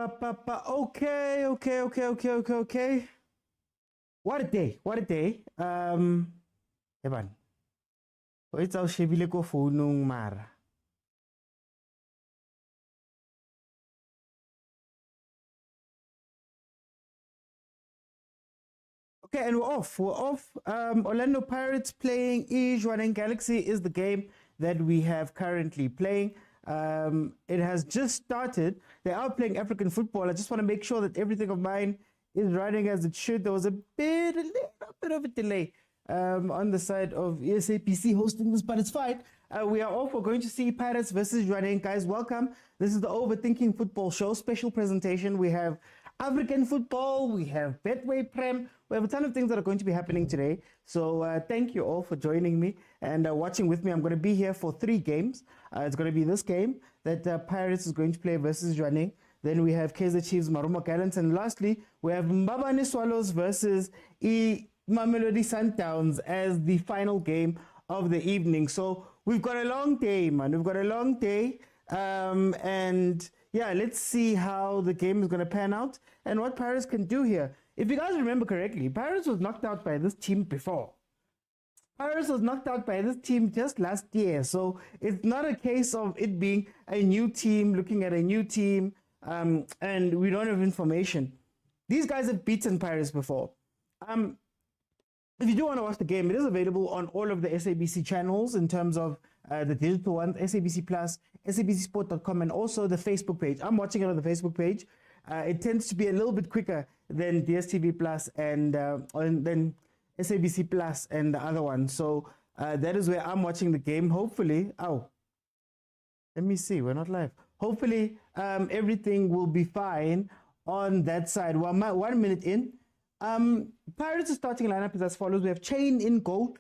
Okay, okay, okay, okay, okay, okay. What a day, what a day. Eban. It's our shebile ko phone mara. Okay, and we're off. We're off. Orlando Pirates playing Jwaneng Galaxy is the game that we have currently playing. It has just started. They are playing African football. I just want to make sure that everything of mine is running as it should. There was a little bit of a delay on the side of SAPC hosting this, but it's fine. We are off. We're going to see Pirates versus Jwaneng. Guys, welcome. This is the Overthinking Football Show special presentation. We have African football, we have Betway Prem, we have a ton of things that are going to be happening today. So thank you all for joining me and watching with me. I'm going to be here for 3 games. It's going to be this game that Pirates is going to play versus Jwaneng. Then we have Kaizer Chiefs, Marumo Gallants, and lastly we have Mbabane Swallows versus Mamelodi Sundowns as the final game of the evening. So we've got a long day, man. We've got a long day, and yeah, let's see how the game is going to pan out and what Pirates can do here. If you guys remember correctly, Pirates was knocked out by this team before. Pirates was knocked out by this team just last year. So it's not a case of it being a new team, looking at a new team, and we don't have information. These guys have beaten Pirates before. If you do want to watch the game, it is available on all of the SABC channels in terms of the digital ones, SABC Plus, sabcsport.com, and also the Facebook page. I'm watching it on the Facebook page. It tends to be a little bit quicker than DSTV Plus and then SABC Plus and the other one. So that is where I'm watching the game. Hopefully, let me see, we're not live. Hopefully, everything will be fine on that side. 1 minute in. Pirates' starting lineup is as follows. We have Chain in goal.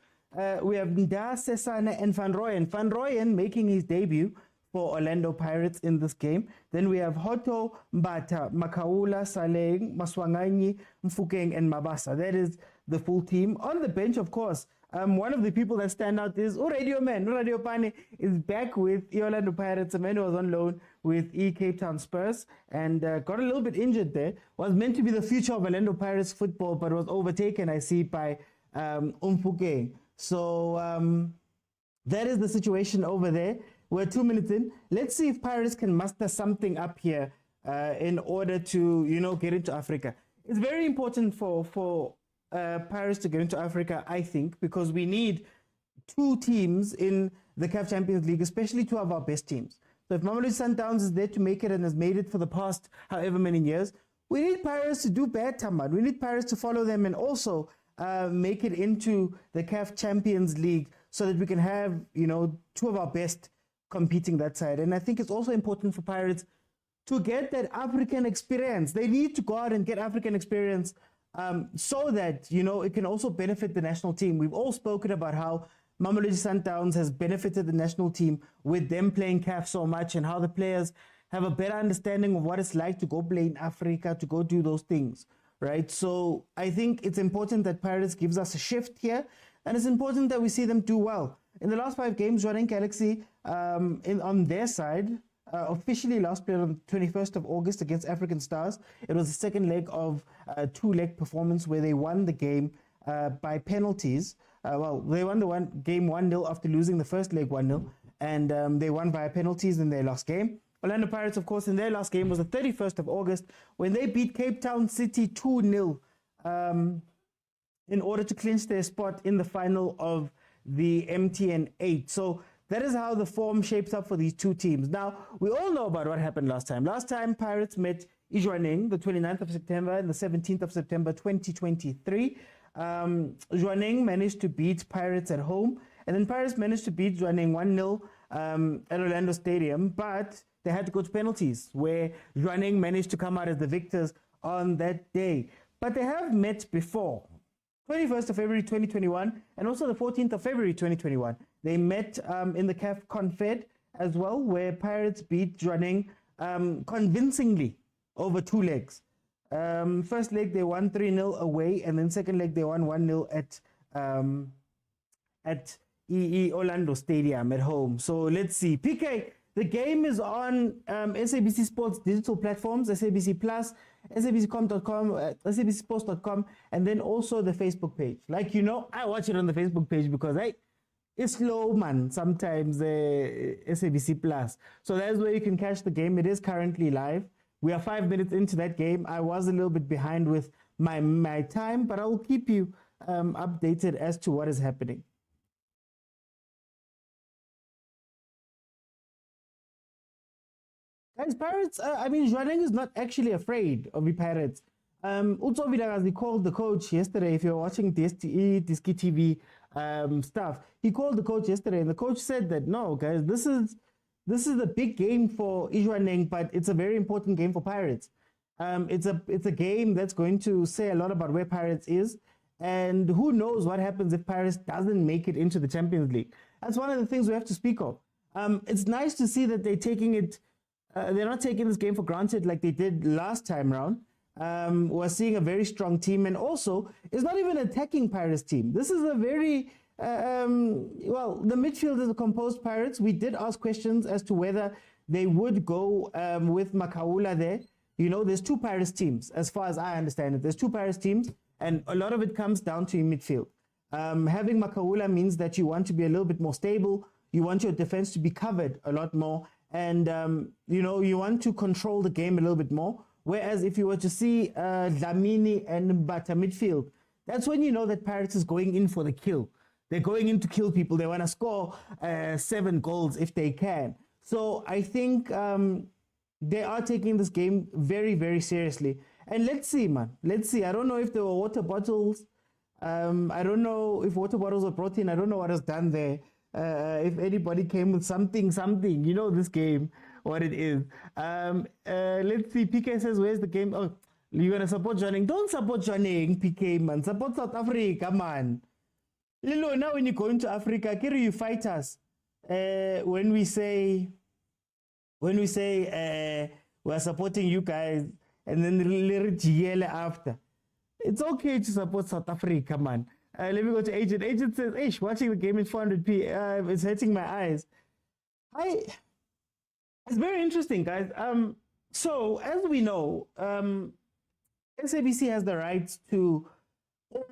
We have Nda, Sesane, and Van Rooyen. Van Rooyen making his debut for Orlando Pirates in this game. Then we have Hoto, Mbata, Makaula, Saleng, Maswanganyi, Mfukeng, and Mabasa. That is the full team. On the bench, of course, one of the people that stand out is Radio Man. Radio Pane is back with Orlando Pirates. A man who was on loan with Cape Town Spurs and got a little bit injured there. Was meant to be the future of Orlando Pirates football, but was overtaken, I see, by Mfukeng. So that is the situation over there. We're 2 minutes in. Let's see if Pirates can muster something up here in order to, get into Africa. It's very important for Pirates to get into Africa, I think, because we need 2 teams in the CAF Champions League, especially 2 of our best teams. So if Mamelodi Sundowns is there to make it and has made it for the past however many years, we need Pirates to do better, man. We need Pirates to follow them and also make it into the CAF Champions League so that we can have, 2 of our best competing that side. And I think it's also important for Pirates to get that African experience. They need to go out and get African experience so that, it can also benefit the national team. We've all spoken about how Mamelodi Sundowns has benefited the national team with them playing CAF so much and how the players have a better understanding of what it's like to go play in Africa, to go do those things, right? So I think it's important that Pirates gives us a shift here, and it's important that we see them do well. In the last 5 games, Jwaneng Galaxy on their side officially last played on the 21st of August against African Stars. It was the second leg of a 2-leg performance where they won the game by penalties. They won the game 1-0 after losing the first leg 1-0, and they won via penalties in their last game. Orlando Pirates, of course, in their last game was the 31st of August when they beat Cape Town City 2-0 in order to clinch their spot in the final of the MTN 8. So that is how the form shapes up for these 2 teams. Now, we all know about what happened last time. Last time, Pirates met Jwaneng the 29th of September and the 17th of September 2023. Jwaneng managed to beat Pirates at home, and then Pirates managed to beat Jwaneng 1-0 at Orlando Stadium, but they had to go to penalties, where Jwaneng managed to come out as the victors on that day. But they have met before. 21st of February 2021 and also the 14th of February 2021. They met in the CAF Confed as well, where Pirates beat Jwaneng convincingly over 2 legs. First leg they won 3-0 away, and then second leg they won 1-0 at Orlando Stadium at home. So let's see. PK, The game is on SABC Sports digital platforms, SABC Plus, sabccom.com, sabcsports.com, and then also the Facebook page. Like, you know, I watch it on the Facebook page because it's slow, man, sometimes, SABC Plus. So that's where you can catch the game. It is currently live. We are 5 minutes into that game. I was a little bit behind with my time, but I will keep you updated as to what is happening. Guys, Pirates, I mean, Jwaneng is not actually afraid of the Pirates. Vilakazi called the coach yesterday. If you're watching idiskitv stuff, he called the coach yesterday, and the coach said that, no, guys, this is a big game for Jwaneng, but it's a very important game for Pirates. It's a game that's going to say a lot about where Pirates is, and who knows what happens if Pirates doesn't make it into the Champions League. That's one of the things we have to speak of. It's nice to see that they're taking it. They're not taking this game for granted like they did last time round. We're seeing a very strong team, and also it's not even an attacking Pirates team. This is a very well, the midfield is a composed Pirates. We did ask questions as to whether they would go with Makaula there. You know, there's two Pirates teams, as far as I understand it. There's two Pirates teams, and a lot of it comes down to your midfield. Having Makaula means that you want to be a little bit more stable. You want your defense to be covered a lot more, and you know, you want to control the game a little bit more. Whereas if you were to see Dlamini and Mbata midfield, that's when you know that Pirates is going in for the kill. They're going in to kill people. They want to score 7 goals if they can. So I think they are taking this game very, very seriously. And let's see, man. Let's see. I don't know if there were water bottles. I don't know if water bottles were brought in. I don't know what was done there. If anybody came with something, you know this game, what it is. Let's see. PK says, where's the game? Oh, you're going to support Jwaneng. Don't support Jwaneng, PK, man. Support South Africa, man. Lilo, now when you go into Africa, Kiri, you fight us. When we say we're supporting you guys, and then GL after. It's okay to support South Africa, man. Let me go to Agent. Agent says, "Ish, watching the game in 400p, it's hurting my eyes." It's very interesting, guys. So as we know, SABC has the rights to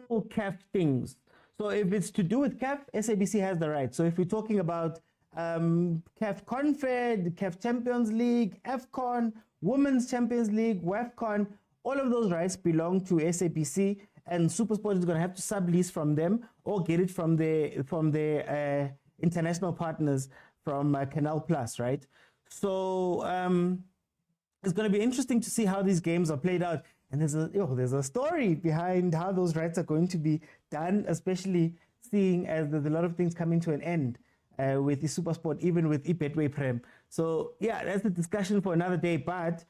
all CAF things. So if it's to do with CAF, SABC has the right. So if we're talking about CAF Confed, CAF Champions League, AFCON, Women's Champions League, WAFCON, all of those rights belong to SABC, and SuperSport is going to have to sublease from them or get it from their international partners from Canal Plus, right? So it's going to be interesting to see how these games are played out. And there's a story behind how those rights are going to be done, especially seeing as there's a lot of things coming to an end with the SuperSport, even with Betway Prem. So yeah, that's a discussion for another day. But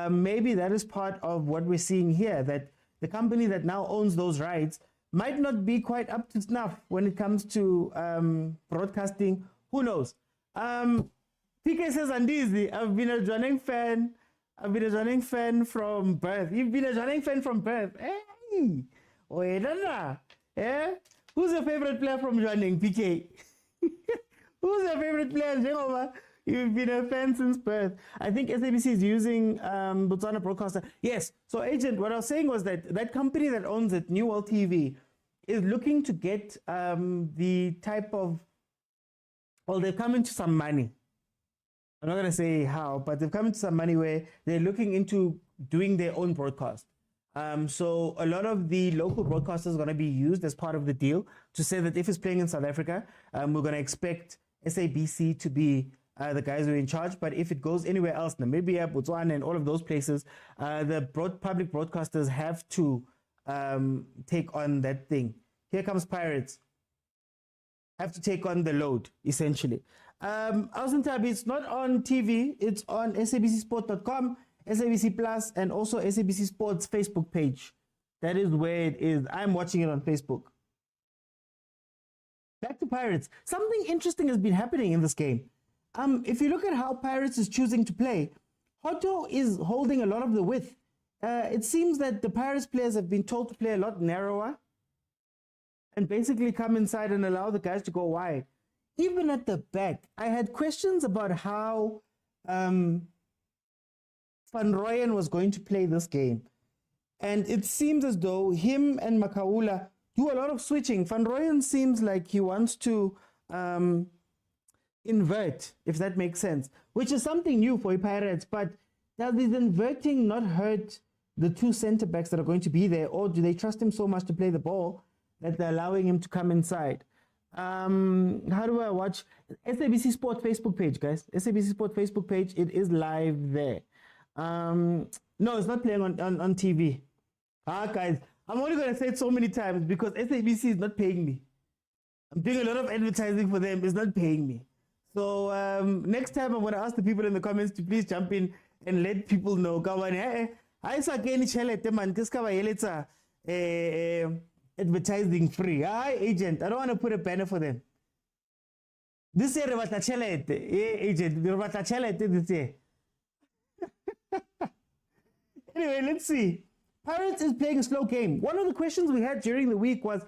maybe that is part of what we're seeing here, that the company that now owns those rights might not be quite up to snuff when it comes to broadcasting. Who knows? PK says, Andizi, I've been a Jwaneng fan. I've been a Jwaneng fan from birth. You've been a Jwaneng fan from birth. Hey! Yeah? Who's your favorite player from Jwaneng, PK? Who's your favorite player, Jehova? You've been a fan since birth. I think SABC is using Botswana Broadcaster. Yes. So, Agent, what I was saying was that that company that owns it, New World TV, is looking to get the type of... Well, they've come into some money. I'm not going to say how, but they've come into some money where they're looking into doing their own broadcast. So a lot of the local broadcasters are going to be used as part of the deal to say that if it's playing in South Africa, we're going to expect SABC to be the guys who are in charge. But if it goes anywhere else, Namibia, Botswana, and all of those places, the public broadcasters have to take on that thing. Here comes Pirates. Have to take on the load, essentially. Tabi, it's not on TV, it's on sabcsport.com, SABC Plus, and also SABC Sports Facebook page. That is where it is. I'm watching it on Facebook. Back to Pirates. Something interesting has been happening in this game. If you look at how Pirates is choosing to play, Hotto is holding a lot of the width. It seems that the Pirates players have been told to play a lot narrower and basically come inside and allow the guys to go wide. Even at the back, I had questions about how Van Rooyen was going to play this game. And it seems as though him and Makaula do a lot of switching. Van Rooyen seems like he wants to invert, if that makes sense, which is something new for the Pirates. But does this inverting not hurt the two centre-backs that are going to be there? Or do they trust him so much to play the ball that they're allowing him to come inside? How do I watch? SABC Sport Facebook page, guys. SABC Sport Facebook page. It is live there. No, it's not playing on TV. Guys, I'm only going to say it so many times because SABC is not paying me. I'm doing a lot of advertising for them. It's not paying me. So next time I'm going to ask the people in the comments to please jump in and let people know. Advertising free. Agent, I don't want to put a banner for them. This year, agent, this year. Anyway, let's see. Pirates is playing a slow game. One of the questions we had during the week was,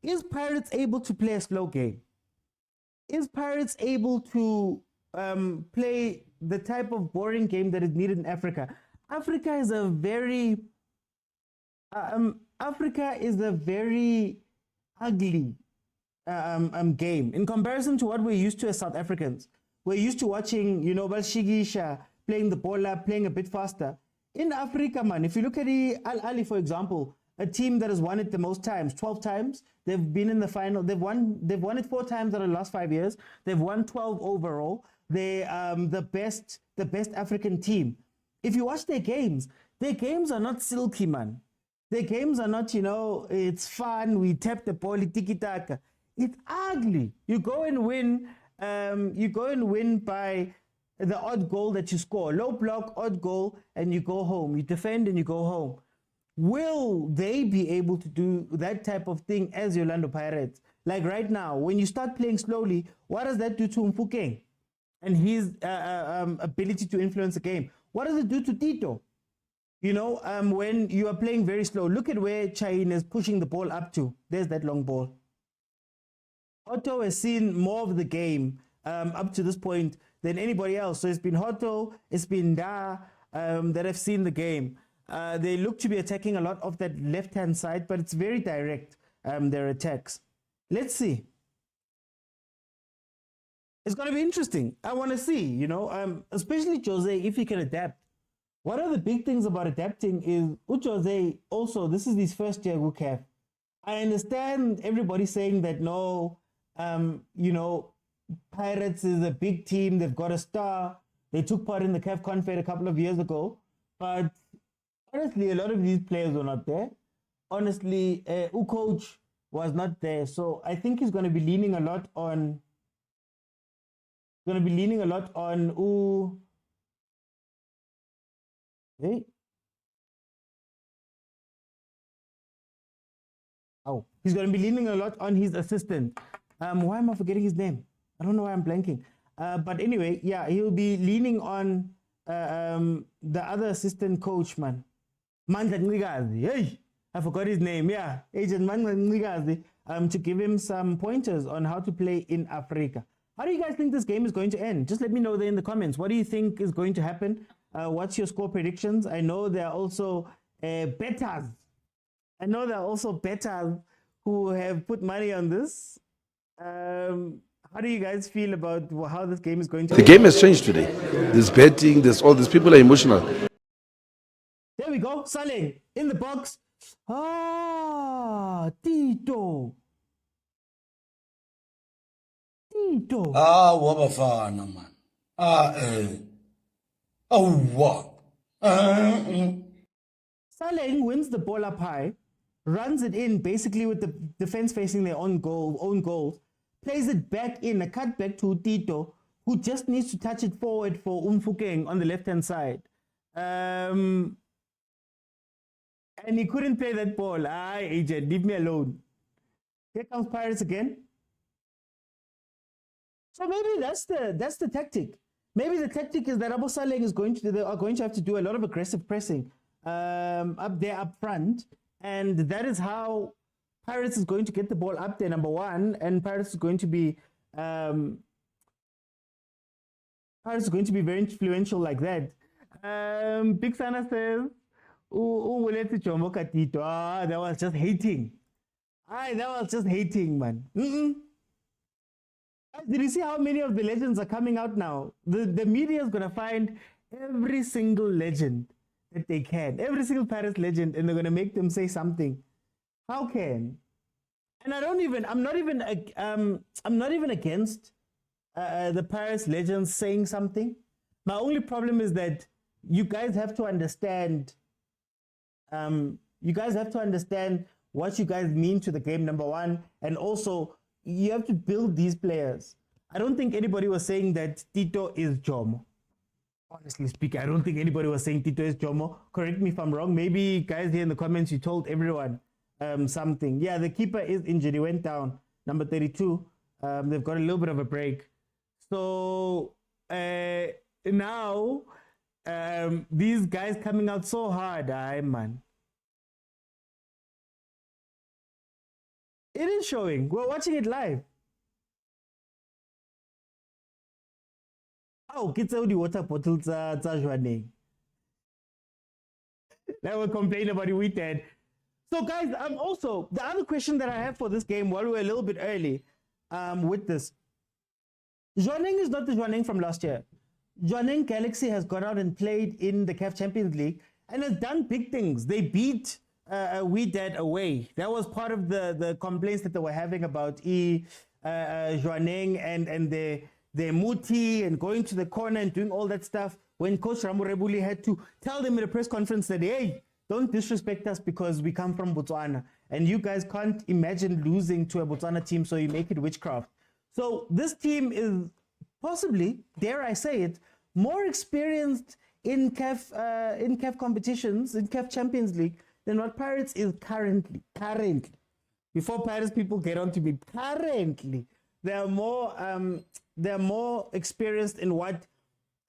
is Pirates able to play a slow game? Is Pirates able to play the type of boring game that is needed in Africa? Africa is a very ugly game in comparison to what we're used to as South Africans. We're used to watching, Balshigisha playing the ball up, playing a bit faster. In Africa, man, if you look at Ahly, for example, a team that has won it the most times, 12 times, they've been in the final. They've won it 4 times out of the last 5 years. They've won 12 overall. They're the best African team. If you watch their games are not silky, man. Their games are not, it's fun. We tap the ball, tiki-taka. It's ugly. You go and win by the odd goal that you score. Low block, odd goal, and you go home. You defend and you go home. Will they be able to do that type of thing as the Orlando Pirates? Like right now, when you start playing slowly, what does that do to Mfukeng and his ability to influence the game? What does it do to Tito? When you are playing very slow, look at where Chain is pushing the ball up to. There's that long ball. Otto has seen more of the game up to this point than anybody else. So it's been Otto, it's been Da that have seen the game. They look to be attacking a lot of that left-hand side, but it's very direct, their attacks. Let's see. It's going to be interesting. I want to see, especially Jose, if he can adapt. One of the big things about adapting is Jose also, this is his first year with CAF. I understand everybody saying that no, Pirates is a big team, they've got a star. They took part in the CAF Confed a couple of years ago. But honestly, a lot of these players were not there. Honestly, coach was not there. So I think he's going to be leaning a lot on Hey. Oh, he's going to be leaning a lot on his assistant. Why am I forgetting his name? I don't know why I'm blanking. But anyway, yeah, he'll be leaning on the other assistant coach, man. Mandla Ngigazi. Hey, I forgot his name. Yeah, Agent Mandla Ngigazi. To give him some pointers on how to play in Africa. How do you guys think this game is going to end? Just let me know there in the comments. What do you think is going to happen? What's your score predictions? I know there are also bettors. Who have put money on this. How do you guys feel about how this game is going to end? The game has changed today. There's betting, there's all these people are emotional. There we go. Saleh in the box. Tito. Bafana, man. Saleh wins the ball up high, runs it in basically with the defense facing their own goals, plays it back in, a cut back to Tito, who just needs to touch it forward for Mfukeng on the left-hand side. And he couldn't play that ball. Agent, leave me alone. Here comes Pirates again. So maybe that's the tactic. Maybe the tactic is that Abu Saleh are going to have to do a lot of aggressive pressing up there up front, and that is how Pirates is going to get the ball up there, number one, and Pirates is going to be Pirates are going to be very influential like that. Big Sana says, that was just hating. That was just hating, man. Did you see how many of the legends are coming out now? The media is going to find every single legend that they can, every single Pirates legend, and they're going to make them say something. How can? And I'm not even against the Pirates legends saying something. My only problem is that you guys have to understand. You guys have to understand what you guys mean to the game, number one, and also you have to build these players. I don't think anybody was saying that Tito is Jomo. Honestly speaking, I don't think anybody was saying Tito is Jomo. Correct me if I'm wrong. Maybe guys here in the comments, you told everyone something. Yeah, the keeper is injured. He went down, number 32. They've got a little bit of a break. So now these guys coming out so hard, man. It is showing. We're watching it live. Oh, kids out the water bottles Jwaneng. They will complain about the weekend. So guys, also the other question that I have for this game, while we're a little bit early with this, Jwaneng is not the Jwaneng from last year. Jwaneng Galaxy has gone out and played in the CAF Champions League and has done big things. They beat Wydad away. That was part of the complaints that they were having about Jwaneng and their muti and going to the corner and doing all that stuff, when Coach Ramurebuli had to tell them in a press conference that, hey, don't disrespect us because we come from Botswana and you guys can't imagine losing to a Botswana team, so you make it witchcraft. So this team is possibly, dare I say it, more experienced in CAF competitions, in CAF Champions League, than what Pirates is currently. Before Pirates people get on to me, currently they're more experienced in what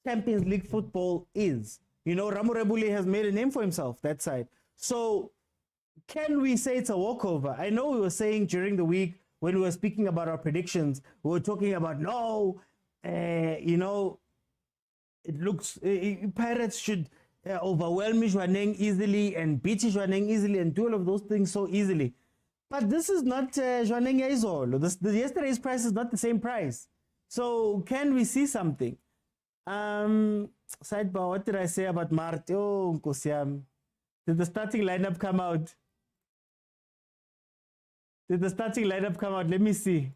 Champions League football is. You know, Ramurebuli has made a name for himself that side. So can we say it's a walkover? I know we were saying during the week when we were speaking about our predictions, we were talking about you know, it looks Pirates should overwhelm Jwaneng easily and beat Jwaneng easily and do all of those things so easily. But this is not Jwaneng Yazolo. Yesterday's price is not the same price. So can we see something? Sidebar, what did I say about Mart? Oh, Nkosiam. Did the starting lineup come out? Did the starting lineup come out? Let me see.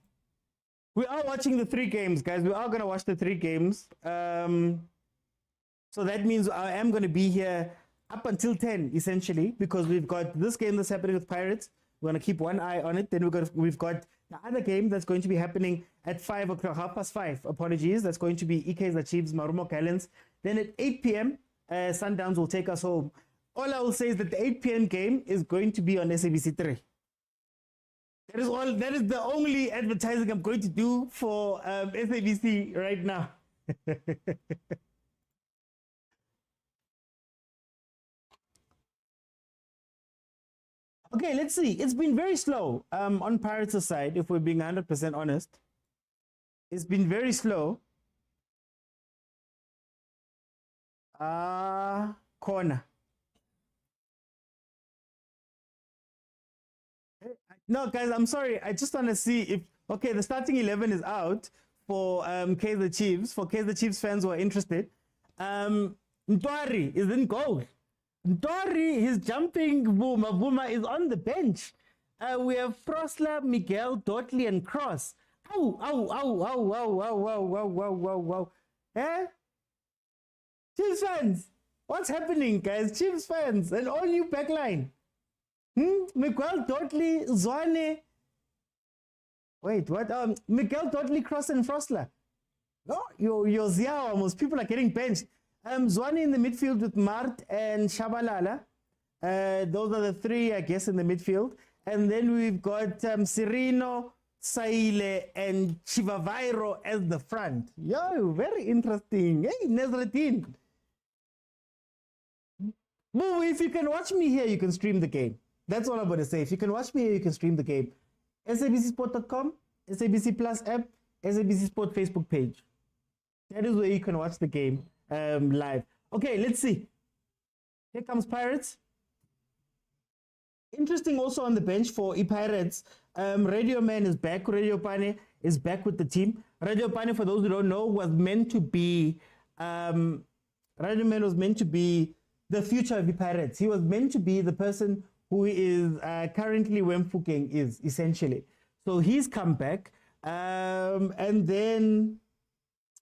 We are watching the 3 games, guys. We are going to watch the 3 games. So that means I am going to be here up until 10, essentially, because we've got this game that's happening with Pirates. We're going to keep one eye on it. Then we've got the other game that's going to be happening at 5 o'clock, 5:30. Apologies. That's going to be Kaizer Chiefs, Marumo Gallants. Then at 8 p.m., Sundowns will take us home. All I will say is that the 8 p.m. game is going to be on SABC 3. That is all. That is the only advertising I'm going to do for SABC right now. Okay, let's see. It's been very slow on Pirates' side, if we're being 100% honest. It's been very slow. Corner. No, guys, I'm sorry. I just want to see if... Okay, the starting 11 is out for Kaizer Chiefs. For Kaizer Chiefs fans who are interested. Ntwari is in goal. Ntwari, he's jumping. Vuma is on the bench. We have Frosler, Miguel, Dotley, and Cross. Ow. Eh? Chiefs fans, what's happening, guys? Chiefs fans, an all-new backline. Miguel, Dotley, Zwane. Wait, what? Miguel, Dotley, Cross, and Frosler. No, you're Ziao almost. People are getting benched. Zwane in the midfield with Mart and Shabalala. Those are the 3, I guess, in the midfield. And then we've got Sirino, Saile, and Chivavairo as the front. Yo, very interesting. Hey, Nezretin. Boo, if you can watch me here, you can stream the game. That's all I'm going to say. If you can watch me here, you can stream the game. SABCsport.com, SABC Plus app, SABC Sport Facebook page. That is where you can watch the game live. Okay, let's see. Here comes Pirates. Interesting also on the bench for Pirates. Radio Man is back. Radio Pane is back with the team. Radio Pane, for those who don't know, was meant to be Radio Man was meant to be the future of the Pirates. He was meant to be the person who is currently where Mfukeng is, essentially. So he's come back. And then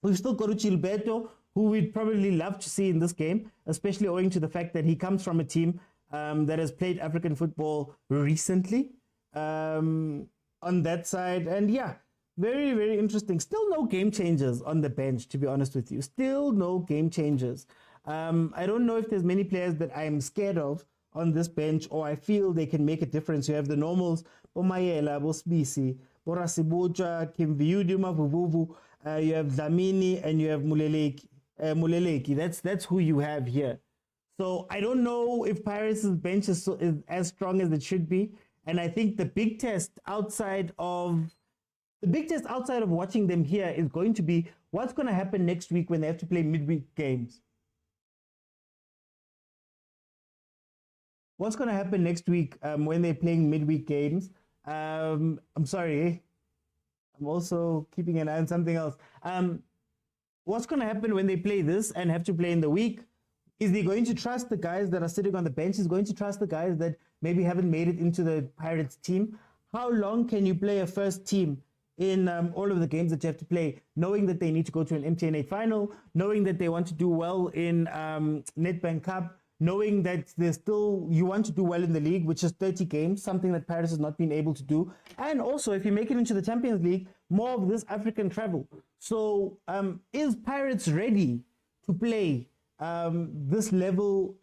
we've still got Gilberto, who we'd probably love to see in this game, especially owing to the fact that he comes from a team that has played African football recently on that side. And yeah, very, very interesting. Still no game changers on the bench, to be honest with you. Still no game changers. I don't know if there's many players that I'm scared of on this bench, or I feel they can make a difference. You have the normals, Bomayela, Bosbisi, Borasibuja, Kimviudi, Mavuvuvu, you have Dlamini, and you have Muleleki. That's who you have here. So I don't know if Pirates' bench is as strong as it should be. And I think the big test outside of watching them here is going to be what's going to happen next week when they have to play midweek games. What's going to happen next week when they're playing midweek games? I'm sorry. I'm also keeping an eye on something else. What's going to happen when they play this and have to play in the week? Is he going to trust the guys that are sitting on the bench? Is going to trust the guys that maybe haven't made it into the Pirates team? How long can you play a first team in all of the games that you have to play, knowing that they need to go to an MTN8 final, knowing that they want to do well in Nedbank Cup, knowing that you want to do well in the league, which is 30 games, something that Paris has not been able to do. And also, if you make it into the Champions League, more of this African travel. So is Pirates ready to play this number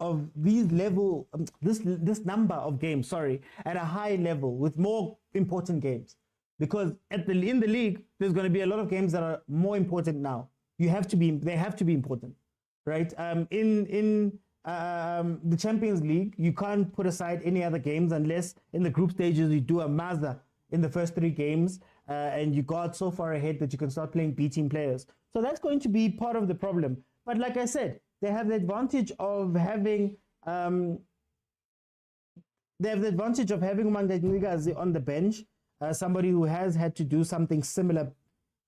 of games, at a high level with more important games? Because in the league, there's going to be a lot of games that are more important now. They have to be important, right? In the Champions League, you can't put aside any other games unless in the group stages you do a maza in the first 3 games and you got so far ahead that you can start playing B team players. So that's going to be part of the problem. But like I said, they have the advantage of having Umangajnikazi on the bench, somebody who has had to do something similar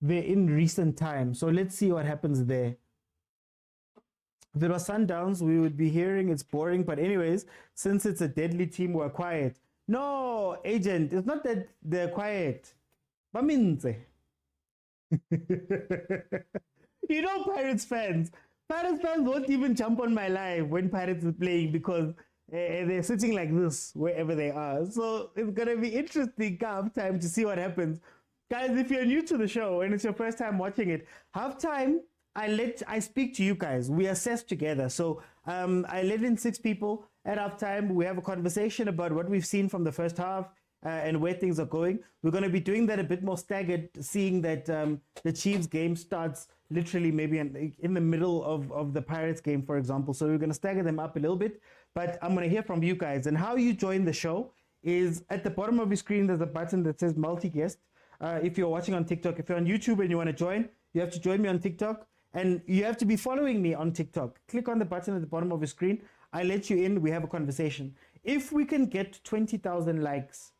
in recent times. So let's see what happens there. If it was Sundowns, we would be hearing it's boring. But anyways, since it's a deadly team, we're quiet. No, agent, it's not that they're quiet. Baminze. You know, Pirates fans won't even jump on my live when Pirates is playing because they're sitting like this wherever they are. So it's going to be interesting halftime to see what happens. Guys, if you're new to the show and it's your first time watching it, halftime, I speak to you guys. We assess together. So I let in 6 people at halftime. We have a conversation about what we've seen from the first half and where things are going. We're going to be doing that a bit more staggered, seeing that the Chiefs game starts literally maybe in the middle of the Pirates game, for example. So we're going to stagger them up a little bit. But I'm going to hear from you guys. And how you join the show is at the bottom of your screen, there's a button that says multi-guest. If you're watching on TikTok, if you're on YouTube and you want to join, you have to join me on TikTok. And you have to be following me on TikTok. Click on the button at the bottom of your screen. I let you in. We have a conversation. If we can get 20,000 likes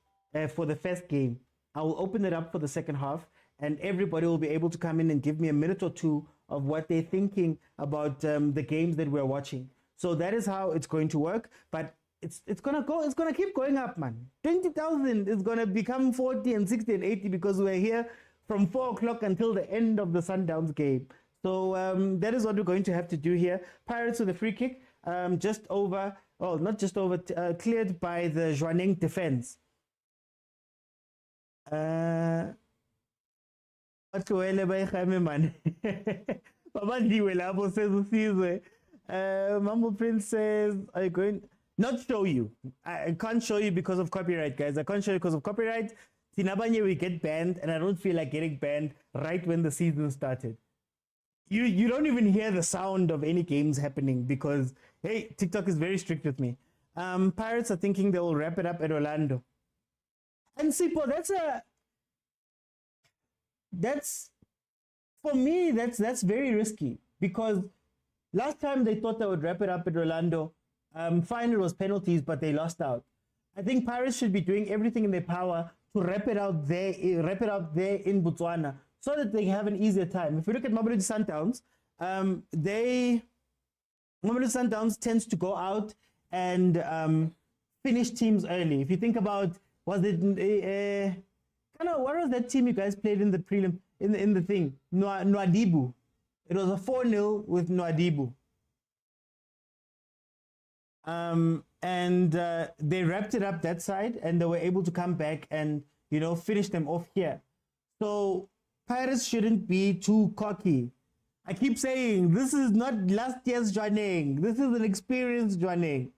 for the first game, I will open it up for the second half. And everybody will be able to come in and give me a minute or two of what they're thinking about the games that we're watching. So that is how it's going to work. But it's going to keep going up, man. 20,000 is going to become 40 and 60 and 80 because we're here from 4 o'clock until the end of the Sundowns game. So that is what we're going to have to do here. Pirates with a free kick, cleared by the Jwaneng defense. Mambo Prince says, are you going? Not show you. I can't show you because of copyright, guys. I can't show you because of copyright. Tinabanye, we get banned, and I don't feel like getting banned right when the season started. You don't even hear the sound of any games happening because, hey, TikTok is very strict with me. Pirates are thinking they will wrap it up at Orlando. And Sipo, that's For me, that's very risky because last time they thought they would wrap it up at Orlando. Fine, it was penalties, but they lost out. I think Pirates should be doing everything in their power to wrap it out there in Botswana so that they have an easier time. If we look at Mamelodi Sundowns, Mamelodi Sundowns tends to go out and finish teams early. If you think about, was it what was that team you guys played in the prelim in the thing? Nwadibu. It was a 4-0 with Nwadibu. And they wrapped it up that side, and they were able to come back and finish them off here. So Pirates shouldn't be too cocky. I keep saying this is not last year's Jwaneng. This is an experienced Jwaneng.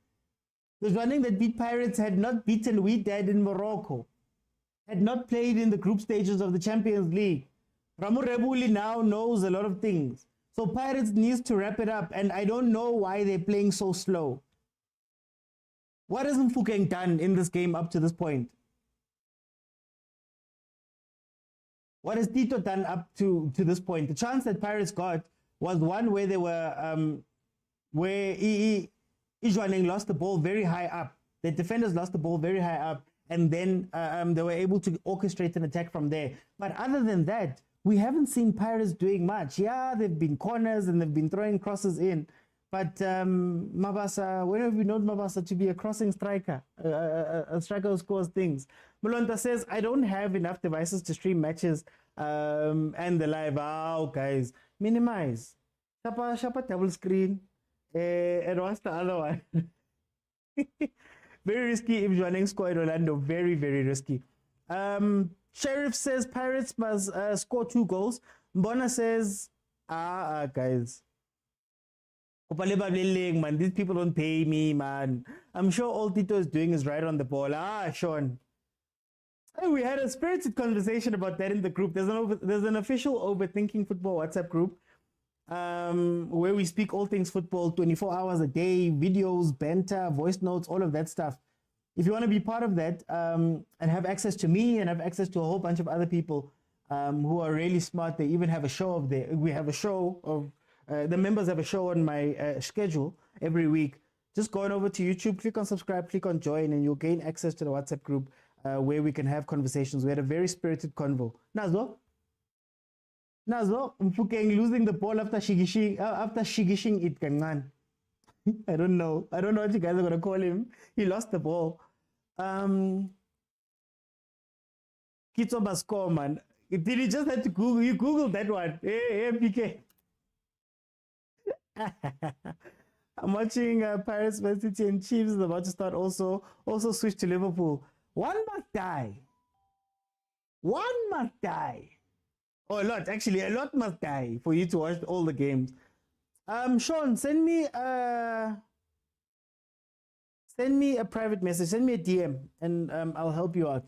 The Jwaneng that beat Pirates had not beaten Wydad in Morocco, had not played in the group stages of the Champions League. Ramu Rebuli now knows a lot of things. So Pirates needs to wrap it up, and I don't know why they're playing so slow. What has Mfukeng done in this game up to this point? What has Tito done up to this point? The chance that Pirates got was one where they were, where Jwaneng lost the ball very high up. The defenders lost the ball very high up, and then they were able to orchestrate an attack from there. But other than that, we haven't seen Pirates doing much. Yeah, they've been corners and they've been throwing crosses in. But Mabasa, when have we known Mabasa to be a crossing striker? A striker who scores things. Mulonta says, I don't have enough devices to stream matches and the live. Oh, guys, minimize. Shapa double screen. And what's the other one? Very risky if Jwaneng score in Orlando. Very, very risky. Sheriff says Pirates must score 2 goals. Mbona says, guys. Man, these people don't pay me, man. I'm sure all Tito is doing is right on the ball. Sean. Hey, we had a spirited conversation about that in the group. There's an official Overthinking Football WhatsApp group where we speak all things football 24 hours a day, videos, banter, voice notes, all of that stuff. If you want to be part of that and have access to me and have access to a whole bunch of other people who are really smart, they even have a show of there. We have a show of the members have a show on my schedule every week. Just go on over to YouTube, click on subscribe, click on join, and you'll gain access to the WhatsApp group where we can have conversations. We had a very spirited convo. Nazo, Mfukeng losing the ball after shigishing it, Kangan. I don't know what you guys are going to call him. He lost the ball. Kitso Basko, man. Did he just have to Google? You Googled that one. Hey, PK. I'm watching Paris, Man City, and Chiefs is about to start. Also switch to Liverpool. One must die. Oh, a lot. Actually, a lot must die for you to watch all the games. Sean, send me a private message. Send me a DM, and I'll help you out.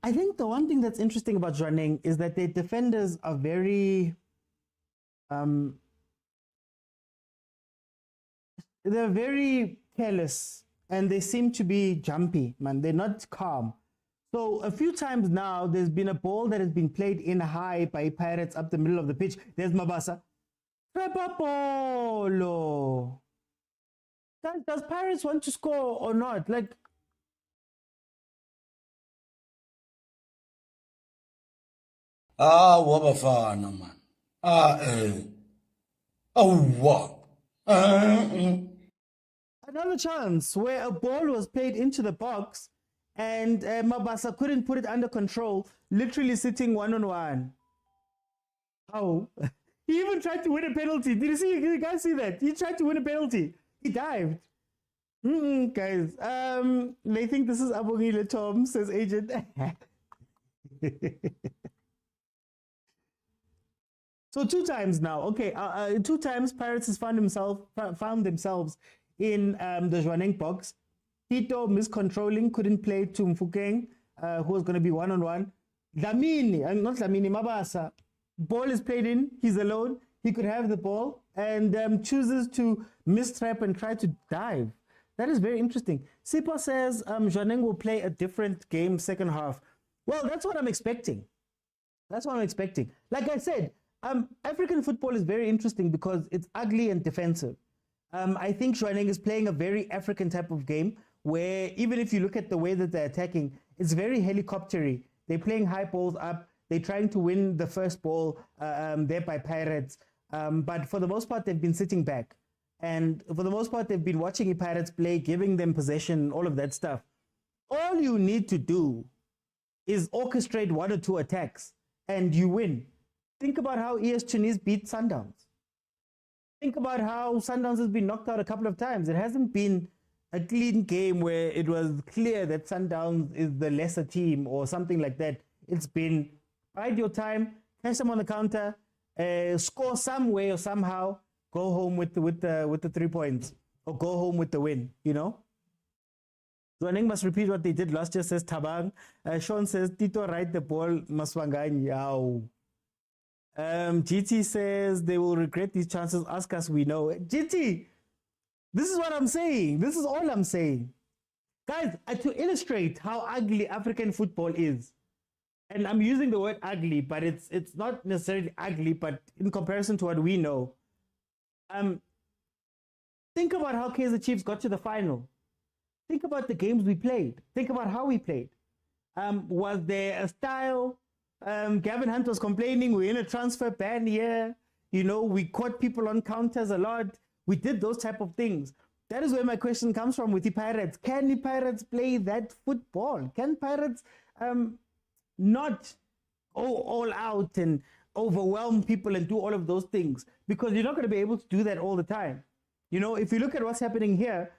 I think the one thing that's interesting about Jwaneng is that their defenders are very, they're very careless and they seem to be jumpy, man. They're not calm. So a few times now, there's been a ball that has been played in high by Pirates up the middle of the pitch. There's Mabasa. Trepapolo. Does Pirates want to score or not? Like, Bafana, man. What? Another chance where a ball was played into the box and Mabasa couldn't put it under control, literally sitting 1-on-1. Oh, he even tried to win a penalty. Did you guys see that? He tried to win a penalty. He dived. Guys, they think this is Abongile Tom, says agent. So 2 times now. Okay, 2 times Pirates has found themselves in the Jwaneng box. Tito miscontrolling, couldn't play to Mfukeng, who was going to be 1-on-1. Mabasa. Ball is played in, he's alone. He could have the ball and chooses to mistrap and try to dive. That is very interesting. Sipo says Jwaneng will play a different game second half. Well, that's what I'm expecting. That's what I'm expecting. Like I said, African football is very interesting because it's ugly and defensive. I think Jwaneng is playing a very African type of game where even if you look at the way that they're attacking, it's very helicoptery. They're playing high balls up. They're trying to win the first ball there by Pirates. But for the most part, they've been sitting back. And for the most part, they've been watching the Pirates play, giving them possession, all of that stuff. All you need to do is orchestrate 1 or 2 attacks and you win. Think about how ES Tunis beat Sundowns. Think about how Sundowns has been knocked out a couple of times. It hasn't been a clean game where it was clear that Sundowns is the lesser team or something like that. It's been bide your time, catch them on the counter, score some way or somehow, go home with the 3 points or go home with the win, you know? Jwaneng must repeat what they did last year, says Tabang. Sean says, Tito right the ball, Maswangani. Yow. GT says they will regret these chances. Ask us, we know. GT, this is what I'm saying. This is all I'm saying. Guys, to illustrate how ugly African football is, and I'm using the word ugly, but it's not necessarily ugly, but in comparison to what we know, think about how Kaizer Chiefs got to the final. Think about the games we played. Think about how we played. Was there a style? Gavin Hunt was complaining, we're in a transfer ban here. You know, we caught people on counters a lot. We did those type of things. That is where my question comes from with the Pirates. Can the Pirates play that football? Can Pirates not go all out and overwhelm people and do all of those things? Because you're not going to be able to do that all the time. You know, if you look at what's happening here,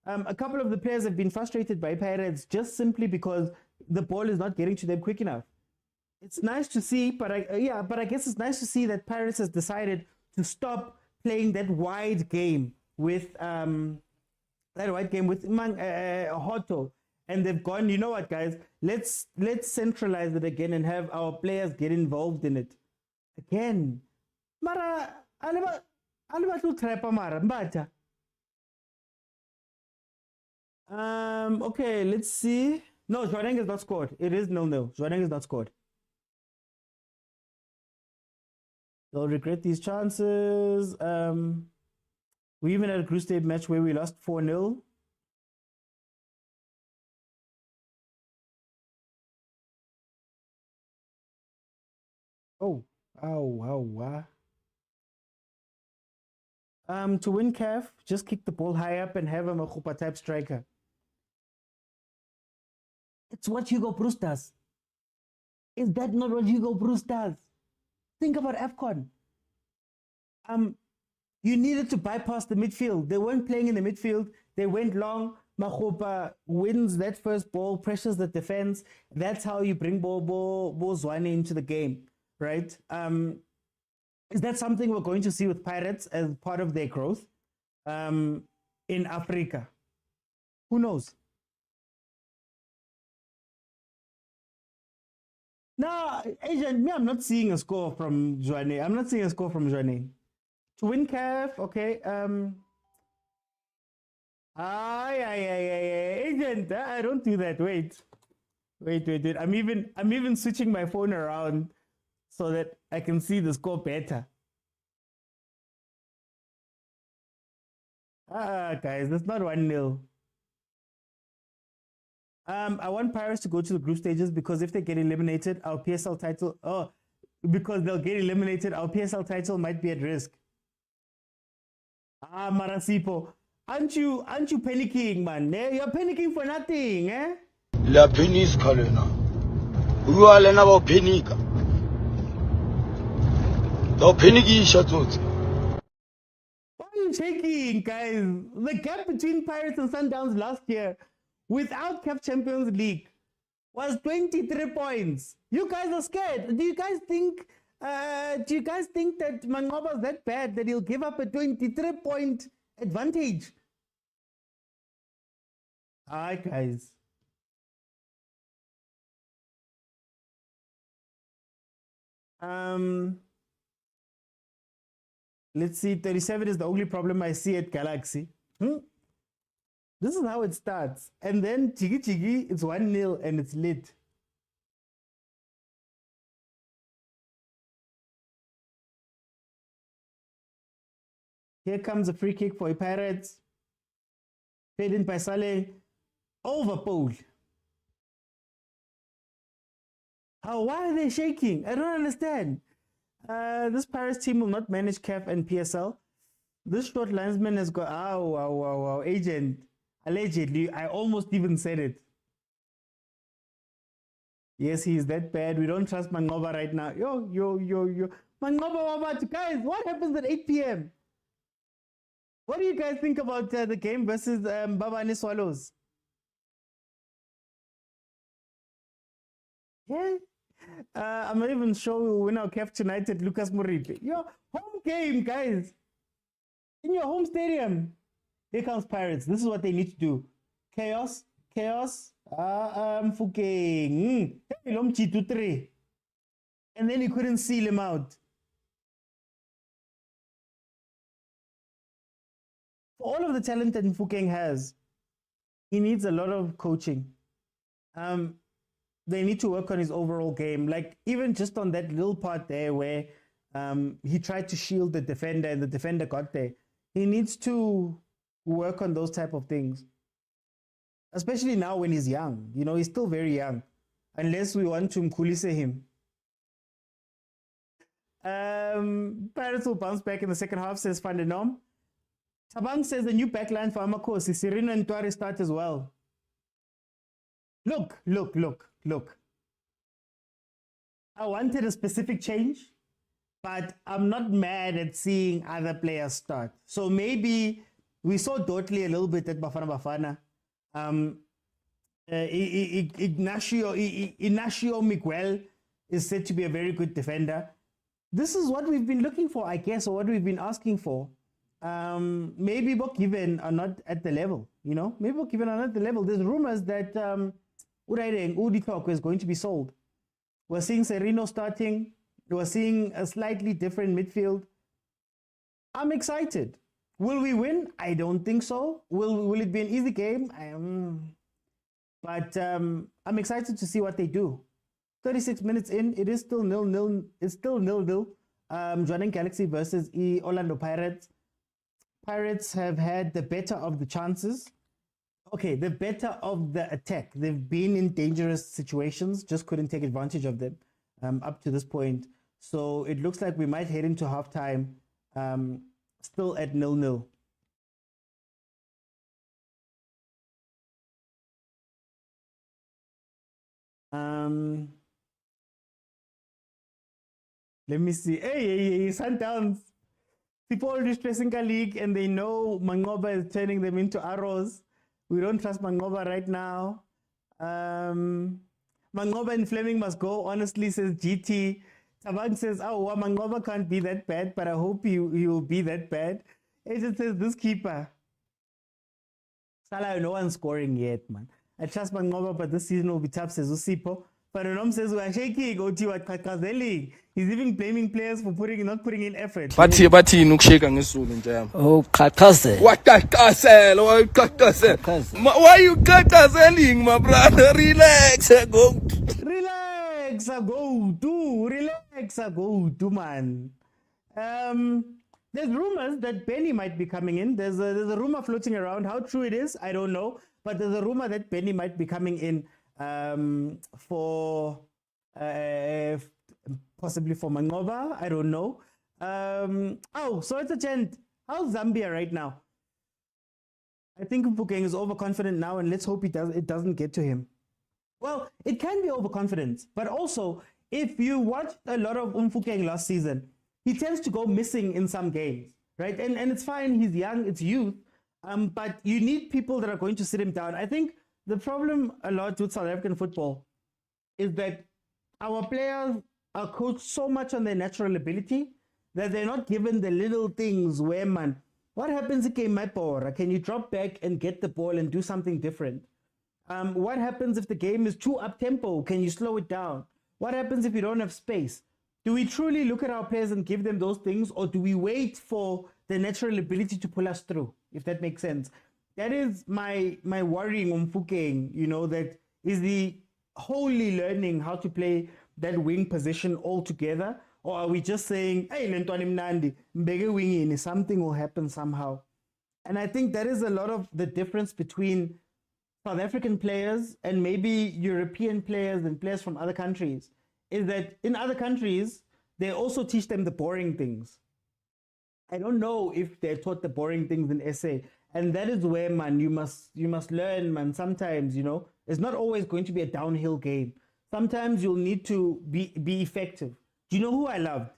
a couple of the players have been frustrated by Pirates just simply because the ball is not getting to them quick enough. It's nice to see, but I guess it's nice to see that Pirates has decided to stop playing that wide game with Hoto, and they've gone. You know what, guys? Let's centralize it again and have our players get involved in it again. Mara, okay, let's see. No, Jwaneng is not scored. It is 0-0. Jwaneng is not scored. They'll regret these chances. We even had a group stage match where we lost 4-0. Oh, wow. To win CAF, just kick the ball high up and have a Machupa type striker. It's what Hugo Bruce does. Is that not what Hugo Bruce does? Think about AFCON. You needed to bypass the midfield. They weren't playing in the midfield. They went long. Machupa wins that first ball, pressures the defense. That's how you bring Bo Zwane into the game, right? Is that something we're going to see with Pirates as part of their growth in Africa? Who knows? No, Agent, me, I'm not seeing a score from Jwaneng. I'm not seeing a score from Jwaneng. To win CAF, okay. Agent, I don't do that. Wait. I'm even switching my phone around so that I can see the score better. Guys, that's not 1-0. I want Pirates to go to the group stages because if they get eliminated, our PSL title, because they'll get eliminated, our PSL title might be at risk. Marasipo, aren't you panicking, man? You're panicking for nothing, eh? La penisca, Lena. Who are Lena about penica? The penicky shuttles. Why are you shaking, guys? The gap between Pirates and Sundowns last year without CAF Champions League was 23 points. You guys are scared. Do you guys think that Mangoba's that bad that he'll give up a 23-point advantage? Alright, guys. Let's see. 37 is the only problem I see at Galaxy. This is how it starts. And then Chigi, it's 1-0 and it's lit. Here comes a free kick for Pirates. Played in by Saleh. Over pole. Why are they shaking? I don't understand. This Pirates team will not manage CAF and PSL. This short linesman has got, agent. Allegedly, I almost even said it. Yes, he is that bad. We don't trust Mangoba right now. Yo. Mangoba, guys, what happens at 8 p.m.? What do you guys think about the game versus Babane Swallows? Yeah. I'm not even sure we'll win our CAF tonight at Lucas Moripe. Yo, home game, guys. In your home stadium. Here comes Pirates. This is what they need to do. Chaos. Fucking. And then he couldn't seal him out. For all of the talent that Mfukeng has, he needs a lot of coaching. They need to work on his overall game. Like, even just on that little part there where he tried to shield the defender and the defender got there. He needs to work on those type of things. Especially now when he's young. You know, he's still very young. Unless we want to mkulise him. Pirates will bounce back in the second half, says Van der Norm. Tabang says the new backline for Amakosi. Sirino and Tuare start as well. Look. I wanted a specific change, but I'm not mad at seeing other players start. So maybe we saw Dotley a little bit at Bafana. Ignacio Miguel is said to be a very good defender. This is what we've been looking for, I guess, or what we've been asking for. Maybe Gavin are not at the level, you know? Maybe Gavin are not at the level. There's rumors that Udikok is going to be sold. We're seeing Serino starting. We're seeing a slightly different midfield. I'm excited. Will we win? I don't think so. Will it be an easy game? But I'm excited to see what they do. 36 minutes in, it is still 0-0. It's still 0-0. Jwaneng Galaxy versus Orlando Pirates. Pirates have had the better of the chances. Okay, the better of the attack. They've been in dangerous situations, just couldn't take advantage of them up to this point. So it looks like we might head into halftime still at 0-0. Let me see. Hey, Sundowns. People are stressing the league and they know Mangoba is turning them into arrows. We don't trust Mangoba right now. Mangoba and Fleming must go, honestly, says GT. Tabang says, Mangoba can't be that bad, but I hope he will be that bad. Agent says, this keeper. Salah, no one's scoring yet, man. I trust Mangoba, but this season will be tough, says Usipo. Panonom says, we are shaking. He's even blaming players for not putting in effort. But nukusheka ngesulu nje. Oh, kakase. What kakase? Why you kakaseling, my brother? Relax, go. Relax, go to man. There's rumors that Benny might be coming in. There's a rumor floating around. How true it is, I don't know. But there's a rumor that Benny might be coming in for possibly for Mangoba. I don't know. So it's a chant. How's Zambia right now? I think Mfukeng is overconfident now, and let's hope it doesn't get to him. Well, it can be overconfidence, but also if you watched a lot of Mfukeng last season, he tends to go missing in some games, right? And it's fine. He's young. It's youth. But you need people that are going to sit him down. I think the problem a lot with South African football is that our players are coached so much on their natural ability that they're not given the little things where, man, what happens if can you drop back and get the ball and do something different? What happens if the game is too up-tempo? Can you slow it down? What happens if you don't have space? Do we truly look at our players and give them those things, or do we wait for the natural ability to pull us through, if that makes sense? That is my worrying on Mfukeng, you know, that is he wholly learning how to play that wing position altogether, Or are we just saying, hey, Lentwani Mnandi, mbege wingini, something will happen somehow? And I think that is a lot of the difference between South African players and maybe European players and players from other countries, is that in other countries, they also teach them the boring things. I don't know if they're taught the boring things in SA. And that is where, man, you must learn, man. Sometimes, it's not always going to be a downhill game. Sometimes you'll need to be effective. Do you know who I loved?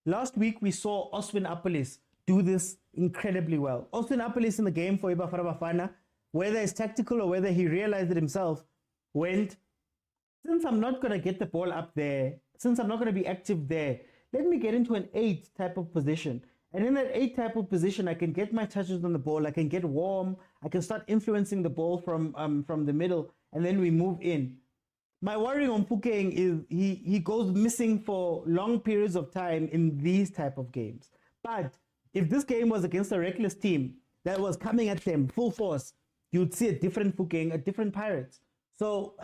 Last week, we saw Oswin Appelis do this incredibly well. Oswin Appelis in the game for Bafana, whether it's tactical or whether he realized it himself, went, since I'm not going to get the ball up there, since I'm not going to be active there, let me get into an 8 type of position. And in that 8 type of position, I can get my touches on the ball. I can get warm. I can start influencing the ball from the middle, and then we move in. My worry on Pukeng is he goes missing for long periods of time in these type of games. But if this game was against a reckless team that was coming at them full force, you'd see a different Pukeng, a different Pirates. So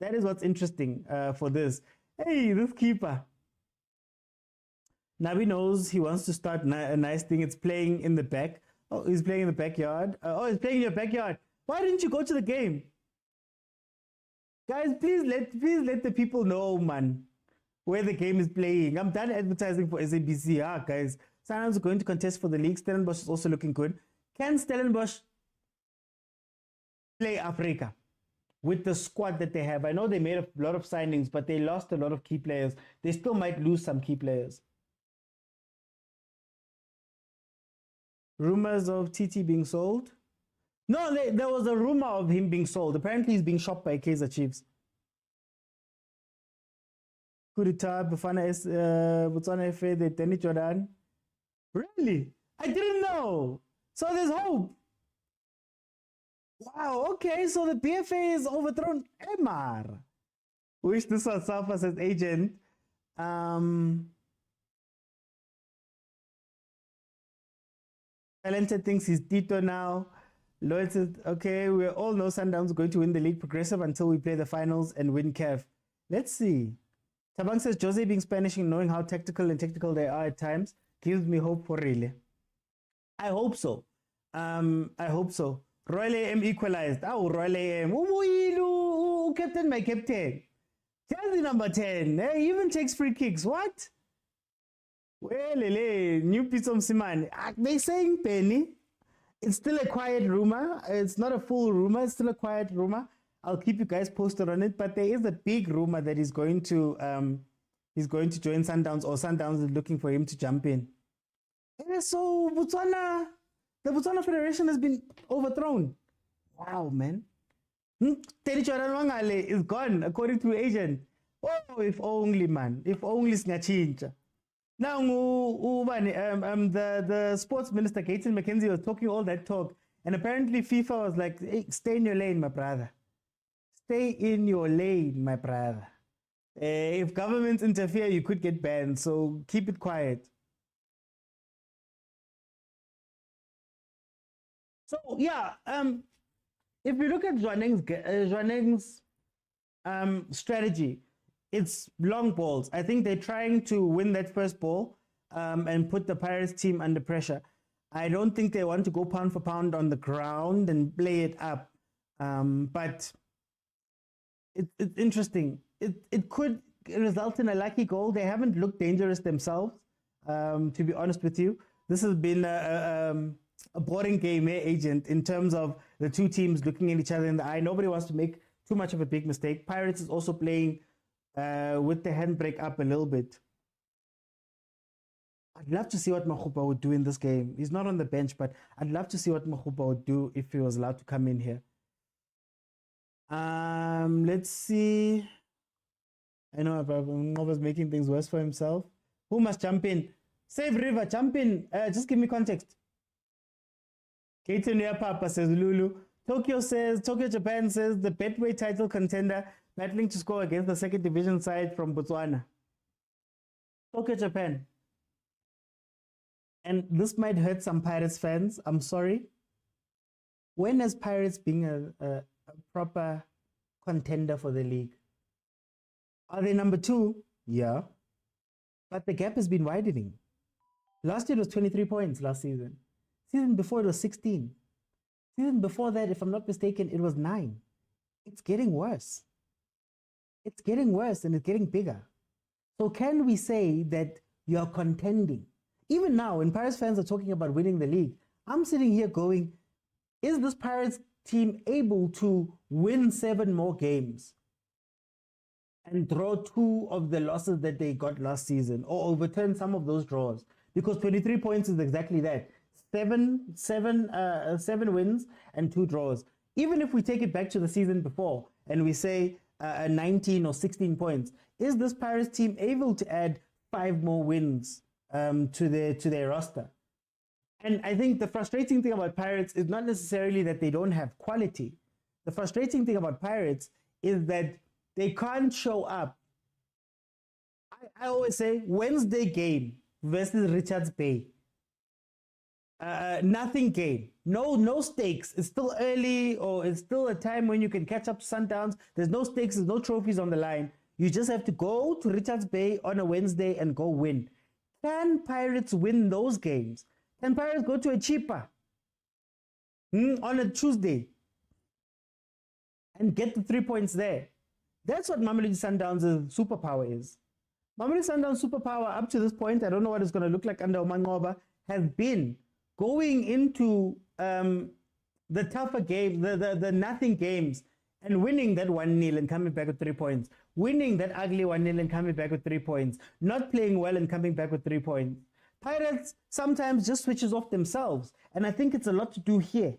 that is what's interesting for this. Hey, this keeper. Nabi knows he wants to start a nice thing. It's playing in the back. Oh, he's playing in the backyard. He's playing in your backyard. Why didn't you go to the game? Guys, please let the people know, man, where the game is playing. I'm done advertising for SABC. Guys. Sundowns are going to contest for the league. Stellenbosch is also looking good. Can Stellenbosch play Africa with the squad that they have? I know they made a lot of signings, but they lost a lot of key players. They still might lose some key players. Rumors of TT being sold? No, there was a rumor of him being sold. Apparently, he's being shopped by Kaizer Chiefs. Kurita, Bafana, Botswana FA, the Danny Jordaan. Really? I didn't know. So there's hope. Wow, okay, so the BFA is overthrown. Emar. Wish this was Safa's as agent. Talented thinks he's Tito now. Lloyd says, okay, we all know Sundowns are going to win the league progressive until we play the finals and win CAF. Let's see. Tabang says, Jose being Spanish and knowing how tactical they are at times gives me hope for really. I hope so. I hope so. Royal AM equalized. Oh, Royal AM. Captain, my captain. Jersey number 10. He even takes free kicks. What? Well, new Pitso Mosimane. They saying Penny. It's still a quiet rumor. It's not a full rumor. It's still a quiet rumor. I'll keep you guys posted on it. But there is a big rumor that he's going to join Sundowns, or Sundowns is looking for him to jump in. So Botswana, the Botswana Federation has been overthrown. Wow, man. Teddy Choralwangale is gone, according to agent. Oh, if only, man. If only Snachincha. Now, the sports minister, Gaten McKenzie, was talking all that talk. And apparently FIFA was like, hey, stay in your lane, my brother. Stay in your lane, my brother. If governments interfere, you could get banned. So keep it quiet. So, yeah, if we look at Jwaneng's strategy, it's long balls. I think they're trying to win that first ball and put the Pirates team under pressure. I don't think they want to go pound for pound on the ground and play it up. But it's interesting. It could result in a lucky goal. They haven't looked dangerous themselves, to be honest with you. This has been a boring game, agent, in terms of the two teams looking at each other in the eye. Nobody wants to make too much of a big mistake. Pirates is also playing with the handbrake up a little bit. I'd love to see what Makhupa would do in this game. He's not on the bench, but I'd love to see what Makhupa would do if he was allowed to come in here. Let's see. I know Ngoba's making things worse for himself. Who must jump in? Save River, jump in. Just give me context. Keita Papa says Lulu. Tokyo Japan says the Betway title contender battling to score against the second division side from Botswana. Tokyo Japan. And this might hurt some Pirates fans. I'm sorry. When has Pirates been a proper contender for the league? Are they number 2? Yeah. but the gap has been widening. Last year it was 23 points last season. Season before it was 16. Season before that, if I'm not mistaken, it was 9. It's getting worse. It's getting worse and it's getting bigger. So can we say that you're contending? Even now, when Pirates fans are talking about winning the league, I'm sitting here going, is this Pirates team able to win 7 more games and draw 2 of the losses that they got last season, or overturn some of those draws? Because 23 points is exactly that. 7 wins and 2 draws. Even if we take it back to the season before and we say 19 or 16 points, is this Pirates team able to add 5 more wins to their roster? And I think the frustrating thing about Pirates is not necessarily that they don't have quality. The frustrating thing about Pirates is that they can't show up. I always say Wednesday game versus Richards Bay. Nothing game. No stakes. It's still early, or it's still a time when you can catch up to Sundowns. There's no stakes. There's no trophies on the line. You just have to go to Richards Bay on a Wednesday and go win. Can Pirates win those games? Can Pirates go to a cheaper on a Tuesday and get the 3 points there? That's what Mamelodi Sundowns' superpower is. Mamelodi Sundowns' superpower up to this point, I don't know what it's going to look like under Omangoba, has been going into the tougher games, the nothing games, and winning that 1-0 and coming back with 3 points. Winning that ugly 1-0 and coming back with 3 points. Not playing well and coming back with 3 points. Pirates sometimes just switches off themselves. And I think it's a lot to do here.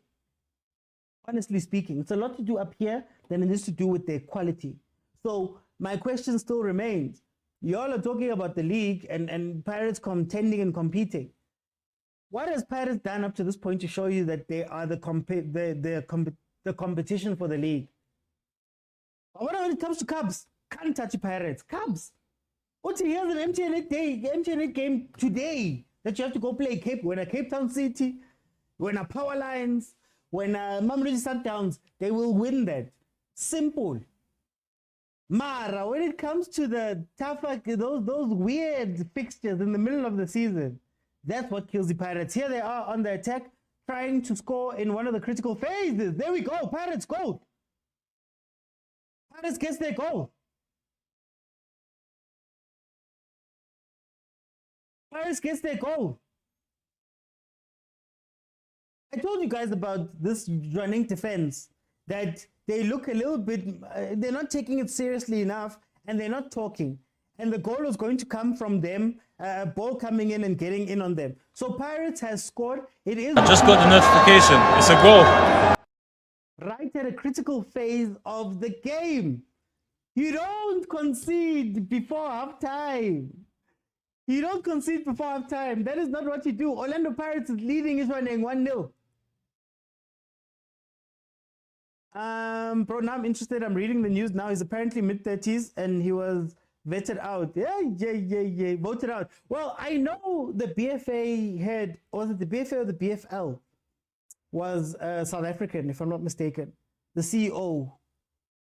Honestly speaking, it's a lot to do up here than it is to do with their quality. So my question still remains. Y'all are talking about the league and Pirates contending and competing. What has Pirates done up to this point to show you that they are the competition for the league? But when it comes to Cubs, can't touch Pirates. Cubs. Here's an MTN game today that you have to go play when a Cape Town City, when a Power Lines, when a Mamelodi Sundowns, they will win that. Simple. Mara, when it comes to the tougher, those weird fixtures in the middle of the season, that's what kills the Pirates. Here they are on the attack, trying to score in one of the critical phases. There we go. Pirates goal. Pirates gets their goal. Pirates gets their goal. I told you guys about this running defense, that they look a little bit, they're not taking it seriously enough, and they're not talking. And the goal was going to come from them, ball coming in and getting in on them. So Pirates has scored. It is just got the notification. It's a goal. Right at a critical phase of the game. You don't concede before halftime. You don't concede before halftime. That is not what you do. Orlando Pirates is leading Jwaneng 1-0. Bro, now I'm interested. I'm reading the news now. He's apparently mid-30s and he was vetted out. Yeah. Voted out. Well, I know the BFA head, or was it the BFA or the BFL? Was South African, if I'm not mistaken. The CEO.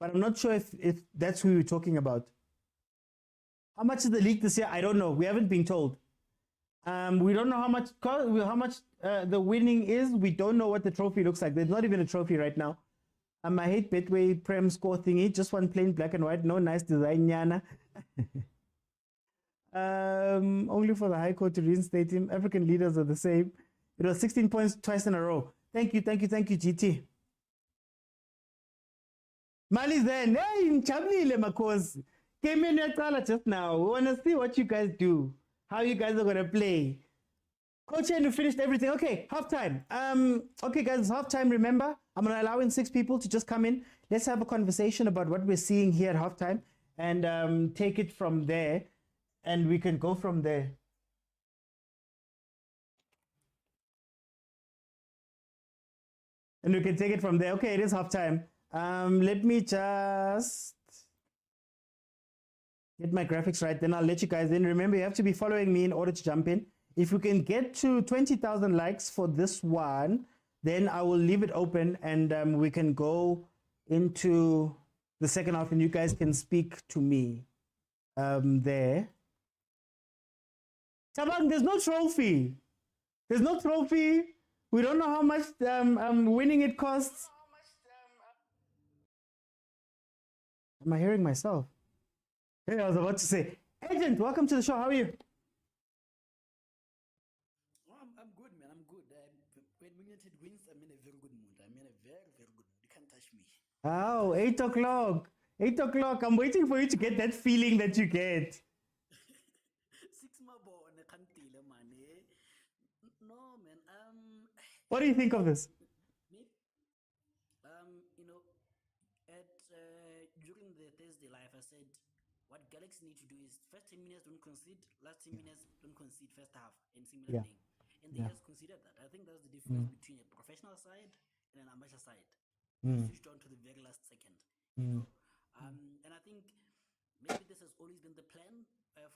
But I'm not sure if that's who we're talking about. How much is the league this year? I don't know. We haven't been told. We don't know how much the winning is. We don't know what the trophy looks like. There's not even a trophy right now. I hate Betway Prem score thingy. Just one plain black and white. No nice design, Yana. Only for the High Court to reinstate him. African leaders are the same. It was 16 points twice in a row. Thank you, GT. Mali then, hey, Chabnile Makos. Came in your color just now. We want to see what you guys do. How you guys are going to play. Coach Henry finished everything. Okay, halftime. Okay, guys, it's halftime. Remember, I'm going to allow in 6 people to just come in. Let's have a conversation about what we're seeing here at halftime and take it from there. And we can go from there. And we can take it from there. Okay, it is halftime. Let me just get my graphics right, then I'll let you guys in. Remember, you have to be following me in order to jump in. If we can get to 20,000 likes for this one, then I will leave it open and we can go into the second half and you guys can speak to me there. Tabang, there's no trophy. There's no trophy. We don't know how much winning it costs. Am I hearing myself? Hey, I was about to say, Agent, welcome to the show. How are you? I'm good, man. I'm good. When United wins, I'm in a very good mood. I'm in a very, very good mood. You can't touch me. Oh, 8 o'clock. 8 o'clock. I'm waiting for you to get that feeling that you get. 6 mabo on the cantile, man. No, man. What do you think of this? Me, you know, at during the Thursday live, I said what Galaxy need to do is first 10 minutes don't concede, last 10 minutes don't concede first half, and similar thing. And they just considered that. I think that's the difference between a professional side and an amateur side. Switched on to the very last second. You know? And I think maybe this has always been the plan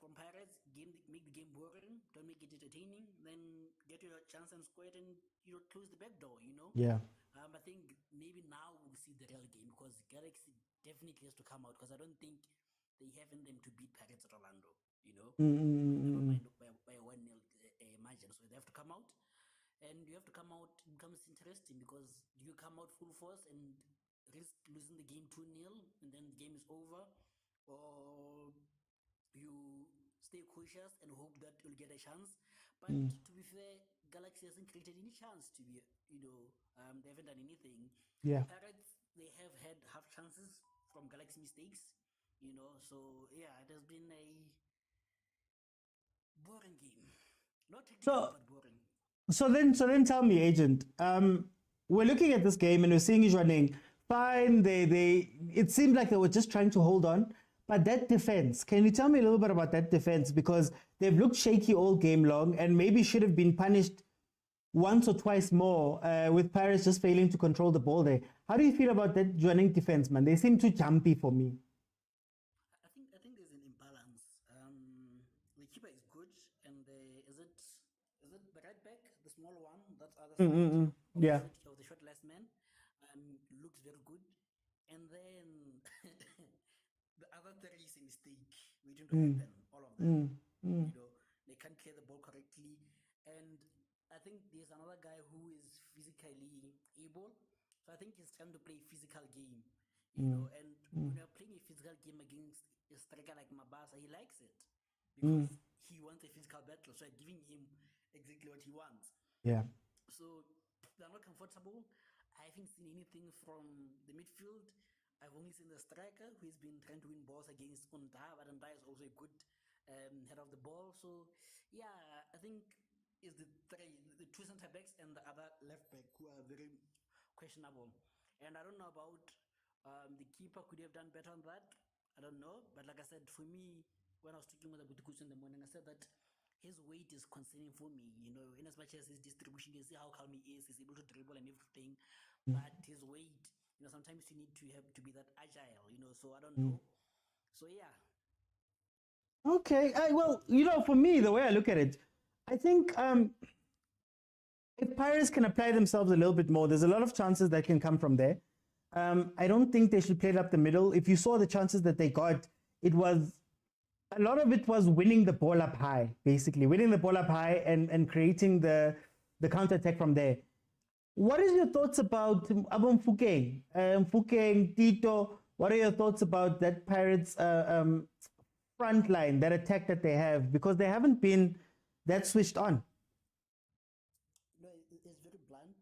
from Pirates. Make the game boring, don't make it entertaining, then get your chance and score it and close the back door, Yeah. I think maybe now we'll see the real game because Galaxy definitely has to come out because I don't think they have in them to beat Pirates at Orlando, never mind by a 1-0 margin. So they have to come out, and you have to come out. It becomes interesting because do you come out full force and risk losing the game 2-0 and then the game is over, or you stay cautious and hope that you'll get a chance? But to be fair, Galaxy hasn't created any chance to be, they haven't done anything. Yeah. Pirates, they have had half chances from Galaxy mistakes, so yeah, it has been a boring game. Not technical, but boring. So then tell me, Agent, we're looking at this game and we're seeing Jwaneng. Fine, it seemed like they were just trying to hold on. But that defense, can you tell me a little bit about that defense? Because they've looked shaky all game long and maybe should have been punished once or twice more with Paris just failing to control the ball there. How do you feel about that Jwaneng defense, man? They seem too jumpy for me. I think there's an imbalance. The keeper is good, and is it the right back, the small one, that's other side Yeah. of the short last man, looks very good, and then the other three is a mistake waiting to happen. All of them, they can't clear the ball correctly, and I think there's another guy who is physically able, so I think he's trying to play a physical game, and when you're playing a physical game against a striker like Mabasa, he likes it because he wants a physical battle, so I'm giving him exactly what he wants. Yeah. So they're not comfortable. I haven't seen anything from the midfield. I've only seen the striker who's been trying to win balls against Unda, but Unda is also a good head of the ball. So yeah, I think it's the two center backs and the other left back who are very questionable. And I don't know about the keeper. Could he have done better on that? I don't know. But like I said, for me, when I was talking with Abutukusu in the morning, I said that his weight is concerning for me, in as much as his distribution, you see how calm he is, he's able to dribble and everything. But his weight, sometimes you need to have to be that agile, so I don't know. So yeah. Okay. Well, for me, the way I look at it, I think if Pirates can apply themselves a little bit more, there's a lot of chances that can come from there. I don't think they should play it up the middle. If you saw the chances that they got, a lot of it was winning the ball up high, basically. Winning the ball up high and creating the counter-attack from there. What is your thoughts about Mfukeng? Mfukeng, Tito, what are your thoughts about that Pirates front line, that attack that they have? Because they haven't been that switched on. No, it's very blunt.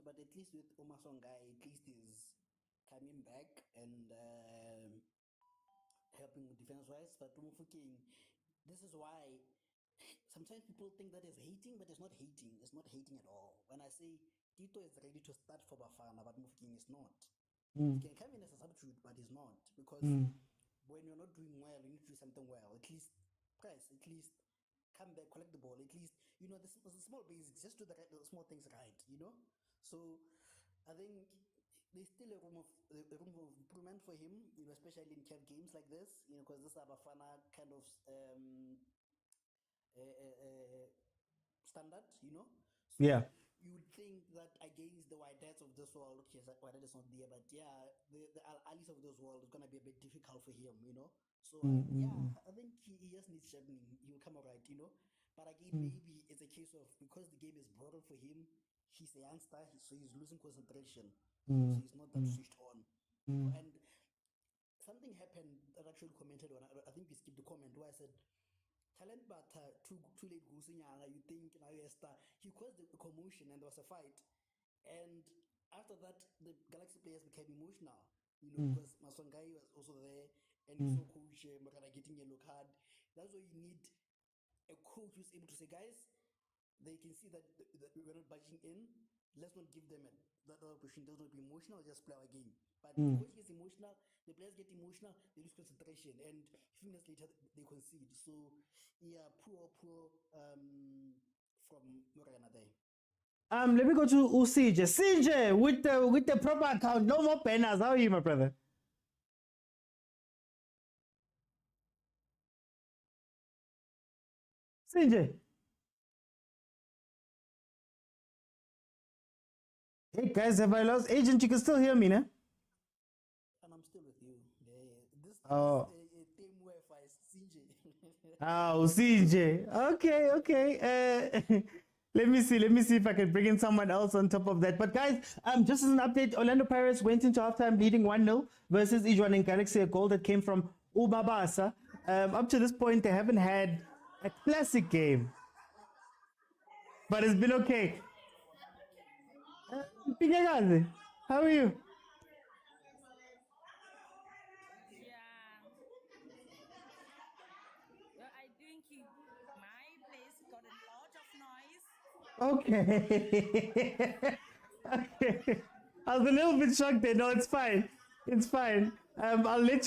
But at least with Omasonga, at least he's coming back and helping defense-wise. But Mfukeng, this is why sometimes people think that is hating, but it's not hating. It's not hating at all. When I say Tito is ready to start for Bafana, but Mfukeng is not. He can come in as a substitute, but he's not. Because when you're not doing well, you need to do something well. At least press, at least come back, collect the ball. At least, the small basics, just do the small things right, So I think there's still a room of improvement for him, especially in CAF games like this, because this is a Bafana kind of standard, So Yeah. you would think that against the Whiteheads of this world, okay, Whitehead is not there, but yeah, the Ahly's of this world is going to be a bit difficult for him, So yeah, I think he just needs sharpening. He'll come alright, But again, maybe it's a case of because the game is boring for him, he's a youngster, so he's losing concentration. So he's not that switched on. And something happened that I actually commented on. I think we skipped the comment where I said, talent but too late goose in you think now you're a star. He caused a commotion and there was a fight. And after that, the Galaxy players became emotional, because Maswangai was also there and you saw coach Makana getting yellow card. That's why you need a coach who's able to say, guys, they can see that we're not budging in. Let's not give them that opportunity. Those will be emotional, just play our game. But the coach gets emotional, the players get emotional, they lose concentration, and a few minutes later they concede. So yeah, poor from Morena there. Let me go to Usije. Sinje with the proper account. No more banners. How are you, my brother? Sinje. Hey guys, have I lost agent? You can still hear me, no? And I'm still with you. This Oh. is a team where if I CJ. Oh, CJ. Okay. Let me see if I can bring in someone else on top of that. But guys, just as an update, Orlando Pirates went into halftime leading 1-0 versus Jwaneng Galaxy, a goal that came from Ubabasa. Up to this point, they haven't had a classic game, but it's been okay. Vilakazi, how are you? Yeah. Well, I think my place got a lot of noise. Okay. Okay. I was a little bit shocked there. No, it's fine. It's fine. I'll let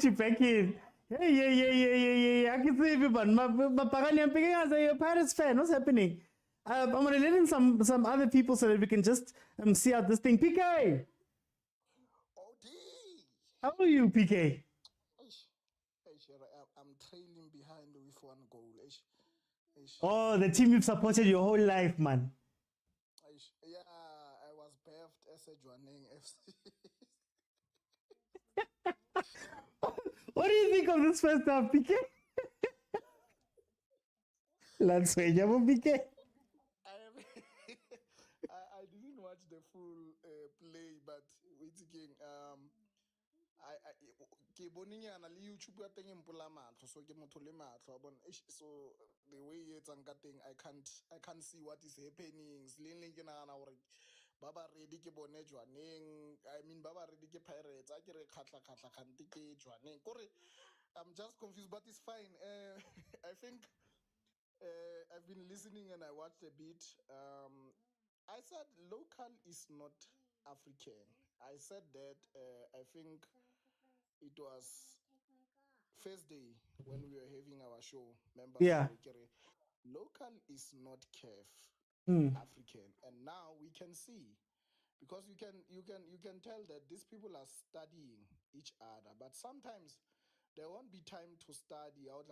you back in. Yeah. I can see everyone. I'm a Pirates fan. What's happening? I'm gonna let in some other people so that we can just see out this thing. PK, how are you, PK? I'm trailing behind with one goal. Oh, the team you've supported your whole life, man. Yeah, I was birthed as a Jwaneng FC. What do you think of this first half, PK? Let's say, PK. I didn't watch the full play, but wait again. I ke boneng le YouTube ya teng empola matlo, so ke motho le matlo bon, so the way it's teng I can't see what is happening. Sleng ke nagana gore ba ba ready ke bone Jwaneng, I mean ba ba ready ke Pirates a ke re khatla kgante ke Jwaneng kore I'm just confused, but it's fine. I think I've been listening and I watched a bit. I said local is not African. I said that I think it was first day when we were having our show. Members, Yeah. local is not CAF African, and now we can see because you can tell that these people are studying each other, but sometimes there won't be time to study out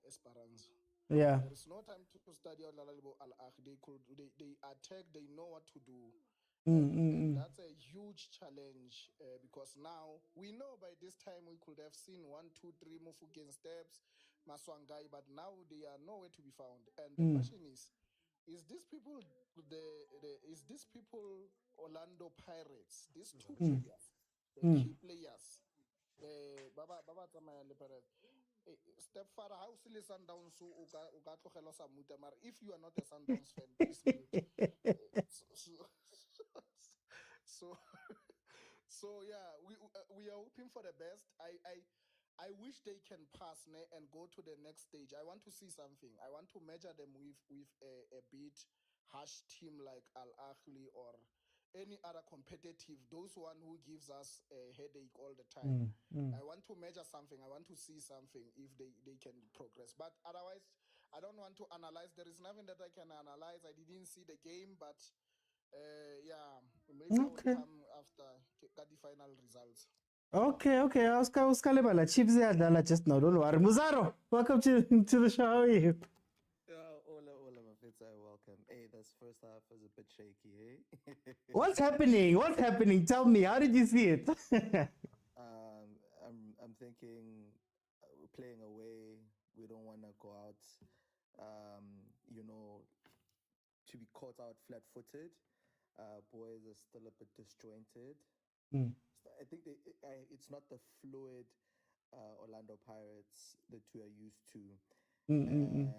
Esperance. Yeah. There is no time to study out Al-Ahly. They attack, they know what to do. And that's a huge challenge because now we know by this time we could have seen 1, 2, 3 Mufugen steps, Maswangai, but now they are nowhere to be found. And the question is these people is this people Orlando Pirates, these two players, the key players, Baba Tsamaya le Pirates. Step further, how silly Sundowns so if you are not a Sundowns fan, please mute. So, so yeah, we are hoping for the best. I wish they can pass and go to the next stage. I want to see something. I want to measure them with a bit harsh team like Al Ahly or any other competitive, those one who gives us a headache all the time. I want to measure something. I want to see something if they can progress. But otherwise, I don't want to analyze. There is nothing that I can analyze. I didn't see the game, but yeah, maybe I will come after get the final results. Okay. Oscar Lebala, Chiefs are just now. Don't worry. Muzaro, welcome to the show. How are you? Hola, my friends, welcome. Hey, this first half was a bit shaky, hey? What's happening? Tell me, how did you see it? I'm thinking we're playing away. We don't want to go out. you know, to be caught out flat-footed. Boys are still a bit disjointed. Mm. I think it's not the fluid Orlando Pirates that we are used to. And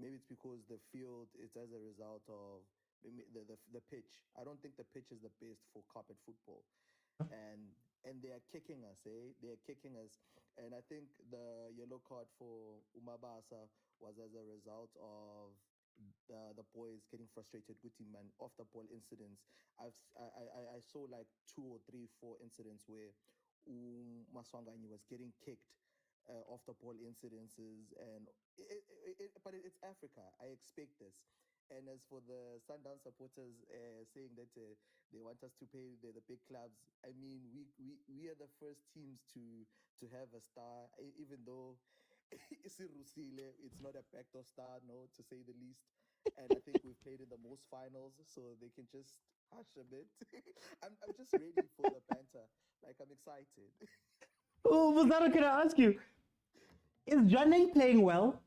maybe it's because the field is as a result of the pitch. I don't think the pitch is the best for carpet football. And they are kicking us, eh? They are kicking us. And I think the yellow card for Umabasa was as a result of the boys getting frustrated with him and off the ball incidents. I saw like 2 or 3, 4 incidents where Maswanganyi was getting kicked off the ball incidences, and but it's Africa. I expect this. And as for the Sundown supporters saying that they want us to pay the big clubs, I mean, we are the first teams to have a star, even though it's not a backdoor star, no, to say the least. And I think we've played in the most finals, so they can just hush a bit. I'm just ready for the banter. Like, I'm excited. Oh, Buzaro, can I ask you, is Jwaneng playing well,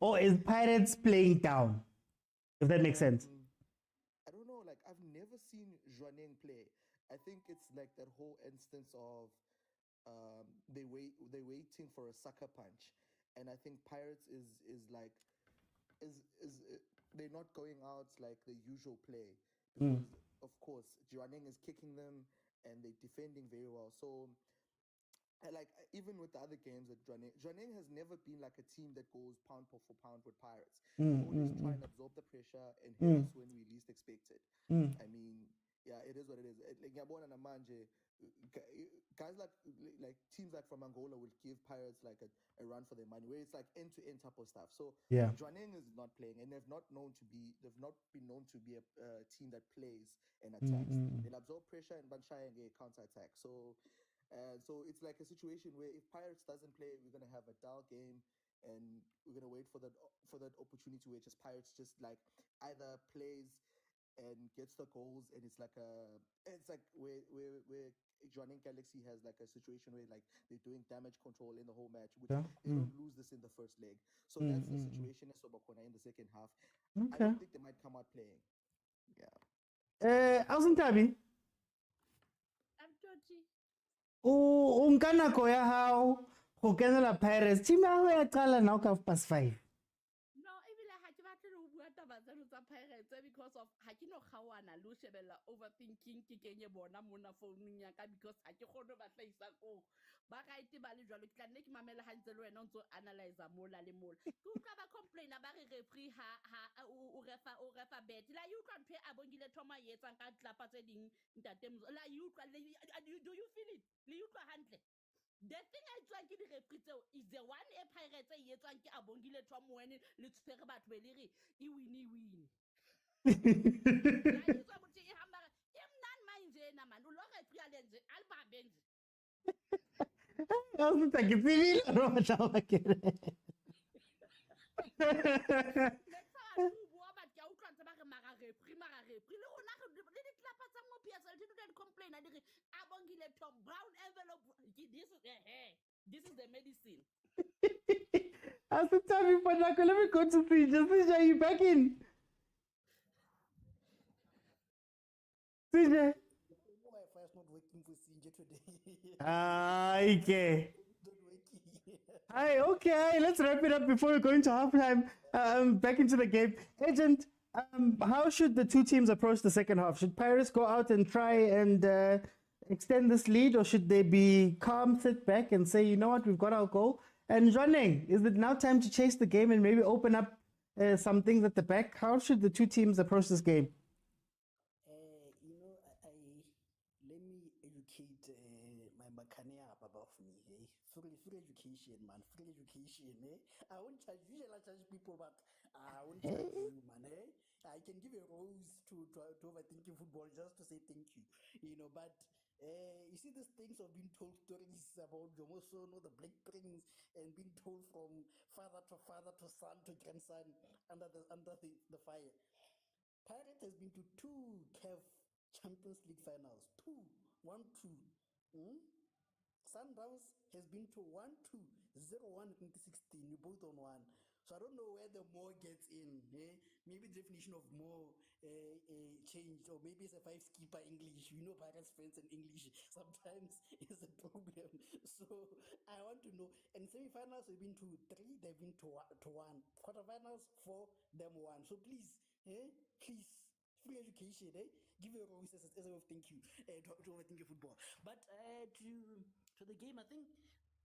or is Pirates playing down? If that makes sense. I don't know. Like, I've never seen Jwaneng play. I think it's like that whole instance of they're waiting for a sucker punch, and I think Pirates is they're not going out like the usual play because of course Jwaneng is kicking them and they're defending very well. So even with the other games at Jwaneng has never been like a team that goes pound for pound with Pirates. They always try and absorb the pressure and hit us when we least expect it. I mean, yeah, it is what it is. Like Yabona Namanje, guys like teams like from Angola will give Pirates like a run for their money, where it's like end-to-end type of stuff. So yeah, Jwaneng is not playing, and they've not been known to be a team that plays and attacks. They'll absorb pressure and Banshai and get counter-attack. So it's like a situation where if Pirates doesn't play, we're gonna have a dull game, and we're gonna wait for that opportunity where just Pirates just like either plays and gets the goals, and it's like where Jwaneng Galaxy has like a situation where like they're doing damage control in the whole match, which they don't lose this in the first leg. So that's the situation as Sobakona in the second half. I don't think they might come out playing. Yeah. Ausintabi. I'm Georgie. O nka nako ya hao go kenela Pirates. Team ya hao ya qala now ka 5:30. No, ebile ha ke batle ho bua taba tseno tsa Pirates because of ha ke no kgawana le ho shebella overthinking ke kenye bona mona founung ya ka because ha ke kgone ba hlaisa ko ba right ba le jwalo ke tla nne ke mamela ha ntse le wena o ntse analyze mola le mola ke utlwa ba complain ba re referee o refa bet la you utlwa ntwe a bongile thoma yetsang ka tlapa tse ding ntate la you utlwa do you feel it le utlwa hantle. The thing I try to repeat is the one a Pirates a yetsang ke a bongile thwa moene le tshwere batho be le re e win. La yetswa botse e hamba e mnan manje na man lo referee alenze alba benze. Ausinta ke tsebile ro batla ba kere. Referee le rona le ditlapa tsa mo PSL di tla complain a dire a bongile Tom Brown envelope this is the medicine. Ausintabi for nako, let me go to CJ. CJ, are you back in? CJ. Wi-Fi is not working for CJ today. Okay. Hi, okay, let's wrap it up before we go into halftime. Back into the game. Agent, how should the two teams approach the second half? Should Pirates go out and try and extend this lead, or should they be calm, sit back and say, you know what, we've got our goal? And Jwaneng, is it now time to chase the game and maybe open up some things at the back? How should the two teams approach this game? Let me educate my makania above me. Free education, man. Free education. I won't charge. Usually I charge people, but I won't charge you, man. I can give a rose to overthinking football just to say thank you. But you see these things of being told stories about Jomoso, the Black Prince, and being told from father to son to grandson under the fire. Pirates has been to 2 CAF Champions League finals. 1-2. Sundowns has been to 1-2, 0-1 in 2016. You both on one. So I don't know where the more gets in. Eh? Maybe the definition of more changed, or maybe it's a five keeper English. You know, Pirates fans in English sometimes is a problem. So I want to know. And semifinals we've been to 3, they've been to 1. Quarterfinals 4, them 1. So please, please. Free education, give your role as a way of thinking, to overthink football. But to the game, I think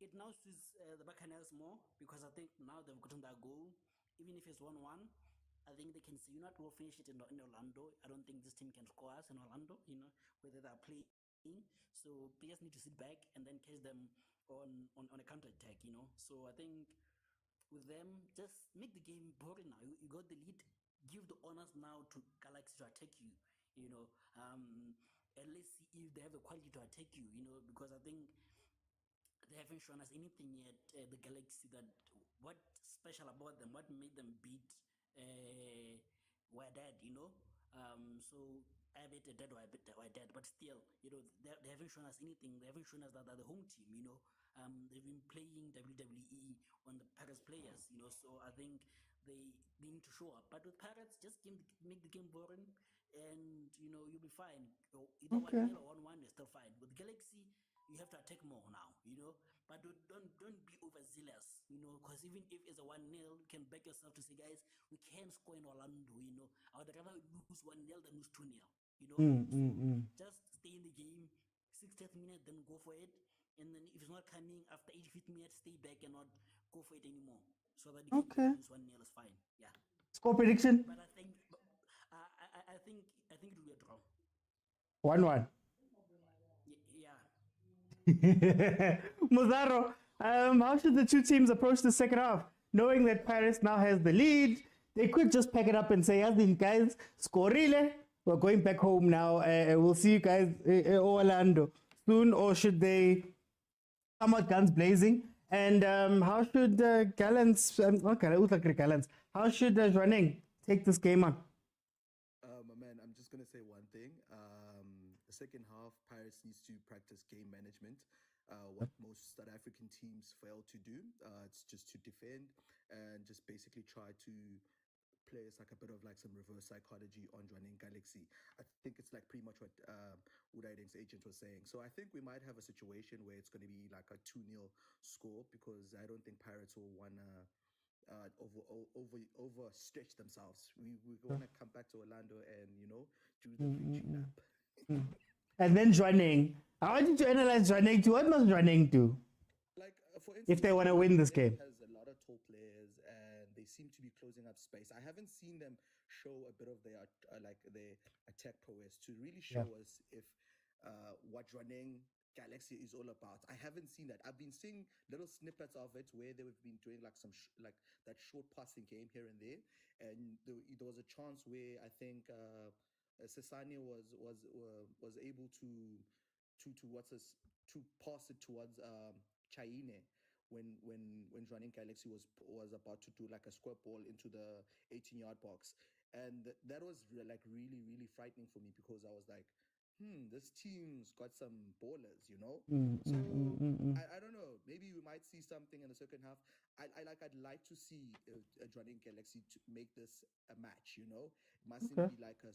it now suits the Buccaneers more, because I think now they've gotten that goal. Even if it's 1-1, I think they can say, we'll finish it in Orlando. I don't think this team can score us in Orlando, whether they're playing. So players need to sit back and then catch them on a counter attack, So I think with them, just make the game boring now. You got the lead, give the honors now to Galaxy to attack you, and let's see if they have the quality to attack you, because I think they haven't shown us anything yet, the Galaxy, that what special about them, what made them beat Wydad, so I bet a dead Wydad, but still, they haven't shown us anything. They haven't shown us that they're the home team, they've been playing WWE on the Pirates players, so I think they need to show up. But with Pirates, just make the game boring, and you'll be fine. Either 1-0 or 1-1, you're still fine. With Galaxy, you have to attack more now, but don't be overzealous, because even if it's a 1-0, you can back yourself to say, guys, we can score in Orlando, I would rather lose 1-0 than lose 2-0, Just stay in the game, 60th minute, then go for it. And then if it's not coming after 85th minute, stay back and not go for it anymore. So that you can lose 1-0 is fine. Yeah. Score prediction? But I think it will be a draw. 1-1. Yeah. Muzaro, how should the two teams approach the second half? Knowing that Paris now has the lead, they could just pack it up and say, guys, scorile, we're going back home now. We'll see you guys in Orlando soon. Or should they come out guns blazing? And how should Gallants, how should Jwaneng take this game on? Man, I'm just going to say one thing. The second half, Paris needs to practice game management. What most South African teams fail to do. It's just to defend and just basically try to play like a bit of like some reverse psychology on Jwaneng Galaxy. I think it's like pretty much what Udaideng's agent was saying. So I think we might have a situation where it's going to be like a 2-0 score, because I don't think Pirates will want to overstretch themselves. We want to come back to Orlando and do the victory lap. And then Jwaneng. I want you to analyze Jwaneng too. What must Jwaneng do? Like for instance, if they want to win this game? Has a lot of tall players and they seem to be closing up space. I haven't seen them show a bit of their their attack prowess to really show us if what Jwaneng Galaxy is all about. I haven't seen that. I've been seeing little snippets of it where they've been doing like some like that short passing game here and there, and there was a chance where I think Sesane was able to pass it towards Chaine when Jwaneng Galaxy was about to do like a square ball into the 18-yard box, and that was like really, really frightening for me, because I was like, this team's got some ballers, So I don't know. Maybe we might see something in the second half. I'd like to see a Jwaneng Galaxy to make this a match. It mustn't be like a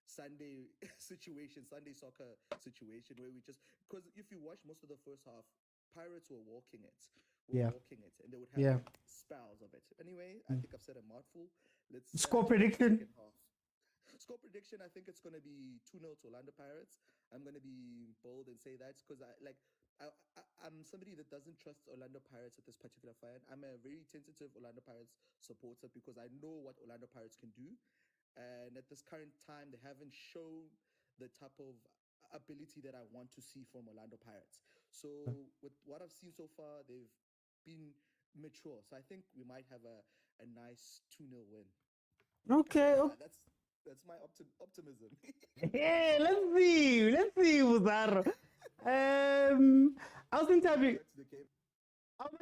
Sunday situation, Sunday soccer situation where we just, because if you watch most of the first half, Pirates were walking it. And they would have spells of it. Anyway, I think I've said a mouthful. Let's score prediction. Score prediction, I think it's going to be 2-0 to Orlando Pirates. I'm going to be bold and say that because I'm somebody that doesn't trust Orlando Pirates at this particular fight. I'm a very tentative Orlando Pirates supporter because I know what Orlando Pirates can do. And at this current time, they haven't shown the type of ability that I want to see from Orlando Pirates. So with what I've seen so far, they've been mature. So I think we might have a nice 2-0 win. Okay. That's my optimism. Hey, let's see, Muzaro. I was in Tabi. I was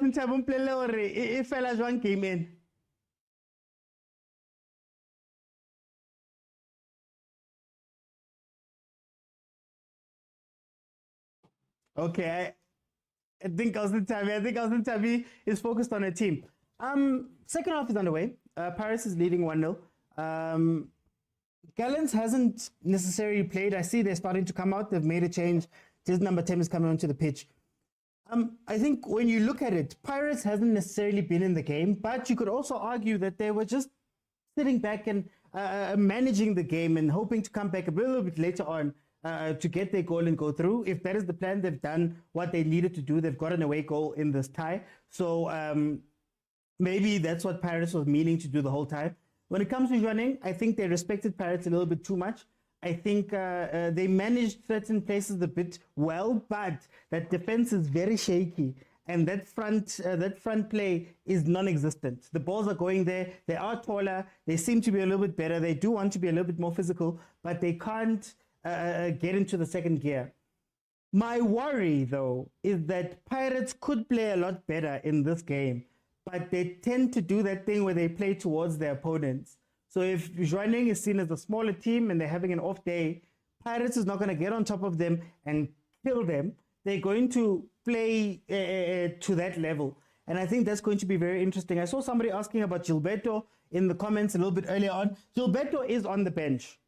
in Tabi play if fella Juan came in. Okay. I think Tabi is focused on her team. Second half is underway. Paris is leading 1-0. Gallants hasn't necessarily played. I see they're starting to come out. They've made a change. His number 10 is coming onto the pitch. I think when you look at it, Pirates hasn't necessarily been in the game, but you could also argue that they were just sitting back and managing the game and hoping to come back a little bit later on to get their goal and go through. If that is the plan, they've done what they needed to do. They've got an away goal in this tie. So maybe that's what Pirates was meaning to do the whole time. When it comes to Jwaneng, I think they respected Pirates a little bit too much. I think they managed certain places a bit well, but that defense is very shaky. And that front play is non-existent. The balls are going there. They are taller. They seem to be a little bit better. They do want to be a little bit more physical, but they can't get into the second gear. My worry, though, is that Pirates could play a lot better in this game, but they tend to do that thing where they play towards their opponents. So if Jwaneng is seen as a smaller team and they're having an off day, Pirates is not going to get on top of them and kill them. They're going to play to that level. And I think that's going to be very interesting. I saw somebody asking about Gilberto in the comments a little bit earlier on. Gilberto is on the bench.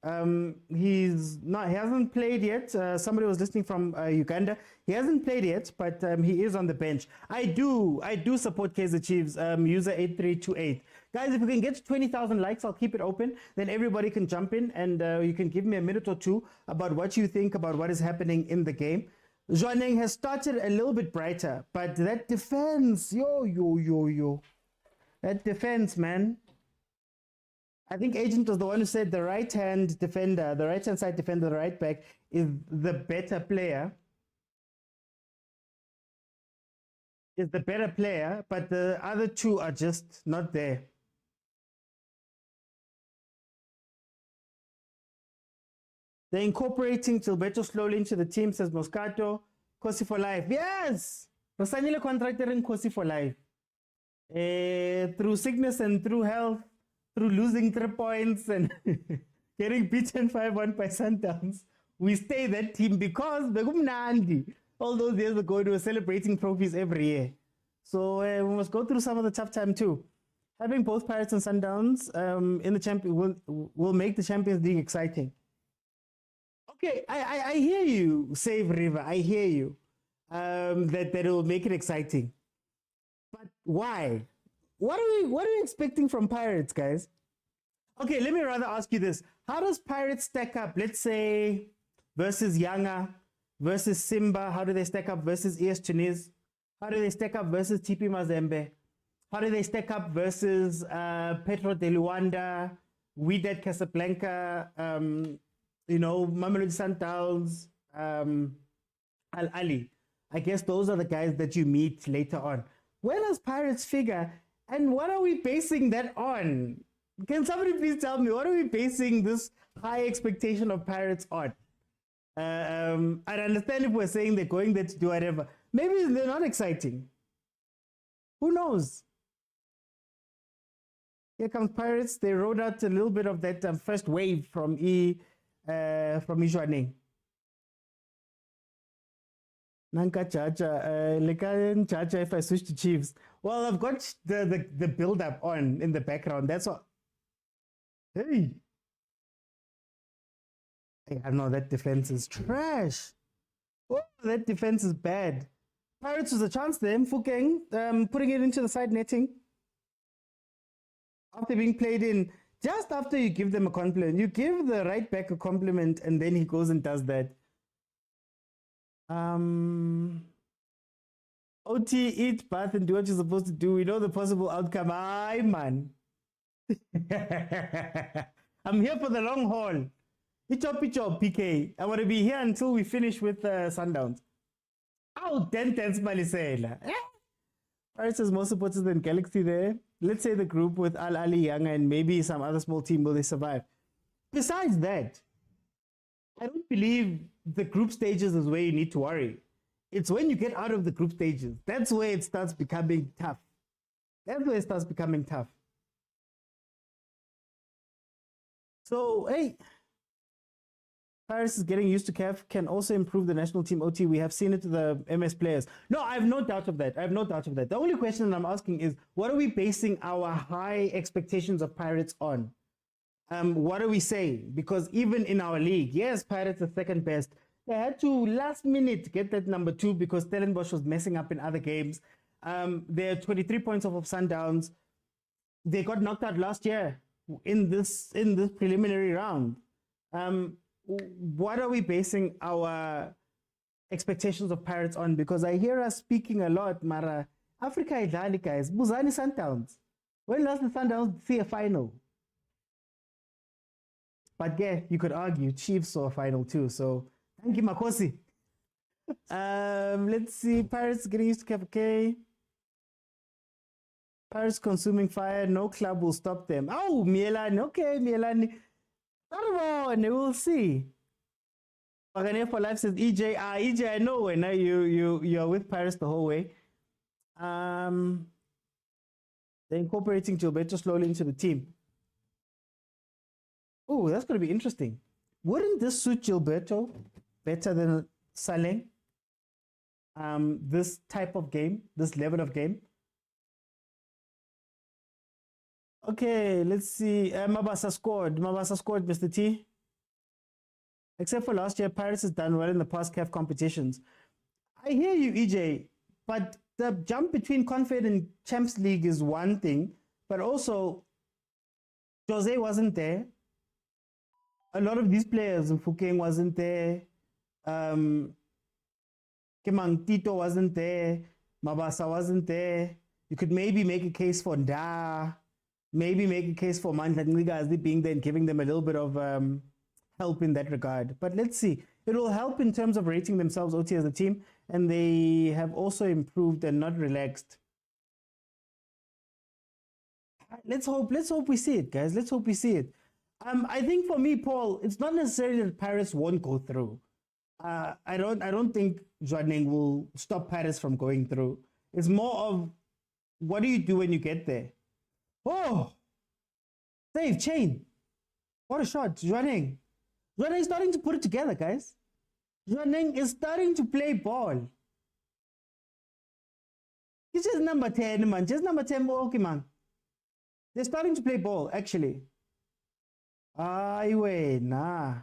He hasn't played yet. Somebody was listening from Uganda. He hasn't played yet, but he is on the bench. I do support Kaizer Chiefs, user 8328. Guys, if we can get to 20,000 likes, I'll keep it open. Then everybody can jump in and you can give me a minute or two about what you think about what is happening in the game. Jwaneng has started a little bit brighter, but that defense, that defense, man. I think Agent was the one who said the right-hand side defender, the right back, is the better player. But the other two are just not there. They're incorporating Gilberto slowly into the team, says Moscato. Kosi for life. Yes! Rosanile contractor in Kosi for life. Through sickness and through health, through losing 3 points and getting beaten 5-1 by Sundowns, we stay that team because all those years ago, we were celebrating trophies every year. So we must go through some of the tough time too. Having both Pirates and Sundowns in the champion will make the Champions League exciting. Okay, I hear you, Save River. I hear you that it will make it exciting. But why? What are we expecting from Pirates, guys? Okay, let me rather ask you this. How does Pirates stack up, let's say, versus Yanga, versus Simba? How do they stack up versus ES Tunis? How do they stack up versus TP Mazembe? How do they stack up versus Petro de Luanda, Wydad Casablanca, Mamelodi Sundowns, Ahly? I guess those are the guys that you meet later on. Where does Pirates figure? And what are we basing that on? Can somebody please tell me, what are we basing this high expectation of Pirates on? I understand if we're saying they're going there to do whatever. Maybe they're not exciting. Who knows? Here comes Pirates. They rode out a little bit of that first wave from Jwaneng. Nanka Chacha, Lekan Chacha if I switch to Chiefs. Well, I've got the build-up on in the background. That's what. Hey. I know that defense is trash. Oh, that defense is bad. Pirates was a chance there. Mfukeng putting it into the side netting. After being played in, just after you give them a compliment, you give the right back a compliment and then he goes and does that. OT, eat, bath, and do what you're supposed to do. We know the possible outcome. Aye, man. I'm here for the long haul. Pitso, PK. I want to be here until we finish with Sundowns. Oh, 10 Malisela. Paris has more supporters than Galaxy there. Let's say the group with Ahly, Yanga, and maybe some other small team, will they survive? Besides that, I don't believe the group stages is where you need to worry. It's when you get out of the group stages. That's where it starts becoming tough. So, hey, Pirates is getting used to CAF can also improve the national team OT. We have seen it to the MS players. No, I have no doubt of that. I have no doubt of that. The only question that I'm asking is, what are we basing our high expectations of Pirates on? What are we saying? Because even in our league, yes, Pirates are second best. They had to last minute get that number 2 because Stellenbosch was messing up in other games. They're 23 points off of Sundowns. They got knocked out last year in this preliminary round. What are we basing our expectations of Pirates on? Because I hear us speaking a lot, Mara. Africa idlali, guys. Buzani Sundowns. When last the Sundowns see a final? But yeah, you could argue Chiefs saw a final too. So thank you, Makosi. Let's see. Pirates getting used to CAF. Okay. Pirates consuming fire. No club will stop them. Oh, Mielani. Okay, Mielani. We'll see. Pagane for life says EJ. EJ, I know when you are with Pirates the whole way. They're incorporating Gilberto slowly into the team. Oh, that's going to be interesting. Wouldn't this suit Gilberto better than Saleng? This type of game, this level of game. Okay, let's see. Mabasa scored. Mabasa scored, Mr. T. Except for last year, Pirates has done well in the past CAF competitions. I hear you, EJ, but the jump between Confed and Champions League is one thing, but also Jose wasn't there. A lot of these players, Fukeng wasn't there. Kemang Tito wasn't there. Mabasa wasn't there. You could maybe make a case for Nda. Maybe make a case for Mandla Ngigazi being there and giving them a little bit of help in that regard. But let's see. It will help in terms of rating themselves OT as a team. And they have also improved and not relaxed. Let's hope we see it, guys. Let's hope we see it. I think for me, Paul, it's not necessarily that Paris won't go through. I don't think Jwaneng will stop Paris from going through. It's more of what do you do when you get there? Oh, save chain. What a shot, Jwaneng. Jwaneng is starting to put it together, guys. Jwaneng is starting to play ball. It's just number 10, man. Just number 10, okay, man. They're starting to play ball, actually. Nah.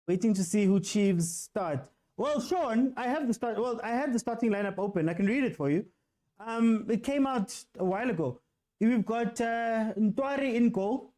Waiting to see who Chiefs start. Well, Sean, I had the starting lineup open. I can read it for you. It came out a while ago. We've got Ntwari in goal.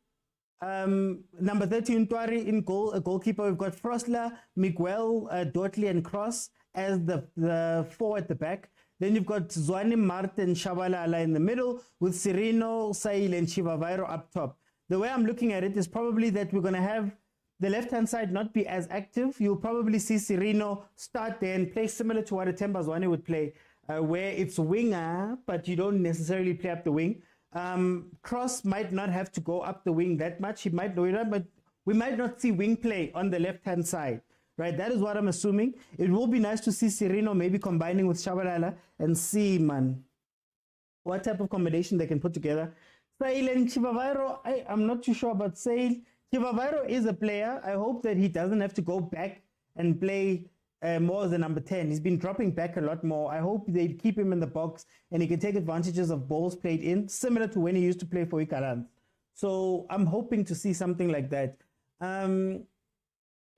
Number 13, Ntwari in goal, a goalkeeper. We've got Frosler, Miguel, Dotley, and Cross as the 4 at the back. Then you've got Zwane, Martin, Shabalala in the middle with Sereno, Sail, and Chivavairo up top. The way I'm looking at it is probably that we're going to have the left-hand side not be as active. You'll probably see Sereno start there and play similar to what Atemba Zwane would play, where it's winger, but you don't necessarily play up the wing. Cross might not have to go up the wing that much. He might do it, but we might not see wing play on the left-hand side. Right, that is what I'm assuming. It will be nice to see Sereno maybe combining with Shabalala and see, man, what type of combination they can put together. Sail and Chivavairo, I'm not too sure about Sail. Chivavairo is a player. I hope that he doesn't have to go back and play more as a number 10. He's been dropping back a lot more. I hope they keep him in the box and he can take advantages of balls played in, similar to when he used to play for Gallants. So I'm hoping to see something like that.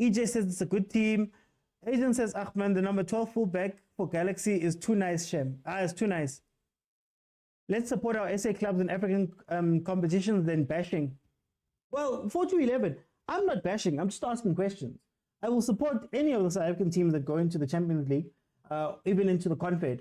EJ says it's a good team. Agent says, Ahmed, the number 12 fullback for Galaxy is too nice, Shem. It's too nice. Let's support our SA clubs in African competitions than bashing. Well, 4-11, I'm not bashing. I'm just asking questions. I will support any of the South African teams that go into the Champions League, even into the Confed.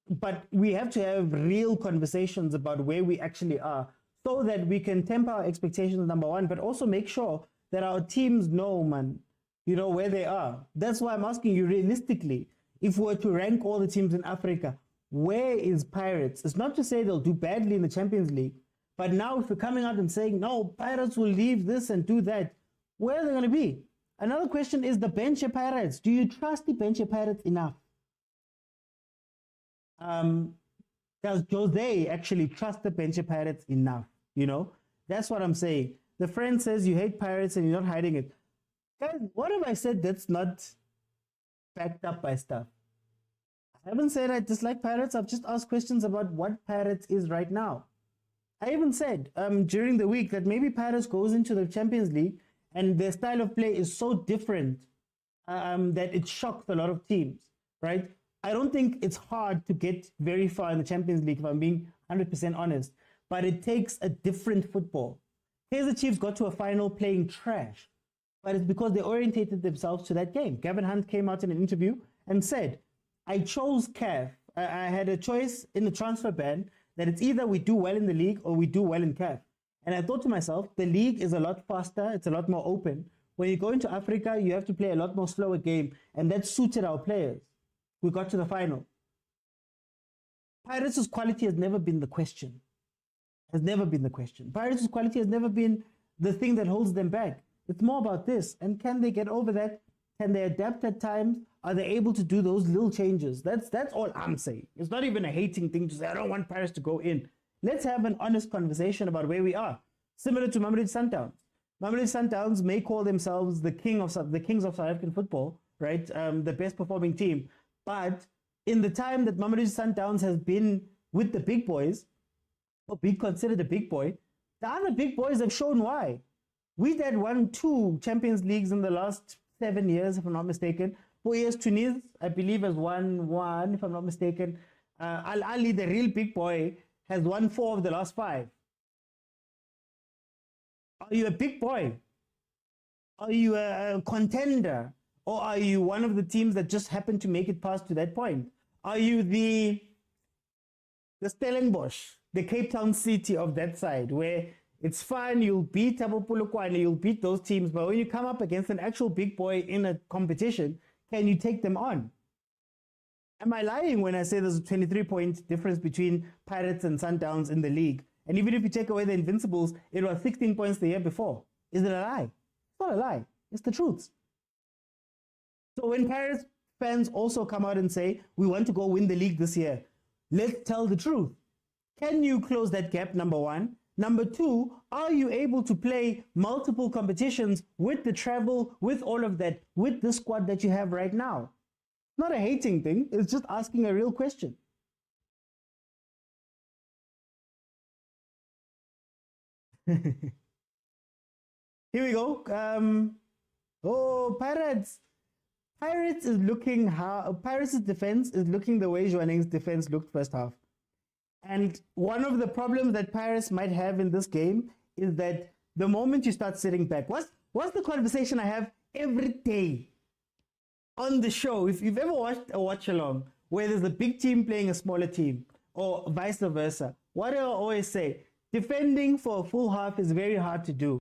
But we have to have real conversations about where we actually are so that we can temper our expectations, number one, but also make sure that our teams know, man, you know, where they are. That's why I'm asking you realistically, if we were to rank all the teams in Africa, where is Pirates? It's not to say they'll do badly in the Champions League, but now if we're coming out and saying, no, Pirates will leave this and do that, where are they going to be? Another question is the bench of Pirates. Do you trust the bench of Pirates enough? Does Jose actually trust the bench of Pirates enough? You know, that's what I'm saying. The friend says you hate Pirates and you're not hiding it. Guys, what have I said that's not backed up by stuff? I haven't said I dislike Pirates. I've just asked questions about what Pirates is right now. I even said during the week that maybe Pirates goes into the Champions League and their style of play is so different that it shocks a lot of teams, right? I don't think it's hard to get very far in the Champions League, if I'm being 100% honest, but it takes a different football. Kaizer Chiefs got to a final playing trash, but it's because they orientated themselves to that game. Gavin Hunt came out in an interview and said, I chose CAF. I had a choice in the transfer ban that it's either we do well in the league or we do well in CAF. And I thought to myself, the league is a lot faster, it's a lot more open. When you go into Africa, you have to play a lot more slower game, and that suited our players. We got to the final. Pirates' quality has never been the question. Has never been the question. Pirates' quality has never been the thing that holds them back. It's more about this. And can they get over that? Can they adapt at times? Are they able to do those little changes? That's all I'm saying. It's not even a hating thing to say, I don't want Pirates to go in. Let's have an honest conversation about where we are. Similar to Mamelodi Sundowns. Mamelodi Sundowns may call themselves the kings of South African football, right? The best performing team. But in the time that Mamelodi Sundowns has been with the big boys, or be considered a big boy, the other big boys have shown why. We've had 2 Champions Leagues in the last 7 years, if I'm not mistaken. 4 years, Tunis, I believe, has won 1, if I'm not mistaken. Ahly, the real big boy, has won 4 of the last 5. Are you a big boy? Are you a contender? Or are you one of the teams that just happened to make it past to that point? Are you the Stellenbosch, the Cape Town city of that side, where it's fine, you'll beat Tabopolokwane, you'll beat those teams, but when you come up against an actual big boy in a competition, can you take them on? Am I lying when I say there's a 23-point difference between Pirates and Sundowns in the league? And even if you take away the Invincibles, it was 16 points the year before. Is it a lie? It's not a lie. It's the truth. So when Pirates fans also come out and say, we want to go win the league this year, let's tell the truth. Can you close that gap, number one? Number two, are you able to play multiple competitions with the travel, with all of that, with the squad that you have right now? Not a hating thing. It's just asking a real question. Here we go. Pirates. Pirates is looking how Pirates' defense is looking the way Jwaneng's defense looked first half. And one of the problems that Pirates might have in this game is that the moment you start sitting back, what's the conversation I have every day on the show? If you've ever watched a watch along where there's a big team playing a smaller team, or vice versa, what do I always say? Defending for a full half is very hard to do.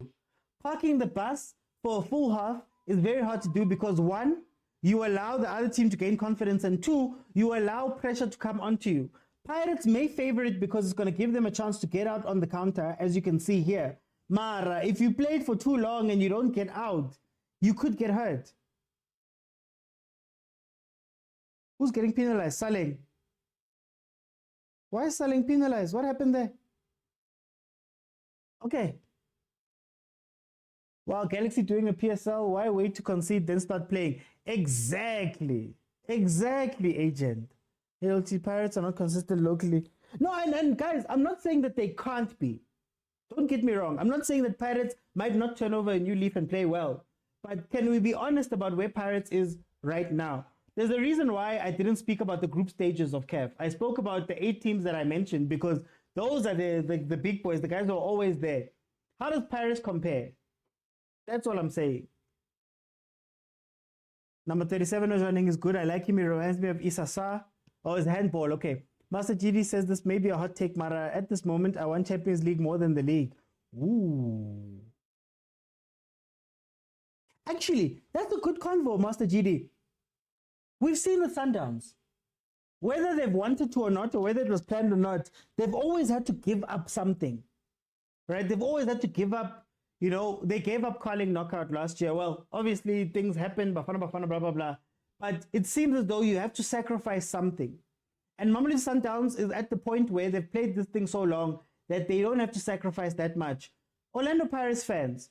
Parking the bus for a full half is very hard to do because one, you allow the other team to gain confidence, and two, you allow pressure to come onto you. Pirates may favor it because it's going to give them a chance to get out on the counter, as you can see here. Mara, if you played for too long and you don't get out, you could get hurt. Who's getting penalized? Saleng. Why is Saleng penalized? What happened there? Okay. Wow, Galaxy doing a PSL. Why wait to concede, then start playing? Exactly. Exactly, agent. ALT Pirates are not consistent locally. No, and guys, I'm not saying that they can't be. Don't get me wrong. I'm not saying that Pirates might not turn over a new leaf and play well. But can we be honest about where Pirates is right now? There's a reason why I didn't speak about the group stages of CAF. I spoke about the 8 teams that I mentioned because those are the big boys, the guys who are always there. How does Pirates compare? That's all I'm saying. Number 37 Jwaneng is good. I like him. He reminds me of Isasa. Oh, it's handball. Okay. Master GD says this may be a hot take, Mara. At this moment, I want Champions League more than the league. Ooh. Actually, that's a good convo, Master GD. We've seen with Sundowns, whether they've wanted to or not, or whether it was planned or not, they've always had to give up something, right? They've always had to give up, you know, they gave up calling knockout last year. Well, obviously things happen, bafana, blah, blah, blah. But it seems as though you have to sacrifice something. And Mamelodi Sundowns is at the point where they've played this thing so long that they don't have to sacrifice that much. Orlando Pirates fans,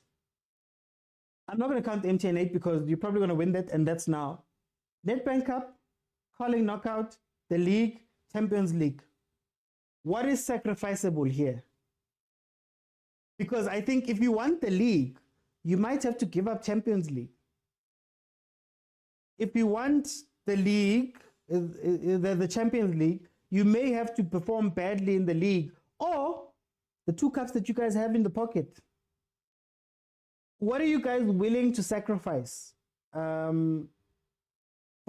I'm not going to count the MTN8 because you're probably going to win that, and that's now. Nedbank Cup, calling knockout, the league, Champions League. What is sacrificable here? Because I think if you want the league, you might have to give up Champions League. If you want the league, the Champions League, you may have to perform badly in the league or the 2 cups that you guys have in the pocket. What are you guys willing to sacrifice for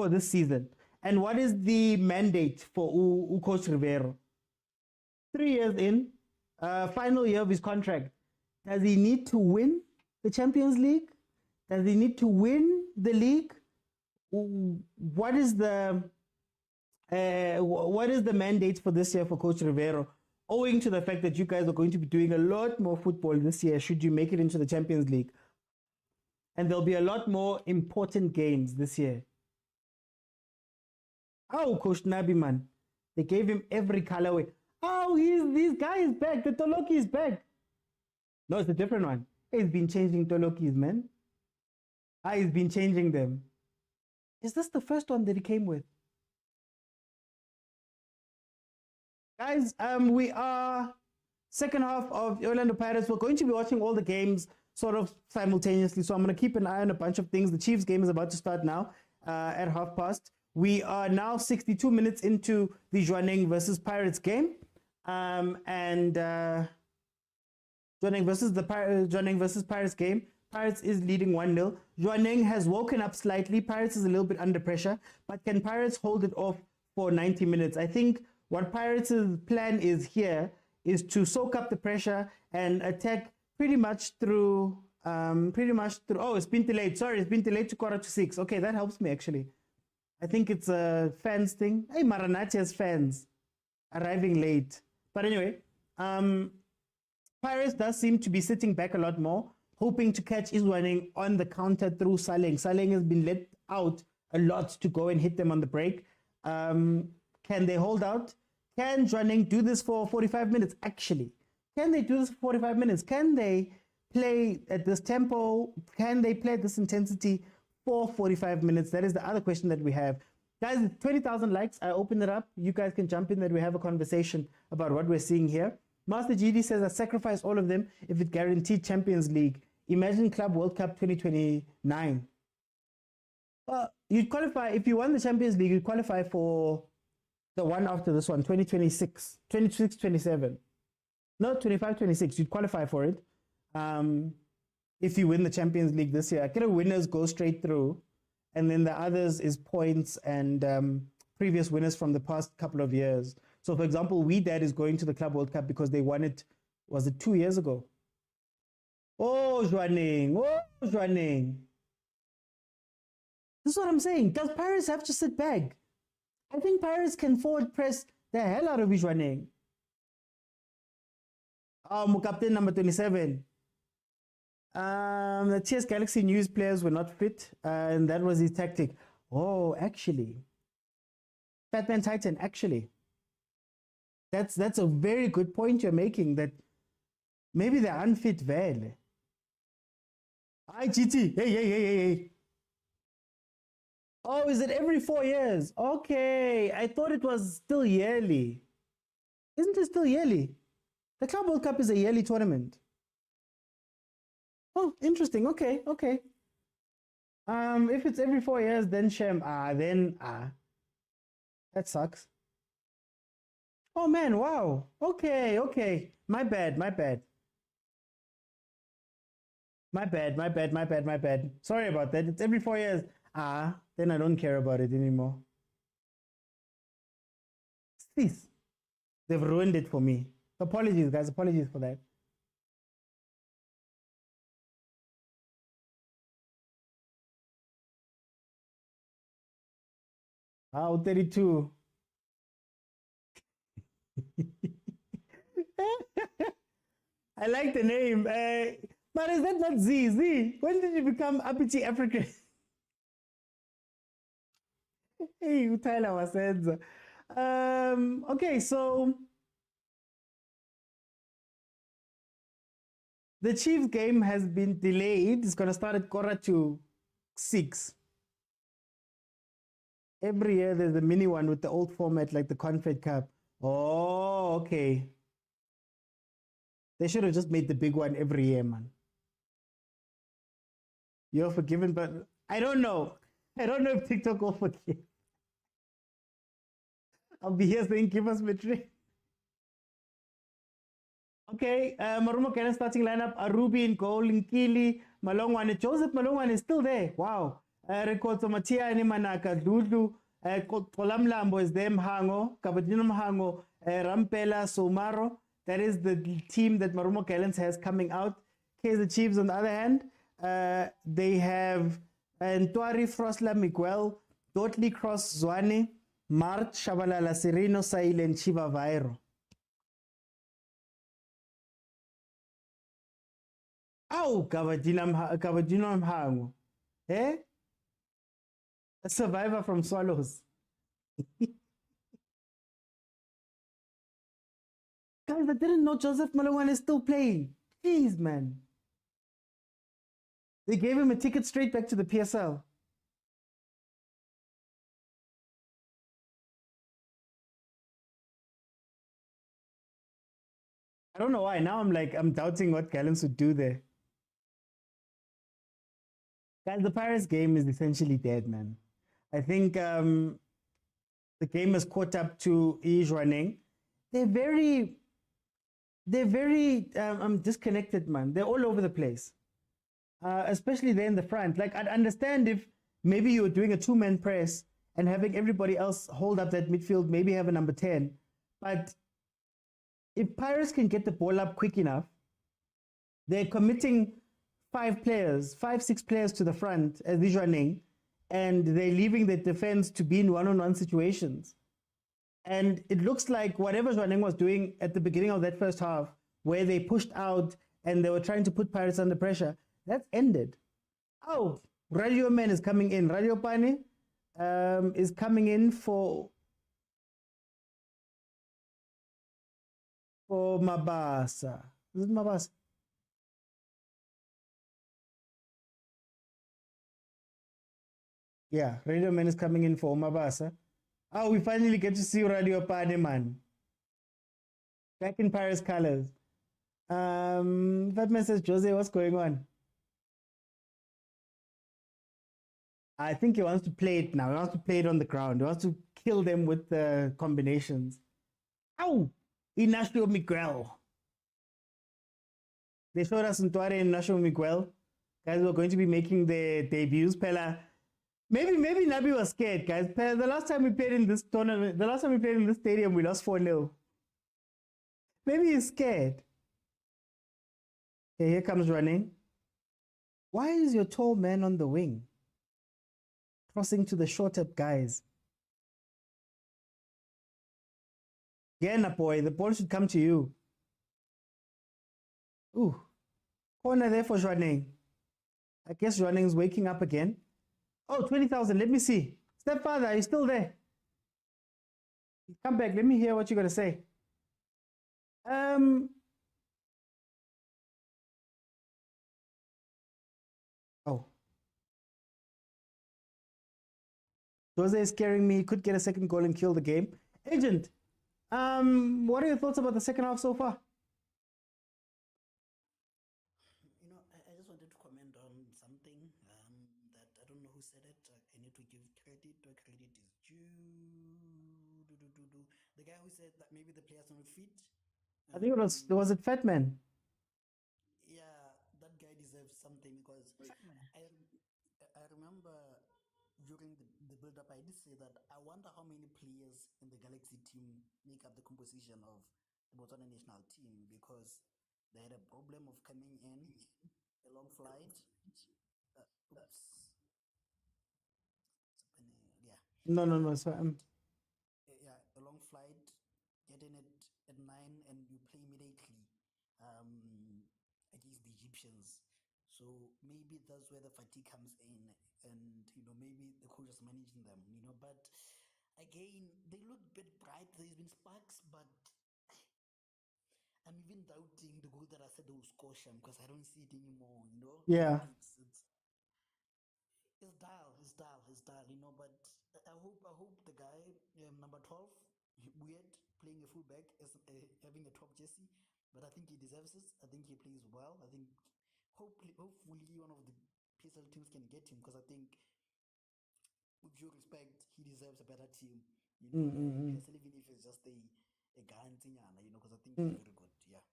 this season? And what is the mandate for Coach Rivero? 3 years in, final year of his contract. Does he need to win the Champions League? Does he need to win the league? What is the mandate for this year for Coach Rivero, owing to the fact that you guys are going to be doing a lot more football this year should you make it into the Champions League? And there'll be a lot more important games this year. Oh, Coach Nabi, man. They gave him every colorway. Oh, this guy is back. The Toloki is back. No, it's a different one. He's been changing Tolokis, man. He's been changing them. Is this the first one that he came with? Guys, we are second half of Orlando Pirates. We're going to be watching all the games sort of simultaneously. So I'm going to keep an eye on a bunch of things. The Chiefs game is about to start now at past. We are now 62 minutes into the Jwaneng versus Pirates game. Jwaneng versus Pirates game. Pirates is leading 1-0. Jwaneng has woken up slightly. Pirates is a little bit under pressure. But can Pirates hold it off for 90 minutes? I think what Pirates' plan is here is to soak up the pressure and attack pretty much through, oh, it's been delayed. Sorry, it's been delayed to 5:45. Okay, that helps me actually. I think it's a fans thing. Hey, Maranatha's fans arriving late. But anyway, Pirates does seem to be sitting back a lot more, hoping to catch Jwaneng on the counter through Saleng. Saleng has been let out a lot to go and hit them on the break. Can they hold out? Can Jwaneng do this for 45 minutes? Actually, can they do this for 45 minutes? Can they play at this tempo? Can they play at this intensity for 45 minutes? That is the other question that we have. Guys, 20,000 likes. I open it up. You guys can jump in that we have a conversation about what we're seeing here. Master GD says, I sacrifice all of them if it guaranteed Champions League. Imagine Club World Cup 2029. Well, you'd qualify, if you won the Champions League, you'd qualify for the one after this one, 2026, 26, 27. No, 25, 26. You'd qualify for it. If you win the Champions League this year. Get a winners go straight through. And then the others is points and previous winners from the past couple of years. So, for example, Dad is going to the Club World Cup because they won it, was it 2 years ago? Oh, Jwaneng. Oh, Jwaneng. This is what I'm saying. Does Paris have to sit back? I think Paris can forward press the hell out of Jwaneng. Oh, captain number 27. The TS Galaxy News players were not fit, and that was his tactic. Oh, actually. Fatman Titan, actually. That's a very good point you're making, that maybe they're unfit, well. Hi, GT. Hey. Oh, is it every 4 years? Okay, I thought it was still yearly. Isn't it still yearly? The Club World Cup is a yearly tournament. Oh, interesting. Okay. If it's every 4 years, then shame. That sucks. Oh man, wow. Okay. My bad. Sorry about that. It's every 4 years. Then I don't care about it anymore. Please. They've ruined it for me. Apologies, guys. Apologies for that. Oh, 32. I like the name. But is that not Z? Z? When did you become Apiti African? Hey, Tyler Wasenza. Okay, so The Chiefs game has been delayed. It's going to start at 5:45. Every year there's a mini one with the old format like the Confed Cup. Oh, okay. They should have just made the big one every year, man. You're forgiven, but I don't know. I don't know if TikTok will forgive. I'll be here saying, give us Madrid. Okay, Marumo Kena starting lineup. Arubi in goal, Nkili, Malongwane. Joseph Malongwane is still there. Wow. Rekoto Matia ni Manaka, Dudu, Kolamlambo is there, Mhango, Kabadino Mhango, Rampela, Somaro. That is the team that Marumo Gallants has coming out. Kaizer Chiefs, on the other hand, they have Ntwari, Frosla, Miguel, Dotli, Cross, Zwane, Mart, Shabalala, Sereno, Sail, and Chiva Vairo. Oh, Kabadino Mhango. Eh? A survivor from Swallows. Guys, I didn't know Joseph Malongwane is still playing. Jeez, man. They gave him a ticket straight back to the PSL. I don't know why. Now I'm doubting what Gallants would do there. Guys, the Pirates game is essentially dead, man. I think the game has caught up to Jwaneng. They're very disconnected, man. They're all over the place. Especially there in the front. Like, I'd understand if maybe you were doing a two-man press and having everybody else hold up that midfield, maybe have a number 10. But if Pirates can get the ball up quick enough, they're committing 5, 6 players to the front as Jwaneng, and they're leaving the defense to be in one-on-one situations. And it looks like whatever Jwaneng was doing at the beginning of that first half, where they pushed out and they were trying to put Pirates under pressure, that's ended. Oh, Radio Man is coming in. Radio Pane is coming in for Mabasa. Is it Mabasa? Yeah, Radio Man is coming in for Mabasa. Oh, we finally get to see Radio Pane, man. Back in Paris colors. That man says, Jose, what's going on? I think he wants to play it now. He wants to play it on the ground. He wants to kill them with the combinations. Ow! Ignacio Miguel. They showed us Ntwari and Ignacio Miguel. Guys were going to be making their debuts. Pella. Maybe Nabi was scared, guys. Pella, the last time we played in this tournament, the last time we played in this stadium, we lost 4-0. Maybe he's scared. Okay, here comes running. Why is your tall man on the wing? Crossing to the shorter guys. Gena boy, the ball should come to you. Ooh. Corner there for Jwaneng. I guess Jwaneng's waking up again. Oh, 20,000. Let me see. Stepfather, are you still there? Come back. Let me hear what you're going to say. Oh. Jose is scaring me. Could get a second goal and kill the game. Agent, what are your thoughts about the second half so far? You know, I just wanted to comment on something that I don't know who said it. I need to give credit where credit is due. The guy who said that maybe the players are not fit. I think was it Fat Man? Yeah, that guy deserves something because I remember during the build-up, I did say that I wonder how many players in the Galaxy team make up the composition of the Botswana national team because they had a problem of coming in, a long flight. Oops. Yeah. No. So, Yeah, a long flight, getting it at 9, and you play immediately against the Egyptians. So maybe that's where the fatigue comes in, and maybe the coach is managing them. But again, they look a bit bright. There's been sparks, but I'm even doubting the goal that I said they will score Sham because I don't see it anymore, you know? Yeah. It's dull, you know, but I hope the guy, number 12, weird, playing a fullback, as having a top jersey, but I think he deserves it. I think he plays well. I think hopefully one of the PSL teams can get him because I think, with due respect, he deserves a better team, you know, PSL, even if it's just a Gallants, you know, because I think he's very good. Yeah.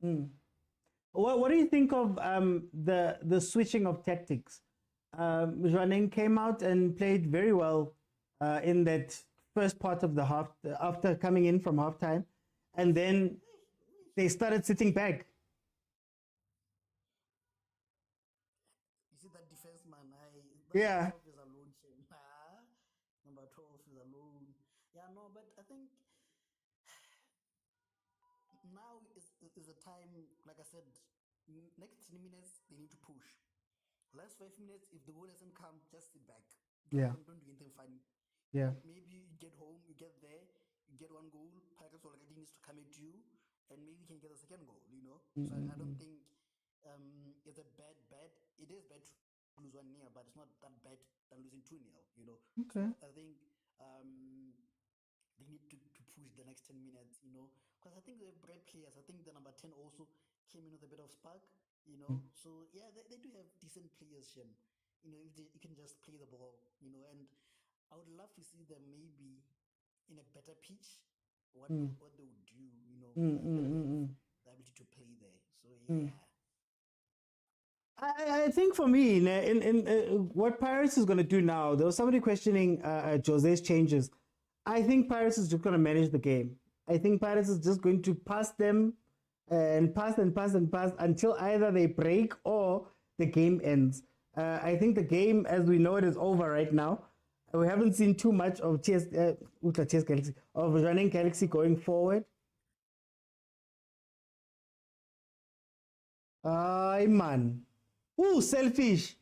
What do you think of the switching of tactics? Jwaneng came out and played very well in that first part of the half after coming in from halftime, and then they started sitting back. You see that defense, man? Yeah. Number 12 is alone. Number 12 is alone. Yeah, no, but I think now is the time. Like I said, next 10 minutes they need to push. Last 5 minutes, if the goal hasn't come, just sit back. Yeah. Don't do anything funny. Yeah. Maybe you get home, you get there, you get one goal. Pirates already needs to come at you, and maybe you can get a second goal. You know, so I don't think it's a bad bet. It is bad to lose 1-0, but it's not that bad than losing 2-0. You know, Okay. so I think they need to push the next 10 minutes. You know, because I think they're bright players. I think the number 10 also came in with a bit of spark. You know, so yeah, they do have decent players, Shem. You know, if you can just play the ball, you know, and I would love to see them maybe in a better pitch, what they would do, you know, the ability to play there. So yeah. I think for me, what Paris is going to do now, there was somebody questioning Jose's changes. I think Paris is just going to manage the game. I think Paris is just going to pass them and pass and pass and pass until either they break or the game ends. I think the game, as we know it, is over right now. We haven't seen too much of Galaxy, of Jwaneng Galaxy going forward. Ay, man. Ooh, selfish.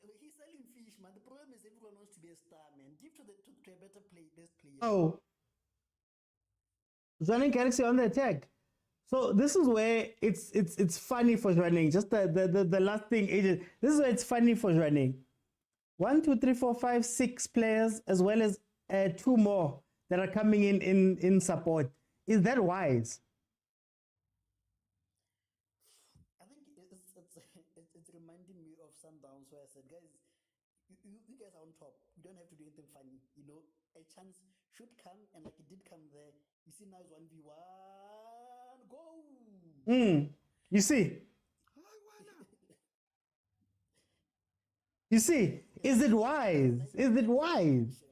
He's selling fish, man. The problem is everyone wants to be a star, man. Give to a better best player. Oh. Jwaneng Galaxy on the attack. So this is where it's funny for Jwaneng. Just the last thing, agent. This is where it's funny for Jwaneng. 1, 2, 3, 4, 5, 6 players, as well as 2 more that are coming in support. Is that wise? I think it's reminding me of Sundowns, where I said, guys, you guys are on top. You don't have to do anything funny. You know, a chance should come, and like it did come there. You see now it's 1v1. Go! You see? You see? Is it wise? Is it wise?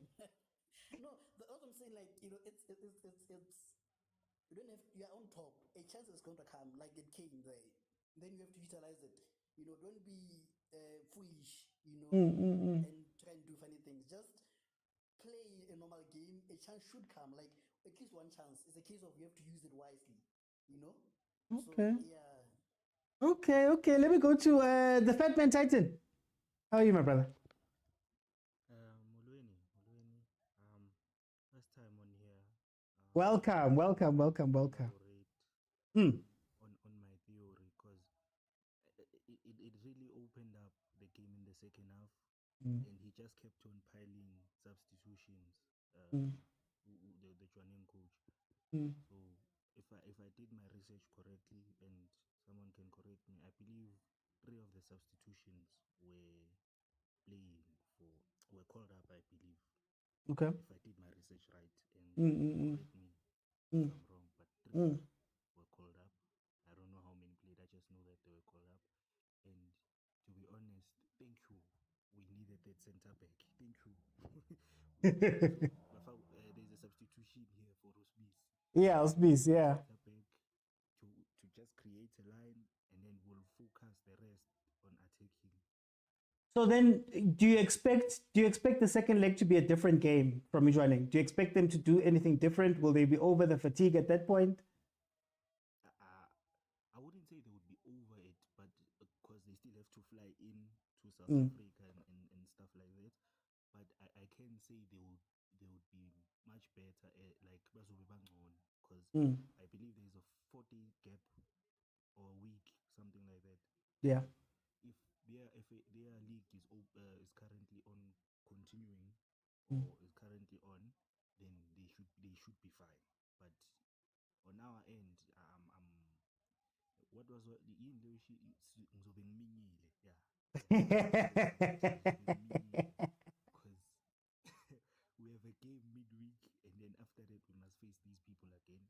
No, what I'm saying, like, you know, it's you don't have, you're on top. A chance is going to come, like it came there. Then you have to utilize it. You know, don't be foolish, you know, and try and do funny things. Just play a normal game. A chance should come, like at least one chance. It's a case of you have to use it wisely, you know. Okay. So yeah. Okay. Let me go to the Fat Man Titan. How are you, my brother? Mulweni, first time on here. Welcome. On my theory, because it really opened up the game in the second half, and he just kept on piling substitutions. The Jwaneng coach. So if I did my research correctly, and someone can correct me, I believe 3 of the substitutions were called up, I believe. Okay. If I did my research right, and correct me if I'm wrong, but 3 were called up. I don't know how many played. I just know that they were called up. And to be honest, thank you. We needed that centre back. Thank you. There's a substitution here for Rosbis. Yeah, Osbis, yeah. Centre back to just create a line, and then we'll focus the rest on attacking. So then, do you expect the second leg to be a different game from Jwaneng? Do you expect them to do anything different? Will they be over the fatigue at that point? I wouldn't say they would be over it, but because they still have to fly in to South Africa and stuff like that. but I can say they would be much better like bazobe bangcono because I believe there's a 40 gap or a week, something like that. Yeah. If their league is currently on continuing or is currently on, then they should be fine. But on our end, what was the because we have a game midweek and then after that we must face these people again.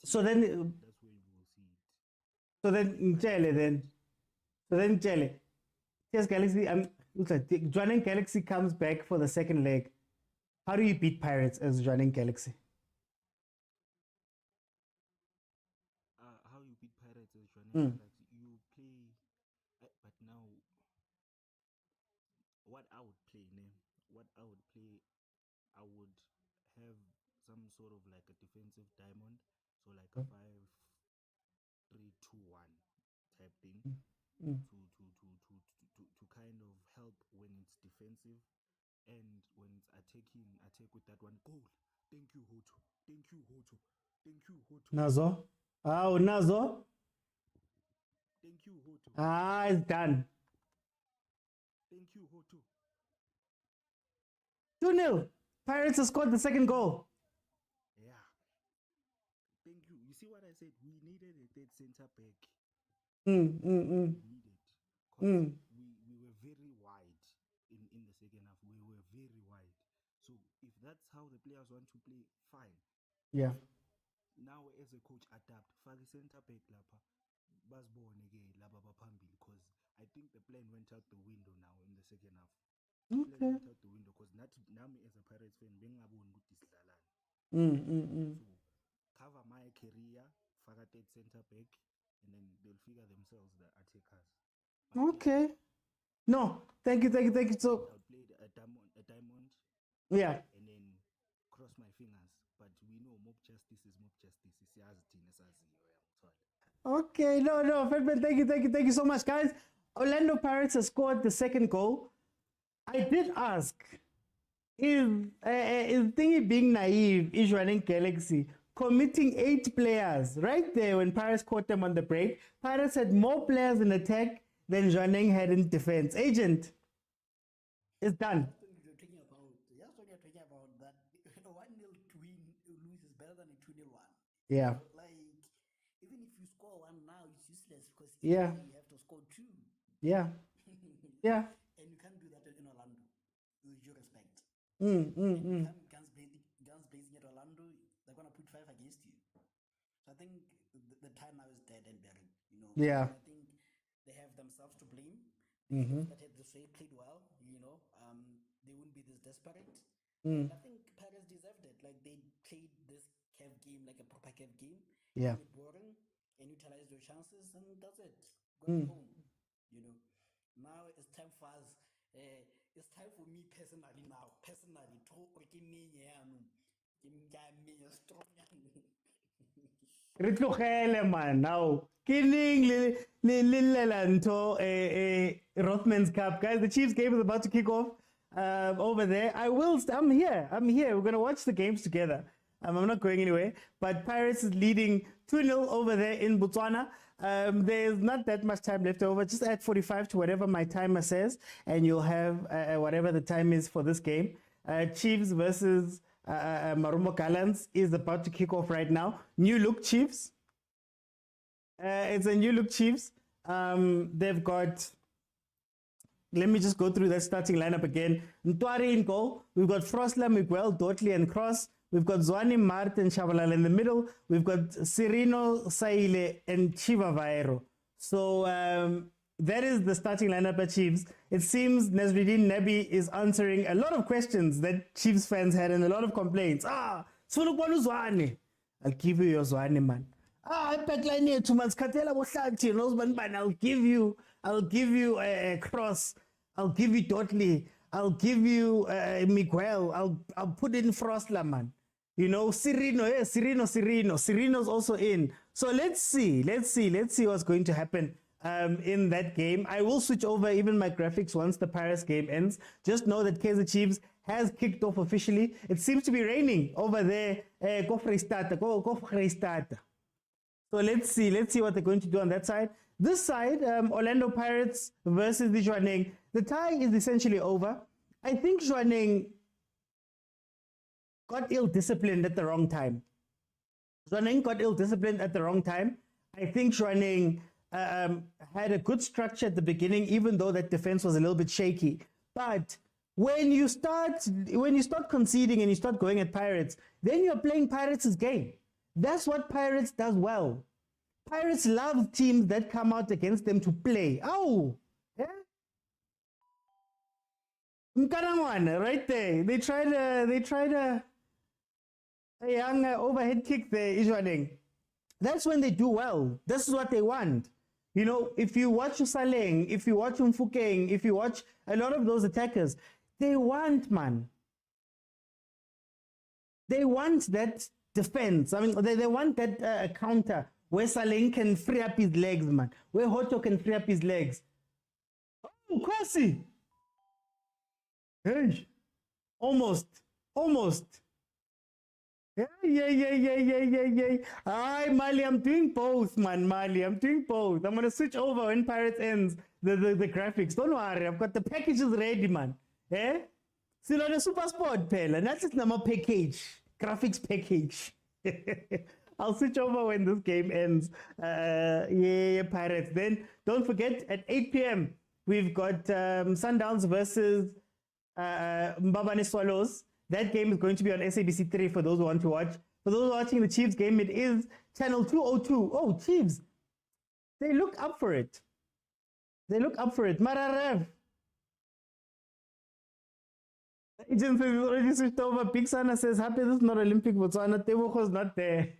So then that's where we will see it. So then Chele. Yes, Galaxy. Jwaneng Galaxy comes back for the second leg. How do you beat Pirates as Jwaneng Galaxy? How you beat Pirates as Jwaneng Galaxy? You play, but now what I would play, I would have some sort of like a defensive diamond, so like a 5-3-2-1 type thing to kind of help when it's defensive, and when it's attacking, attack with that one goal. Thank you, Hoto. Thank you, Hoto. Thank you, Hoto. Nazo. Oh, Nazo. Thank you, Hoto. It's done. Thank you, Hoto. 2-0. Pirates have scored the second goal. Yeah. Thank you. You see what I said? We needed a third center back. We needed. We were very wide in the second half. We were very wide. So if that's how the players want to play, fine. Yeah. Now as a coach, adapt. Fagi center back lapha. Basbone again laba baphambili, because I think the plan went out the window now in the second half. Okay. Went out the window because nami as a Pirates fan bengaboni ukuthi sidlalana. So cover my career, faka third center back, and then they'll figure themselves the attackers. Okay. No, thank you. So I'll play a diamond. Yeah. And then cross my fingers. But we know mob justice is mob justice. Okay, no, Fredman, thank you so much, guys. Orlando Pirates has scored the second goal. I did ask, is Thingy being naive, is Jwaneng Galaxy committing 8 players right there when Pirates caught them on the break? Pirates had more players in attack than Jwaneng had in defense. Agent, it's done. You're talking about that. 1-0 to win, lose is better than a 2-0 one. Yeah. Like, even if you score one now, it's useless because you have to score 2. Yeah. Yeah. And you can't do that in Orlando, with due respect. Guns blazing at Orlando, they're going to put 5 against you. So I think the time now is dead and buried. Yeah. I think they have themselves to blame. If they started this way, played well, they wouldn't be this desperate. And I think Pirates deserved it. Like, they played this CAF game like a proper CAF game. Yeah. Made it boring and utilized their chances, and that's it. Go home. Now it's time for us. It's time for me personally now. Personally, Ritlogele man now. Killing Lilanto Rothman's Cup. Guys, the Chiefs game is about to kick off over there. I'm here. We're gonna watch the games together. I'm not going anywhere. But Pirates is leading 2-0 over there in Botswana. There's not that much time left over. Just add 45 to whatever my timer says, and you'll have whatever the time is for this game. Chiefs versus Marumo Gallants is about to kick off right now. New look Chiefs. It's a new look Chiefs. They've got... Let me just go through that starting lineup again. Ntwari in goal. We've got Frosla, Miguel, Dotley, and Cross. We've got Zwani, Mart, and Shabalala in the middle. We've got Cirino, Saile, and Chiva Vaero. So that is the starting lineup at Chiefs. It seems Nasruddin Nabi is answering a lot of questions that Chiefs fans had and a lot of complaints. Sifuna Zwani. I'll give you your Zwani, man. Backline here, 2 months. I'll give you a Cross. I'll give you Dotley. I'll give you Miguel. I'll put in Frosla, man. Cirino's also in. So let's see what's going to happen in that game. I will switch over even my graphics once the Pirates game ends. Just know that Kaizer Chiefs has kicked off officially. It seems to be raining over there. Go Freistata. So let's see what they're going to do on that side. This side, Orlando Pirates versus the Jwaneng. The tie is essentially over. I think Jwaneng got ill-disciplined at the wrong time. I think Jwaneng had a good structure at the beginning, even though that defense was a little bit shaky. But when you start conceding and you start going at Pirates, then you're playing Pirates' game. That's what Pirates does well. Pirates love teams that come out against them to play. Oh, yeah. Mkarangwana, right there. They tried a young overhead kick there, Jwaneng. That's when they do well. This is what they want. You know, if you watch Saleng, if you watch Mfukeng, if you watch a lot of those attackers, they want, man. They want that defense. I mean, they want that counter where Saleng can free up his legs, man. Where Hoto can free up his legs. Oh, Kwasi. Hey, almost. Yeah. Hi, Mali, I'm doing both, man. I'm doing both. I'm going to switch over when Pirates ends the graphics. Don't worry, I've got the packages ready, man. Eh? Still on a supersport, pal. And that's just number package. Graphics package. I'll switch over when this game ends. Yeah, Pirates. Then don't forget at 8 p.m. we've got Sundowns versus Mbabane Swallows. That game is going to be on SABC 3 for those who want to watch. For those watching the Chiefs game, it is channel 202. Oh, Chiefs. They look up for it. Mararev. Agent says he's already switched over. Big Sana says, happy this is not Olympic Botswana. Tebuko's not there.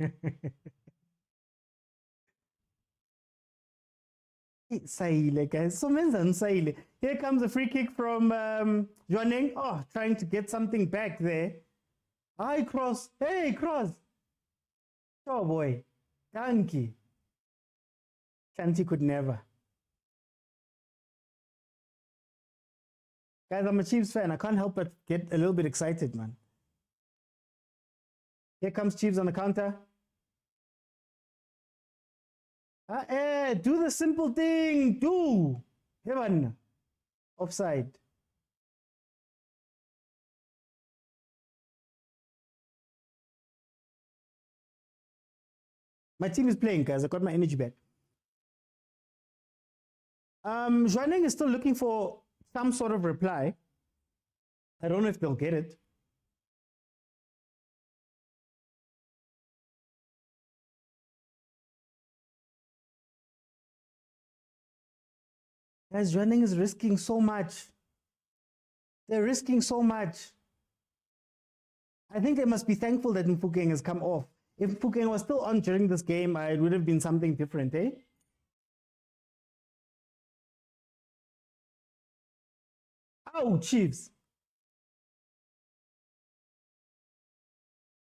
Saile, guys. So men's Saile. Here comes a free kick from Jwaneng. Oh, trying to get something back there. Hi, Cross. Hey, Cross. Oh, boy. Danke. Chanti could never. Guys, I'm a Chiefs fan. I can't help but get a little bit excited, man. Here comes Chiefs on the counter. Do the simple thing. Do. Heaven. Offside. My team is playing, guys. I got my energy back. Jwaneng is still looking for some sort of reply. I don't know if they'll get it. Guys, Jwaneng is risking so much. They're risking so much. I think they must be thankful that Mfukeng has come off. If Mfukeng was still on during this game, it would have been something different, eh? Oh, Chiefs.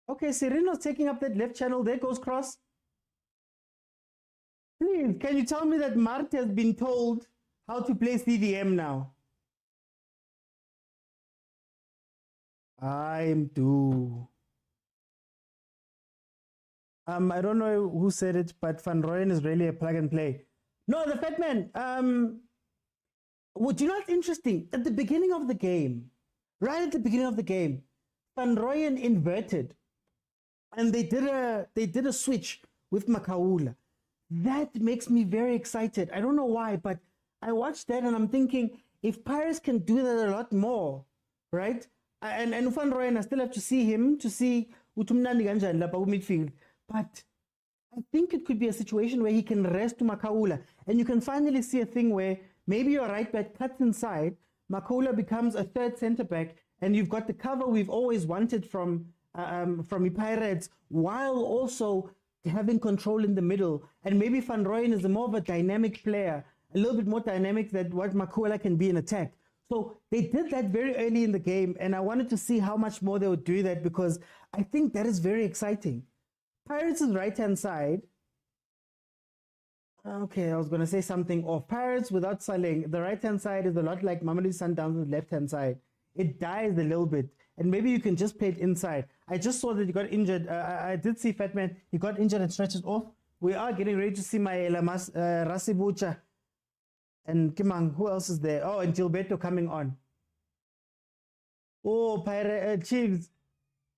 Okay, Sereno's taking up that left channel. There goes Cross. Please, can you tell me that Mart has been told how to play CDM now? I'm due. I don't know who said it, but Van Rooyen is really a plug and play. No, the fat man. Do you know what's interesting? At the beginning of the game, right at the beginning of the game, Van Rooyen inverted, and they did a switch with Makaula. That makes me very excited. I don't know why, but I watched that and I'm thinking, if Pirates can do that a lot more, right? And Van Rooyen, I still have to see him to see Utumnandi Ganjan Lapa midfield. But I think it could be a situation where he can rest to Makaula. And you can finally see a thing where maybe your right back cuts inside, Makaula becomes a third centre back, and you've got the cover we've always wanted from the Pirates, while also having control in the middle. And maybe Van Rooyen is more of a dynamic player, a little bit more dynamic than what Makaula can be in attack. So they did that very early in the game, and I wanted to see how much more they would do that, because I think that is very exciting. Pirates' right-hand side, Okay, I was going to say something off. Pirates without Saleng, the right-hand side is a lot like Mamelodi Sundowns' left-hand side. It dies a little bit, and maybe you can just play it inside. I just saw that he got injured. I did see Fatman. He got injured and stretched off. We are getting ready to see Maela Rasibucha. And Kimang, who else is there? Oh, and Gilberto coming on. Oh, Pirate Chiefs.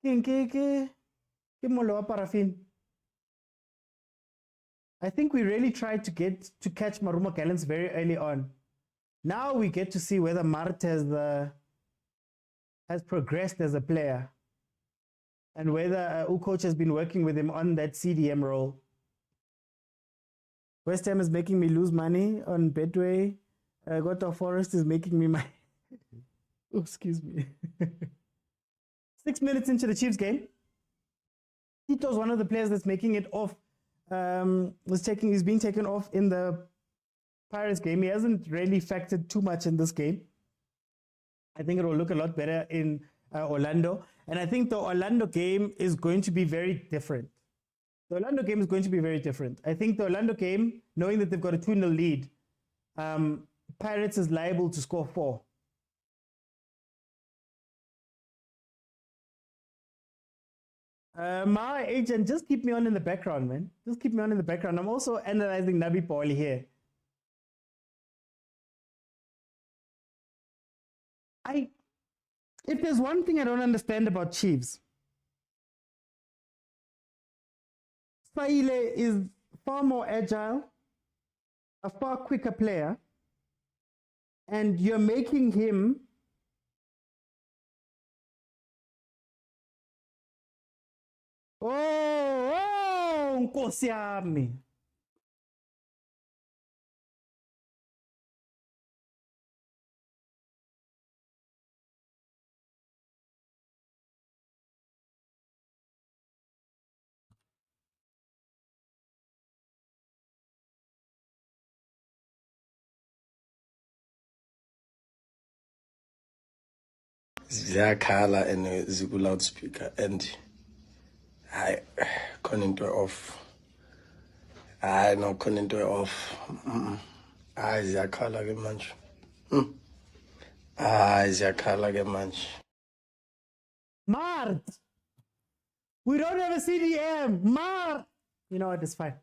Paraffin. I think we really tried to catch Maruma Gallants very early on. Now we get to see whether Mart has progressed as a player and whether coach has been working with him on that CDM role. West Ham is making me lose money on Betway. Gotha Forest is making me my... Oh, excuse me. 6 minutes into the Chiefs game. Tito's one of the players that's making it off. He's being taken off in the Pirates game. He hasn't really factored too much in this game. I think it will look a lot better in Orlando. And I think the Orlando game is going to be very different. The Orlando game is going to be very different. I think the Orlando game, knowing that they've got a 2-0 lead, Pirates is liable to score 4. My agent, just keep me on in the background, man. Just keep me on in the background. I'm also analyzing Nabi Paul here. If there's one thing I don't understand about Chiefs, Saile is far more agile, a far quicker player, and you're making him Nkosi yami. Ziyakhala and ziku loudspeaker and I khona into off. I no khona into off. Hayi ziyakhala ke manje. Hayi ziyakhala ke manje. Mart! We don't have a CDM! Mart! You know what, it's fine.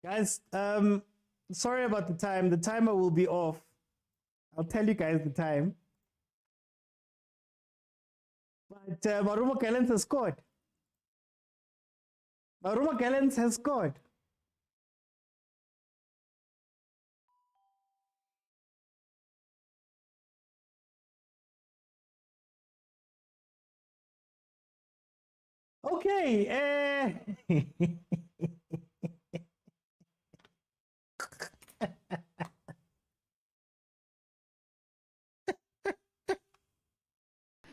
Guys, sorry about the time. The timer will be off. I'll tell you guys the time. But Maruma Gallants has scored. Maruma Gallants has scored. Okay.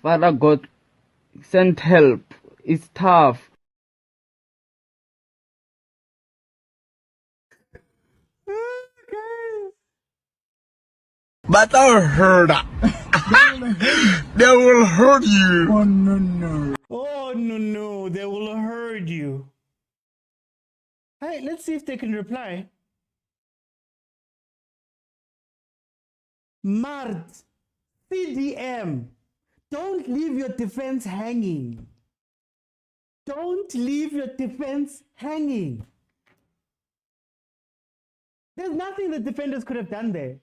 Father God, send help. It's tough. But I heard that. They will hurt you. Oh no no. Oh no no, they will hurt you. Hey, let's see if they can reply. Mart, CDM, don't leave your defense hanging. Don't leave your defense hanging. There's nothing the defenders could have done there.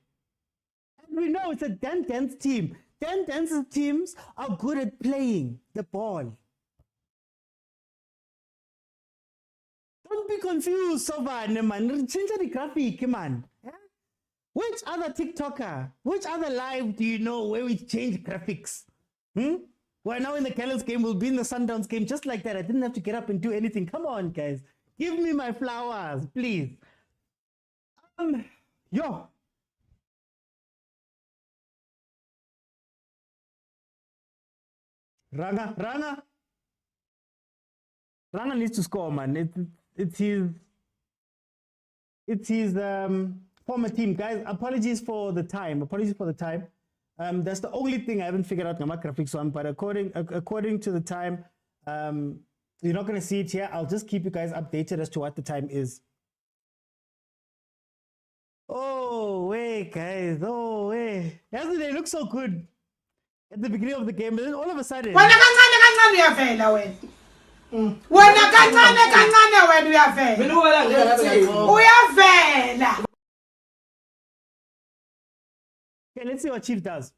And we know it's a Dan Dance team. Dan Dance's teams are good at playing the ball. Don't be confused, Sovane, man. Change the graphic, man. Yeah? Which other TikToker, which other live do you know where we change graphics? Well, now in the Gallants game, we'll be in the Sundowns game just like that. I didn't have to get up and do anything. Come on, guys. Give me my flowers, please. Yo. Ranga needs to score, man. It's his former team. Guys, apologies for the time. That's the only thing I haven't figured out my graphics on, but according to the time, you're not going to see it here. I'll just keep you guys updated as to what the time is. Oh, wait, guys. Oh, wait. Yesterday they looked so good at the beginning of the game, but then all of a sudden... Okay, let's see what Chief does.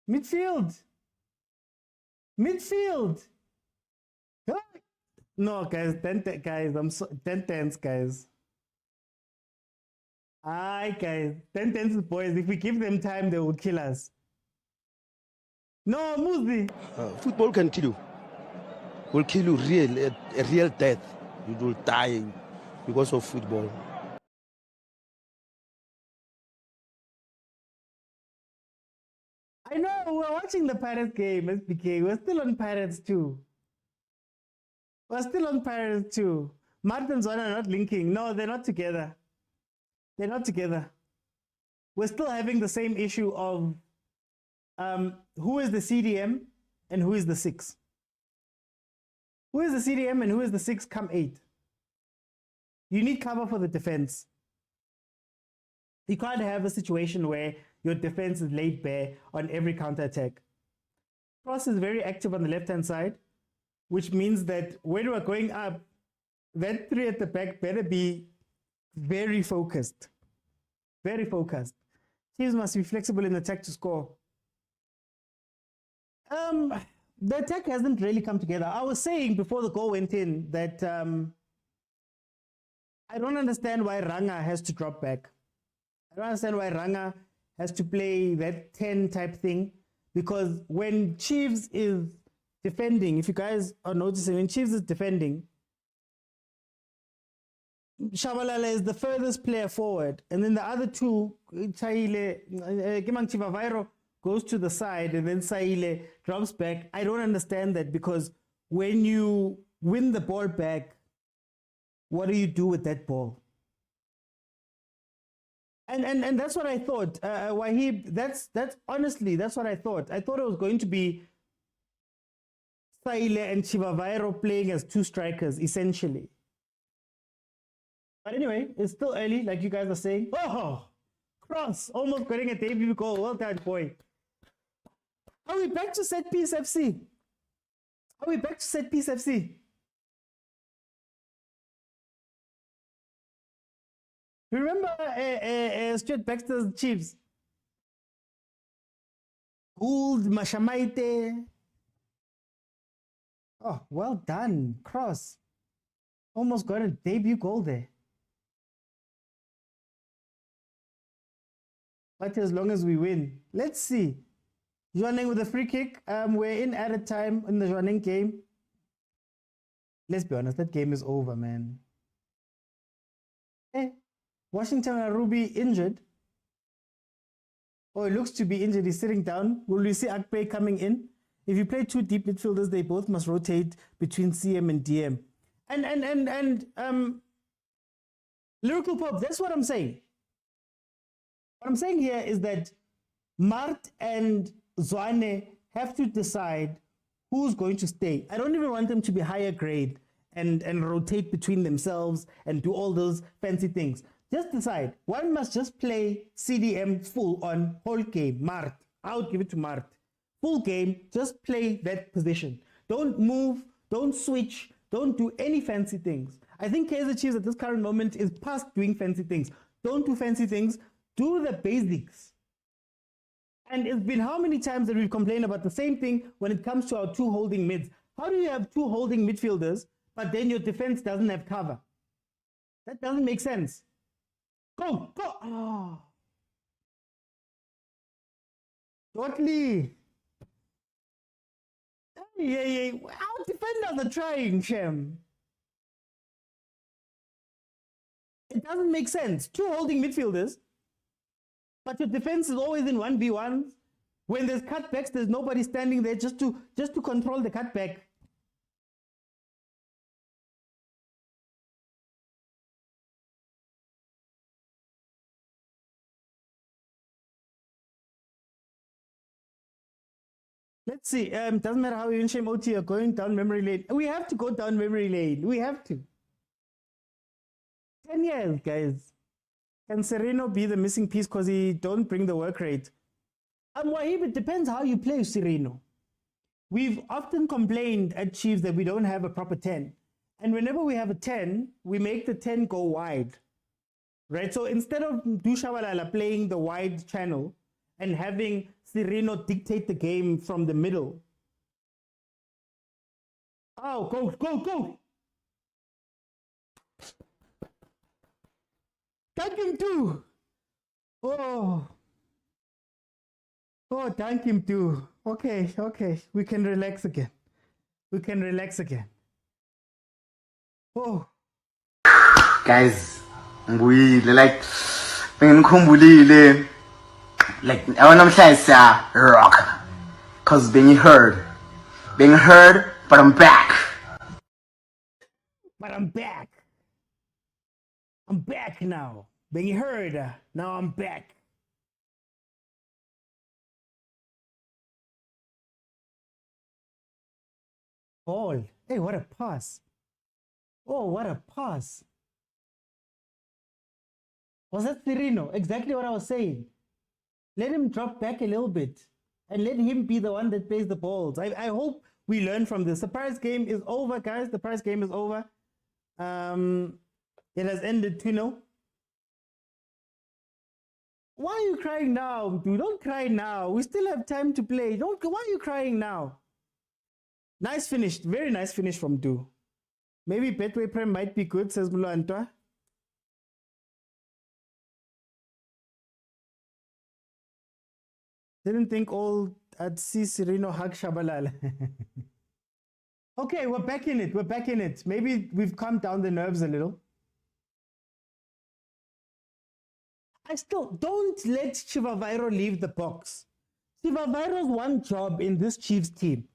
Midfield. No, guys, 10 guys. I'm so 10 guys. Aye, guys, 10 boys. If we give them time, they will kill us. No, Muzi. Football can kill you. Will kill you a real death. You will die because of football. I know, we're watching the Pirates game, SBK. We're still on Pirates too. Martin and Zwana are not linking. No, they're not together. We're still having the same issue of who is the CDM and who is the 6. Who is the CDM and who is the 6 come 8? You need cover for the defense. You can't have a situation where your defense is laid bare on every counter-attack. Cross is very active on the left-hand side, which means that when we're going up, that 3 at the back better be very focused. Teams must be flexible in attack to score. The attack hasn't really come together. I was saying before the goal went in that I don't understand why Ranga has to drop back. I don't understand why Ranga has to play that 10 type thing, because when Chiefs is defending, if you guys are noticing, when Chiefs is defending, Shabalala is the furthest player forward, and then the other two, Kimang Chivavairo goes to the side, and then Saile drops back. I don't understand that, because when you win the ball back, what do you do with that ball? And that's what I thought. That's honestly, that's what I thought. I thought it was going to be Saile and Chivavairo playing as 2 strikers, essentially. But anyway, it's still early, like you guys are saying. Oh, Cross, almost getting a debut goal. Well done, boy. Are we back to set piece FC? Remember Stuart Baxter's Chiefs? Gould, Mashamaite. Oh, well done, Cross. Almost got a debut goal there. But as long as we win. Let's see. Jwaneng with a free kick. We're in added time in the Jwaneng game. Let's be honest, that game is over, man. Hey, Washington and Ruby injured. Oh, it looks to be injured. He's sitting down. Will we see Akpe coming in? If you play 2 deep midfielders, they both must rotate between CM and DM. And Lyrical Pop, that's what I'm saying. What I'm saying here is that Mart and Zwane have to decide who's going to stay. I don't even want them to be higher grade and rotate between themselves and do all those fancy things. Just decide. One must just play CDM full on whole game. Mart. I would give it to Mart. Full game, just play that position. Don't move, don't switch, don't do any fancy things. I think Kaizer Chiefs at this current moment is past doing fancy things. Don't do fancy things. Do the basics. And it's been how many times that we've complained about the same thing when it comes to our 2 holding mids. How do you have 2 holding midfielders, but then your defense doesn't have cover? That doesn't make sense. Go! Oh. Shortly. Yeah. Our defenders are trying, Shem. It doesn't make sense. 2 holding midfielders, but your defense is always in 1v1s When there's cutbacks, there's nobody standing there just to control the cutback. Let's see. Doesn't matter how you shame OT are going down memory lane. We have to go down memory lane. We have to. 10 years, guys. Can Sereno be the missing piece because he don't bring the work rate? Wahib, it depends how you play Sereno. We've often complained at Chiefs that we don't have a proper 10. And whenever we have a 10, we make the 10 go wide. Right? So instead of Dushabalala playing the wide channel and having Sereno dictate the game from the middle. Oh, go, go, go! Thank him too! Oh. Oh, thank him too. Okay, okay. We can relax again. We can relax again. Oh. Guys, ngiyile like bengikhumbulile like namhlanje siya rock cause being heard, but I'm back. But I'm back. I'm back now. Being heard, now I'm back. Ball. Hey, what a pass. Oh, what a pass. Was that Sereno? Exactly what I was saying. Let him drop back a little bit and let him be the one that plays the balls. I hope we learn from this. The Paris game is over, guys. The Paris game is over. It has ended 2-0. Why are you crying now, dude? Don't cry now. We still have time to play. Why are you crying now? Nice finish. Very nice finish from Du. Maybe Betway Prem might be good, says Mulo Antwa. Didn't think all I'd see Sereno hug Shabalala. Okay, we're back in it. We're back in it. Maybe we've calmed down the nerves a little. I still don't let Chivavairo leave the box. Chivavairo's one job in this Chiefs team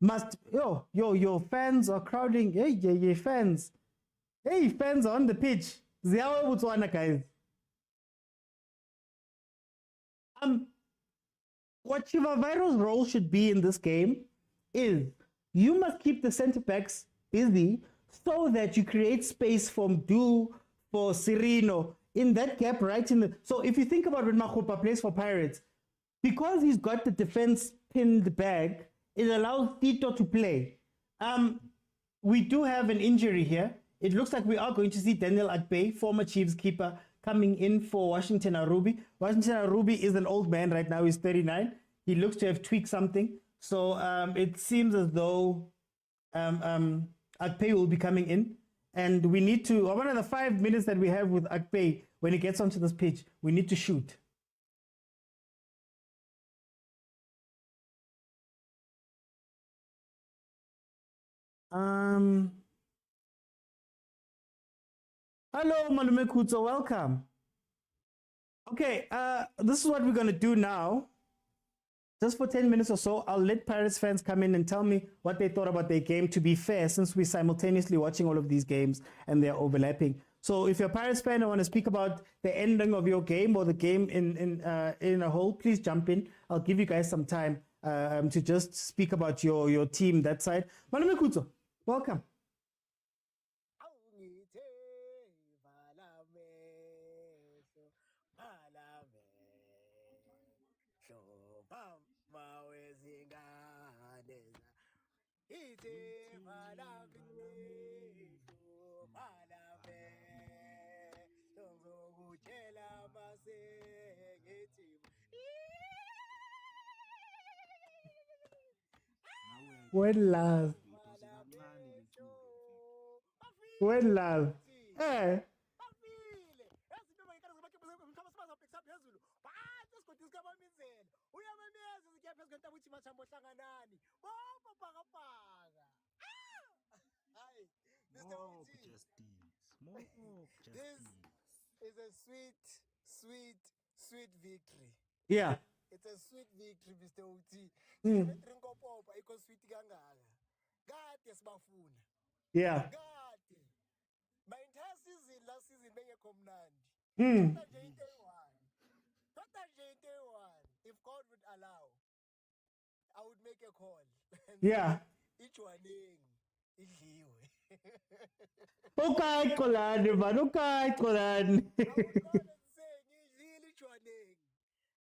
must your fans are crowding. Hey, fans. Hey, fans are on the pitch. Ziyawa Botswana, guys. What Chivavairo's role should be in this game is you must keep the center backs busy so that you create space for Du, for Sereno, in that gap right in the... So if you think about when Makhupa plays for Pirates, because he's got the defense pinned back, it allows Tito to play. We do have an injury here. It looks like we are going to see Daniel Akpe, former Chiefs keeper, coming in for Washington Arubi. Washington Arubi is an old man right now. He's 39. He looks to have tweaked something. So it seems as though Akpe will be coming in. And we need to, one of the 5 minutes that we have with Akpe, when he gets onto this pitch, we need to shoot. Hello, Malume Kutso, welcome. Okay, this is what we're going to do now. Just for 10 minutes or so, I'll let Pirates fans come in and tell me what they thought about their game, to be fair, since we're simultaneously watching all of these games and they're overlapping. So if you're a Pirates fan and want to speak about the ending of your game or the game in a whole, please jump in. I'll give you guys some time to just speak about your team, that side. Malume Kutso, welcome. When love. When love. Hey. This is a sweet victory. Yeah. It's a sweet victory, Mr. OT. Drink up, I can sweet gangala. God, yes, Bafuna. Yeah. God. My entire season, last season, being a comnandi. If God would allow, I would make a call. Yeah. Jwaneng. Okay, Kolani, man. Okay, Kolani.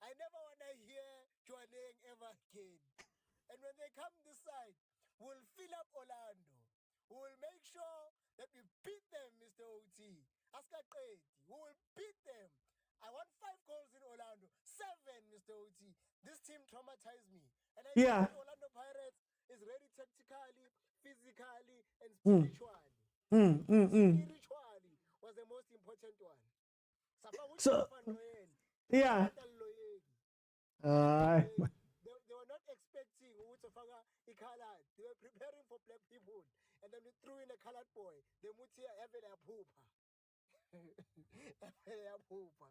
I never want to hear Jwaneng ever again. And when they come this side, we'll fill up Orlando. We'll make sure that we beat them, Mr. OT. We will beat them. I want 5 goals in Orlando. 7, Mr. OT. This team traumatized me. And I think Orlando Pirates is ready tactically, physically, and spiritually. Spiritually was the most important one. So, yeah. They were not expecting Utofanga colored. They were preparing for black people. And then we threw in a colored boy. The Mutia Evela Poopa.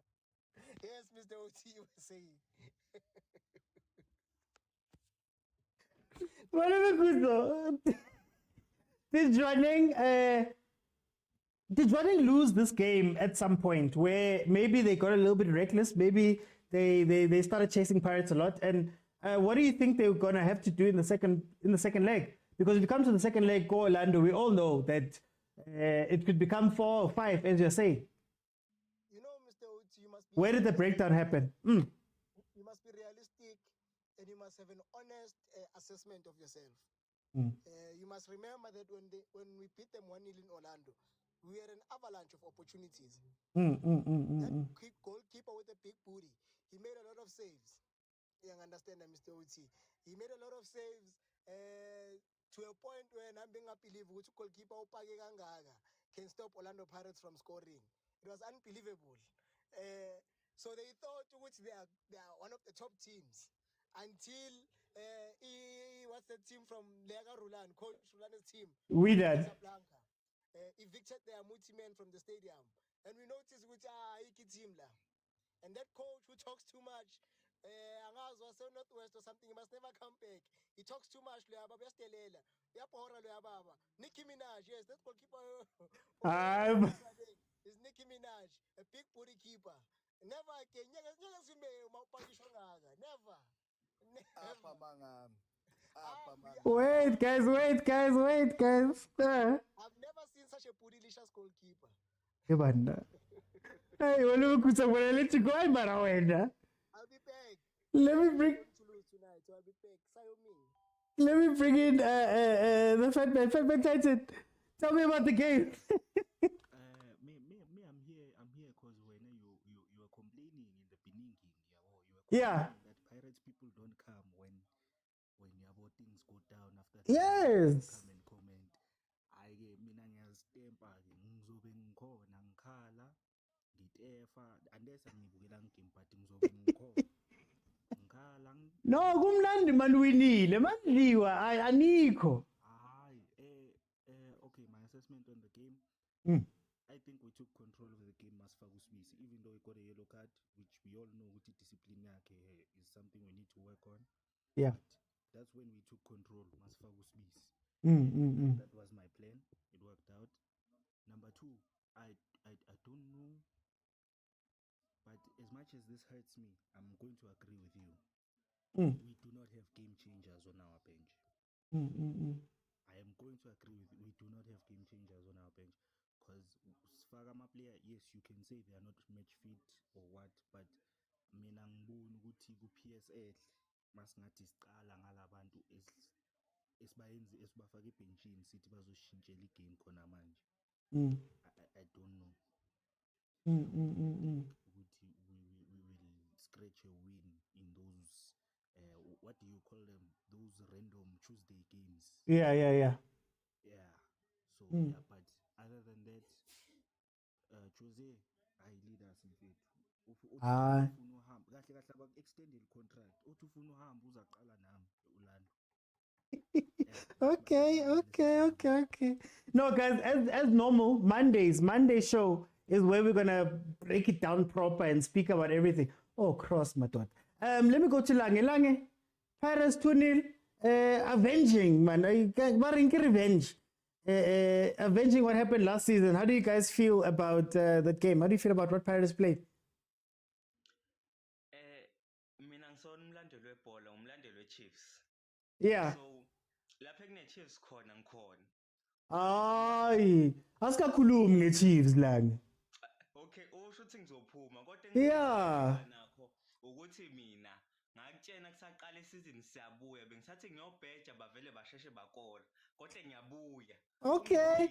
Yes, Mr. OT was saying. Whatever good though. Did Jwaneng lose this game at some point where maybe they got a little bit reckless? Maybe they started chasing Pirates a lot. And what do you think they're gonna have to do in the second leg? Because if it comes to the second leg, go Orlando, we all know that it could become 4 or 5, as you say. You know, Mr. OT, you must be. Where did the breakdown happen? You must be realistic, and you must have an honest assessment of yourself. You must remember that when we beat them 1-0 in Orlando, we had an avalanche of opportunities. That goalkeeper with a big booty, he made a lot of saves. You understand that, Mr. OT? He made a lot of saves to a point where I'm being unbelievable which goalkeeper can stop Orlando Pirates from scoring. It was unbelievable. So they thought which they are one of the top teams until what's the team from Rulani, Coach Rulani's team? We did. Evicted their multi-men from the stadium. And we noticed which team la. And that coach who talks too much, was Northwest or something, he must never come back. He talks too much, Nicki Minaj, yes, that's goalkeeper. Is Nicki Minaj, a big booty keeper. Never again. Never. Wait, guys. I've never seen such a bootylicious goalkeeper. Hey, I'll let you go, Marawa. I'll be back. Let me bring. Tonight, so I'll be back. Let me bring in the fat man Tyson. Tell me about the game. I'm here because when you were complaining in the beginning, Yeah. that Pirates people don't come when things go down after. Yes. Come and comment. Mina ngiyaztempa ngizobe ngikhona ngikhala ngitefa unless angibukela ngigame but ngizobe ngikhona ngikhala No, kumnandi manwinile mandliwa anikho. Okay, my assessment on the game. I think we took control of the game as Fagusbisi, even though we got a yellow card, which we all know with the discipline is something we need to work on. Yeah. But that's when we took control as Fagusbisi. That was my plan. It worked out. Number 2, I don't know, but as much as this hurts me, I'm going to agree with you. We do not have game changers on our bench. I am going to agree with you. We do not have game changers on our bench. Because Sfagama player, yes, you can say they are not match fit or what, but mina ngibona ukuthi ku PSL masingathi siqala ngalabantu esibayenzi esibafaka ebenchini sithi bazoshintshela igame khona manje. I don't know. Ukuthi we will scratch a win in those what do you call them? Those random Tuesday games. Yeah. So yeah, but other than that, Jose, I lead us in faith. Ufuna uhamba kahle extended contract. Uthi ufuna uhamba uzaqala nami eUrlando. Okay. No, guys, as normal, Monday show is where we're gonna break it down proper and speak about everything. Oh, cross my thought. Let me go to Lange. Lange, Pirates 2-0. Avenging, man. Revenge. Avenging what happened last season. How do you guys feel about that game? How do you feel about what Pirates played? Mina ngisona umlandeli webhola, umlandeli weChiefs. Yeah. So lapha kune-Chiefs khona ngikhona. Hayi, asikakhulumi nge-Chiefs Lange. Okay, usho ukuthi ngizophuma kodwa Yeah. nakho ukuthi mina ngakutshena kusaqala isizini siyabuya bengisathi ngiyobheja bavele basheshe bakora kodwa ngiyabuya. Okay.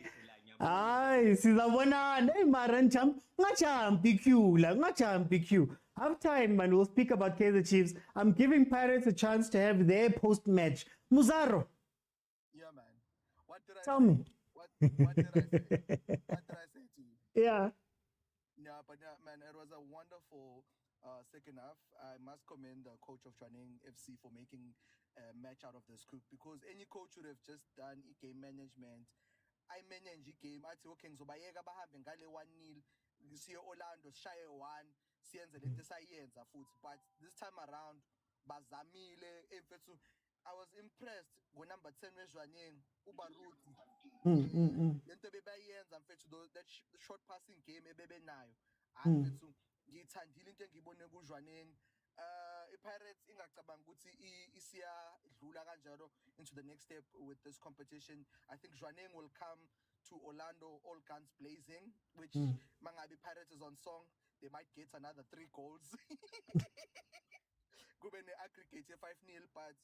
Hayi, sizabonana. Hey mara ngajump Q la, ngajump Q. Half time, man, we'll speak about Kaizer Chiefs. I'm giving Pirates a chance to have their post-match. Muzaro. Yeah, man. What did I Tell say? me. What did I say? What did I say to you? Yeah. Yeah, but man, it was a wonderful second half. I must commend the coach of Jwaneng FC for making a match out of this group, because any coach would have just done game management. I manage game. I say, okay, ngizobayeka bahambe ngale 1-0. Siye Orlando shaye 1. Siyenze lento sayenza futhi, but this time around bazamile emfethu. I was impressed with number 10 weJwaneng uBaruti. Lento bebayenza mfethu, that short passing game ebebenayo. Mfethu ngithandile into engiyibone kuJwaneng. iPirates ingacabanga ukuthi isiyadlula kanjalo into the next step with this competition. I think Jwaneng will come to Orlando all guns blazing, which mangabe Pirates is on song, they might get another 3 goals. Kube ne-aggregate 5-0, but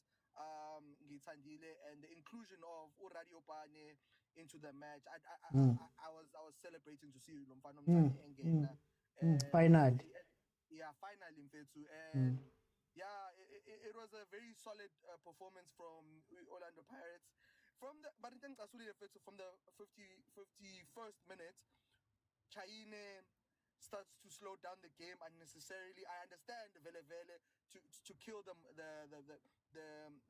ngithandile, and the inclusion of uRadio Pane into the match, I was celebrating to see Lomfano engena. Finally. Yeah, finally mfethu, and yeah, it was a very solid performance from Orlando Pirates. From the 51st minute, Chayine starts to slow down the game unnecessarily. I understand Vele to kill the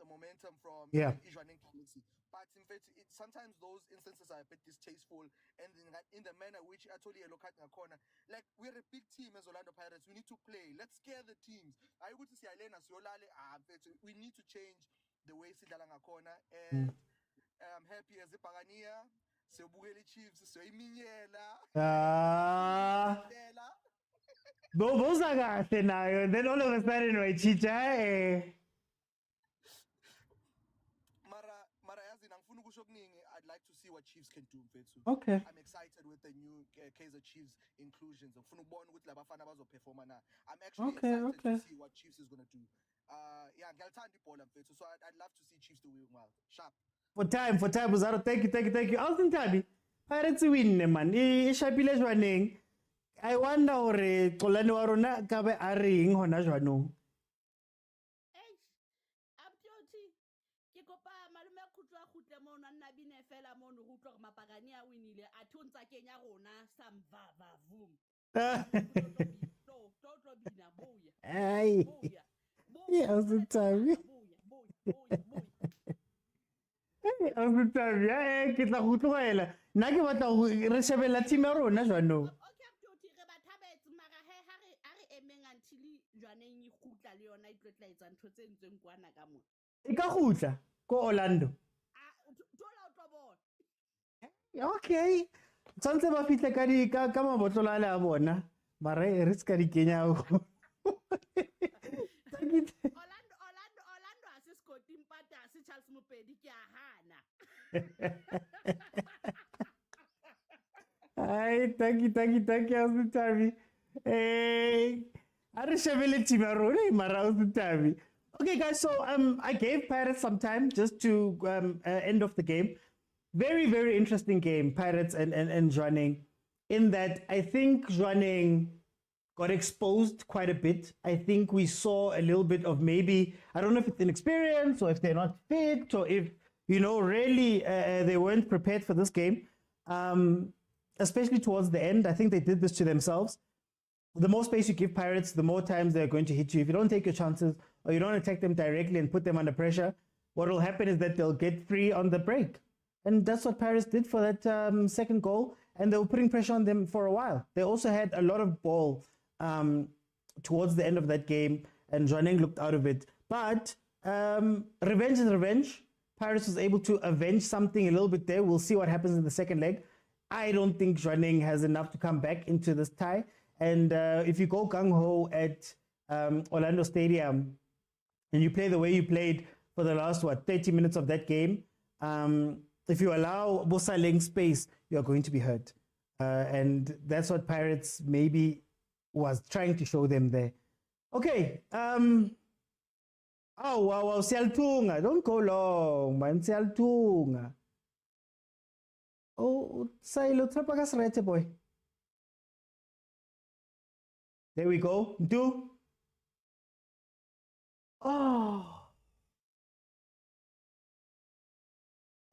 momentum from Jwaneng Galaxy, but in fact, sometimes those instances are a bit distasteful, and in the manner which I told you, look at the corner, like we're a big team as Orlando Pirates. We need to play. Let's scare the teams. I would say we need to change the way Sidala corner, and I'm happy as a Pagania. So Bugeli Chiefs, so Imiela. Then all of a sudden, my chicha. I'd like to see what Chiefs can do. Okay. I'm excited with the new Kaizer Chiefs inclusions. I'm actually excited to see what Chiefs is going to do. Yeah, so I'd love to see Chiefs doing well. Sharp. For time, Buzaro. Thank you. Austin Tabi, Pirates win, man. Ishapile Jwaneng. I wonder or Tolani Warona Kabe Aring Hona Jwanong. Hey, yeah, Austin Tabi. Austin Tabi, yeah, kita kutuela. Naki bata re shebella team ya rona jwanong. Ika khutla ko Orlando. Okay. Tsantse ba fihle ka mabotlolo a le a bona. Mara re ska di kenya go. Hi, thank you, Austin Tabi. Hey, okay, guys, so I gave Pirates some time just to end off the game. Very, very interesting game, Pirates and Jwaneng, in that I think Jwaneng got exposed quite a bit. I think we saw a little bit of maybe, I don't know if it's inexperience or if they're not fit or if, really they weren't prepared for this game. Especially towards the end, I think they did this to themselves. The more space you give Pirates, the more times they're going to hit you. If you don't take your chances or you don't attack them directly and put them under pressure, what will happen is that they'll get free on the break. And that's what Pirates did for that second goal. And they were putting pressure on them for a while. They also had a lot of ball towards the end of that game. and Jwaneng looked out of it. But revenge is revenge. Pirates was able to avenge something a little bit there. We'll see what happens in the second leg. I don't think Jwaneng has enough to come back into this tie. And if you go gung-ho at Orlando Stadium and you play the way you played for the last, 30 minutes of that game, if you allow Bosaleng space, you're going to be hurt. And that's what Pirates maybe was trying to show them there. Okay. Oh, wow, Siyaltunga. Don't go long, man. Siyaltunga. Oh, Silo Trapagas Rete boy. There we go. Do. Oh.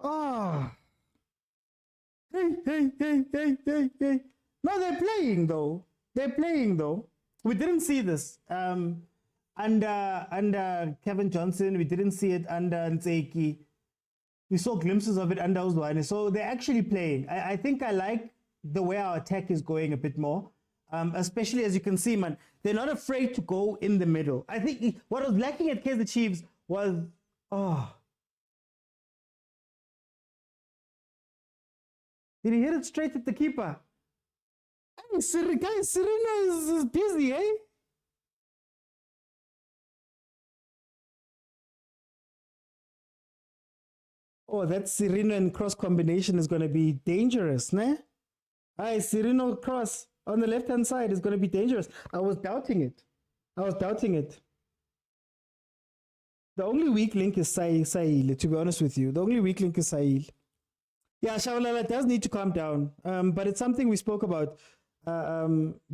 Oh. Hey. No, they're playing though. We didn't see this. Under Kevin Johnson, we didn't see it under Ntseki. We saw glimpses of it under Uzwane. So they're actually playing. I think I like the way our attack is going a bit more. Especially as you can see, man, they're not afraid to go in the middle. I think what was lacking at Kaizer Chiefs was, did he hit it straight at the keeper? Hey, Serena is busy, eh? Oh, that Sereno and cross combination is going to be dangerous, ne? Hi, Sereno cross on the left-hand side is going to be dangerous. I was doubting it. The only weak link is Sahil, to be honest with you. The only weak link is Sahil. Yeah, Shabalala does need to calm down. But it's something we spoke about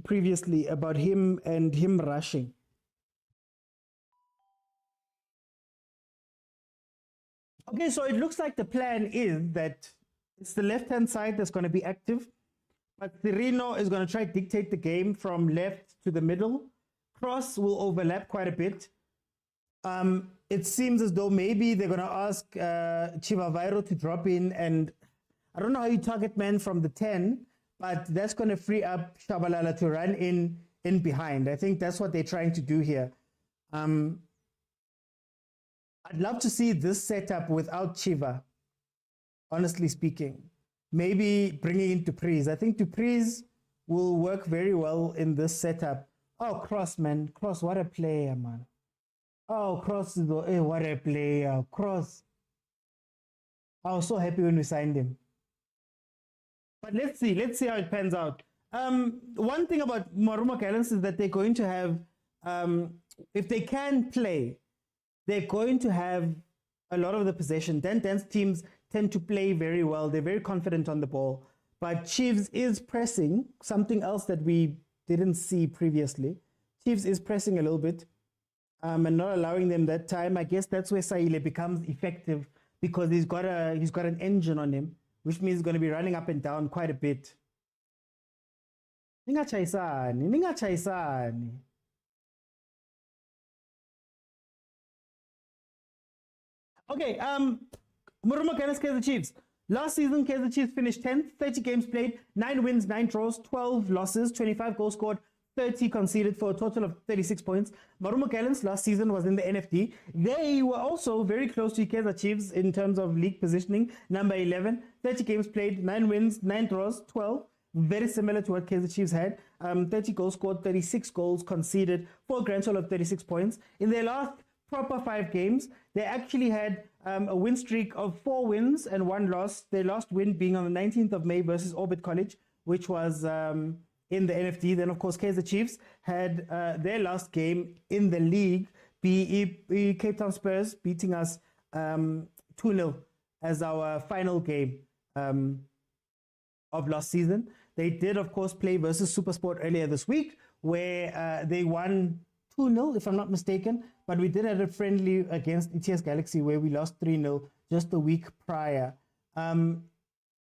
previously, about him and him rushing. Okay, so it looks like the plan is that it's the left-hand side that's going to be active, but Sereno is going to try to dictate the game from left to the middle. Cross will overlap quite a bit. It seems as though maybe they're going to ask Chivavairo to drop in, and I don't know how you target man from the 10, but that's going to free up Shabalala to run in behind. I think that's what they're trying to do here. I'd love to see this setup without Chiva, honestly speaking. Maybe bringing in Dupreez. I think Dupreez will work very well in this setup. Oh, Cross, man. Cross, what a player, man. Oh, Cross, what a player. Cross. I was so happy when we signed him. But let's see how it pans out. One thing about Maruma Gallants is that they're going to have, if they can play, they're going to have a lot of the possession. Dance teams tend to play very well. They're very confident on the ball. But Chiefs is pressing, something else that we didn't see previously. Chiefs is pressing a little bit and not allowing them that time. I guess that's where Saile becomes effective, because he's got an engine on him, which means he's going to be running up and down quite a bit. Ningachaisani. Okay, Maruma Gallants Kaizer Chiefs. Last season, Kaizer Chiefs finished 10th, 30 games played, 9 wins, 9 draws, 12 losses, 25 goals scored, 30 conceded for a total of 36 points. Maruma Gallants last season was in the NFD. They were also very close to Kaizer Chiefs in terms of league positioning, number 11, 30 games played, 9 wins, 9 draws, 12. Very similar to what Kaizer Chiefs had. 30 goals scored, 36 goals conceded for a grand total of 36 points. In their last proper 5 games, they actually had a win streak of 4 wins and 1 loss. Their last win being on the 19th of May versus Orbit College, which was in the NFD. Then, of course, Kaizer Chiefs had their last game in the league, be Cape Town Spurs beating us 2-0 as our final game of last season. They did, of course, play versus Supersport earlier this week, where they won 2-0, if I'm not mistaken, but we did have a friendly against ETS Galaxy where we lost 3-0 just a week prior.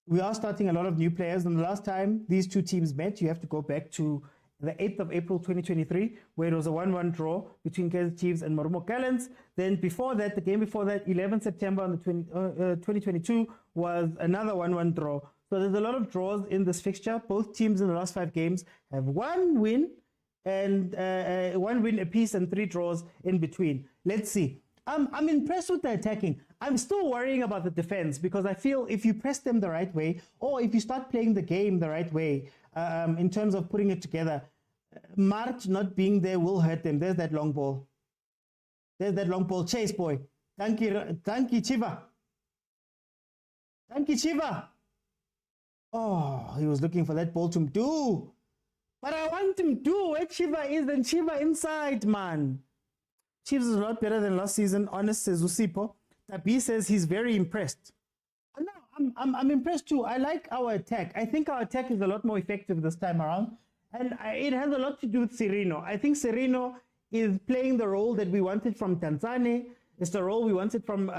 We are starting a lot of new players, and the last time these two teams met, you have to go back to the 8th of April 2023, where it was a 1-1 draw between Kaizer Chiefs and Maruma Gallants. Then before that, the game before that, 11 September on the 2022, was another 1-1 draw. So there's a lot of draws in this fixture. Both teams in the last 5 games have 1 win and 1 win apiece and 3 draws in between. Let's see. I'm impressed with the attacking. I'm still worrying about the defense because I feel if you press them the right way, or if you start playing the game the right way, in terms of putting it together, March not being there will hurt them. There's that long ball. There's that long ball. Chase, boy. Thank you, Chiva. Thank you, Chiva. Oh, he was looking for that ball to do. But I want him to. Where Chiva is, and Chiva inside, man. Chiefs is a lot better than last season. Honest, says Usipo. Tabi says he's very impressed. No, I'm impressed too. I like our attack. I think our attack is a lot more effective this time around. And it has a lot to do with Serino. I think Serino is playing the role that we wanted from Tanzania. It's the role we wanted from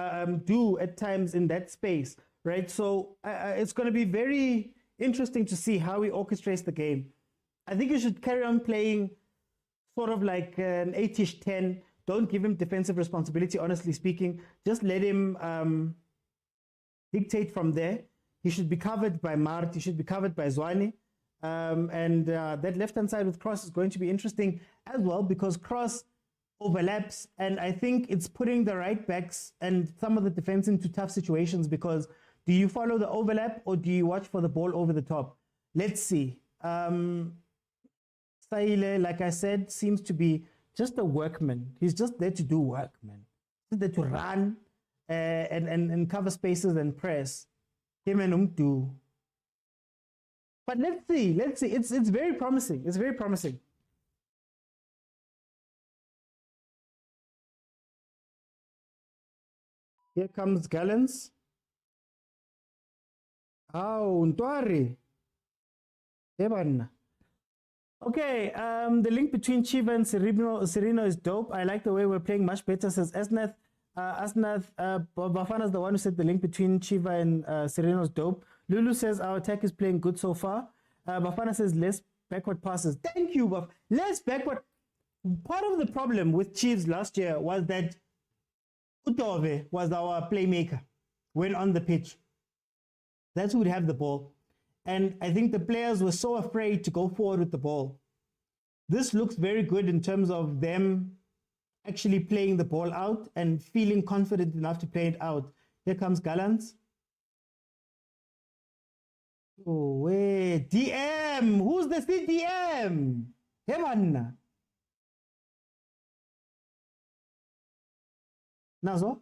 Du at times in that space, right? So it's going to be very interesting to see how he orchestrates the game. I think you should carry on playing sort of like an 8-ish 10. Don't give him defensive responsibility, honestly speaking. Just let him dictate from there. He should be covered by Mart. He should be covered by Zwane. And that left-hand side with Cross is going to be interesting as well because Cross overlaps. And I think it's putting the right backs and some of the defense into tough situations because do you follow the overlap or do you watch for the ball over the top? Let's see. Saile, like I said, seems to be just a workman. He's just there to do work, man. He's there to run and cover spaces and press. Him and Umtu. But let's see. It's very promising. It's very promising. Here comes Gallants. Oh, Ntwari. Okay, the link between Chiva and Serino is dope. I like the way we're playing much better, says Asnath. Bafana is the one who said the link between Chiva and Serino is dope. Lulu says our attack is playing good so far. Bafana says less backward passes. Thank you, Baf. Less backward. Part of the problem with Chiefs last year was that Utove was our playmaker when on the pitch. That's who would have the ball. And I think the players were so afraid to go forward with the ball. This looks very good in terms of them actually playing the ball out and feeling confident enough to play it out. Here comes Gallants. Oh, wait. DM. Who's the CDM? Hey, man. Nazo?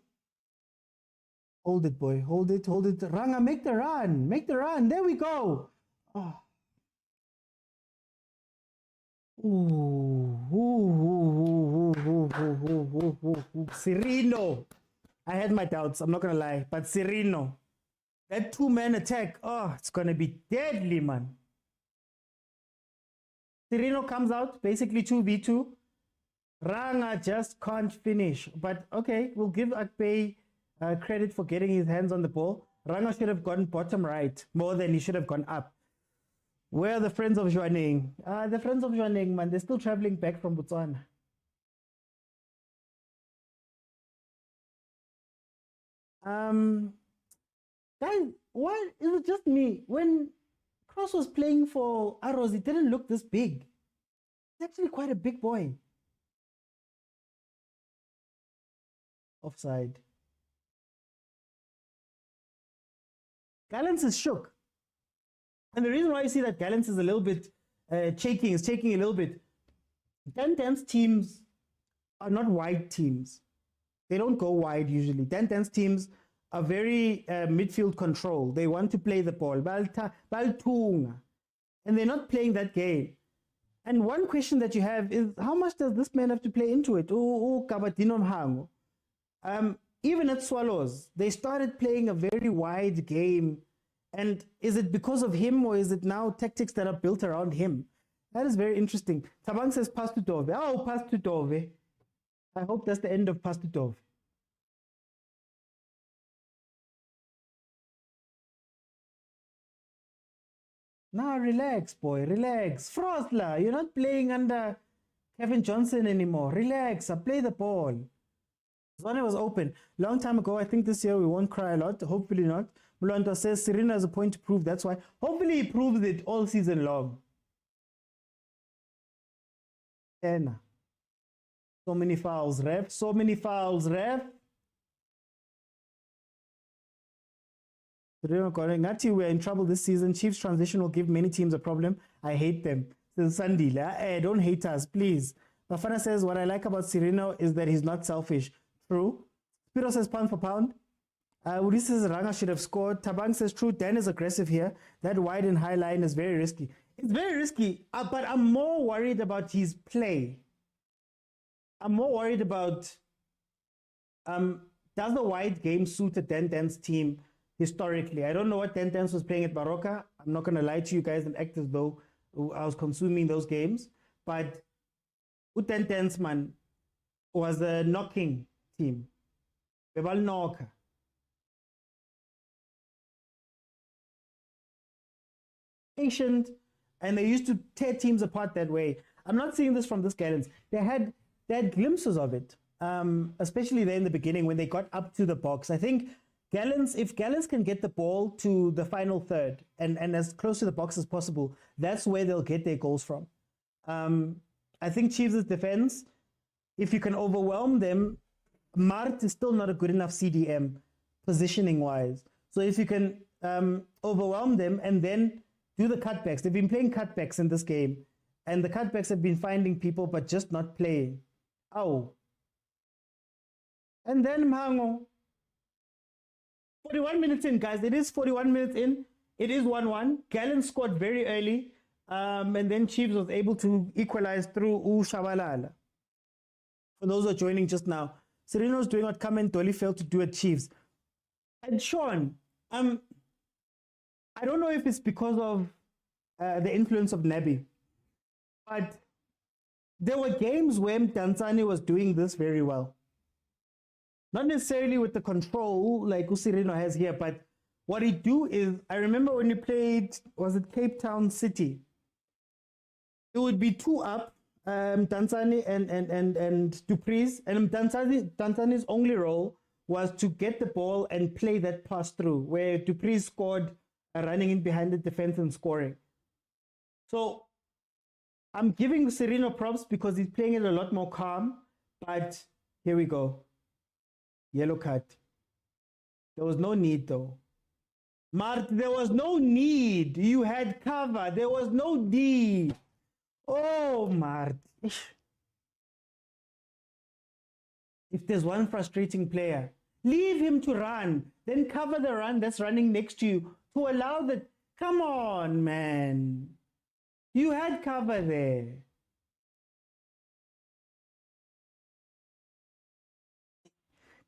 Hold it, boy. Hold it. Ranga, make the run. Make the run. There we go. Oh. Serino. I had my doubts. I'm not going to lie. But Serino. That two-man attack. Oh, it's going to be deadly, man. Serino comes out. Basically 2v2. Ranga just can't finish. But okay, we'll give Akpay credit for getting his hands on the ball. Ranga should have gone bottom right more than he should have gone up. Where are the friends of Jwaneng? The friends of Jwaneng, man, they're still traveling back from Botswana. Guys, why is it just me? When Cross was playing for Arrows, it didn't look this big. He's actually quite a big boy. Offside. Gallants is shook. And the reason why you see that Gallants is a little bit shaking a little bit. Dan teams are not wide teams. They don't go wide usually. Dan teams are very midfield control. They want to play the ball. And they're not playing that game. And one question that you have is, how much does this man have to play into it? Even at Swallows, they started playing a very wide game. And is it because of him or is it now tactics that are built around him? That is very interesting. Tabang says pass to Dove. Oh, pass to Dove. I hope that's the end of pass to Dove. Now relax, boy, relax. Frostler, you're not playing under Kevin Johnson anymore. Relax, play the ball. Zwane was open. Long time ago, I think this year we won't cry a lot. Hopefully not. Mulonto says Serena has a point to prove. That's why. Hopefully he proves it all season long. 10. So many fouls, ref. So many fouls, ref. Ngati, we're in trouble this season. Chiefs transition will give many teams a problem. I hate them. Sandila, don't hate us, please. Bafana says, what I like about Cirino is that he's not selfish. True. Spiro says, pound for pound. Ulysses says Ranga should have scored. Tabang says, true, Dan is aggressive here. That wide and high line is very risky. It's very risky, but I'm more worried about his play. I'm more worried about, does the wide game suit a Dan's team historically? I don't know what Dan was playing at Baroka. I'm not going to lie to you guys and act as though I was consuming those games. But Dan man was a knocking team. Bebal knocker. Patient, and they used to tear teams apart that way. I'm not seeing this from this Gallants. They had glimpses of it, especially there in the beginning when they got up to the box. I think if Gallants can get the ball to the final third and as close to the box as possible, that's where they'll get their goals from. I think Chiefs' defense, if you can overwhelm them, Mart is still not a good enough CDM positioning-wise. So if you can overwhelm them and then do the cutbacks. They've been playing cutbacks in this game, and the cutbacks have been finding people but just not playing. Oh. And then Mhango. 41 minutes in, guys. It is 41 minutes in. It is 1-1. Gallants scored very early, and then Chiefs was able to equalize through Shabalala. For those who are joining just now, Sereno's doing what Kamen Dolly failed to do at Chiefs. And Sean, I don't know if it's because of the influence of Nabi, but there were games where Tanzania was doing this very well. Not necessarily with the control like Usirino has here, but what he do is, I remember when he played, was it Cape Town City? It would be 2 up, Tanzania and Dupree's, and Tanzania's only role was to get the ball and play that pass through, where Dupree scored running in behind the defense and scoring. So I'm giving Sereno props because he's playing it a lot more calm, but here we go. Yellow card. There was no need though. Mart, there was no need. You had cover. There was no need. Oh, Mart. If there's one frustrating player, leave him to run. Then cover the run that's running next to you to allow the... Come on, man. You had cover there.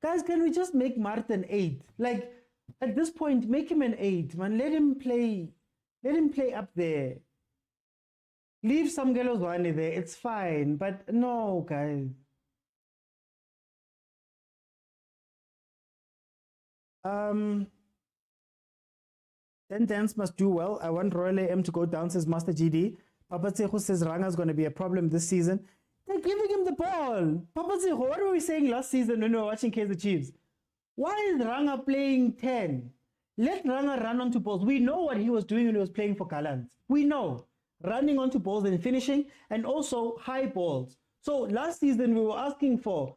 Guys, can we just make Martin 8? Like, at this point, make him an 8, man. Let him play. Let him play up there. Leave Samgelo's one there. It's fine. But no, guys. Then Dance must do well. I want Royal AM to go down, says Master GD. Papa Tseho says Ranga's going to be a problem this season. They're giving him the ball. Papa Tseho, what were we saying last season when we were watching Kaizer Chiefs? Why is Ranga playing 10? Let Ranga run onto balls. We know what he was doing when he was playing for Gallants. We know. Running onto balls and finishing, and also high balls. So last season we were asking for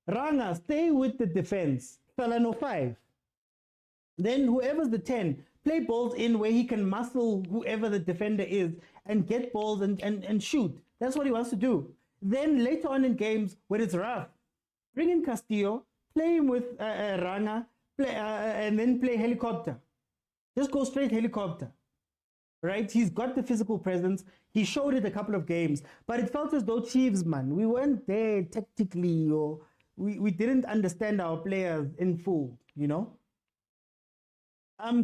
Ranga, stay with the defense. Salano 5. Then whoever's the 10, play balls in where he can muscle whoever the defender is and get balls and shoot. That's what he wants to do. Then later on in games, when it's rough, bring in Castillo, play him with Ranga, and then play helicopter. Just go straight helicopter. Right? He's got the physical presence. He showed it a couple of games. But it felt as though Chiefs, man, we weren't there tactically, or we didn't understand our players in full, you know?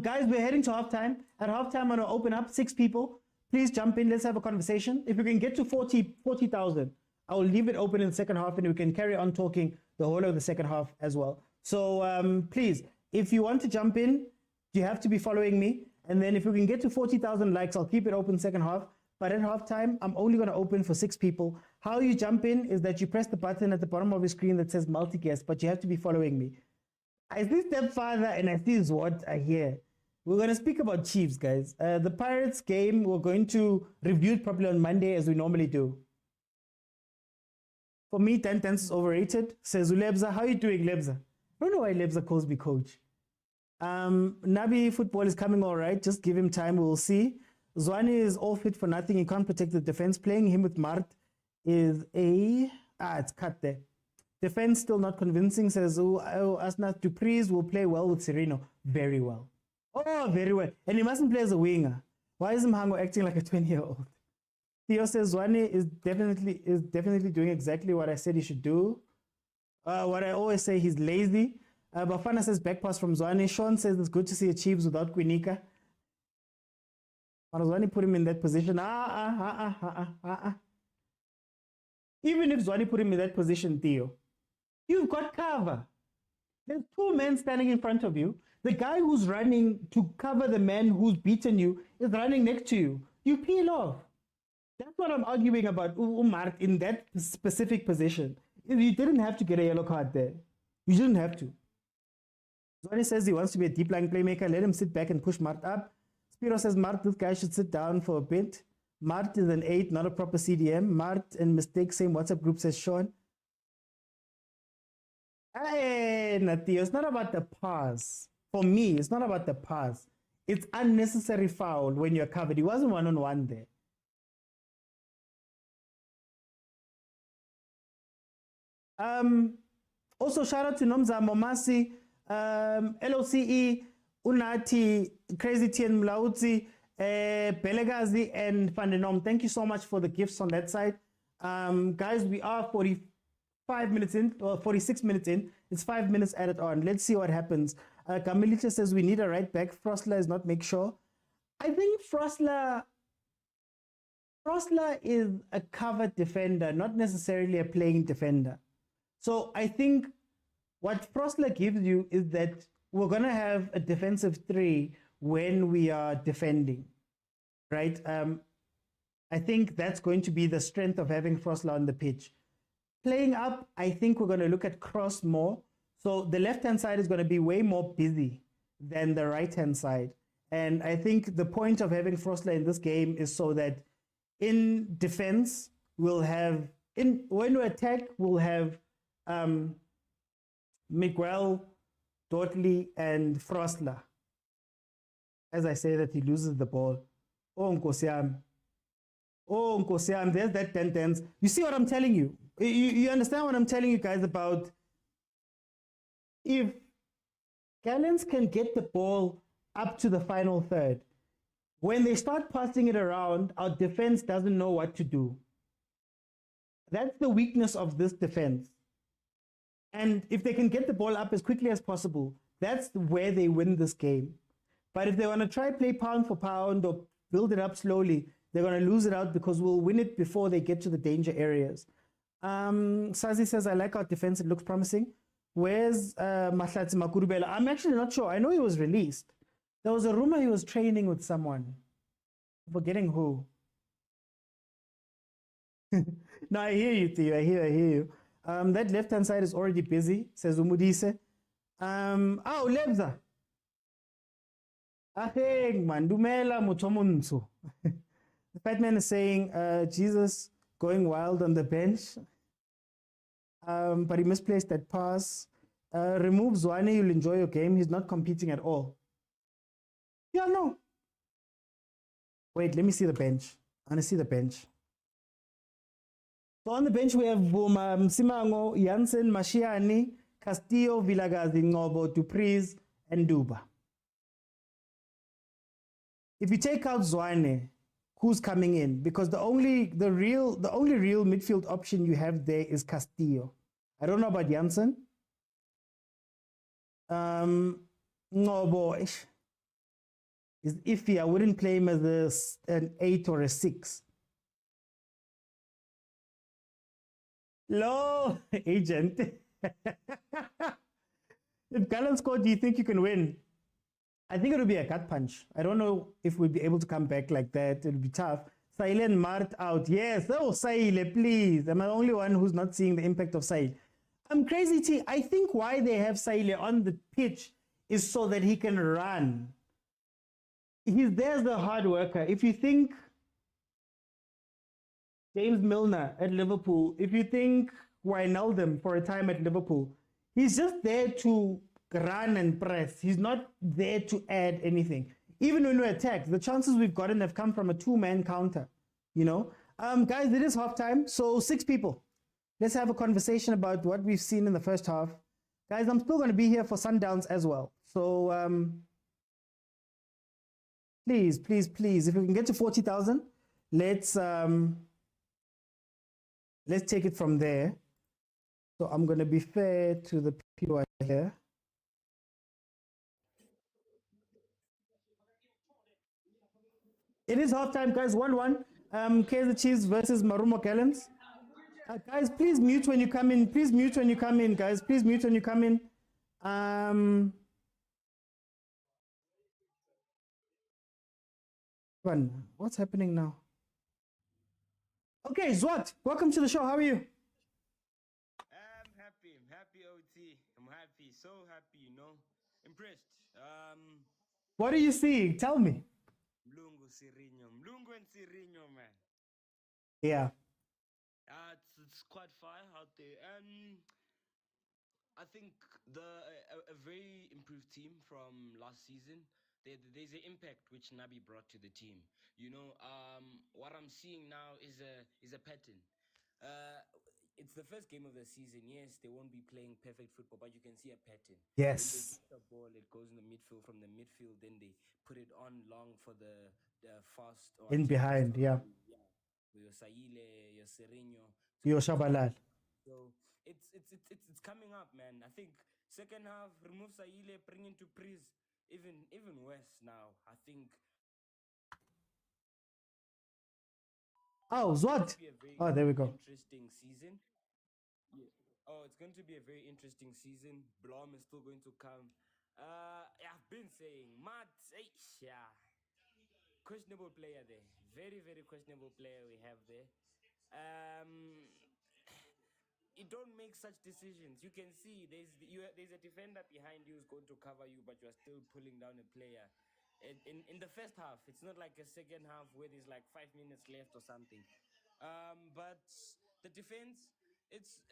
Guys, we're heading to halftime. At halftime, I'm going to open up 6 people. Please jump in. Let's have a conversation. If we can get to 40,000, I will leave it open in the second half, and we can carry on talking the whole of the second half as well. So please, if you want to jump in, you have to be following me. And then if we can get to 40,000 likes, I'll keep it open second half. But at halftime, I'm only going to open for 6 people. How you jump in is that you press the button at the bottom of your screen that says multi-guest, but you have to be following me. I see Stepfather and I see what I hear. We're going to speak about Chiefs, guys. The Pirates game, we're going to review it properly on Monday as we normally do. For me, 10 is overrated. Says Lebza, how are you doing, Lebza? I don't know why Lebza calls me coach. Nabi football is coming all right. Just give him time. We'll see. Zwane is all fit for nothing. He can't protect the defense. Playing him with Mart is it's cut there. Defense still not convincing. Says Asna Dupreez will play well with Sereno. Very well. Oh, very well. And he mustn't play as a winger. Why is Mhango acting like a 20-year-old? Theo says Zwane is definitely doing exactly what I said he should do. What I always say, he's lazy. Bafana says back pass from Zwane. Sean says it's good to see a Chiefs without Kwinika. Zwane put him in that position. Even if Zwane put him in that position, Theo, you've got cover. There's two men standing in front of you. The guy who's running to cover the man who's beaten you is running next to you. You peel off. That's what I'm arguing about Umar in that specific position. You didn't have to get a yellow card there. You didn't have to. Zwane says he wants to be a deep-lying playmaker. Let him sit back and push Mart up. Spiro says, Mart, this guy should sit down for a bit. Mart is an 8, not a proper CDM. Mart and mistake, same WhatsApp group, says Sean. Hey, Natio, it's not about the pass. For me, it's not about the pass. It's unnecessary foul when you're covered. He wasn't one-on-one there. Also, shout out to Nomza Momasi, LOCE, Unati, Crazy Tien Mlauzi, Belegazi, and Fandenom. Thank you so much for the gifts on that side. Guys, we are 45 minutes in, or 46 minutes in. It's 5 minutes added on. Let's see what happens. Kamilita says we need a right back. Frosler is not make sure. I think Frosler is a covered defender, not necessarily a playing defender. So I think what Frosler gives you is that we're going to have a defensive 3 when we are defending, right? I think that's going to be the strength of having Frosler on the pitch. Playing up, I think we're going to look at cross more. So the left-hand side is going to be way more busy than the right-hand side. And I think the point of having Frosler in this game is so that in defense, we'll have, when we attack, we'll have Miguel, Dotley, and Frosler. As I say that, he loses the ball. Oh, Nkosiam. Oh, Nkosiam, there's that 10-10s. You see what I'm telling you? You understand what I'm telling you guys about? If Gallants can get the ball up to the final third, when they start passing it around, our defense doesn't know what to do. That's the weakness of this defense. And if they can get the ball up as quickly as possible, that's where they win this game. But if they want to try play pound for pound or build it up slowly, they're going to lose it out because we'll win it before they get to the danger areas. Sazi says, I like our defense. It looks promising. Where's Mahlatsi Makurubela? I'm actually not sure. I know he was released. There was a rumor he was training with someone. I'm forgetting who. No, I hear you, Theo. I hear you. That left-hand side is already busy, says Umudise. Oh, Lebza. Aheng, man. Dumela mutomunsu. The fat man is saying, Jesus going wild on the bench. But he misplaced that pass. Remove Zwane, you'll enjoy your game. He's not competing at all. Yeah, no. Wait, let me see the bench. I want to see the bench. So on the bench, we have Buma, Msimango, Jansen, Mashiani, Castillo, Vilakazi, Ngobo, Dupreez, and Duba. If you take out Zwane, who's coming in? Because the only real midfield option you have there is Castillo. I don't know about Jansen. Ngobo is iffy. I wouldn't play him as an 8 or a 6. Low agent. If Gallants score, do you think you can win? I think it'll be a gut punch. I don't know if we'll be able to come back like that. It'll be tough. Saile and Mart out. Yes. Oh, Saile, please. Am I the only one who's not seeing the impact of Saile? I'm crazy, T. I think why they have Saile on the pitch is so that he can run. There's the hard worker. If you think James Milner at Liverpool, if you think Wijnaldum for a time at Liverpool. He's just there to run and press. He's not there to add anything. Even when we attack, the chances we've gotten have come from a two-man counter. You know, guys, it is halftime, so 6 people. Let's have a conversation about what we've seen in the first half. Guys, I'm still going to be here for Sundowns as well. So please, please, please, if we can get to 40,000, let's take it from there. So I'm going to be fair to the people out here. It is halftime, guys. 1-1. Kaizer Chiefs versus Marumo Gallants. Guys, please mute when you come in. Please mute when you come in, guys. Please mute when you come in. What's happening now? Okay, Zwat, welcome to the show. How are you? I'm happy, OT. I'm happy, so happy, you know. Impressed. What are you seeing? Tell me. Mlungu and Sirino, man. Yeah. It's quite fire out there. I think a very improved team from last season. There's an impact which Nabi brought to the team. You know, what I'm seeing now is a pattern. It's the first game of the season. Yes, they won't be playing perfect football, but you can see a pattern. Yes. When they get the ball, it goes in the midfield. From the midfield, then they put it on long for the fast. Or in behind, yeah. Your Saile, your Sereno, your Shabalal. So it's coming up, man. I think second half, remove Saile, bring into Priz, even worse now. I think. Oh, Zwat. Oh, there we go. Interesting season. Yeah. Oh, it's going to be a very interesting season. Blom is still going to come. I've been saying, Matt, yeah. Questionable player there. Very, very questionable player we have there. You don't make such decisions. You can see there's a defender behind you who's going to cover you, but you're still pulling down a player. In the first half, it's not like a second half where there's like 5 minutes left or something. But the defense, it's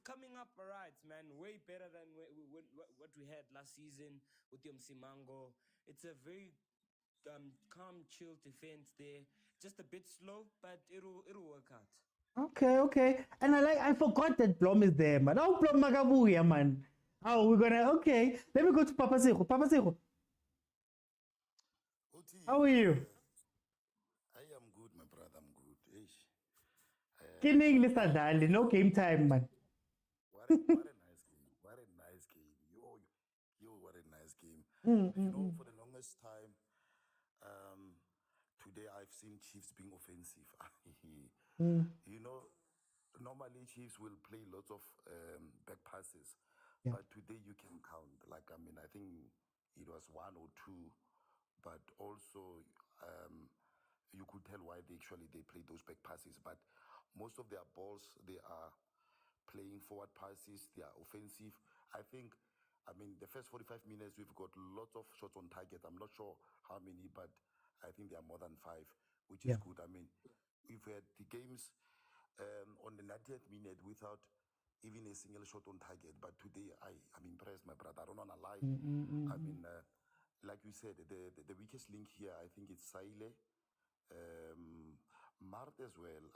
coming up alright, man. Way better than what we had last season with Simango. It's a very calm, chill defense there. Just a bit slow, but it'll work out. Okay. And I forgot that Blom is there, man. Oh, Blom Magabuya, man. Oh, we're gonna, okay. Let me go to Papa Sejo. Papa Sejo. How are you? I am good, my brother. I'm good. Killing Lisa Dali, no game time, man. What a nice game. What a nice game. Yo, what a nice game. You know, for the longest time, today I've seen Chiefs being offensive. You know, normally Chiefs will play lots of back passes, but today you can count. Like, I mean, I think it was 1 or 2, but also you could tell why they play those back passes. But most of their balls, they are playing forward passes. They are offensive. I mean, the first 45 minutes, we've got lots of shots on target. I'm not sure how many, but I think there are more than 5, which is good. I mean, we've had the games on the 90th minute without even a single shot on target. But today, I'm impressed, my brother. I don't want to lie. I mean, like you said, the weakest link here, I think it's Saile. Mart as well.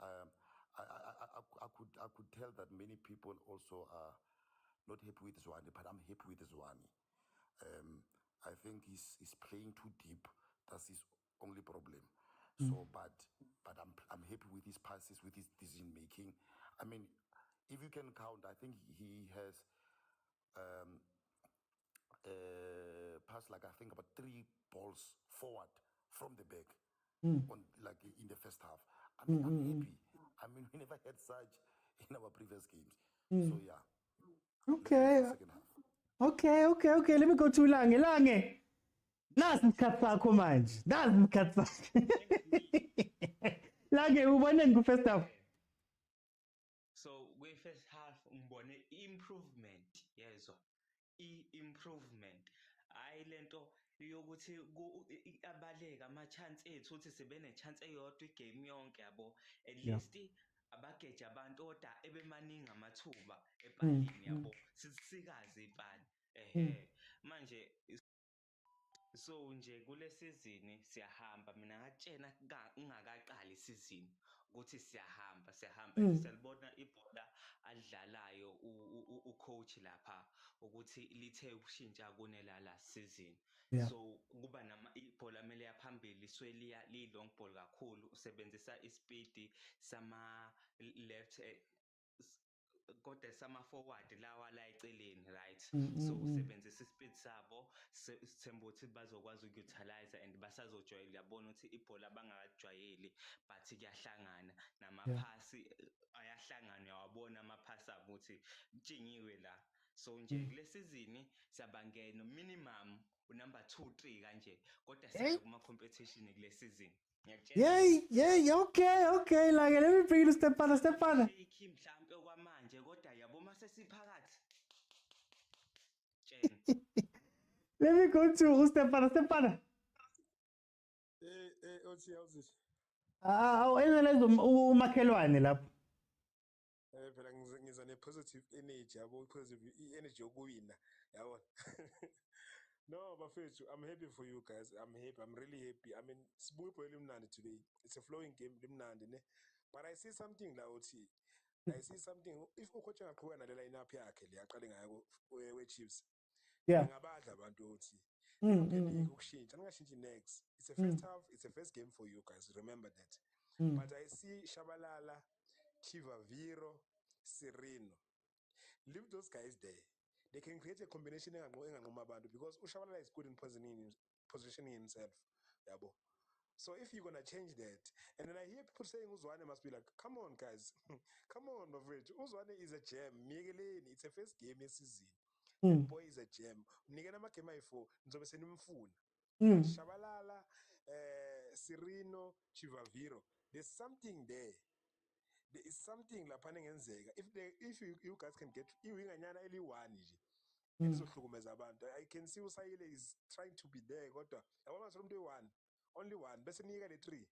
I could tell that many people also are not happy with Zwane, but I'm happy with Zwane. I think he's playing too deep. That's his only problem. So, but I'm happy with his passes, with his decision making. I mean, if you can count, I think he has passed like I think about 3 balls forward from the back on like in the first half. I mean, I'm happy. I mean, we never had such in our previous games. So yeah. Okay. Okay. Let me go to Lange. Nasi isikhathi sakho manje. Nasi isikhathi sakho. Lange, ubone ku-first half. So we first half ngibone improvement yezwa improvement hayi lento yokuthi abaleka ama chance ethu uthi sibe ne chance eyodwa igame yonke yabo at least abageja abantu oda ebemaningi amathuba epalini yabo sisikaze ipali manje so nje kule season siyahamba mina ngatshena ungakaqali season ukuthi siyahamba siyalibona ibhola adlalayo ucoach lapha ukuthi lithe ukushintsha kunela last season so kuba ibhola mele yaphambili sweliya li long ball kakhulu usebenzisa ispeed sama left kodwa sama forward lawa la eceleni right so usebenzisa ispeed sabo sithemba ukuthi bazokwazi ukutilize and basazojwayela yabona ukuthi ibhola abangakajwayeli but kuyahlangana namaphasi ayahlangana uyawabona amaphasi abo ukuthi utshingiwe la so nje kule season siyabangena minimum number 2 3 kanje kodwa siya kuma competition kule season. Yeah, okay. Like, let me bring you step by step. Mhlambe okwamanje kodwa yabo mase siphakathi. Let me go to step by step. Othi how's Engeleza umakhelwane lapho. Phela ngiza ne positive energy yabo, positive energy yokuwina yabo. No, bafethu, I'm happy for you guys. I'm really happy. I mean, sibuye ibhola limnandi today. It's a flowing game limnandi ne. But I see something la uthi. I see something if ucoach angaqhubeka nale lineup yakhe le aqale ngayo we Chiefs. Ngabadla abantu uthi. Ukushintsha angashintshi next. It's a first half, it's a first game for you guys. Remember that. But I see Shabalala, Chivaviro, Sereno. Leave those guys there. They can create a combination because Ushabalala is good in positioning himself. Yabo. So if you're gonna change that, and then I hear people saying Uzwane must be like, come on, guys, come on, my friend. Uzwane is a gem. Miguelini, it's a first game this season. That boy is a gem. Shabalala, Sereno, Chivaviro. There's something there. There is something la panengenzeka. If you guys can get iwinganyana eli1 nje. Elizohlukumeza abantu. I can see Usayile is trying to be there kodwa yabona somuntu one, only one bese nika le3.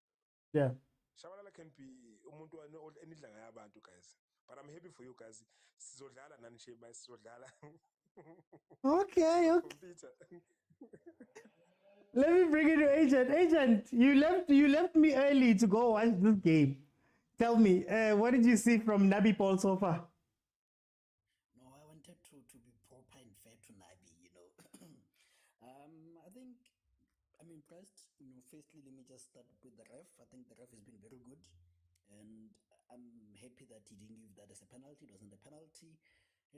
Yeah. Shabalala can be umuntu enidlanga yabantu guys. But I'm happy for you guys. Sizodlala nani sheba sizodlala. Okay. Let me bring in your agent. Agent, you left me early to go watch this game. Tell me, what did you see from Nabi Paul so far? No, I wanted to be proper and fair to Nabi, you know. I think I'm impressed. You know, firstly, let me just start with the ref. I think the ref has been very good, and I'm happy that he didn't give that as a penalty. It wasn't a penalty,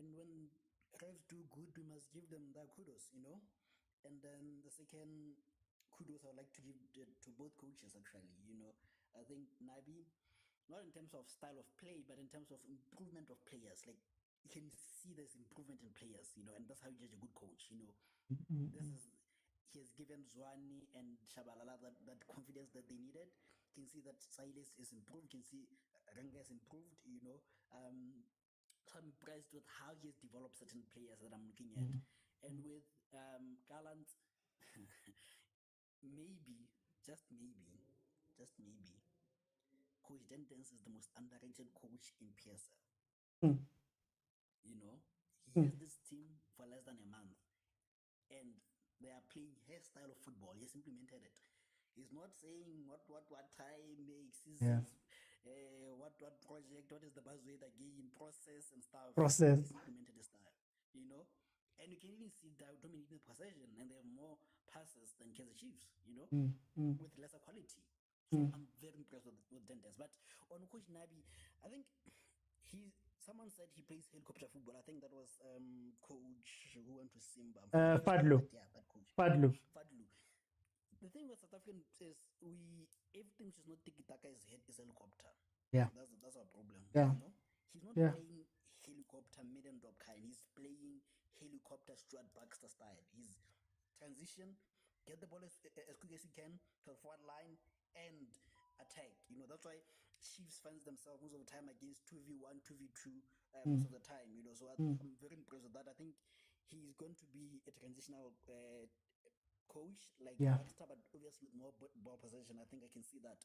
and when refs do good, we must give them that kudos, you know. And then the second kudos I would like to give to both coaches actually. You know, I think Nabi, not in terms of style of play, but in terms of improvement of players. Like you can see there's improvement in players, you know, and that's how you judge a good coach. You know, he has given Zwani and Shabalala that confidence that they needed. You can see that Silas is improved. You can see Ranga is improved. You know, so I'm impressed with how he has developed certain players that I'm looking at, and with Gallants, maybe, just maybe, Coach Dentons is the most underrated coach in PSL. You know, he has this team for less than a month, and they are playing his style of football. He has implemented it. He's not saying what time makes. What project, what is the buzzword again, process and stuff. He's implemented the style, you know. And you can even see that dominating possession, and they have more passes than Kaizer Chiefs, you know, with lesser quality. So I'm very impressed with Dentons. But on Coach Nabi, I think someone said he plays helicopter football. I think that was coach who went to Simba. Fadlu. Yeah, that coach. Fadlu. The thing with South African is everything which is not tiki-taka is helicopter. Yeah. That's our problem. Yeah. You know? He's not playing helicopter mid and drop kind. He's playing helicopter Stuart Baxter style. He's transition, get the ball as quick as he can to the forward line and attack. You know, that's why Chiefs finds themselves most of the time against 2v1, 2v2 most of the time. You know, so I'm very impressed with that. I think he's going to be a transitional coach, like Yeah. Barista, but obviously with more ball possession. I think I can see that,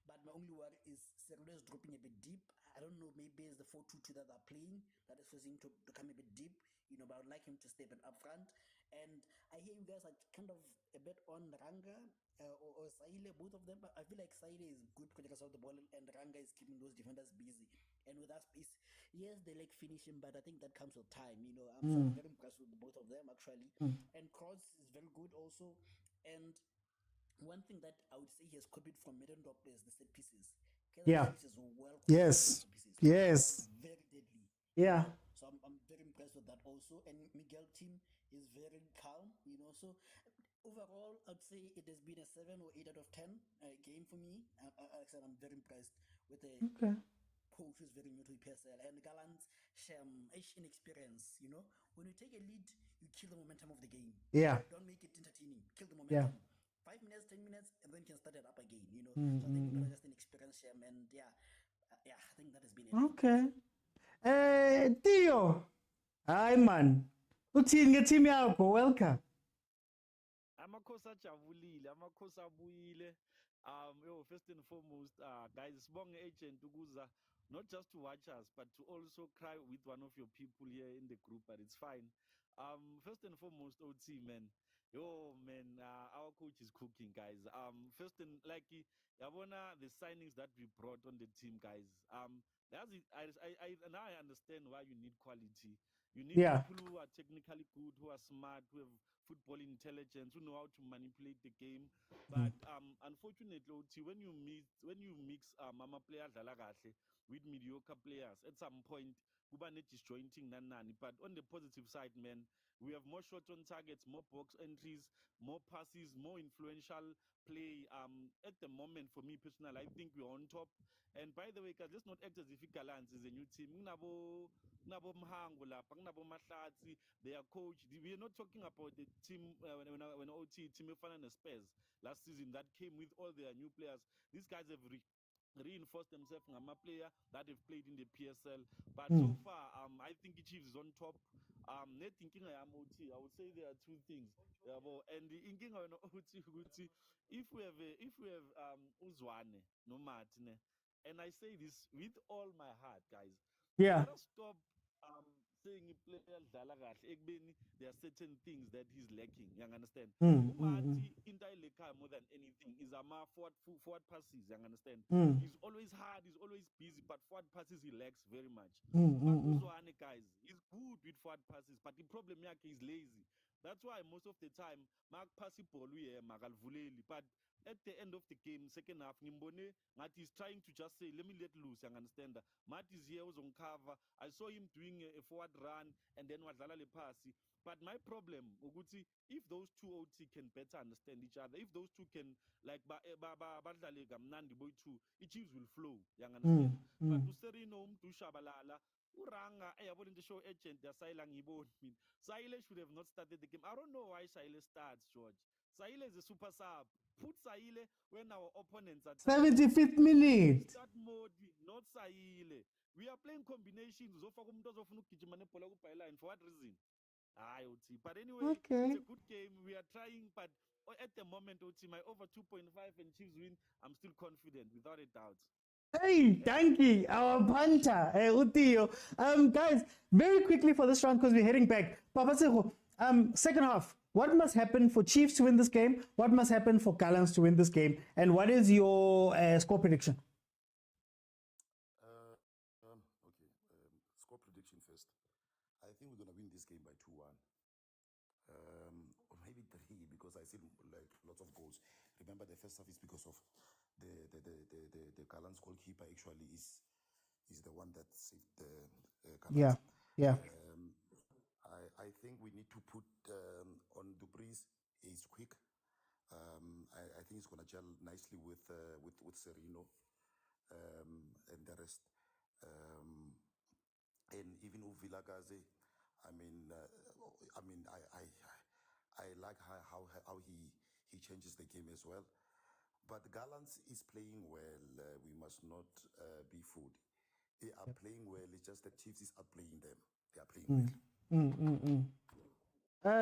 But my only worry is Serena is dropping a bit deep. I don't know, maybe it's the 4-2-2 that they're playing that is forcing him to come a bit deep, but I would like him to step it up front. And I hear you guys are kind of a bit on Ranga or Saile, both of them, but I feel like Saile is good because of the ball and Ranga is keeping those defenders busy. And with that space, yes, they like finishing, but I think that comes with time. I'm very impressed with both of them actually. And Cross is very good also. And one thing that I would say he has copied from Middendorp is the set pieces. Kaizer Yeah. Chiefs is well Yes. set pieces. Yes. Very deadly. Yeah. So I'm very impressed with that also. And Miguel team is very calm, So overall, I'd say it has been a 7 or 8 out of 10 game for me. Like I said, I'm very impressed with the Okay. coach who's very new to PSL and Gallants inexperience. When you take a lead, you kill the momentum of the game. Yeah. Don't make it entertaining. Kill the Yeah. momentum. 5 minutes, 10 minutes, and then you can start it up again. So I think it's just an experience, and I think that has been it. Okay. Theo. Hi man. Uthini ngeteam yakho? Welcome. Amakhosi ajabulile, amakhosi abuyile. First and foremost, guys, sibonge agent ukuza not just to watch us but to also cry with one of your people here in the group, but it's fine. First and foremost, OT man. Our coach is cooking, guys. First and yabona the signings that we brought on the team, guys. Now I understand why you need quality. You need people who are technically good, who are smart, who have football intelligence, who know how to manipulate the game. But unfortunately, when you mix mama player dlala kahle with mediocre players, at some point kuba disjointing nani. But on the positive side, man, we have more shots on targets, more box entries, more passes, more influential play. At the moment, for me personally, I think we're on top. And by the way, guys, let's not act as if Gallants is a new team. They are coached. We are not talking about the team when OT team and Spurs last season that came with all their new players. These guys have reinforced themselves. I'm a player that have played in the PSL, but so far, I think Chiefs is on top. Net thinking I am OT. I would say there are two things. And the thinking I know OT. If we have Uzwane, no Martine, and I say this with all my heart, guys. Yeah. Let us stop saying player dlala kahle ekubeni there are certain things that he's lacking. You understand? Umati into more than anything is a forward passes. You understand? He's always hard, he's always busy, but forward passes he lacks very much. Uzwane, guys, he's good with forward passes, but the problem is lazy. That's why most of the time Mark passi ball magalvuleli, but at the end of the game, second half, Nimbone, Matt is trying to just say, let me let loose, you understand? Matt is here, was on cover. I saw him doing a forward run and then Wadlala le passy. But my problem, Uguti, if those two OT can better understand each other, if those two can, like, Nandi Boy 2, the Chiefs will flow, you understand? But to Serino, to Shabalala, Uranga, I want to show agent, they're silent. Saile should have not started the game. I don't know why Saile starts, George. Saile is a super sub. Put Saile when our opponents are 75th minute. Start mode, not Saile. We are playing combinations. And for what reason? But anyway, it's a good game. We are trying, but at the moment, my over 2.5 and Chiefs win, I'm still confident, without a doubt. Hey, thank you, our punter, Utio. Guys, very quickly for this round because we're heading back. Papa Seho, second half. What must happen for Chiefs to win this game? What must happen for Gallants to win this game? And what is your score prediction? Score prediction first. I think we're going to win this game by 2-1. Or maybe 3 because I see like lots of goals. Remember, the first half is because of the Gallants goalkeeper actually is the one that saved the Gallants. Yeah. I think we need to put on Dupree's. He's quick. I think he's gonna gel nicely with Serino and the rest. And even Vilakazi, I like how he changes the game as well. But Gallants is playing well. We must not be fooled. They are playing well. It's just the Chiefs is outplaying them. They are playing well.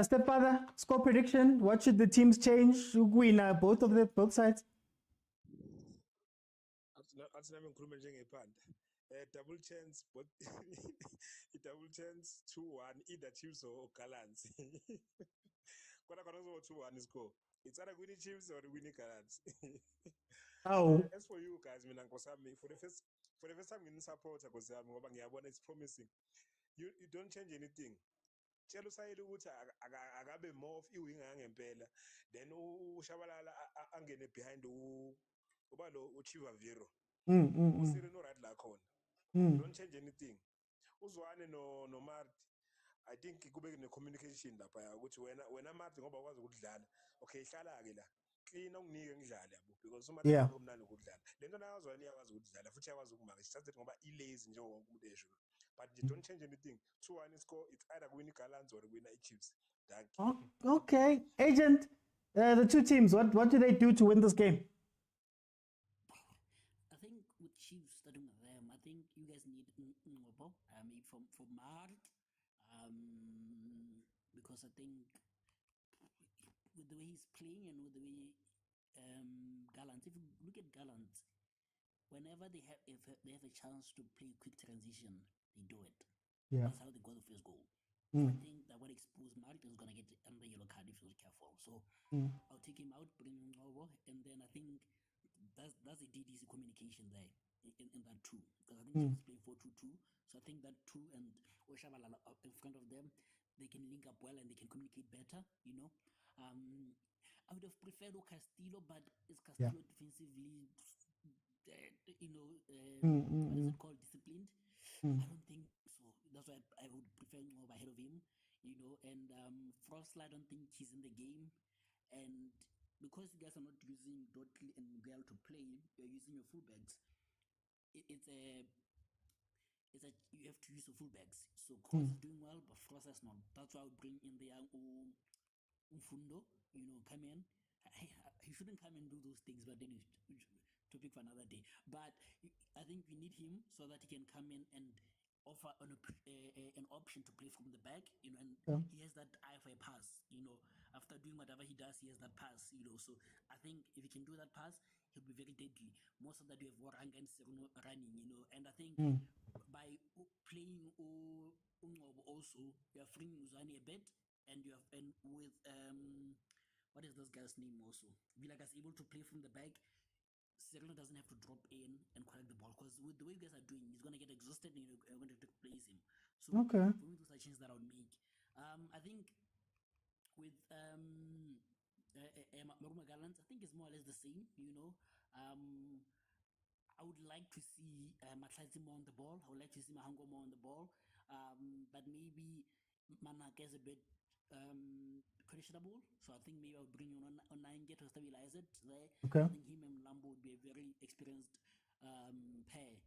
Stepfather, score prediction. What should the teams change? Win both sides. Asinami ngikhulume njengephanda. Double chance, but double chance 2-1 either Chiefs or Gallants. Kona kona so 2-1 score. It's either winning Chiefs or winning Gallants. Oh. As for you guys, mina nkosami for the first time ngini-support nkosami ngoba ngiyabona it's promising. You don't change anything. Tshela usayile ukuthi akabe more of iwing ngempela then uShabalala angene behind uba lo uChiva Vero. Usire no right la khona. Don't change anything. Uzwane no Marti. I think kube ne communication lapha ukuthi wena Marti ngoba ukwazi ukudlala. Okay, hlala ke la. Clean unginike ngidlale yabo because uma umnandi ukudlala. Lento nakazwana iyakwazi ukudlala futhi iyakwazi ukumaka. Just ngoba ilazy nje wonke umuntu esho. But you don't change anything. 2-1 score. It's either winning Gallants or winning Chiefs. Okay, agent. The two teams. What do they do to win this game? I think with Chiefs starting with them, I think you guys need Ngobo. I mean, for Mart, because I think with the way he's playing and with the way Gallants. If you look at Gallants, whenever they have a chance to play quick transition, they do it. Yeah. That's how they got the first goal. So I think that would expose Martin is gonna get another yellow card if he's careful. So I'll take him out, bring him over, and then I think that's a DDC communication there in that two. Because I think he's playing 4-2-2. So I think that two and Oshabalala up in front of them, they can link up well and they can communicate better, you know. I would have preferred Castillo, but is Castillo defensively what is it called, disciplined? I don't think so. That's why I would prefer over ahead of him, you know. And Frostl, I don't think he's in the game. And because you guys are not using Dottley and Miguel to play, you're using your fullbacks. You have to use your fullbacks. So Cross is doing well, but Frost is not. That's why I would bring in the young Mfundo, you know, come in. He shouldn't come and do those things, but then topic for another day. But I think we need him so that he can come in and offer an option to play from the back, you know, and he has that eye for a pass, you know. After doing whatever he does, he has that pass, you know. So I think if he can do that pass, he'll be very deadly. Most of that you have Waranga and Seruno running, you know. And I think by playing also, you're freeing Uzani a bit, and you have with what is this guy's name also? Vilakazi able to play from the back. Serena doesn't have to drop in and collect the ball because with the way you guys are doing, he's going to get exhausted and you're going to have to place him. So for me, those are changes that I would make. I think with Maruma Gallants, I think it's more or less the same, you know. I would like to see Matlazi more on the ball. I would like to see Mahango more on the ball. But maybe Manaka is a bit questionable, so I think maybe I'll bring you on 9 to stabilize it there. Okay. I think him and Lambo would be a very experienced pair.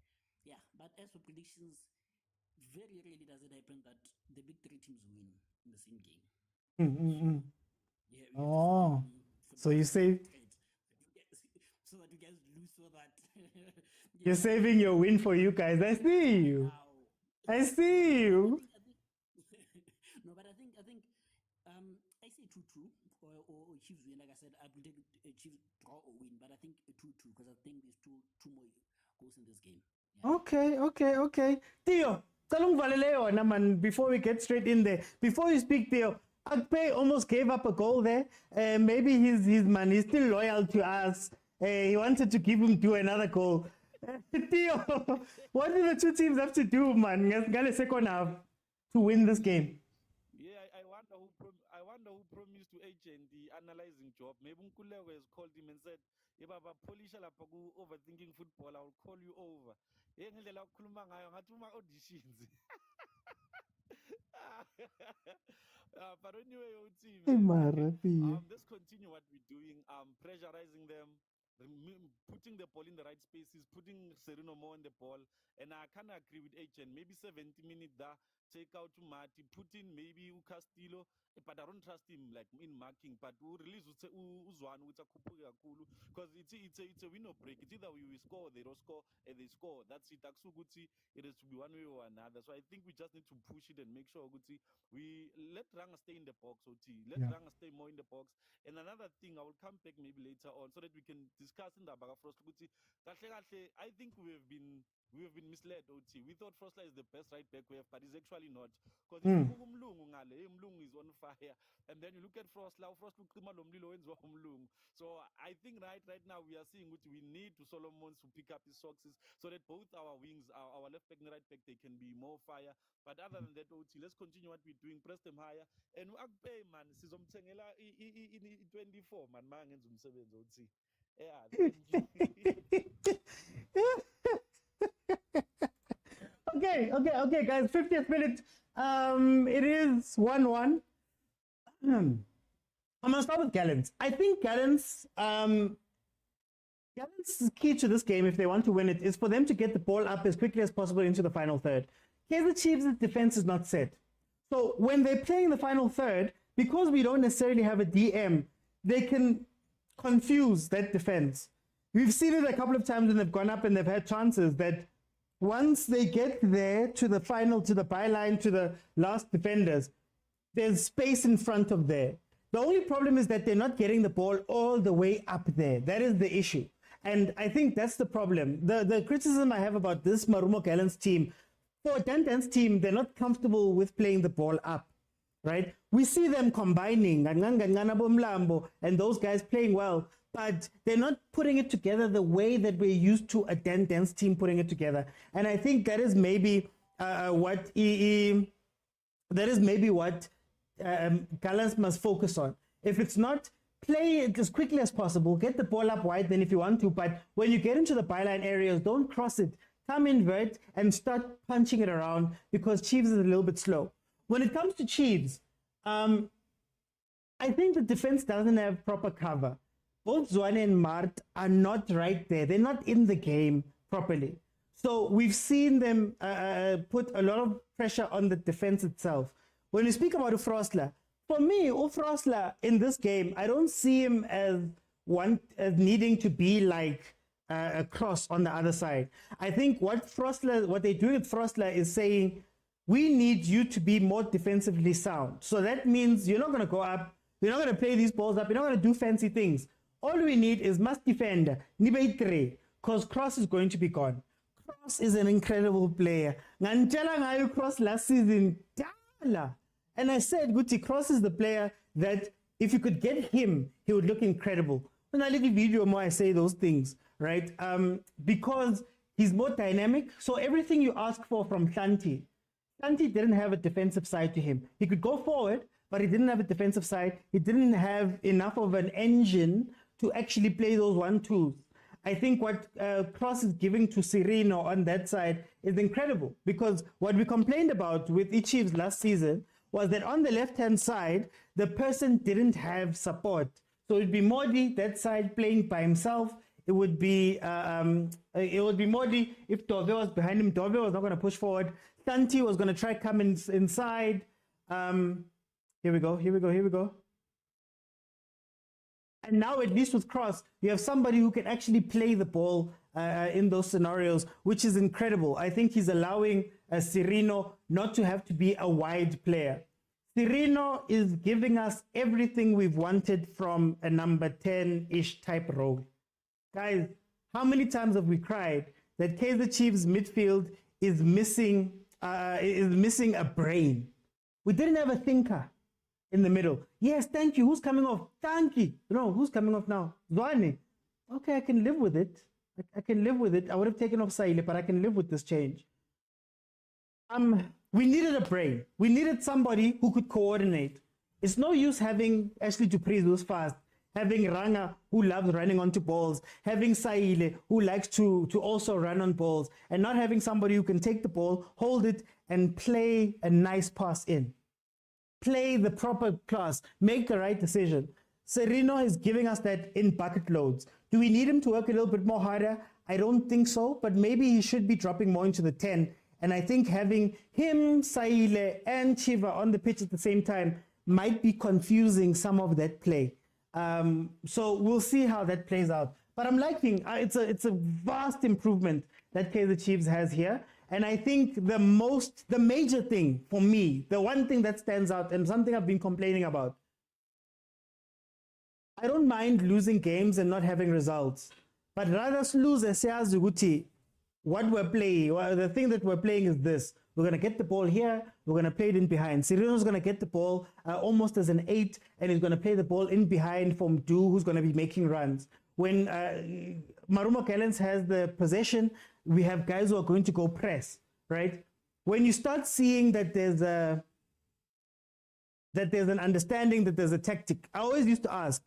Yeah, but as for predictions, very rarely does it happen that the big three teams win in the same game. So you say so that you guys lose, so that you're saving your win for you guys. I see you. I see you. No, but I think I say 2-2 or Chiefs win. Like I said, I predict a Chiefs draw or win, but I think a 2-2 because I think there's two more goals in this game. Yeah. Okay. Theo, man, before we get straight in there, before you speak, Theo, Akpe almost gave up a goal there. Maybe his man is still loyal to us. He wanted to give him to another goal. Theo, what do the two teams have to do, man, second half to win this game? Yeah, I wonder who promised to agent the analyzing job. Maybe Nkulego has called him and said, if I polish overthinking football, I'll call you over. Auditions. But anyway, your team. Let's continue what we're doing. Pressurizing them, putting the ball in the right spaces, putting Sereno more on the ball. And I kind of agree with Agent. Maybe 70 minutes there, take out Mati, put in maybe Castillo, but I don't trust him like in marking. But we release Uzwan with a because it's a win or break. It's either we score, they don't score, and they score. That's it. Aksuguti, it has to be one way or another. So I think we just need to push it and make sure Guti, we let Ranga stay in the box. Let Ranga stay more in the box. And another thing, I will come back maybe later on so that we can discuss in the Bagafrost Guti. I think we have been misled. We thought Frosla is the best right back we have, but he's actually not. Because Mlungu is on fire, and then you look at Frosla. So I think right now we are seeing what we need to Solomons to pick up his socks so that both our wings, our left back and right back, they can be more fire. But other than that, let's continue what we're doing. Press them higher, and Akpay man, sizomthengela in 24 man mangenza umsebenzi uthi. Yeah. Okay, guys. 50th minute. It is 1-1. I'm gonna start with Gallants. I think Gallants' key to this game, if they want to win it, is for them to get the ball up as quickly as possible into the final third. Kaizer Chiefs' defense is not set. So when they're playing the final third, because we don't necessarily have a DM, they can confuse that defense. We've seen it a couple of times when they've gone up and they've had chances that once they get there to the final, to the byline, to the last defenders, there's space in front of there. The only problem is that they're not getting the ball all the way up there. That is the issue. And I think that's the problem. The criticism I have about this Marumo Gallants team, for a Dandan's team, they're not comfortable with playing the ball up, right? We see them combining, and those guys playing well, but they're not putting it together the way that we're used to a Dandan's team putting it together. And I think that is maybe what Gallants must focus on. If it's not, play it as quickly as possible, get the ball up wide then if you want to, but when you get into the byline areas, don't cross it. Come invert and start punching it around because Chiefs is a little bit slow. When it comes to Chiefs, I think the defense doesn't have proper cover. Both Jwaneng and Mart are not right there. They're not in the game properly. So we've seen them put a lot of pressure on the defense itself. When we speak about Ufrosla, for me, Ufrosla in this game, I don't see him as needing to be like a cross on the other side. I think what they're doing with Frosla is saying, we need you to be more defensively sound. So that means you're not going to go up, you're not going to play these balls up, you're not going to do fancy things. All we need is must defend, because Cross is going to be gone. Cross is an incredible player. Cross last season, and I said, Guti, Cross is the player that if you could get him, he would look incredible. When I leave a video more, I say those things, right? Because he's more dynamic. So everything you ask for from Shanti didn't have a defensive side to him. He could go forward, but he didn't have a defensive side. He didn't have enough of an engine to actually play those 1-2s. I think what Cross is giving to Serino on that side is incredible, because what we complained about with the Chiefs last season was that on the left-hand side, the person didn't have support. So it'd be Modi, that side, playing by himself. It would be Modi if Dove was behind him. Dove was not going to push forward. Santi was going to try come inside. Here we go. And now, at least with Cross, you have somebody who can actually play the ball in those scenarios, which is incredible. I think he's allowing Serino not to have to be a wide player. Serino is giving us everything we've wanted from a number 10-ish type role. Guys, how many times have we cried that Kaizer Chiefs midfield is missing a brain? We didn't have a thinker in the middle. Yes, thank you. Who's coming off? Thank you. No, who's coming off now? Jwaneng. Okay, I can live with it. I can live with it. I would have taken off Saile, but I can live with this change. We needed a brain. We needed somebody who could coordinate. It's no use having Ashley Dupree who's fast, having Ranga who loves running onto balls, having Saile who likes to also run on balls, and not having somebody who can take the ball, hold it, and play a nice pass in. Play the proper class, make the right decision. Serino is giving us that in bucket loads. Do we need him to work a little bit more harder? I don't think so, but maybe he should be dropping more into the 10 And I think having him, Saile, and Chiva on the pitch at the same time might be confusing some of that play. So we'll see how that plays out. But I'm liking, it's a vast improvement that Kaizer Chiefs has here. And I think the major thing for me, the one thing that stands out and something I've been complaining about, I don't mind losing games and not having results, but rather lose as what we're playing. The thing that we're playing is this. We're going to get the ball here. We're going to play it in behind. Sirino's going to get the ball almost as an 8, and he's going to play the ball in behind from Du, who's going to be making runs. When Marumo Gallants has the possession, we have guys who are going to go press, right? When you start seeing that there's an understanding, that there's a tactic, I always used to ask,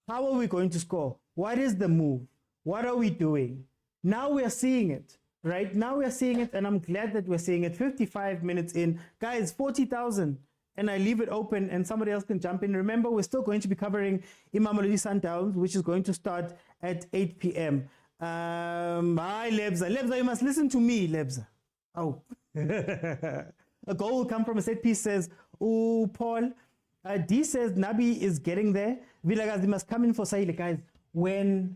how are we going to score? What is the move? What are we doing? Now we are seeing it, right? Now we are seeing it, and I'm glad that we're seeing it. 55 minutes in. Guys, 40,000, and I leave it open, and somebody else can jump in. Remember, we're still going to be covering Mamelodi Sundowns, which is going to start at 8 p.m. Hi, Lebza. Lebza, you must listen to me, Lebza. Oh. A goal will come from a set piece, says, oh, Paul. D says, Nabi is getting there. Vilakazi must come in for Saile. Guys, when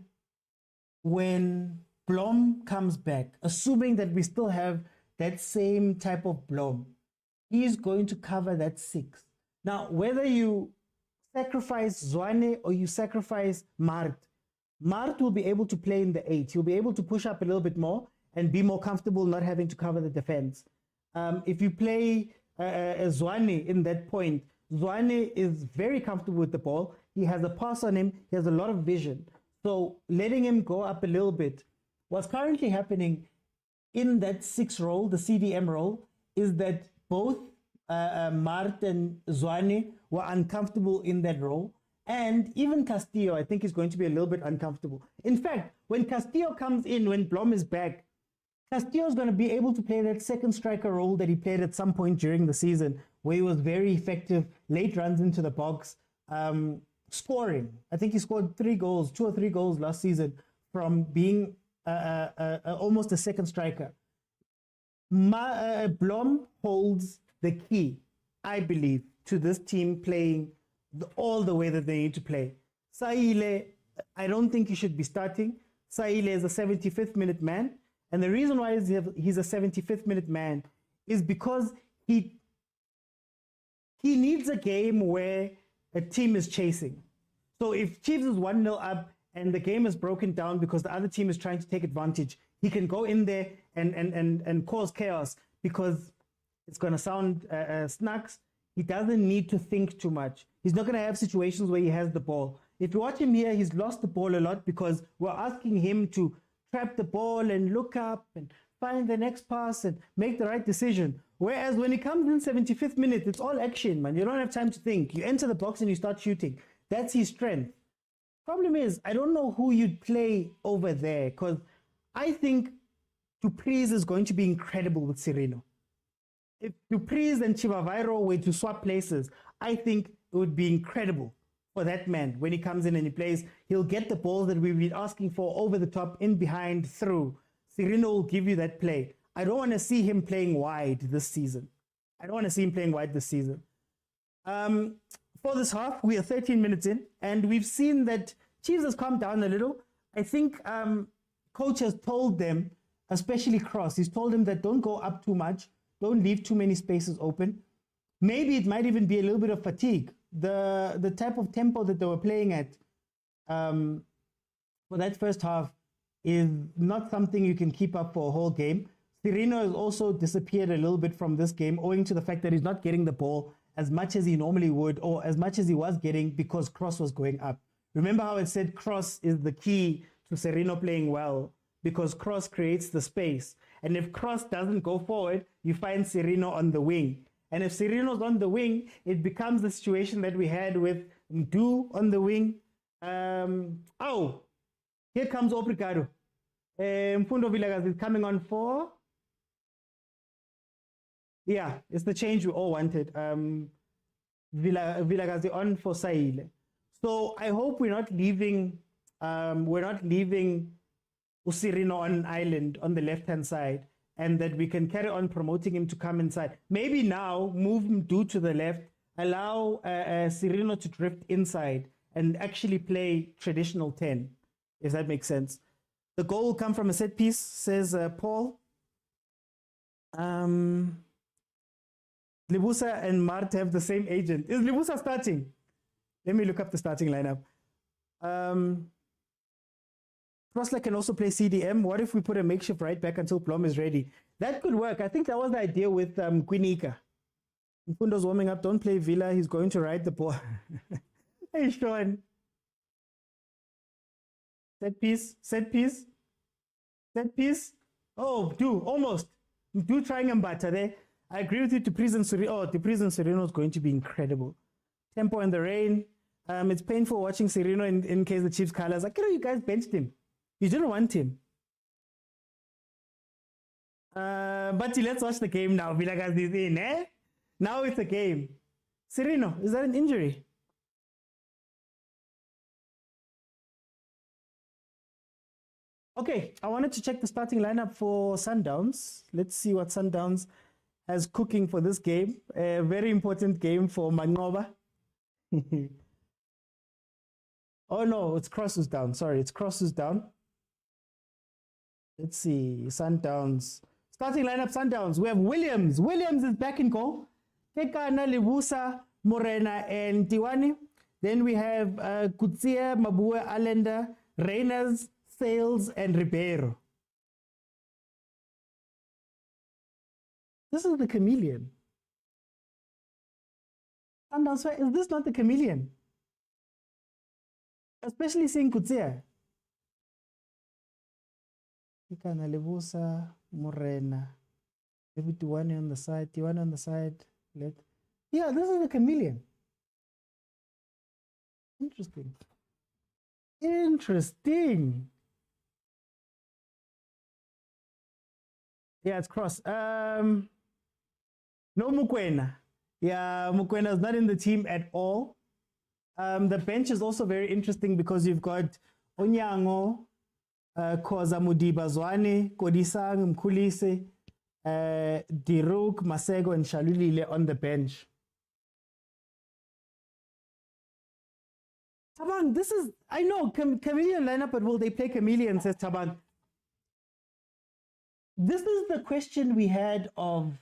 Blom comes back, assuming that we still have that same type of Blom, he's going to cover that 6. Now, whether you sacrifice Zwane or you sacrifice Mart will be able to play in the 8. He'll be able to push up a little bit more and be more comfortable not having to cover the defense. If you play Zwane in that point, Zwane is very comfortable with the ball. He has a pass on him. He has a lot of vision. So letting him go up a little bit. What's currently happening in that 6 role, the CDM role, is that both Mart and Zwane were uncomfortable in that role. And even Castillo, I think, is going to be a little bit uncomfortable. In fact, when Castillo comes in, when Blom is back, Castillo is going to be able to play that second striker role that he played at some point during the season, where he was very effective, late runs into the box, scoring. I think he scored 2 or 3 goals last season from being almost a second striker. Blom holds the key, I believe, to this team playing all the way that they need to play. Saile, I don't think he should be starting. Saile is a 75th minute man. And the reason why he's a 75th minute man is because he needs a game where a team is chasing. So if Chiefs is 1-0 up and the game is broken down because the other team is trying to take advantage, he can go in there and cause chaos, because it's going to sound snacks. He doesn't need to think too much. He's not going to have situations where he has the ball. If you watch him here, he's lost the ball a lot because we're asking him to trap the ball and look up and find the next pass and make the right decision. Whereas when he comes in 75th minute, it's all action, man. You don't have time to think. You enter the box and you start shooting. That's his strength. Problem is, I don't know who you'd play over there, because I think Dupreez is going to be incredible with Sirino. If Dupreez and Chivavairo were to swap places, I think it would be incredible for that man. When he comes in and he plays, he'll get the balls that we've been asking for over the top, in behind, through. Sirino will give you that play. I don't want to see him playing wide this season. For this half, we are 13 minutes in, and we've seen that Chiefs has calmed down a little. I think coach has told them, especially Cross, he's told them that don't go up too much, don't leave too many spaces open. Maybe it might even be a little bit of fatigue. The type of tempo that they were playing at for that first half is not something you can keep up for a whole game. Sirino has also disappeared a little bit from this game, owing to the fact that he's not getting the ball as much as he normally would, or as much as he was getting, because Cross was going up. Remember how I said Cross is the key to Sirino playing well, because Cross creates the space. And if Cross doesn't go forward, you find Sirino on the wing. And if Sirino's on the wing, it becomes the situation that we had with Mdu on the wing. Here comes Obrigado. Mfundo Vilakazi is coming on for... Yeah, it's the change we all wanted. Vilakazi on for Saile. So I hope we're not leaving Usirino on an island on the left-hand side, and that we can carry on promoting him to come inside. Maybe now move Mdu to the left, allow Cirino to drift inside and actually play traditional 10, if that makes sense. The goal will come from a set piece, says Paul. Libusa and Mart have the same agent. Is Libusa starting? Let me look up the starting lineup. Crossler can also play CDM. What if we put a makeshift right back until Blom is ready? That could work. I think that was the idea with Quinika. Mfundo's warming up. Don't play Villa. He's going to ride the ball. Hey, Sean. Set piece. Set piece. Set piece. Oh, almost. Do trying and batter there. I agree with you. Patrice and Serino is going to be incredible. Tempo in the rain. It's painful watching Serino in Kaizer Chiefs colors. I you guys benched him. You didn't want him. But let's watch the game now. Vilakazi is in, eh? Now it's a game. Serino, is that an injury? Okay, I wanted to check the starting lineup for Sundowns. Let's see what Sundowns has cooking for this game. A very important game for Mangoba. Oh no, it's Cross who's down. Sorry, it's Cross who's down. Let's see, Sundowns. Starting lineup, Sundowns. We have Williams. Williams is back in goal. Tekana, Libusa, Morena, and Tiwani. Then we have Kutsia, Mabue, Allender, Reyners, Sales, and Ribeiro. This is the chameleon. Sundowns, is this not the chameleon? Especially seeing Kutsia. Tekana, Libusa, Morena. Maybe Tiwani on the side. Tiwani on the side. Yeah, this is the chameleon. Interesting. Interesting. Yeah, it's Cross. No Mokwena. Yeah, Mokwena is not in the team at all. The bench is also very interesting because you've got Onyango, Khoza, Mudiba, Zwane, Kodisang, Mkhulise, Diruk, Masego, and Shalulile on the bench. Tabang, this is, I know, chameleon lineup, but will they play chameleon, says Tabang. This is the question we had of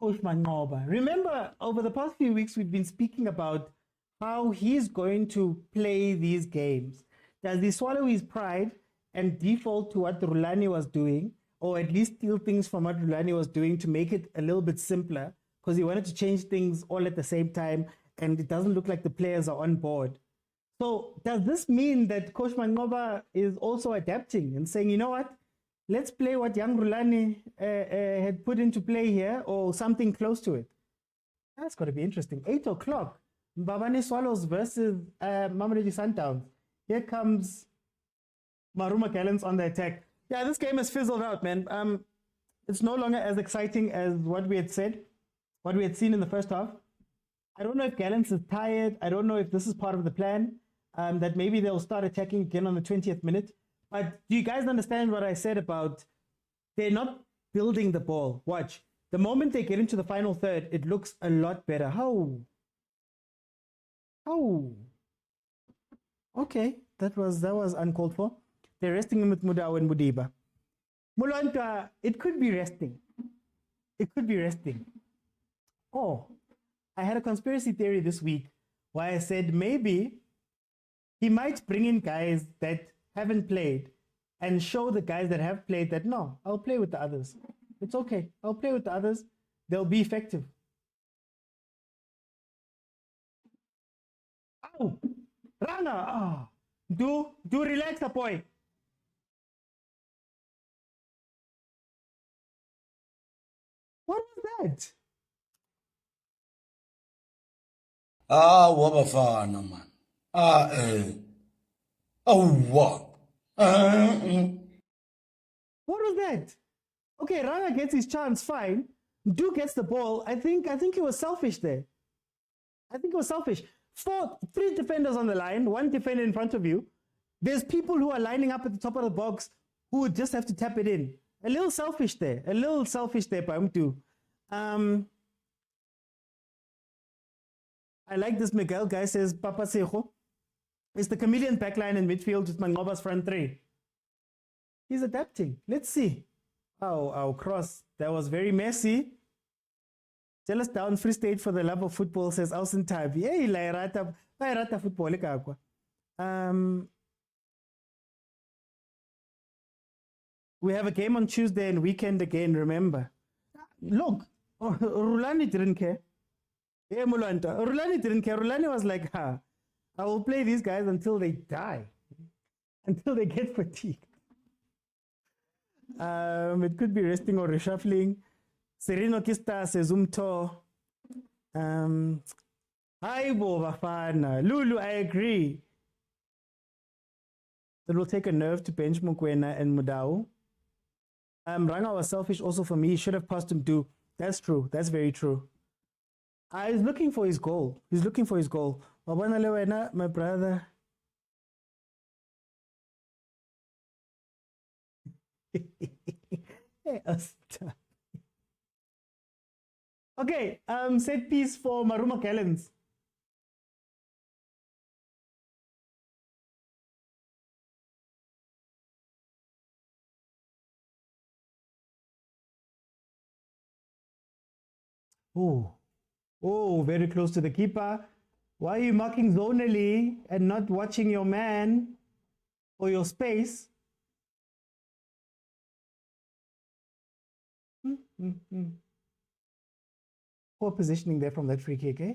Coach Mangoba. Remember, over the past few weeks, we've been speaking about how he's going to play these games. Does he swallow his pride and default to what Rulani was doing, or at least steal things from what Rulani was doing to make it a little bit simpler, because he wanted to change things all at the same time, and it doesn't look like the players are on board. So does this mean that Coach Mangoba is also adapting and saying, you know what, let's play what young Rulani had put into play here, or something close to it? That's got to be interesting. 8 o'clock, Mbabane Swallows versus Mamelodi Sundowns. Here comes Maruma Gallants on the attack. Yeah, this game has fizzled out, man. It's no longer as exciting as what we had said, what we had seen in the first half. I don't know if Gallants is tired. I don't know if this is part of the plan, that maybe they'll start attacking again on the 20th minute. But do you guys understand what I said about they're not building the ball? Watch. The moment they get into the final third, it looks a lot better. How? Okay, that was uncalled for. They're resting him with Mudau and Mudiba. Mulanta, it could be resting. It could be resting. Oh, I had a conspiracy theory this week where I said maybe he might bring in guys that haven't played and show the guys that have played that, no, I'll play with the others. It's okay. I'll play with the others. They'll be effective. Oh, Rana. Oh. Do relax, the boy. What was that? Wa bafana man. What? What was that? Okay, Rana gets his chance, fine. Du gets the ball. I think he was selfish there. I think it was selfish. 3 defenders on the line, 1 defender in front of you. There's people who are lining up at the top of the box who would just have to tap it in. A little selfish there. A little selfish there, Pamtu. I like this Miguel guy says, Papa Sejo. It's the chameleon backline in midfield with Mangoba's front three. He's adapting. Let's see. Oh, our cross. That was very messy. Tell us down Free State for the love of football, says Alson Tabi. Hey, Lairata football. We have a game on Tuesday and weekend again, remember. Look, Rulani didn't care. Yeah, Mulanta. Rulani didn't care. Rulani was like, I will play these guys until they die, until they get fatigued. It could be resting or reshuffling. Sereno Kista says Umto. Hi, bafana. Lulu, I agree. It will take a nerve to bench Mokwena and Mudau. Ranga was selfish also for me. He should have passed him too. That's true. That's very true. He's looking for his goal. He's looking for his goal. My brother. Okay, set piece for Maruma Gallants. Oh, very close to the keeper. Why are you marking zonally and not watching your man or your space? Poor positioning there from that free kick, eh?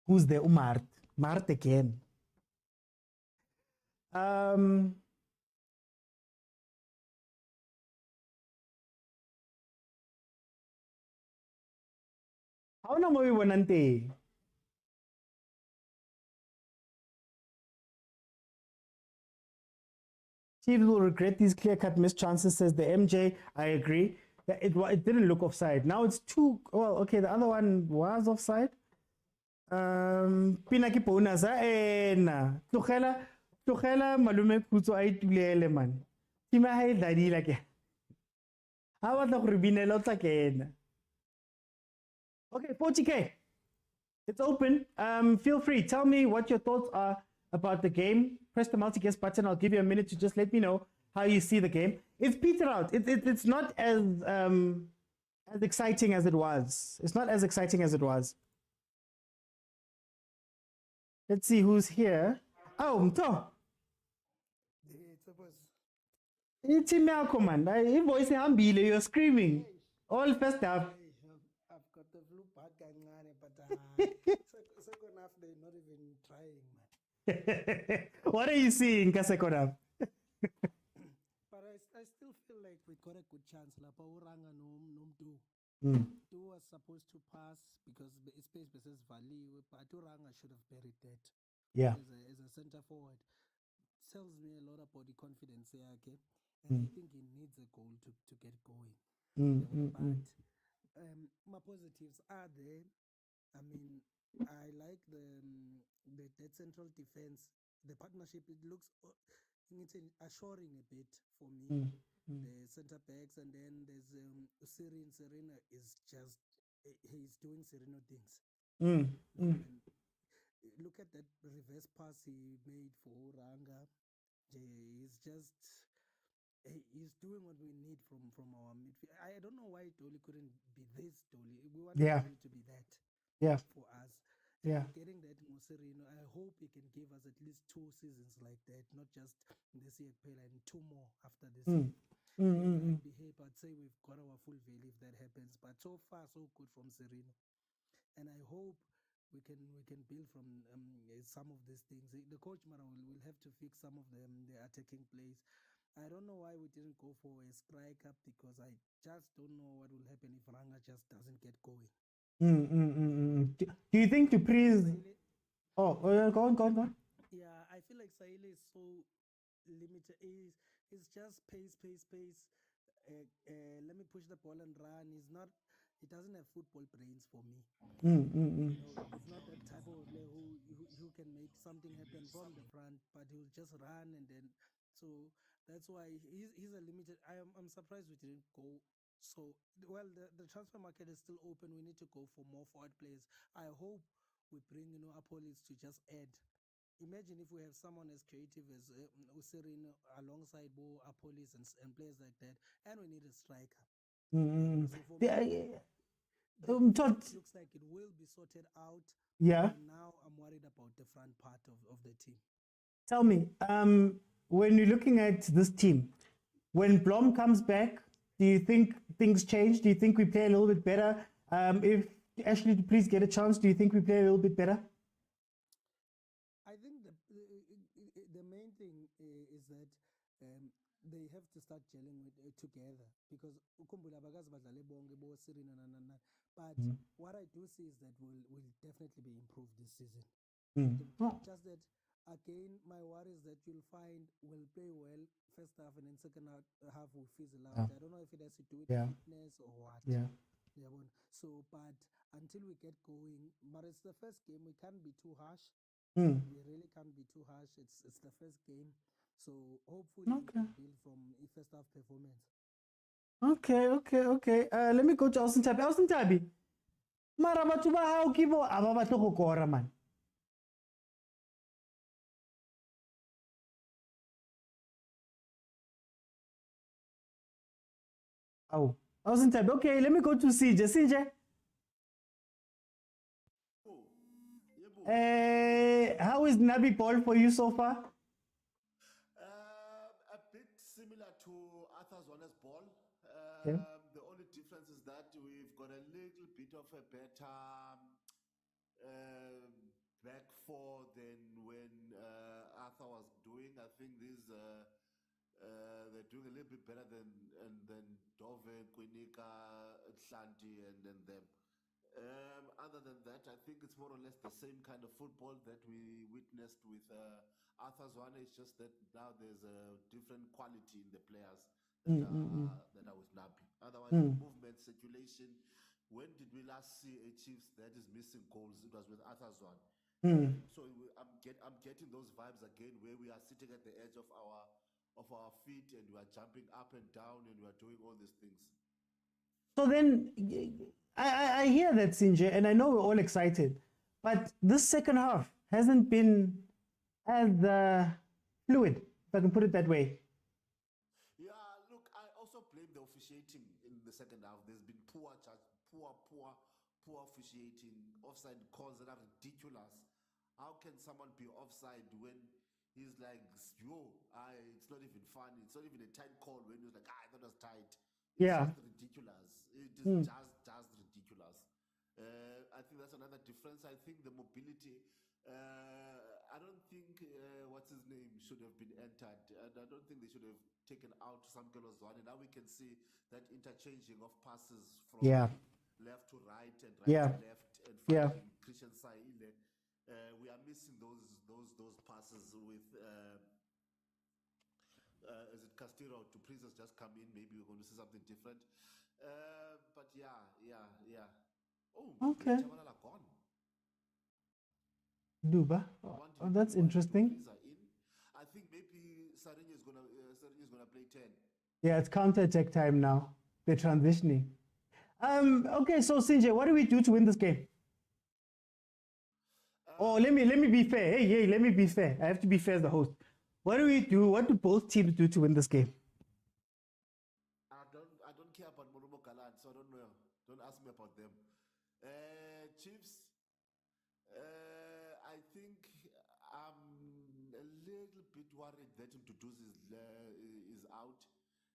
Who's there? Umart. Mart again. How na mo iwanante? Chiefs will regret these clear-cut missed chances, says the MJ. I agree. It didn't look offside. Now it's too well. Okay, the other one was offside. Pinaki Pounaza ena. Tlogela malume Khutso a itulele man. Tima ha e dadila ke. Ha batla go re binela o tla kena. Okay, 40K. It's open. Feel free. Tell me what your thoughts are about the game. Press the multi-guest button. I'll give you a minute to just let me know how you see the game. It's petered out. It's not as exciting as it was. It's not as exciting as it was. Let's see who's here. Oh, Mto. It's a Malcolm, man. Your voice is you're screaming. All first half. I've got the flu bad kancane, but second half they're not even trying, man. What are you seeing, second half? But I still feel like we got a good chance. Lapa uranga no do. Do was supposed to pass because the space versus Valley, but uranga should have buried that. Yeah. As a center forward, tells me a lot about the confidence here, okay? And I think he needs a goal to get going. But my positives are there. I mean, I like the dead central defense. The partnership, it looks it's assuring a bit for me. The center backs, and then there's Serena. Serena is just he's doing Sereno things. Look at that reverse pass he made for Ranga. He's just he's doing what we need from our midfield. I don't know why Dolly couldn't be this Dolly. We want him to be that. For us. Getting that Sereno, I hope he can give us at least 2 seasons like that, not just this year and 2 more after this year. Behave, I'd say we've got our full value if that happens. But so far, so good from Sereno. And I hope we can build from some of these things. The coach Mara will have to fix some of the attacking plays. I don't know why we didn't go for a striker because I just don't know what will happen if Ranga just doesn't get going. Do you think to please? Go on. Yeah, I feel like Sahile is so limited. It's just pace. Let me push the ball and run. He doesn't have football brains for me. It's not that type of player who can make something happen from the front, but he'll just run and then. So That's why he's a limited. I'm surprised we didn't go. So well, the transfer market is still open. We need to go for more forward players. I hope we bring Apolis to just add. Imagine if we have someone as creative as Usirin alongside Bo Apolis and players like that, and we need a striker. So looks like it will be sorted out. Yeah. Now I'm worried about the front part of the team. Tell me, when you're looking at this team, when Blom comes back, do you think things change? Do you think we play a little bit better? If Ashley to please get a chance, do you think we play a little bit better? I think the main thing is that they have to start gelling together, because but what I do see is that we'll definitely be improved this season. Just that again, my worry is that you'll find we'll play well first half and then second half will fizzle out. I don't know if it has to do with fitness or what. So, but until we get going, but it's the first game, we can't be too harsh. We really can't be too harsh. It's the first game, so hopefully we can build from a first half performance. Okay. Let me go to Austin Tabi. Austin Tabi, mara batho ba hao ke bo aba batlo go kora man. Oh, Austin Tabi. Okay, let me go to CJ. CJ. How is Nabi ball for you so far? A bit similar to Arthur's honest ball. Okay. The only difference is that we've got a little bit of a better back four than when Arthur was doing. I think they're doing a little bit better than Dove, Kwinika, Shanti, and then them. Other than that, I think it's more or less the same kind of football that we witnessed with Arthur's one. It's just that now there's a different quality in the players that are with Nabi. Otherwise, movement, circulation. When did we last see a Chiefs that is missing goals? It was with Arthur's one. So I'm getting those vibes again, where we are sitting at the edge of our feet and we are jumping up and down and we are doing all these things. So then, I hear that, Sinje, and I know we're all excited, but this second half hasn't been as fluid, if I can put it that way. Yeah, look, I also blame the officiating in the second half. There's been poor officiating, offside calls that are ridiculous. How can someone be offside when he's like, it's not even funny. It's not even a tight call when he's like, that was tight. It's just ridiculous. It is just ridiculous. I think that's another difference. I think the mobility, I don't think what's his name should have been entered, and I don't think they should have taken out Samkelo's one. And now we can see that interchanging of passes from left to right and right to left, and Christian Saile. We are missing those passes with is it Castillo to please us just come in? Maybe we're going to see something different. But yeah. Oh, okay. Chabalala gone. Duba. Oh, that's interesting. I think maybe Sarini is gonna play 10. Yeah, it's counter-attack time now. They're transitioning. Okay, so Sinje, what do we do to win this game? Let me be fair. Hey, let me be fair. I have to be fair as the host. What do we do? What do both teams do to win this game? I don't care about Morumo Gallants, so I don't know. Don't ask me about them. Chiefs, I think I'm a little bit worried that Mduduzi is out,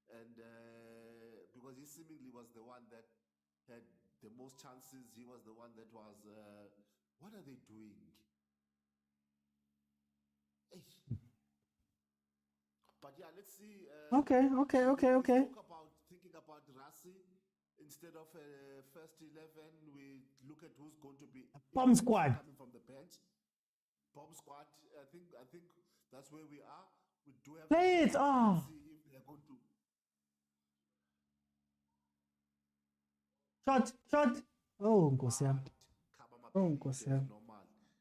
and because he seemingly was the one that had the most chances. He was the one that was. What are they doing? But yeah, let's see. Okay. Thinking about Rasi instead of first 11, we look at who's going to be bomb squad coming from the bench. Bomb squad. I think that's where we are. We do have play it. See if they're going to shot. Oh, Nkosiam.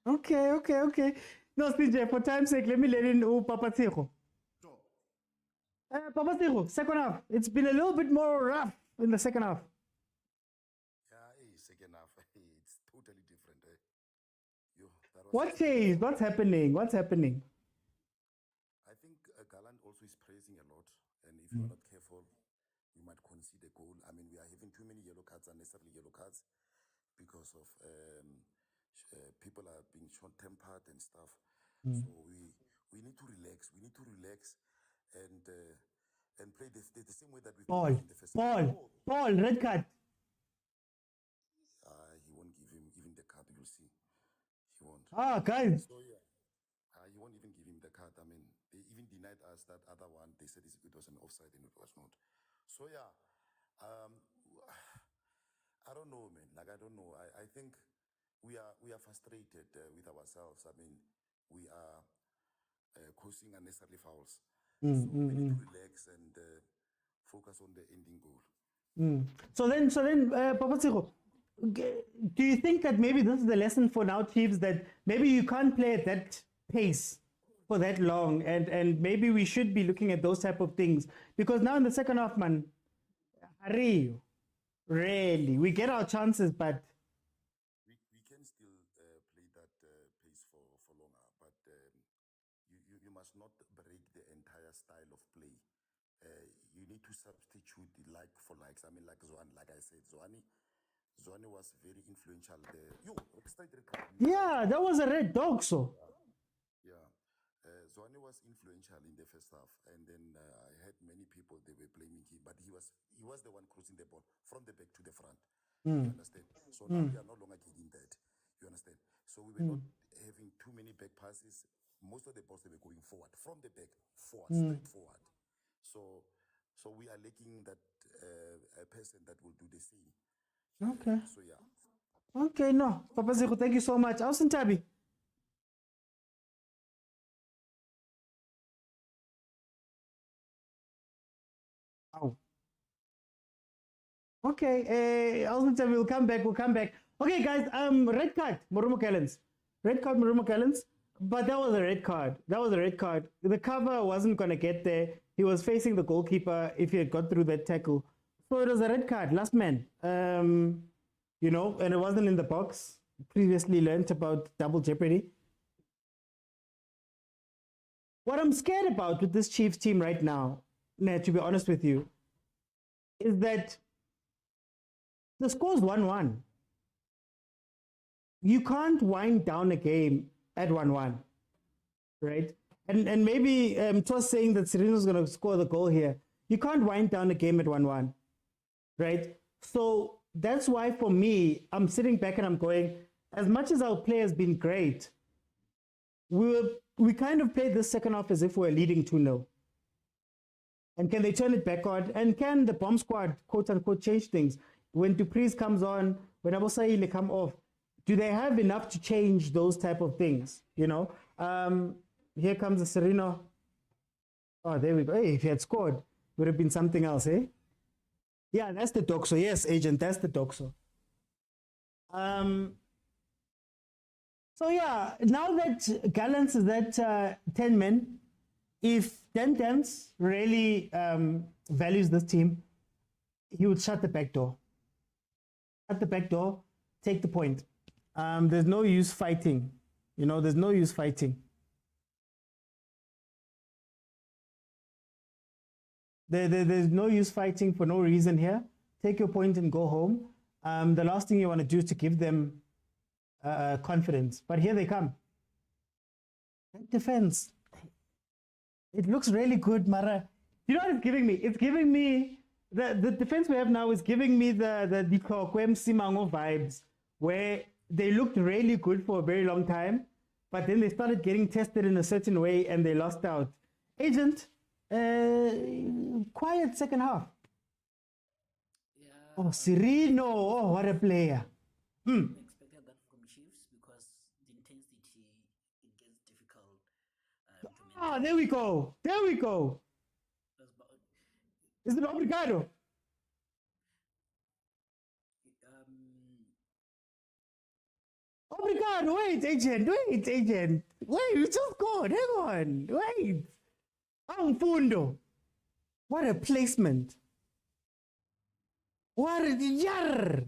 Okay. No, CJ, for time's sake, let me let in Papa Tiro. Papa Sigo, second half. It's been a little bit more rough in the second half. Yeah, second half, it's totally different. What changed? What's happening? What's happening? I think Gallant also is praising a lot, and if you're not careful, you might concede a goal. I mean, we are having too many yellow cards, unnecessarily yellow cards, because of people are being short-tempered and stuff. So we need to relax. We need to relax and play the same way that we played in the first half. Paul, red card. He won't give him even the card. You'll see. He won't. Guys. So yeah, he won't even give him the card. I mean, they even denied us that other one. They said it was an offside and it was not. So yeah, I don't know, man. Like I don't know. I think we are frustrated with ourselves. I mean, we are causing unnecessary fouls. So we need to relax and focus on the ending goal. So then, Papa Sigo, do you think that maybe this is the lesson for now, Chiefs, that maybe you can't play at that pace for that long, and maybe we should be looking at those type of things? Because now in the second half, man, really, we get our chances, but we can still play that pace for longer, but you must not break the entire style of play. You need to substitute like for likes. I mean, like Zwane, like I said, Zwane was very influential there. yeah, that was a red dog, so. Yeah. Zwane was influential in the first half, and then I heard many people, they were blaming him, but he was the one crossing the ball from the back to the front. You understand? So now we are no longer getting that. You understand? So we were not having too many back passes. Most of the balls, they were going forward, from the back, straight forward. So we are lacking that a person that will do the same. Okay. So yeah. Okay, no. Papa Sigo, thank you so much. Awesome, Tabi. Oh. Okay, Awesome, Tabi, we'll come back. Okay, guys, red card, Morumo Gallants. Red card, Morumo Gallants. But that was a red card. The cover wasn't going to get there. He was facing the goalkeeper if he had got through that tackle. So it was a red card, last man. You know, and it wasn't in the box. Previously learned about double jeopardy. What I'm scared about with this Chiefs team right now, to be honest with you, is that the score's 1-1. You can't wind down a game at 1-1, right? And maybe Twas saying that Sereno's going to score the goal here. You can't wind down a game at 1-1, right? So that's why for me, I'm sitting back and I'm going, as much as our play has been great, we kind of played the second half as if we're leading 2-0. And can they turn it back on? And can the bomb squad, quote unquote, change things? When Dupreez comes on, when Abosaile come off, do they have enough to change those type of things? You know, here comes the Sereno. Oh, there we go. Hey, if he had scored, it would have been something else, eh? Yeah, that's the Doxo. Yes, agent, that's the Doxo. So yeah, now that Gallants is at 10 men, if Dance really values this team, he would shut the back door. Shut the back door, take the point. There's no use fighting. You know, there's no use fighting. There's no use fighting for no reason here. Take your point and go home. The last thing you want to do is to give them confidence. But here they come. That defense. It looks really good, Mara. You know what it's giving me? It's giving me, the defense we have now is giving me the Dikokwem Simango vibes, where they looked really good for a very long time, but then they started getting tested in a certain way and they lost out. Agent, quiet second half. Yeah. Oh, Sereno. Oh, what a player. Expected that from Chiefs because the intensity, it gets difficult to maintain. There we go. There we go. Is it obrigado? Obrigado. Wait, agent. Wait, we just scored. Hang on. Wait. Fundo. What a placement. What a yar.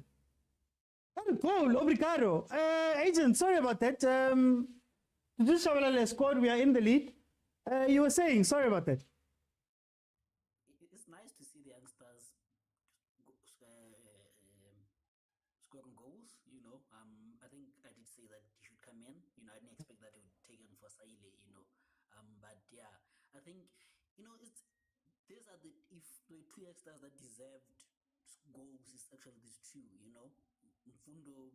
What a goal. Obrigado. Agent, sorry about that. Just scored. We are in the lead. You were saying, sorry about that. It's nice to see the youngsters scoring goals. You know, I think I did say that he should come in. You know, I didn't expect that he would take on for Saile. You know, but yeah, I think these are the two youngsters that deserved goals. Is actually these two. You know, Mfundo.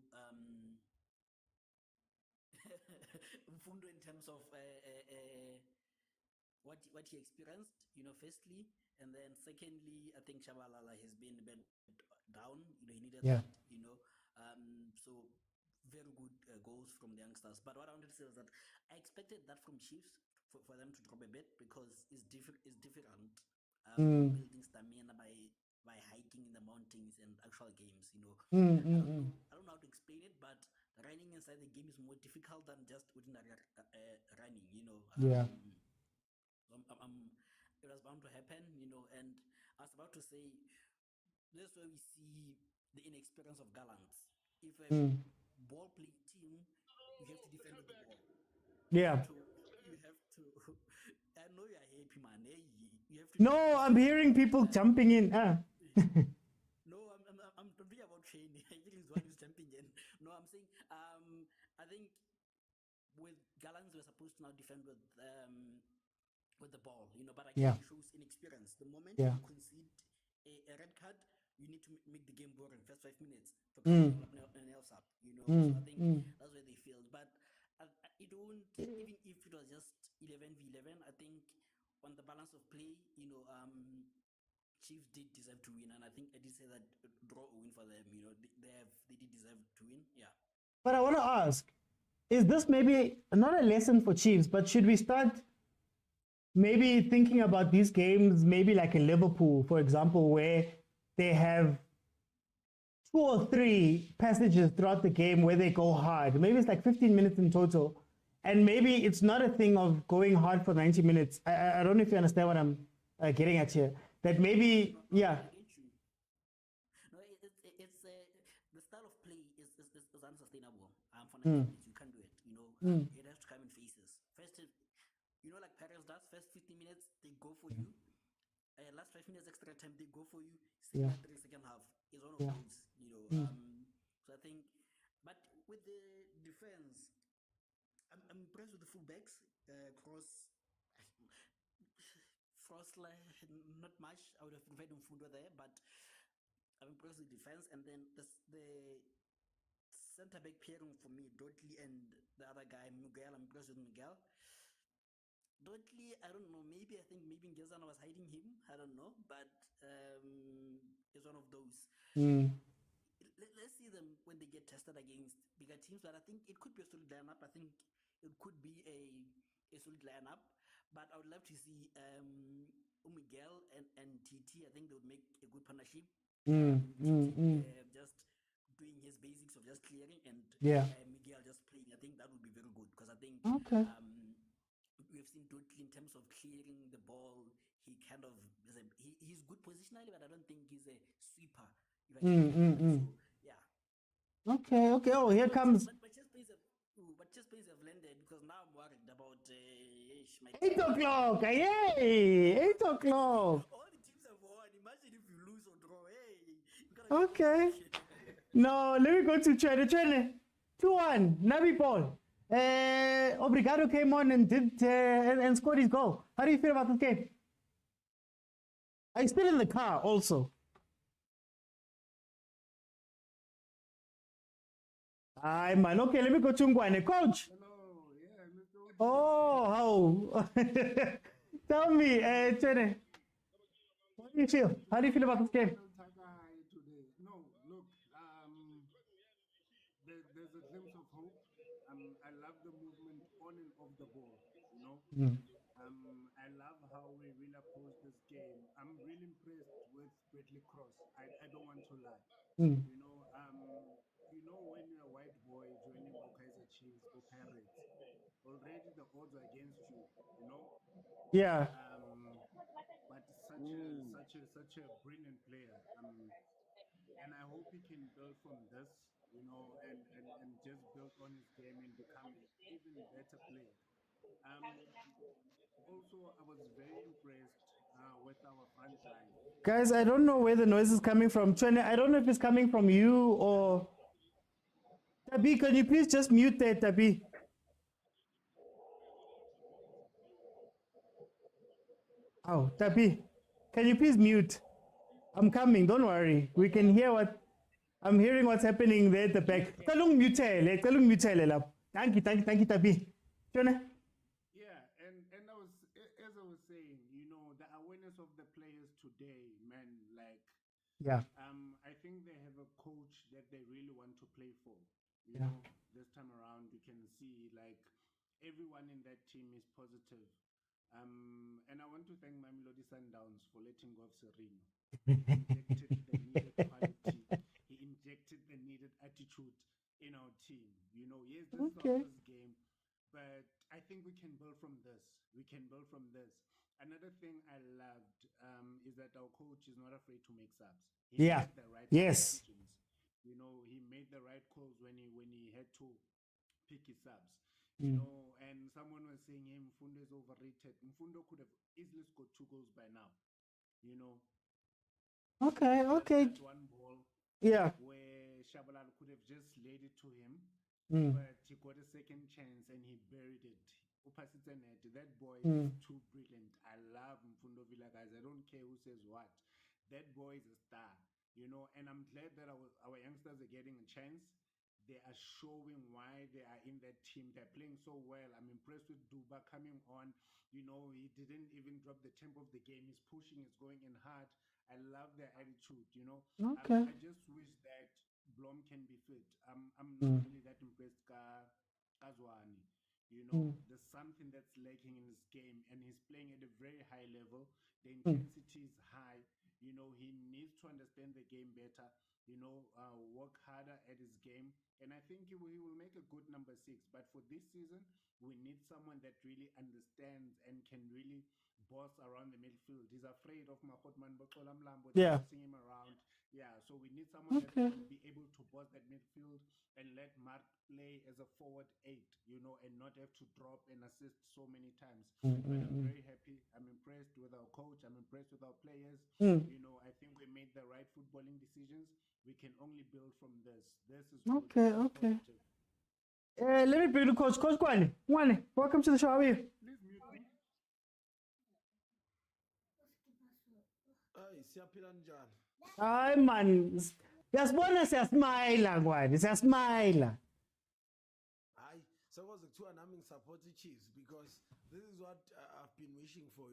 Mfundo in terms of what he experienced, you know, firstly, and then secondly, I think Shabalala has been a bit down. You know, he needed that. You know, so very good goals from the youngsters. But what I wanted to say is that I expected that from Chiefs for them to drop a bit because it's difficult. Building stamina by hiking in the mountains and actual games. You know, I don't know how to explain it, but running inside the game is more difficult than just ordinary running, you know. It was bound to happen, you know, and I was about to say, this is where we see the inexperience of Gallants. If a ball play team, you have to defend with the ball. Yeah. You have to I know you're happy, man. You have to no, I'm hearing people jumping in. No, I'm talking about training. I think it's one who's jumping in. No, I'm saying I think with Gallants we're supposed to now defend with the ball, you know, but again it shows inexperience. The moment you concede a red card, you need to make the game boring first 5 minutes to come else up, you know. So I think that's where they failed. But it won't, even if it was just 11v11, I think on the balance of play, you know, Chiefs did deserve to win, and I think I did say that draw a win for them. You know, they did deserve to win. Yeah. But I want to ask, is this maybe not a lesson for Chiefs, but should we start maybe thinking about these games, maybe like in Liverpool, for example, where they have 2 or 3 passages throughout the game where they go hard. Maybe it's like 15 minutes in total. And maybe it's not a thing of going hard for 90 minutes. I don't know if you understand what I'm getting at here. That maybe, No, it's the style of play is unsustainable. For 90 minutes, you can't do it. You know, it has to come in phases. First, you know, like Paris does, first 15 minutes, they go for you. Last 5 minutes extra time, they go for you. Second half is one of those, you know. So I think, but with the defense, I'm impressed with the fullbacks. Frostler, not much. I would have preferred Mfundo there, but I'm impressed with defense. And then the centre back pairing for me, Dotley and the other guy, Miguel. I'm impressed with Miguel. Dotley, I don't know. I think Ngezana was hiding him. I don't know, but it's one of those. Let's see them when they get tested against bigger teams. But I think it could be a solid lineup. I think it could be a solid lineup. But I would love to see Miguel and TT. I think they would make a good partnership. Just doing his basics of just clearing and Miguel just playing. I think that would be very good because I think we've seen Dotley in terms of clearing the ball. He kind of he's good positionally, but I don't think he's a sweeper. So, yeah. Okay. Oh, here comes. But just plays have landed because now I'm worried about 8 o'clock. Yay! 8 o'clock. All the teams have won. Imagine if you lose or draw. Hey. Okay. No, let me go to Chwene. 2-1. Nabi Paul. Obrigado came on and did and scored his goal. How do you feel about this game? Are you still in the car also? Aye, man. Okay, let me go to Ngwane. Coach. Oh, how? Tell me, Chene, what do you feel? How do you feel about this game? No, look, there's a glimpse of hope. I love the movement on and off the ball, you know. I love how we really approach this game. I'm really impressed with Bradley Cross. I don't want to lie. You know when you're a white boy joining Kaizer Chiefs or Pirates, already the odds are against you, you know? Yeah. But such a build from this, and just build on his game and become an even better player. Also, I was very impressed with our front line. Guys, I don't know where the noise is coming from. Chwane, I don't know if it's coming from you or... Tabi, can you please just mute that, Tabi? Oh, Tabi, can you please mute? I'm coming, don't worry. We can hear what... I'm hearing what's happening there at the back. Talung mutele, talung mutele lap. Thank you, Tabi. Chwane? Yeah, and as I was saying, the awareness of the players today, man, like... Yeah. I think they have a coach that they really want to play for. You Yeah. know, this time around, you can see like everyone in that team is positive. And I want to thank Mamelodi Sundowns for letting go of Sereno. He injected the needed quality. He injected the needed attitude in our team. Yes, this is our first game, but I think we can build from this. Another thing I loved is that our coach is not afraid to make subs. He made the right decisions. He made the right calls when he had to pick his subs. And someone was saying, hey, Mfundo is overrated. Mfundo could have easily scored 2 goals by now. Okay. That one ball where Shabalala could have just laid it to him, but he got a second chance and he buried it. That boy is too brilliant. I love Mfundo Vilakazi. I don't care who says what. That boy is a star, and I'm glad that our youngsters are getting a chance. They are showing why they are in that team. They're playing so well. I'm impressed with Duba coming on. He didn't even drop the tempo of the game. He's pushing, he's going in hard. I love their attitude, Okay. I just wish that Blom can be fit. I'm not really that impressed Kazwani. There's something that's lacking in his game, and he's playing at a very high level. The intensity is high. He needs to understand the game better, work harder at his game. And I think he will make a good number 6. But for this season, we need someone that really understands and can really boss around the midfield. He's afraid of Mahotman Bokola Mlambo bossing him around. Yeah, so we need someone that can be able to boss that midfield and let Mark play as a forward 8, and not have to drop and assist so many times. But I'm very happy. I'm impressed with our coach. I'm impressed with our players. I think we made the right footballing decisions. We can only build from this. This is Okay. Let me bring the coach. Coach Gwane, welcome to the show. How are you? Please mute me. Ay, siyaphila njani? Hayi man, siyasibona siyasmayila Gwane, siyasmayila. Hayi, sakwazi kuthiwa nami ngisupport Chiefs because this is what I've been wishing for,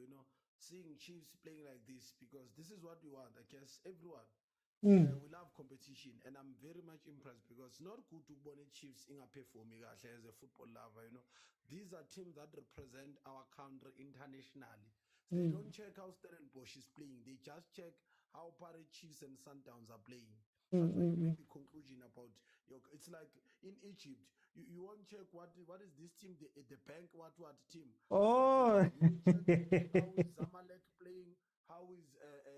seeing Chiefs playing like this, because this is what we want, I guess, everyone. We love competition, and I'm very much impressed because it's not good to born Chiefs ingaperformi kahle as a football lover. These are teams that represent our country internationally. They don't check how Stellenbosch is playing. They just check how Patrice Chiefs and Sundowns are playing. That's why you make the conclusion about it's like in Egypt. You won't check what is this team, the bank, what team. Oh. You check how is Zamalek playing, how is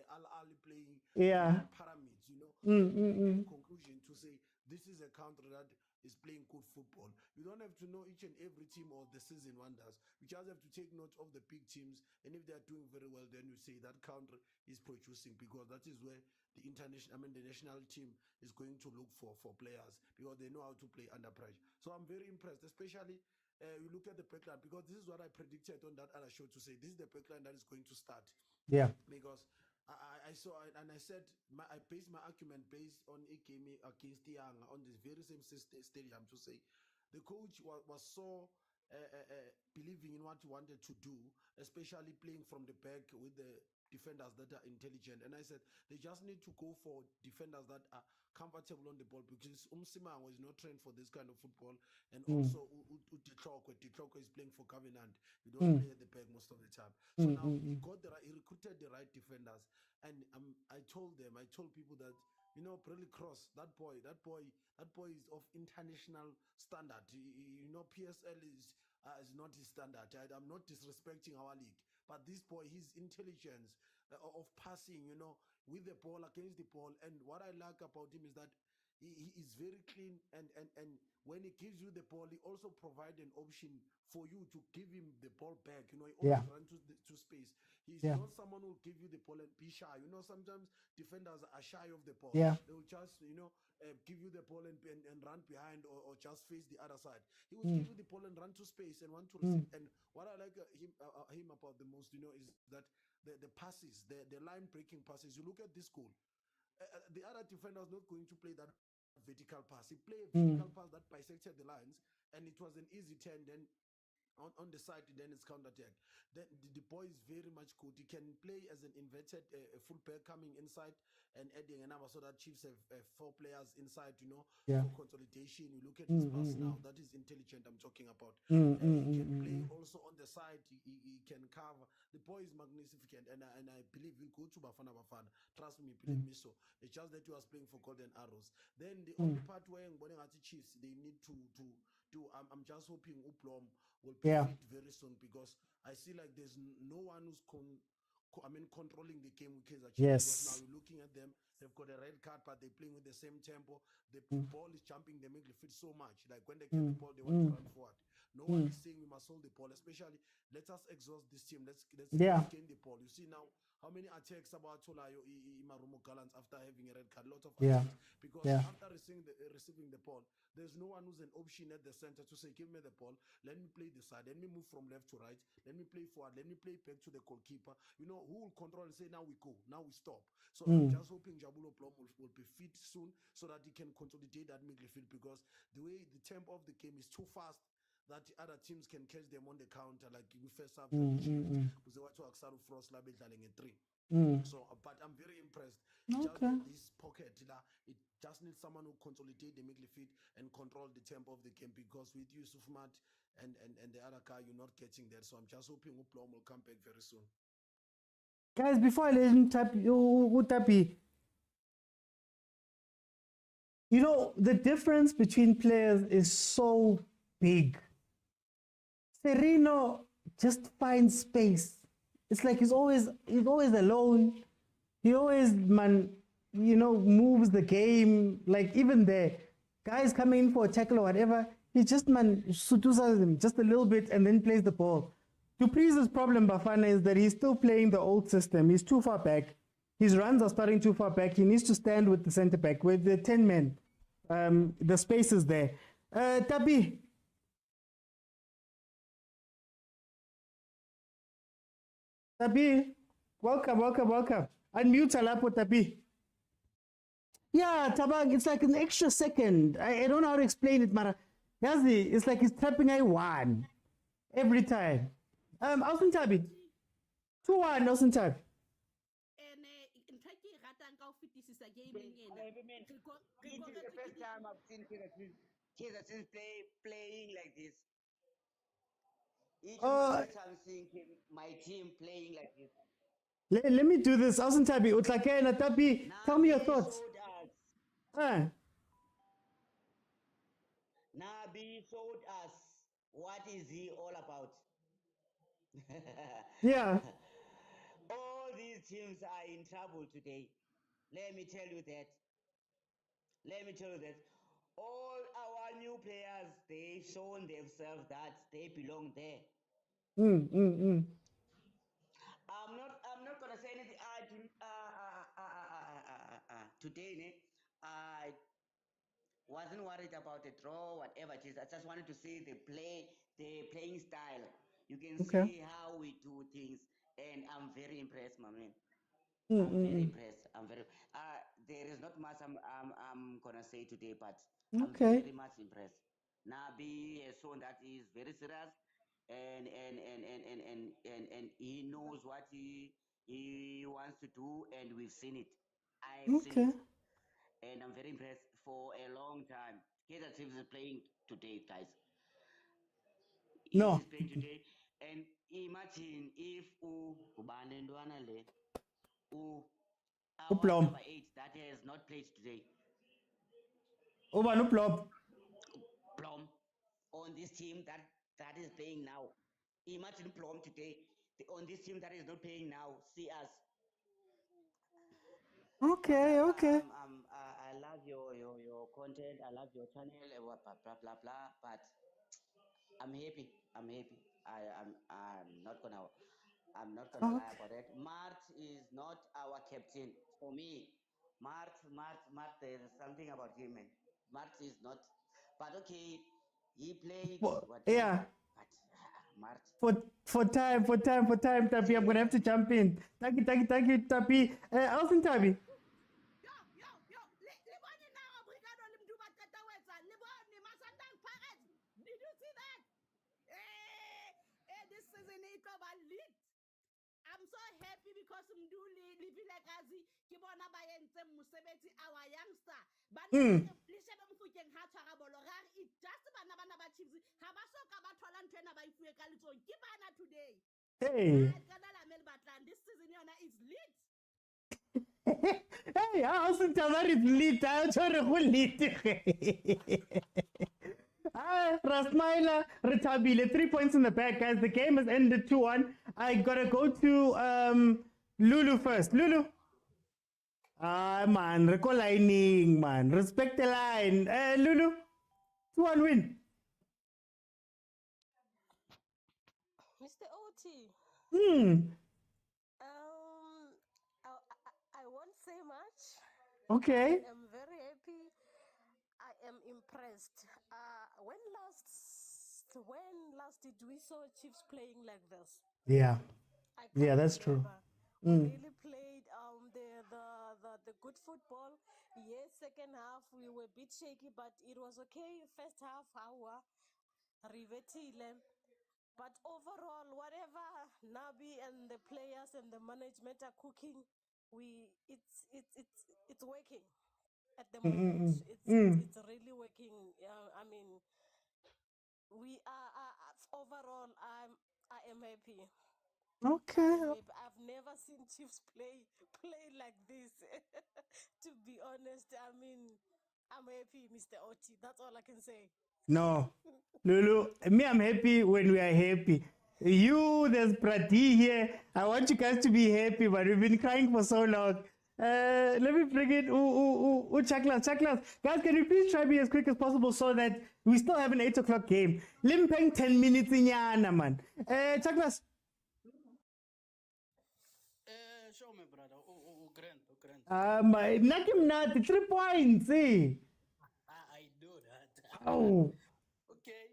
Ahly playing. Yeah. Pyramids, Make a conclusion to say this is a country that is playing good football. You don't have to know each and every team or the season wonders. You just have to take note of the big teams, and if they are doing very well, then you say that country is producing, because that is where the national team is going to look for players, because they know how to play under pressure. So I'm very impressed, especially you look at the backline, because this is what I predicted on that other show, to say this is the backline that is going to start. Yeah. Because I saw it, and I said I based my argument based on a game against Young on this very same stadium, to say the coach was so believing in what he wanted to do, especially playing from the back with the defenders that are intelligent. And I said they just need to go for defenders that are comfortable on the ball, because Umsimango is not trained for this kind of football. And also Ditloko is playing for Gavin, and he don't play at the back most of the time. So now he recruited the right defenders. And I told people that, Bradley Cross, that boy is of international standard. PSL is not his standard. I'm not disrespecting our league, but this boy, his intelligence of passing, with the ball, against the ball. And what I like about him is that He is very clean, and when he gives you the ball, he also provide an option for you to give him the ball back. You know, he always run to space. He's not someone who will give you the ball and be shy. You know, sometimes defenders are shy of the ball. Yeah. They will just, give you the ball and run behind or just face the other side. He will give you the ball and run to space and want to receive. And what I like him about the most, is that the passes, the line breaking passes. You look at this goal. The other defender was not going to play that vertical pass. He played a vertical pass that bisected the lines, and it was an easy turn. Then on the side, then it's counter attack. Then the boy is very much good. He can play as an inverted fullback coming inside and adding a number so that Chiefs have 4 players inside, for consolidation. You look at his pass now, that is intelligent I'm talking about. He can play also on the side. He can cover. The boy is magnificent, and I believe he'll go to Bafana. Trust me, believe me so. It's just that he was playing for Golden Arrows. Then the only part where Chiefs, they need to do. I'm just hoping Uplom will be fit very soon, because I see like there's no one who's controlling the game with Kaizer Chiefs. Yes. Because now we're looking at them, they've got a red card, but they're playing with the same tempo. The ball is jumping, they make the fit so much. Like when they get the ball, they want to run forward. No one is saying we must hold the ball, especially let us exhaust this team. Let's gain the ball. You see now how many attacks about Tolayo Imarumo Gallants after having a red card, a lot of attacks. Because after receiving the ball, there's no one who's an option at the center to say, give me the ball, let me play this side, let me move from left to right, let me play forward, let me play back to the goalkeeper. You know, who will control and say, now we go, now we stop. So I'm just hoping Jabulo Plum will be fit soon so that he can consolidate that midfield, because the way the tempo of the game is too fast that other teams can catch them on the counter, like we first have because they want to Aksaru Frost Labe Daling in 3. So, but I'm very impressed. Just this pocket, it just needs someone who consolidate the midfield and control the tempo of the game, because with Yusuf Mat and the other guy, you're not getting there. So I'm just hoping Uplom will come back very soon. Guys, before I let him tap you, the difference between players is so big. Sereno just finds space. It's like he's always alone. He always moves the game. Like even there, guys coming in for a tackle or whatever, he just sutusas him just a little bit and then plays the ball. Dupree's problem, Bafana, is that he's still playing the old system. He's too far back. His runs are starting too far back. He needs to stand with the centre back, with the 10 men. The space is there. Tabi. Tabi, welcome. Unmute Alapo, Tabi. Yeah, Tabang, it's like an extra second. I don't know how to explain it, Mara. Yazi, it's like he's tapping a 1 every time. Austin Tabi. 2-1, Austin Tabi. This is the first time I've seen Kaizer Chiefs playing like this. It's my first time seeing my team playing like this. Let me do this. Austin Tabi, Utlakena Tabi, tell me your thoughts. Nabi showed us what is he all about. Yeah. All these teams are in trouble today. Let me tell you that. All our new players, they've shown themselves that they belong there. I'm not gonna say anything. Today, I wasn't worried about the draw, whatever it is. I just wanted to see the playing style. You can see how we do things, and I'm very impressed, my man. I'm very impressed. There is not much I'm gonna say today, but I'm very much impressed. Nabi has shown that he is very serious, and he knows what he wants to do, and we've seen it. I've seen it, and I'm very impressed. For a long time, Kaizer Chiefs is playing today, guys. He is playing today, and imagine if our number 8 that has not played today. Plum on this team that is playing now. Imagine Plum today on this team that is not playing now. See us. Okay. I love your content. I love your channel. Blah blah blah blah. But I'm happy. I'm happy. I'm not gonna lie about it. Mart is not our captain for me. Mart. There's something about him, man. Mart is not. But okay, he played whatever. Yeah. But Mart. For time, Tabi, I'm gonna have to jump in. Thank you, Tabi. Alvin Tabi. Did you see that? This season it over lit. I'm so happy because Mduli vilakazi kibona bayenze musebetsi our youngster. But lishebe mfuteng ha tshwara bolo ga it just bana ba Chiefs ha ba soka ba thola ntwe na ba ifuwe ka letsong ke bana today. Hey. This season yona is lit. Hey, Alvin Tabi is lit. I'm sorry, who lit? Rasmaila Retabile, 3 points in the back, guys. The game has ended 2-1. I gotta go to Lulu first. Lulu. Man, recalling, man. Respect the line. Lulu, 2-1 win. Mr. OT. I won't say much. Okay. I am very happy. I am impressed. When last did we saw Chiefs playing like this? Yeah. Yeah, that's true. We really played the good football. Yes, second half we were a bit shaky, but it was okay. First half, our rivetile. But overall, whatever Nabi and the players and the management are cooking, it's working at the moment. It's really working. I mean, we are overall. I am happy. Okay. I've never seen Chiefs play like this. To be honest, I mean, I'm happy, Mr. Oti. That's all I can say. No. Lulu, me, I'm happy when we are happy. You, there's Prati here. I want you guys to be happy, but we've been crying for so long. Let me bring in Chaklas. Guys, can you please try be as quick as possible so that we still have an 8 o'clock game? Limpeng 10 minutes in Yana, man. Chaklas. Show me, brother. Grand. Nakim Nat, 3 points, eh? I do that. Oh. Okay.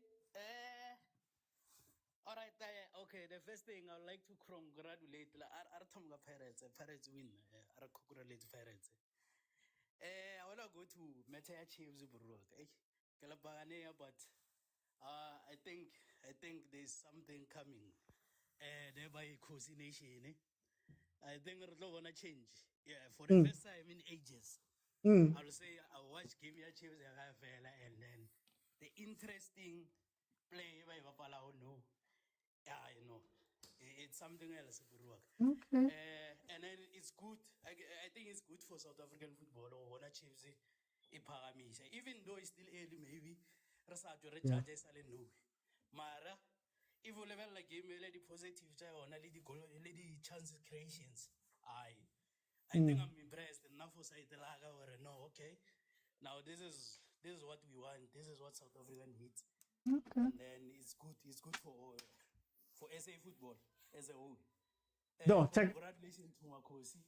All right. Okay. The first thing I would like to congratulate Artamga Pirates win. I congratulate Pirates. I want to go to Motaung Chiefs, but I think there's something coming. Thereby coordination. I think we're going to change. Yeah, for the first time in ages. I'll say I watch Game Chiefs and then the interesting play by Vapala no. Yeah, you know. It's something else. Okay. And then it's good. I think it's good for South African football or wanna Chiefs even though it's still early maybe Mara if you level like game the positive only the goal the chances creations I think I'm impressed enough for side or no okay now this is what we want, this is what South African needs. Okay. And then it's good for SA football as a whole. No, congratulations to Makosi.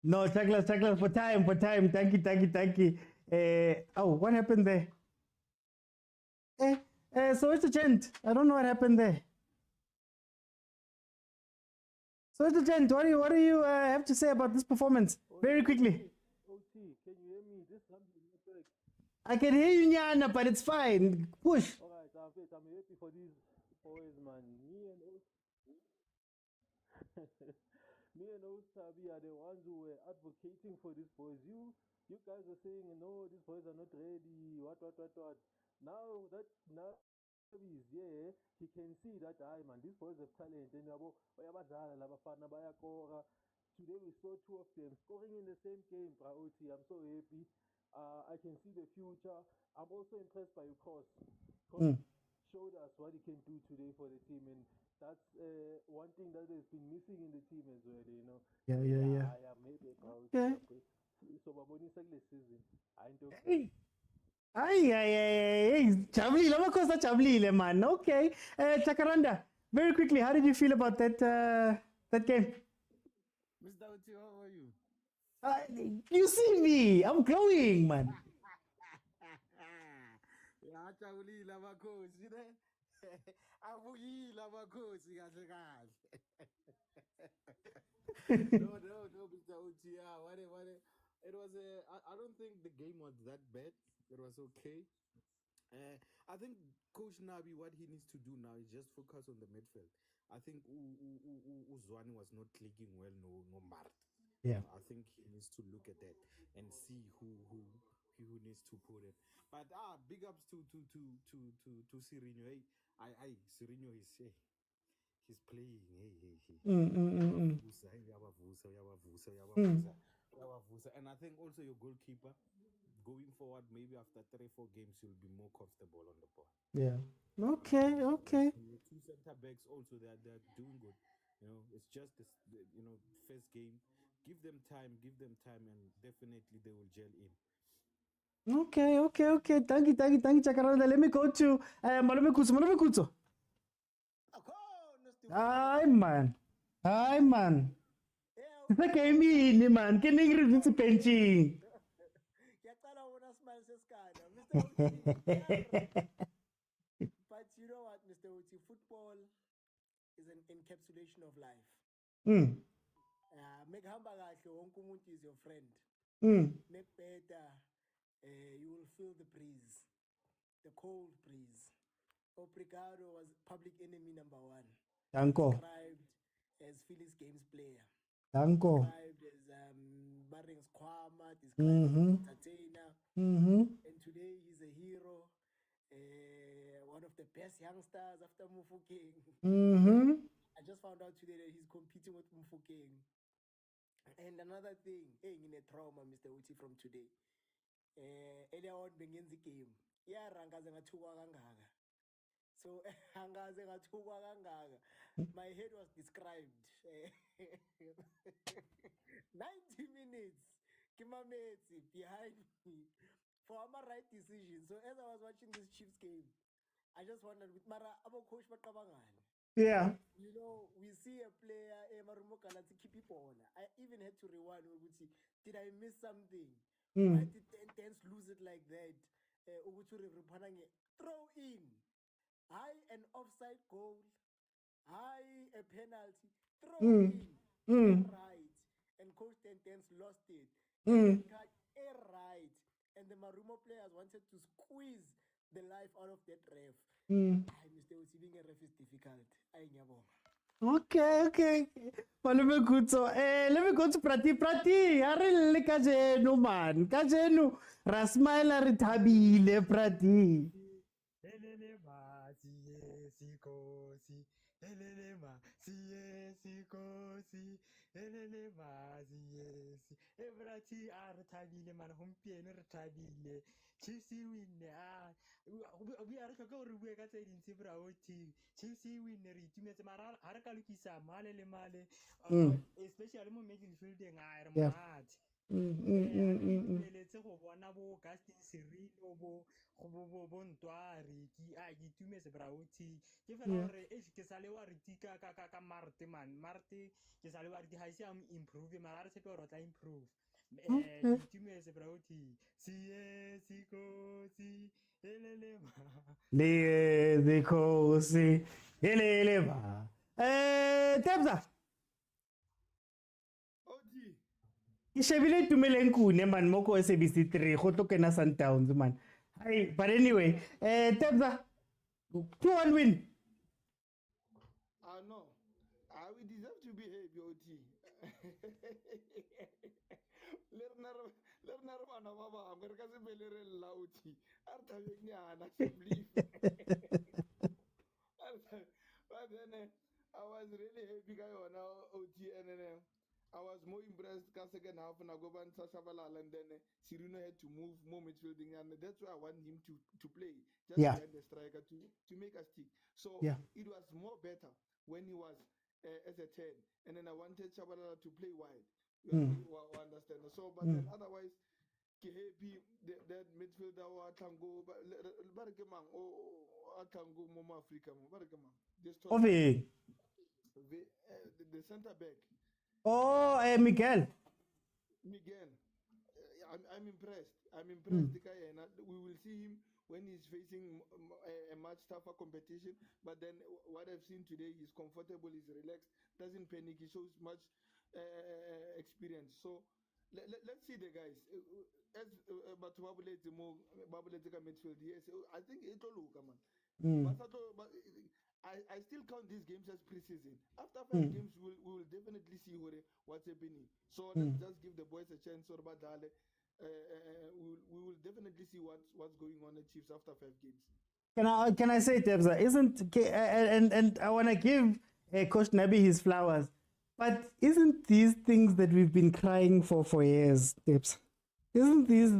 No, Chaklas, for time. Thank you. What happened there? So it's a gent. I don't know what happened there. So it's a gent. What do you have to say about this performance? Very quickly. OT, can you hear me? This is network. I can hear you, Nyana, but it's fine. Push. Alright, I'm happy for these boys, man. Me and Osabi are the ones who were advocating for these boys. You guys are saying, no, these boys are not ready. What. Now he's here, he can see that, man, these boys have talent. And today we saw 2 of them scoring in the same game. OT, I'm so happy. I can see the future. I'm also impressed by your coach. Showed us what he can do today for the team, and that's one thing that has been missing in the team as well, you know. Yeah. Maybe. Okay. sobabonisa kule season hayi into Hey. Ay, jabulile amakhosi ajabulile man. Okay, Chakaranda, very quickly, how did you feel about that game? Mr. Uti, how are you? You see me, I'm glowing, man. Ngajabulile amakhosi ne. Abukile amakhosi kahle kahle. No, Mr. Uti, what it was I don't think the game was that bad. It was okay. I think Coach Nabi, what he needs to do now is just focus on the midfield. I think Uzwani was not clicking well, no Mart. Yeah. I think he needs to look at that and see who needs to put it. But big ups to Sirino. Hey, Sirino is he's playing. And I think also your goalkeeper going forward, maybe after 3-4 games, you'll be more comfortable on the ball. Yeah. Okay. Your two center backs also they're doing good. It's just this, first game. Give them time, and definitely they will gel in. Okay. Thank you, Chakaranda. Let me go to Malume Kutso. Hi, man. The game in, man. Can you read this benching? But you know what, Mr. Uti, football is an encapsulation of life. Make hamba kahle wonke umuntu is your friend. Make better, you will feel the breeze, the cold breeze. Obrigado was public enemy number 1. Danko. Described as Phillies games player. Danko. Described as Barings Kwama, described as entertainer. And today he's a hero. One of the best youngsters after Mufokeng. I just found out today that he's competing with Mufokeng. And another thing, in a trauma, Mr. Uti, from today. Earlier on, begins the game. Yeah, rangaze ngathukwa kangaka. So, angaze ngathukwa kangaka. My head was described. 90 minutes. Kimameti behind me. For my right decision. So as I was watching this Chiefs game, I just wondered with Mara Abo coach Bakabangani. Yeah. We see a player to keep it on. I even had to rewind. Did I miss something? Why did Tense lose it like that? Throw in. High an offside goal. High a penalty. Throw in. Right. And Coach Tense lost it. Right. And the Marumo players wanted to squeeze the life out of that ref. Mr. Uti, being a ref is difficult. Okay. Malume Kutso. Let me go to Prati. Arele kajenu man. Kajenu. Rasmaila ritabile Prati. Elele ma siye sikosi. Elele ma siye sikosi. Elele ma siye si. Ebrati artabile man humpieno retabile. Chiefs win we are go re ka tse dintsi bra oti Chiefs win re itumetse mara ha re ka lokisa male le male especially mo midfielding a re monate letse go bona bo Gaston Serino bo Ntwari ki itumetse bra oti ke fela gore ke sale wa re tika ka Marte ke sale wa re ha ise am improve mara re tshepe gore tla improve itumetse bra oti siye sikosi Le kosi eleleba. Tebza. Ke shebile Tumeleng Kune man mo ko SABC 3 go tlokena Sundowns man. Hey, but anyway, Tebza 2-1 win. No. We deserve to be happy, OT. Lernar bana ba bangwe re ka se belere lauti a re thabeng yana but then I was really happy ka yona OT and then I was more impressed ka second half na go ban Shabalala and then Sirino had to move more midfielding and that's why I want him to play just behind the striker to make us stick. So it was more better when he was as a 10 and then I wanted Shabalala to play wide Understand? So, but then otherwise, ke happy that midfielder wa Tango, but Bargemang or Tango Moma Africa, Bargemang. The center back. Oh, Miguel. Miguel. I'm impressed. I'm impressed. The guy, and we will see him when he's facing a much tougher competition. But then what I've seen today, he's comfortable, he's relaxed, doesn't panic. He shows much experience. So let's see the guys. As but Babulete midfield, yes, I think it will look, man. But I still count these games as preseason. After 5 games, we will definitely see what's happening. So let's just give the boys a chance. Or we will definitely see what's going on at Chiefs after 5 games. Can I say, Tebza, and I want to give Coach Nabi his flowers, but isn't these things that we've been crying for years, Tebza? Isn't these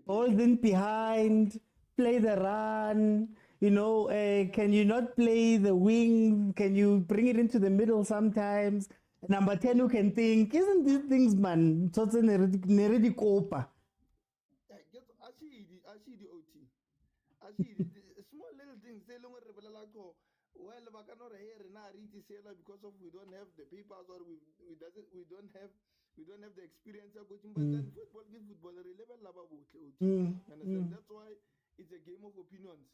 holding behind, play the run? You know, can you not play the wing? Can you bring it into the middle sometimes? Number 10 who can think. Isn't these things, man? Neredi kopa. I see the OT. I see the small little things. They longer well, we cannot hear because of we don't have the papers or we don't have the experience of coaching. But then football level understand? That's why it's a game of opinions.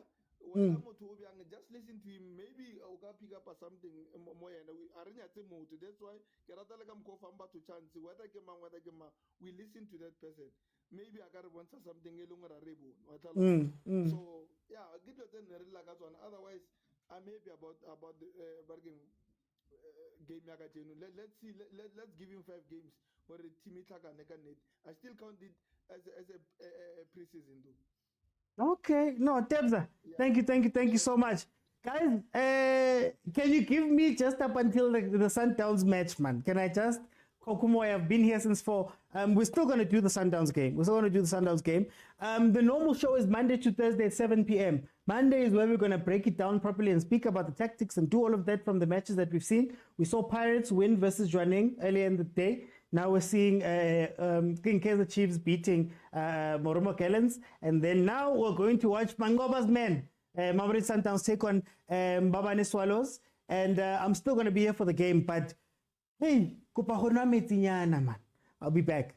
Well, just listen to him. Maybe I'll pick up something more. That's why to chance whether we listen to that person. Maybe I got to want something So yeah, give it one. Otherwise, I'm happy about the bargain game. Let's see. Let's give him 5 games for the team. I still count it as a preseason though. Okay, no, Tebza, thank you so much. Guys, can you give me just up until the Sundowns match, man? Can I just, Kokumo, I've been here since 4. We're still going to do the Sundowns game. The normal show is Monday to Thursday at 7 p.m. Monday is where we're going to break it down properly and speak about the tactics and do all of that from the matches that we've seen. We saw Pirates win versus Jwaneng earlier in the day. Now we're seeing Kaizer Chiefs beating Gallants. And then now we're going to watch Mangoba's men, Mamelodi Sundowns take on Babane Swallows. And I'm still going to be here for the game. But hey, man. I'll be back.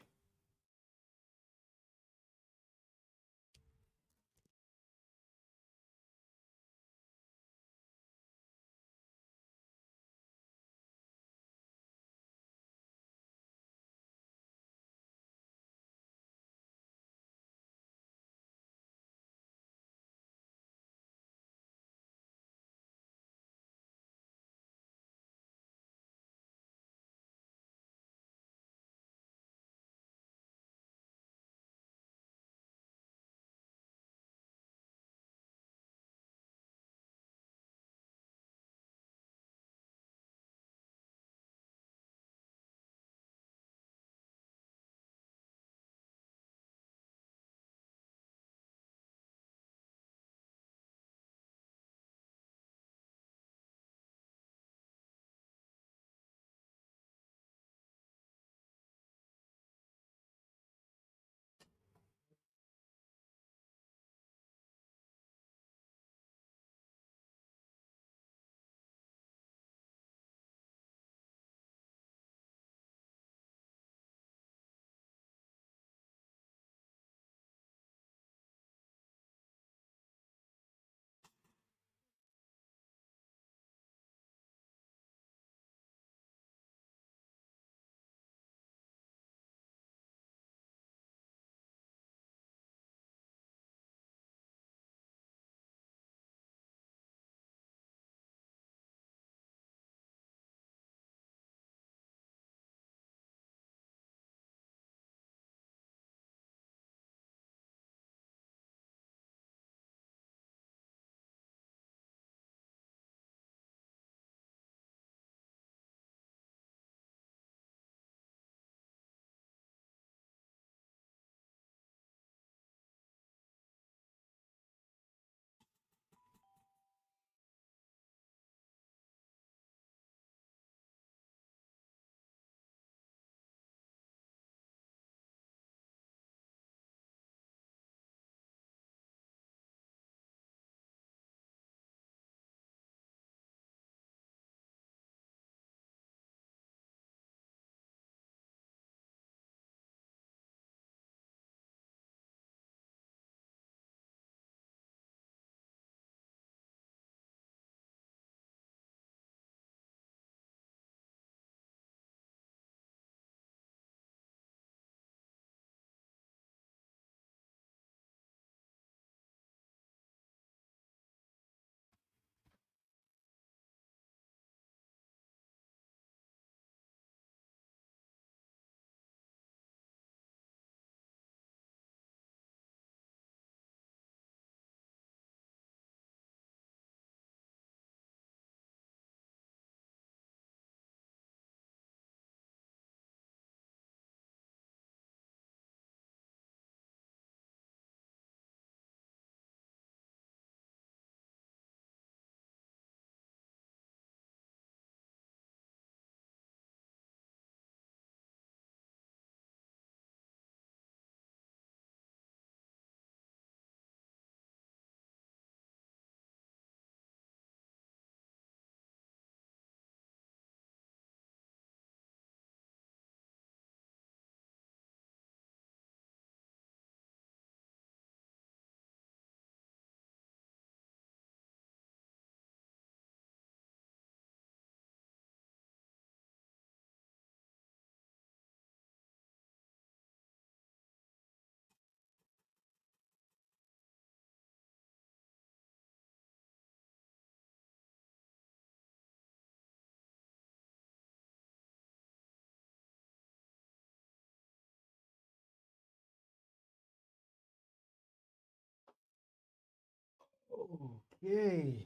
Okay.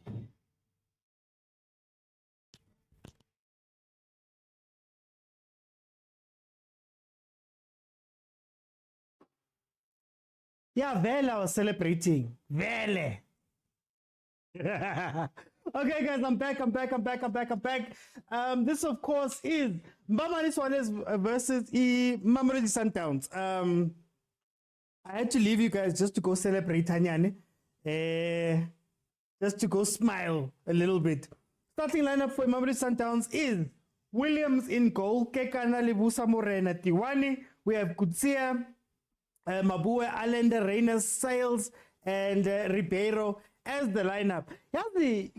Yeah, Vele, I was celebrating. Vele. Okay, guys, I'm back. This, of course, is Mbamani Swales versus Mamelodi Sundowns. I had to leave you guys just to go celebrate Tanyane. Just to go smile a little bit. Starting lineup for Mamelodi Sundowns is Williams in goal, Kekana Lebusa Morena Tiwani. We have Kutsia, Mabue, Allende, Reyners, Sales, and Ribeiro as the lineup.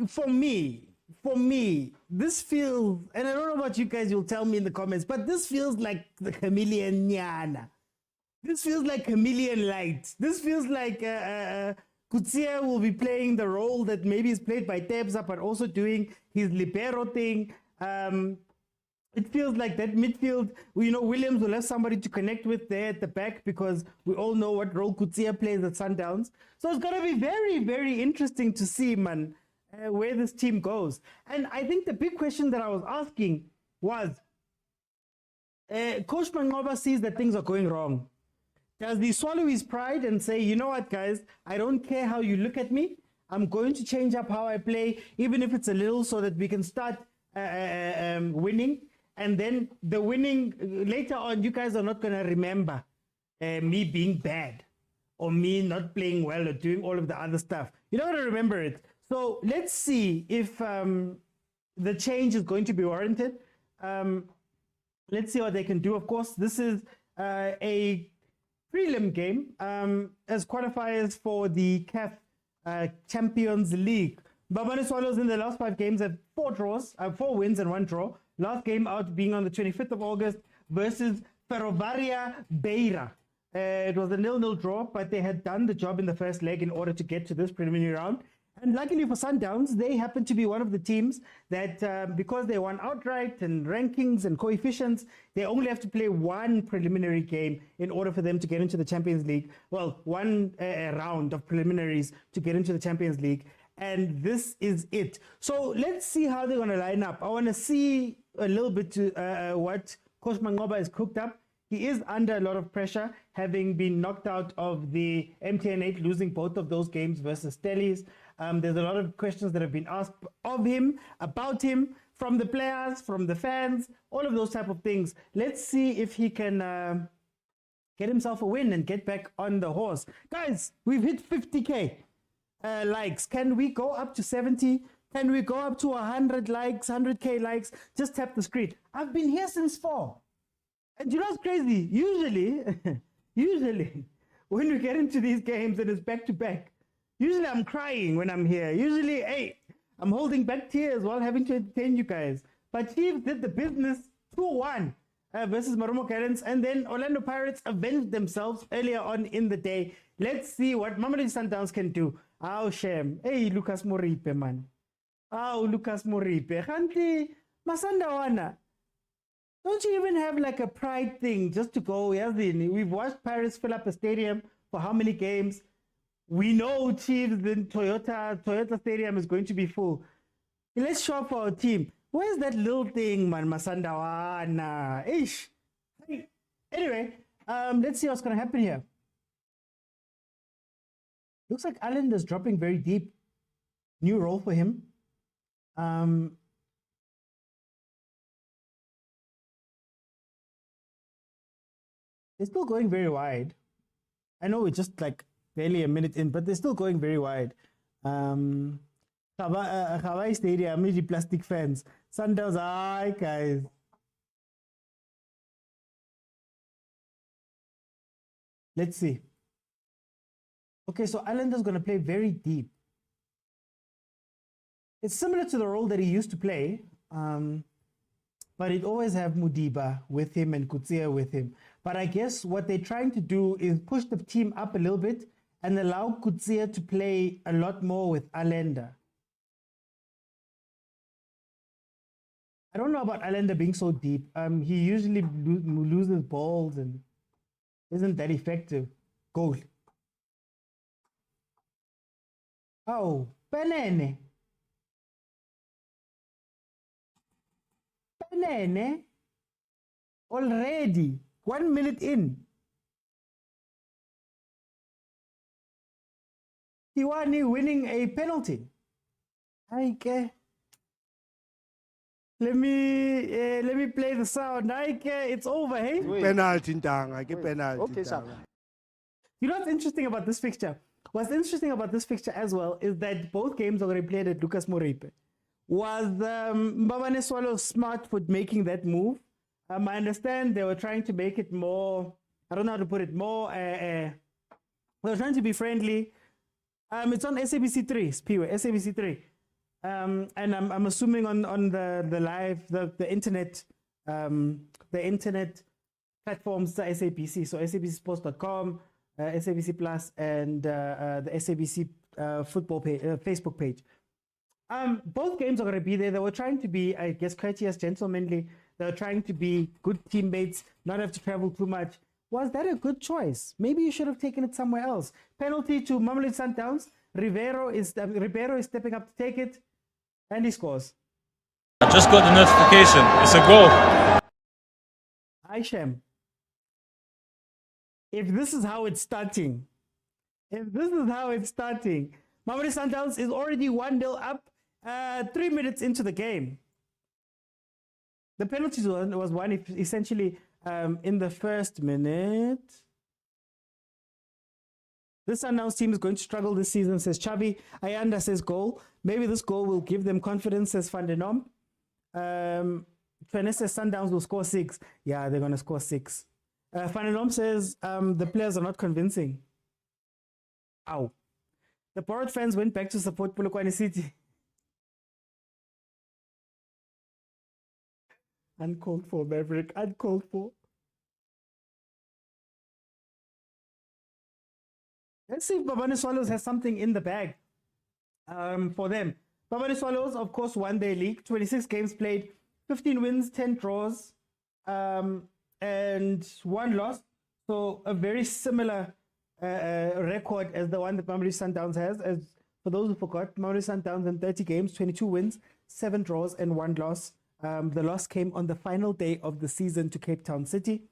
For me, this feels, and I don't know about you guys, you'll tell me in the comments, but this feels like the Chameleon Nyana. This feels like Chameleon Light. This feels like Kutsia will be playing the role that maybe is played by Tebza, but also doing his libero thing. It feels like that midfield, Williams will have somebody to connect with there at the back because we all know what role Kutsia plays at Sundowns. So it's going to be very, very interesting to see, man, where this team goes. And I think the big question that I was asking was, Coach Mangoba sees that things are going wrong. Does he swallow his pride and say, you know what, guys, I don't care how you look at me. I'm going to change up how I play, even if it's a little, so that we can start winning. And then the winning, later on, you guys are not going to remember me being bad or me not playing well or doing all of the other stuff. You're not going to remember it. So let's see if the change is going to be warranted. Let's see what they can do. Of course, this is a prelim game as qualifiers for the CAF Champions League. Babane Swallows in the last 5 games have 4 wins and 1 draw. Last game out being on the 25th of August versus Ferrovaria Beira. It was a 0-0 draw, but they had done the job in the first leg in order to get to this preliminary round. And luckily for Sundowns, they happen to be one of the teams that, because they won outright and rankings and coefficients, they only have to play 1 preliminary game in order for them to get into the Champions League. Well, 1 round of preliminaries to get into the Champions League. And this is it. So let's see how they're going to line up. I want to see a little bit to what Coach Mangoba has cooked up. He is under a lot of pressure, having been knocked out of the MTN 8, losing both of those games versus Stellies. There's a lot of questions that have been asked of him, about him, from the players, from the fans, all of those type of things. Let's see if he can get himself a win and get back on the horse. Guys, we've hit 50K. Likes. Can we go up to 70? Can we go up to 100 likes, 100K likes? Just tap the screen. I've been here since 4. And you know what's crazy? Usually, when we get into these games and it's back to back, usually I'm crying when I'm here. Usually, hey, I'm holding back tears while having to entertain you guys. But Chiefs did the business 2-1 versus Marumo Gallants, and then Orlando Pirates avenged themselves earlier on in the day. Let's see what Mamelodi Sundowns can do. Oh, shame. Hey, Lucas Moripe, man. Oh, Lucas Moripe. Khanti, Masandawana. Don't you even have like a pride thing just to go? We've watched Paris fill up a stadium for how many games? We know Chiefs, then Toyota Stadium is going to be full. Let's show up for our team. Where's that little thing, man? Masandawana. Ish. Anyway, let's see what's going to happen here. Looks like Allen is dropping very deep. New role for him. They're still going very wide. I know we're just like barely a minute in, but they're still going very wide. Hawaii Stadium, maybe plastic fans. Sundowns, hi guys. Let's see. Okay, so Islander's going to play very deep. It's similar to the role that he used to play, but he'd always have Mudiba with him and Kutsia with him. But I guess what they're trying to do is push the team up a little bit and allow Kutsia to play a lot more with Allende. I don't know about Allende being so deep. He usually loses balls and isn't that effective. Goal. Oh, Penene. Penene. Already 1 minute in. Tiwani winning a penalty. Okay. Let me play the sound. It's over, hey? Penalty ntanga, ke penalty. Okay, sir. You know what's interesting about this fixture? What's interesting about this fixture as well is that both games are going to be played at Lucas Moripe. Was Mbabane Swallows smart for making that move? I understand they were trying to make it more, I don't know how to put it, more, they were trying to be friendly. It's on SABC 3, Spiwe, SABC 3. And I'm assuming on the live, the internet platforms, the SABC, so sabcsports.com, SABC Plus, and the SABC football page, Facebook page. Both games are going to be there. They were trying to be, I guess, courteous, gentlemanly. They were trying to be good teammates, not have to travel too much. Was that a good choice? Maybe you should have taken it somewhere else. Penalty to Mamelodi Sundowns. Ribeiro is stepping up to take it, and he scores. I just got the notification. It's a goal. Aishem. If this is how it's starting, Mamelodi Sundowns is already 1-0 up 3 minutes into the game. The penalty was won essentially in the first minute. This Sundowns team is going to struggle this season, says Chavi. Ayanda says goal. Maybe this goal will give them confidence, says Van den Om. Twene says Sundowns will score 6. Yeah, they're going to score 6. Van den Om says the players are not convincing. Ow. The Port fans went back to support Polokwane City. Uncalled for, Maverick. Uncalled for. Let's see if Babane Swallows has something in the bag for them. Babane Swallows, of course, won their league. 26 games played, 15 wins, 10 draws, and 1 loss. So a very similar record as the one that Mamelodi Sundowns has. As for those who forgot, Mamelodi Sundowns in 30 games, 22 wins, 7 draws, and 1 loss. The loss came on the final day of the season to Cape Town City.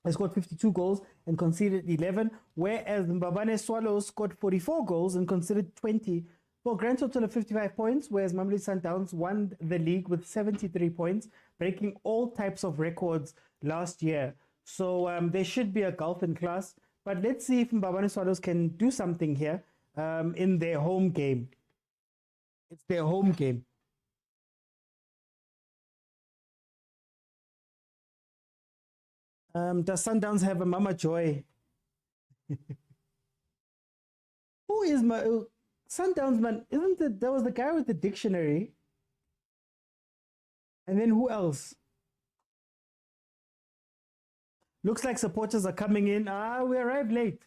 They scored 52 goals and conceded 11, whereas Mbabane Swallows scored 44 goals and conceded 20 for a grand total of 55 points, whereas Mamelodi Sundowns won the league with 73 points, breaking all types of records last year. So there should be a gulf in class, but let's see if Mbabane Swallows can do something here in their home game. It's their home game. Does Sundowns have a Mama Joy? Who is my Sundowns man? Isn't it? There was the guy with the dictionary. And then who else? Looks like supporters are coming in. We arrived late.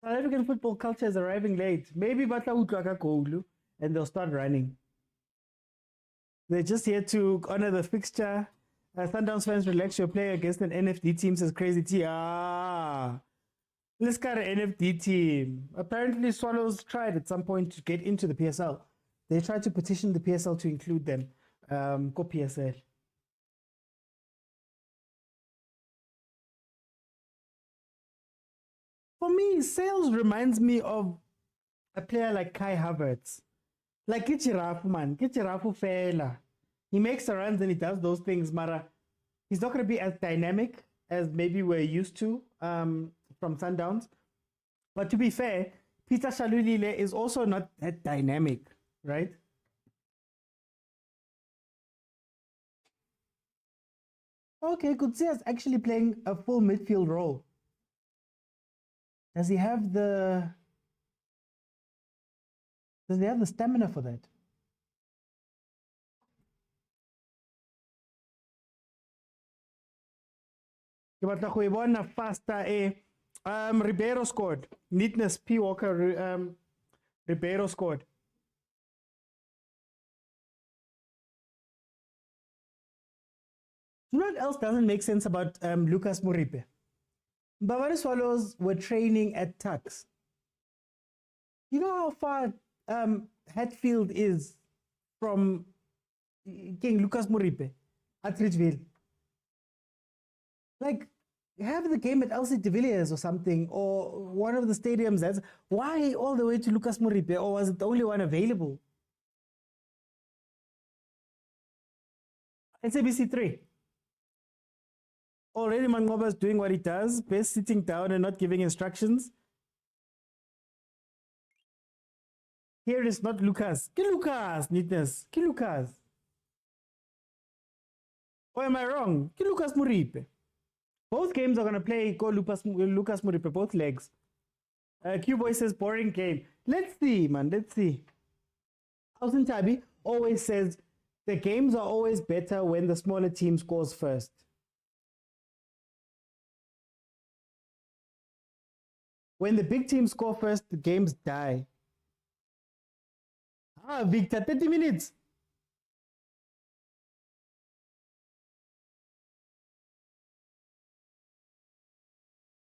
South African football culture is arriving late. Maybe Batla Utlaka Koglu and they'll start running. They're just here to honor the fixture. Sundowns fans, relax, your play against an NFD team, says Crazy T. Let's get an NFD team. Apparently, Swallows tried at some point to get into the PSL. They tried to petition the PSL to include them. Go PSL. For me, Sales reminds me of a player like Kai Havertz. Like Kichirafu, man. Kichirafu fella. He makes the runs and he does those things, Mara. He's not going to be as dynamic as maybe we're used to from Sundowns. But to be fair, Peter Shalulile is also not that dynamic, right? Okay, Kutsia's actually playing a full midfield role. Does he have the stamina for that? Faster, Ribeiro scored. Neatness, P. Walker, Ribeiro scored. You know what else doesn't make sense about Lucas Moripe? Mbabane Swallows were training at Tux. You know how far Hatfield is from King Lucas Moripe at Ridgeville. Like, have the game at LC de Villiers or something, or one of the stadiums. That's why all the way to Lucas Moripe, or was it the only one available? SABC 3. Already Mangoba is doing what he does, best sitting down and not giving instructions. Here is not Lucas. Ki Lucas, neatness. Ki Lucas. Or am I wrong? Ki Lucas Moripe. Both games are going to play go Lucas Moripe, both legs. Q-Boy says boring game. Let's see, man. Let's see. Alton Tabi always says the games are always better when the smaller team scores first. When the big teams score first, the games die. Ah, Victor, 30 minutes.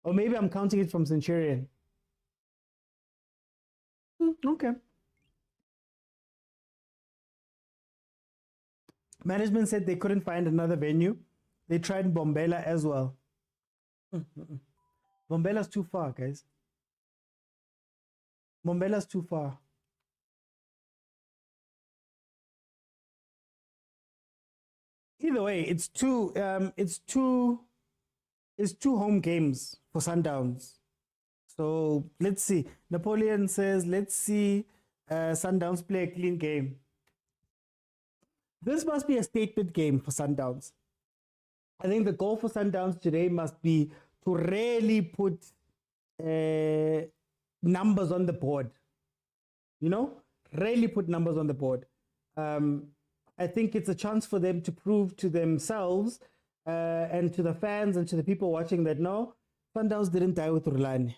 Or maybe I'm counting it from Centurion. Okay. Management said they couldn't find another venue. They tried Bombela as well. Bombela's too far, guys. Bombela's too far. Either way, it's two home games for Sundowns. So let's see. Napoleon says, let's see Sundowns play a clean game. This must be a statement game for Sundowns. I think the goal for Sundowns today must be to really put numbers on the board. You know, really put numbers on the board. I think it's a chance for them to prove to themselves and to the fans and to the people watching that no, Sundowns didn't die with Rulani.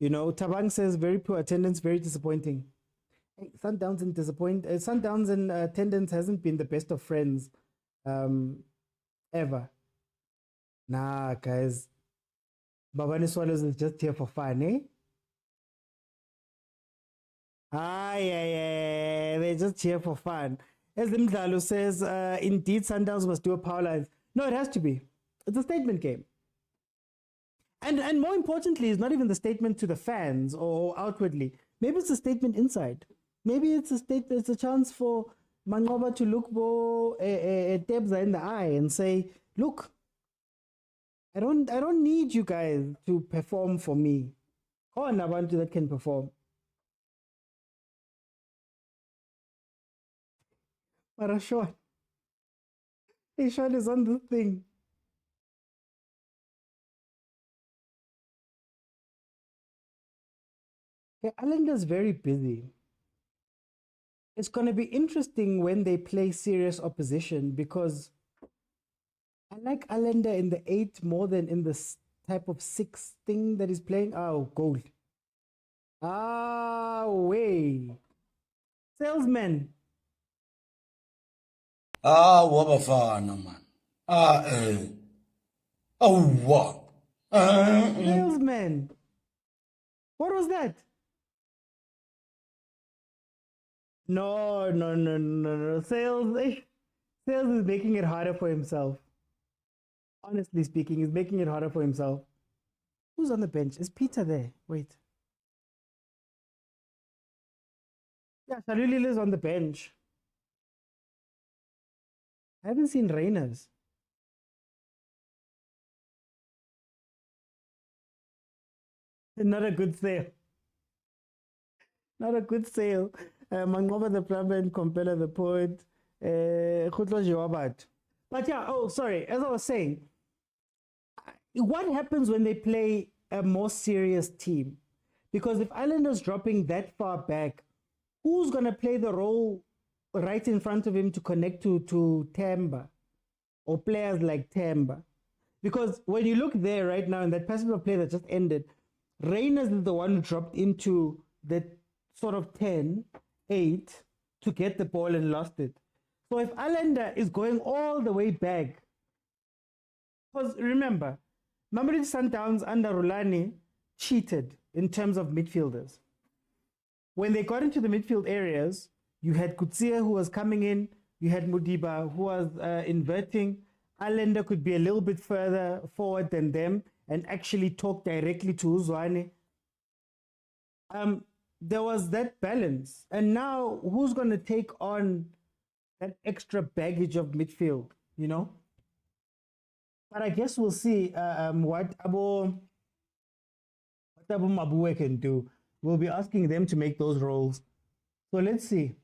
You know, Tabang says very poor attendance, very disappointing. Hey, Sundowns and attendance hasn't been the best of friends ever. Nah, guys. Babani Swallows is just here for fun, eh? Yeah, they're just here for fun. As Mdlalo says, indeed, Sundowns must do a power line. No, it has to be. It's a statement game. And more importantly, it's not even the statement to the fans or outwardly. Maybe it's a statement inside. Maybe it's a statement, it's a chance for Mangoba to look Tebza in the eye and say, look, I don't need you guys to perform for me. Or Nabantu that can perform. But Sean. Hey, Sean is on the thing. Yeah, Alanda's very busy. It's going to be interesting when they play serious opposition because I like Allender in the 8 more than in this type of 6 thing that he's playing. Oh, goal. Way. Salesman. Wa bafana man. What? Salesman. What was that? No. Sales is making it harder for himself. Honestly speaking, he's making it harder for himself. Who's on the bench? Is Peter there? Wait. Yeah, Shaluli is on the bench. I haven't seen Rainers. Not a good sale. Not a good sale. Mangoba the plumber and Compella the poet. But yeah, sorry. As I was saying, what happens when they play a more serious team? Because if Islanders dropping that far back, who's going to play the role right in front of him to connect to Tamba or players like Tamba? Because when you look there right now in that passage of play that just ended, Reyners is the one who dropped into that sort of 10, 8 to get the ball and lost it. So if Allender is going all the way back, because remember, Mamelodi Sundowns under Rulani cheated in terms of midfielders. when they got into the midfield areas, you had Kutsia who was coming in, you had Mudiba who was inverting. Allende could be a little bit further forward than them and actually talk directly to Zwane. There was that balance. And now who's going to take on that extra baggage of midfield, you know? But I guess we'll see what Abu Mabue can do. We'll be asking them to make those roles. So let's see.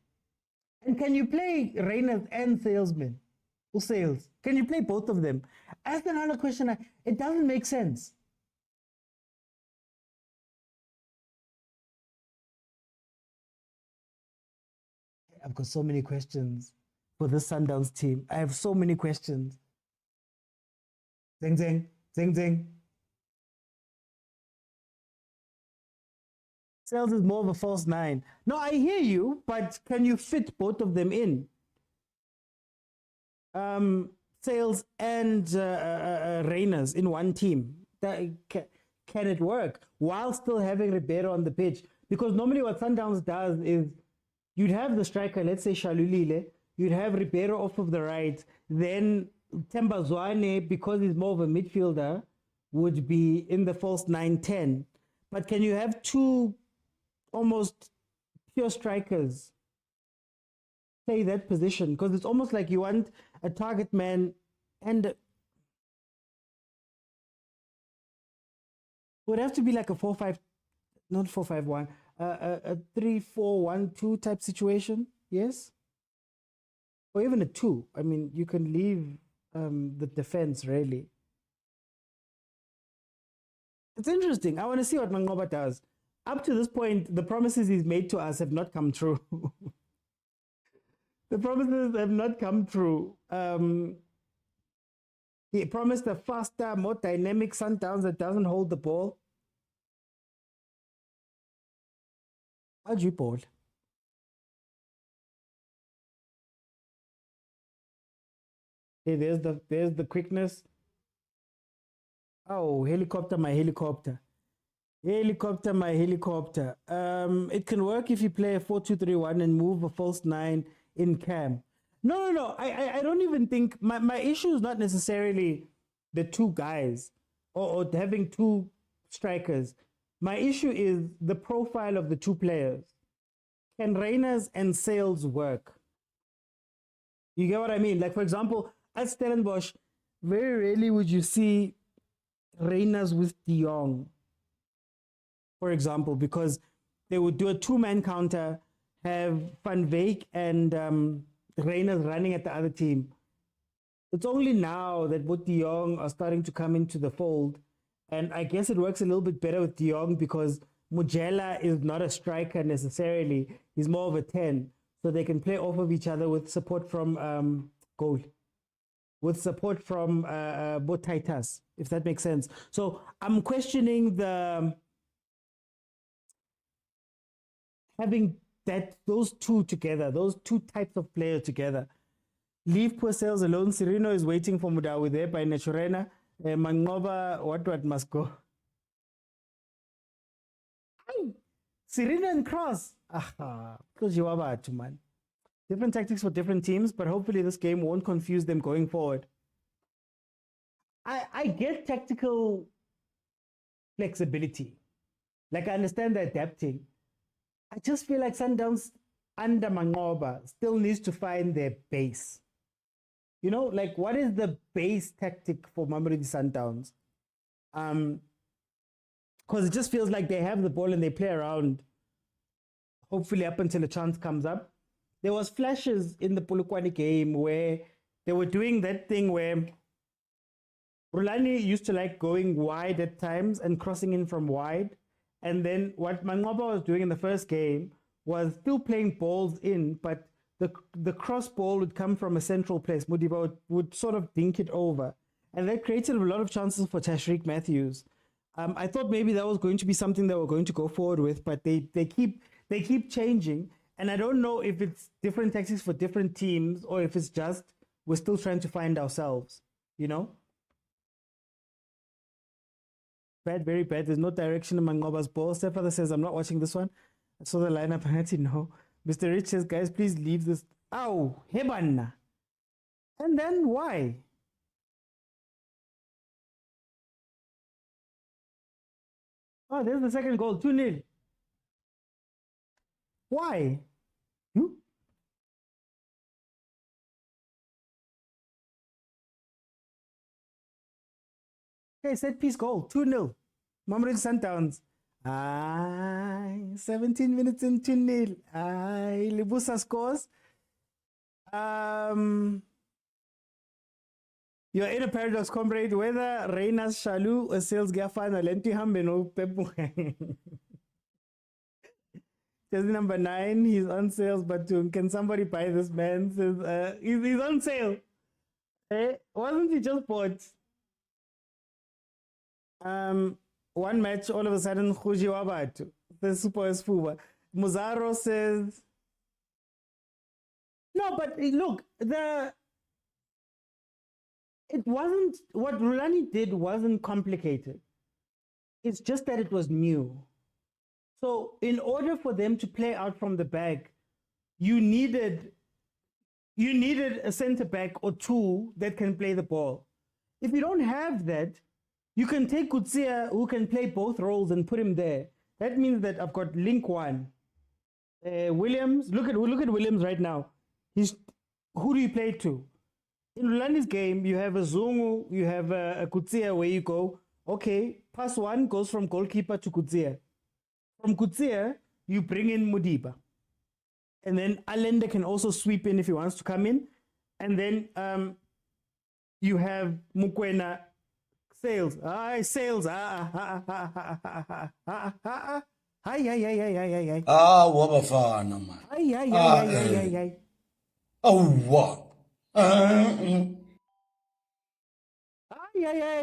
And can you play Reyners and Salesman? Or Sales? Can you play both of them? Ask another question. It doesn't make sense. I've got so many questions for this Sundowns team. I have so many questions. Zing, zing, zing, zing. Sales is more of a false nine. No, I hear you, but can you fit both of them in? Sales and Reyners in one team. Can it work while still having Ribeiro on the pitch? Because normally what Sundowns does is you'd have the striker, let's say Shalulile, you'd have Ribeiro off of the right, then Temba Zwane, because he's more of a midfielder, would be in the false 9-10. But can you have two almost pure strikers play that position? Because it's almost like you want a target man and it would have to be like a 4-5, not 4-5-1, a 3-4-1-2 type situation, yes? Or even a 2. I mean, you can leave the defense, really. It's interesting. I want to see what Mangoba does. Up to this point, the promises he's made to us have not come true. The promises have not come true. He promised a faster, more dynamic Sundowns that doesn't hold the ball. How'd you ball? Hey, there's the quickness. Oh, helicopter, my helicopter. Helicopter, my helicopter. It can work if you play a 4-2-3-1 and move a false 9 in cam. No. I don't even think my issue is not necessarily the two guys or having two strikers. My issue is the profile of the two players. Can Reyners and Sales work? You get what I mean? Like, for example, at Stellenbosch, very rarely would you see Reyners with De Jong, for example, because they would do a two-man counter, have Van Veek and Reyners running at the other team. It's only now that both De Jong are starting to come into the fold, and I guess it works a little bit better with De Jong because Mujela is not a striker necessarily. He's more of a 10, so they can play off of each other with support from goal. With support from both Titus, if that makes sense. So I'm questioning having those two together, those two types of players together. Leave poor Sales alone. Cirino is waiting for Mudawi there by Naturena. Mangoba, what must go? Cirino and Cross. Because you are too, man. Different tactics for different teams, but hopefully this game won't confuse them going forward. I get tactical flexibility. Like, I understand they're adapting. I just feel like Sundowns under Mangoba still needs to find their base. You know, like, what is the base tactic for Mamelodi Sundowns? Because it just feels like they have the ball and they play around, hopefully up until a chance comes up. There was flashes in the Polokwane game where they were doing that thing where Rulani used to like going wide at times and crossing in from wide. And then what Mangoba was doing in the first game was still playing balls in, but the cross ball would come from a central place. Mudiba would sort of dink it over. And that created a lot of chances for Tashreeq Matthews. I thought maybe that was going to be something they were going to go forward with, but they keep changing. And I don't know if it's different tactics for different teams or if it's just we're still trying to find ourselves, you know? Bad, very bad. There's no direction in Mangoba's ball. Stepfather says, I'm not watching this one. I saw the lineup and I didn't know. Mr. Rich says, guys, please leave this. Ow, Hebanna. And then why? Oh, there's the second goal, 2-0. Why? Okay, set piece goal, 2-0. Mamelodi Sundowns. 17 minutes in 2-0. Libusa scores. You're in a paradox, comrade. Whether Reinas Shalu or sales Gafana Lenti Hambeno Pepu. Jersey number 9, he's on sales, but can somebody buy this man? Says he's on sale. Wasn't he just bought? One match, all of a sudden, Khuji Wabatu, the super Sfuba. Muzaro says, no, but look, it wasn't, what Rulani did wasn't complicated. It's just that it was new. So in order for them to play out from the back, you needed a center back or two that can play the ball. If you don't have that, you can take Kutsia, who can play both roles, and put him there. That means that I've got link one. Williams, look at Williams right now. Who do you play to? In Rulani's game, you have a Zungu, you have a Kutsia where you go, okay, pass one goes from goalkeeper to Kutsia. From Kutsia, you bring in Mudiba. And then Allende can also sweep in if he wants to come in. And then you have Mokwena, Sales. Sales. Wabafana, man. Oh, what?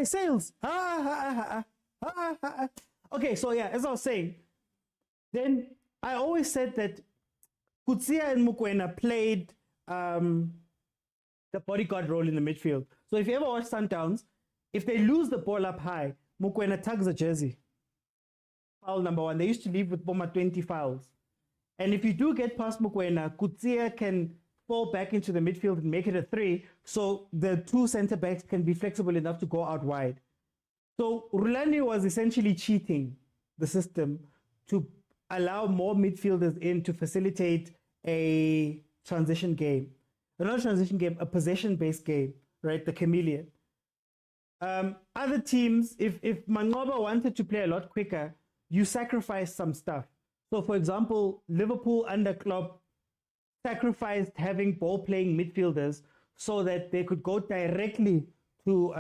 Sales. Okay, so yeah, as I was saying, then I always said that Kutsia and Mokwena played the bodyguard role in the midfield. So if you ever watch Sundowns, if they lose the ball up high, Mokwena tugs a jersey. Foul number 1. They used to leave with Boma 20 fouls. And if you do get past Mokwena, Kutsia can fall back into the midfield and make it a 3, so the two center backs can be flexible enough to go out wide. So Rulani was essentially cheating the system to allow more midfielders in to facilitate a transition game. Not a transition game, a possession-based game, right? The chameleon. Other teams, if Mangoba wanted to play a lot quicker, you sacrifice some stuff. So, for example, Liverpool under Klopp sacrificed having ball-playing midfielders so that they could go directly to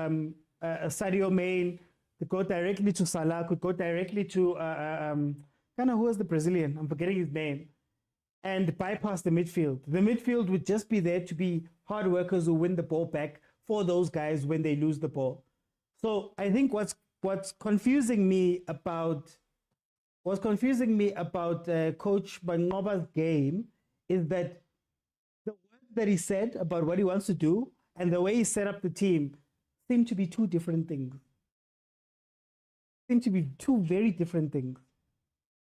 Sadio Mane, could go directly to Salah, could go directly to who was the Brazilian? I'm forgetting his name. And bypass the midfield. The midfield would just be there to be hard workers who win the ball back for those guys when they lose the ball. So I think what's confusing me about Coach Bangoba's game is that the words that he said about what he wants to do and the way he set up the team seem to be two different things. Seem to be two very different things.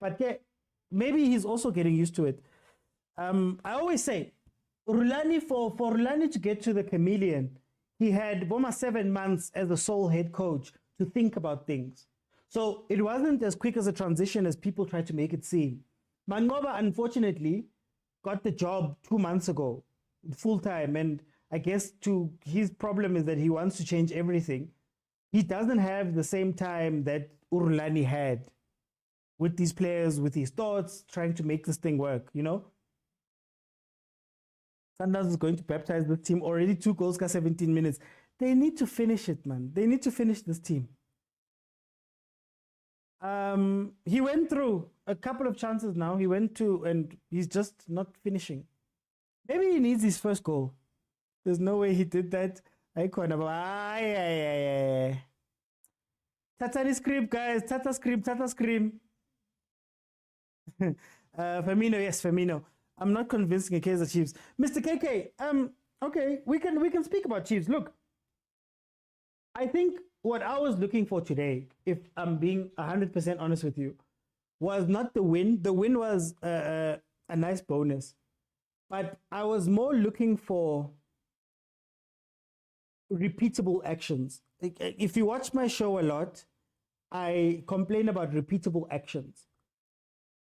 But yeah, maybe he's also getting used to it. I always say, Rulani, for Rulani to get to the chameleon, he had almost 7 months as the sole head coach to think about things. So it wasn't as quick as a transition as people try to make it seem. Mangoba, unfortunately, got the job 2 months ago, full time. And I guess his problem is that he wants to change everything. He doesn't have the same time that Rulani had with these players, with his thoughts, trying to make this thing work, you know? Sundowns is going to baptize the team. Already 2 goals, 17 minutes. They need to finish it, man. They need to finish this team. He went through a couple of chances now. He went to, and he's just not finishing. Maybe he needs his first goal. There's no way he did that. Tata scream, guys. Tata scream. Firmino, yes, Firmino. I'm not convincing a Kaizer Chiefs. Mr. KK, okay, we can speak about Chiefs. Look, I think what I was looking for today, if I'm being 100% honest with you, was not the win. The win was a nice bonus. But I was more looking for repeatable actions. If you watch my show a lot, I complain about repeatable actions.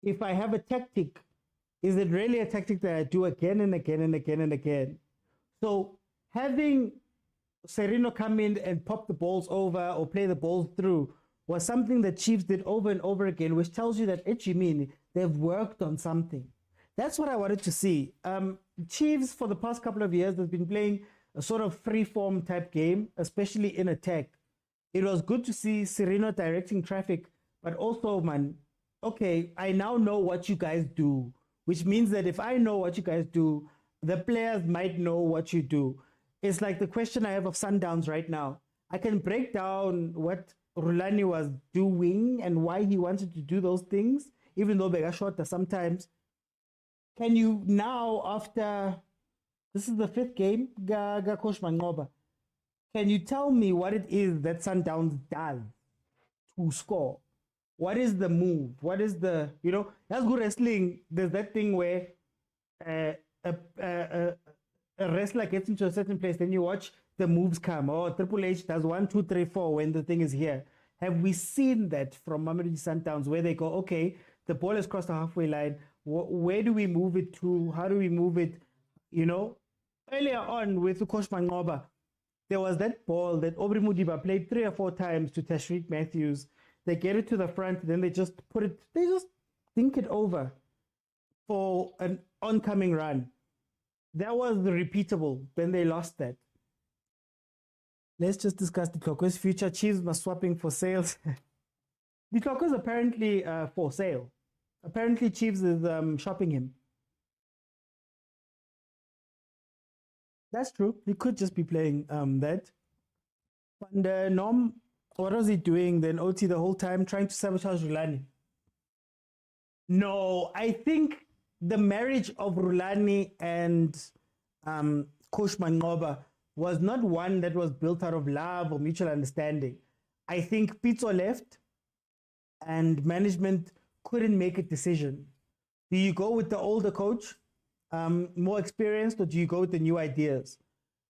If I have a tactic, is it really a tactic that I do again and again and again and again? So having Serino come in and pop the balls over or play the balls through was something that Chiefs did over and over again, which tells you that they've worked on something. That's what I wanted to see. Chiefs, for the past couple of years, have been playing a sort of free-form type game, especially in attack. It was good to see Serino directing traffic, but also, man, okay, I now know what you guys do, which means that if I know what you guys do, the players might know what you do. It's like the question I have of Sundowns right now. I can break down what Rulani was doing and why he wanted to do those things, even though they are shorter sometimes. Can you now, after this is the 5th game, Coach Mangoba, can you tell me what it is that Sundowns does to score? What is the move? What is the, that's good wrestling. There's that thing where a wrestler gets into a certain place, then you watch the moves come. Oh, Triple H does 1, 2, 3, 4 when the thing is here. Have we seen that from Mamelodi Sundowns where they go, okay, the ball has crossed the halfway line. Where do we move it to? How do we move it? Earlier on with Coach Mangoba, there was that ball that Aubrey Mudiba played 3 or 4 times to Tashreeq Matthews. They get it to the front, then they just think it over for an oncoming run. That was the repeatable. Then they lost that. Let's just discuss the Tlokwe's future. Chiefs must swapping for sales. The Tlokwe is apparently for sale. Apparently Chiefs is shopping him. That's true. He could just be playing that. And Norm, what was he doing then, OT, the whole time? Trying to sabotage Rulani? No, I think the marriage of Rulani and Coach Mangoba was not one that was built out of love or mutual understanding. I think Pitso left and management couldn't make a decision. Do you go with the older coach, more experienced, or do you go with the new ideas?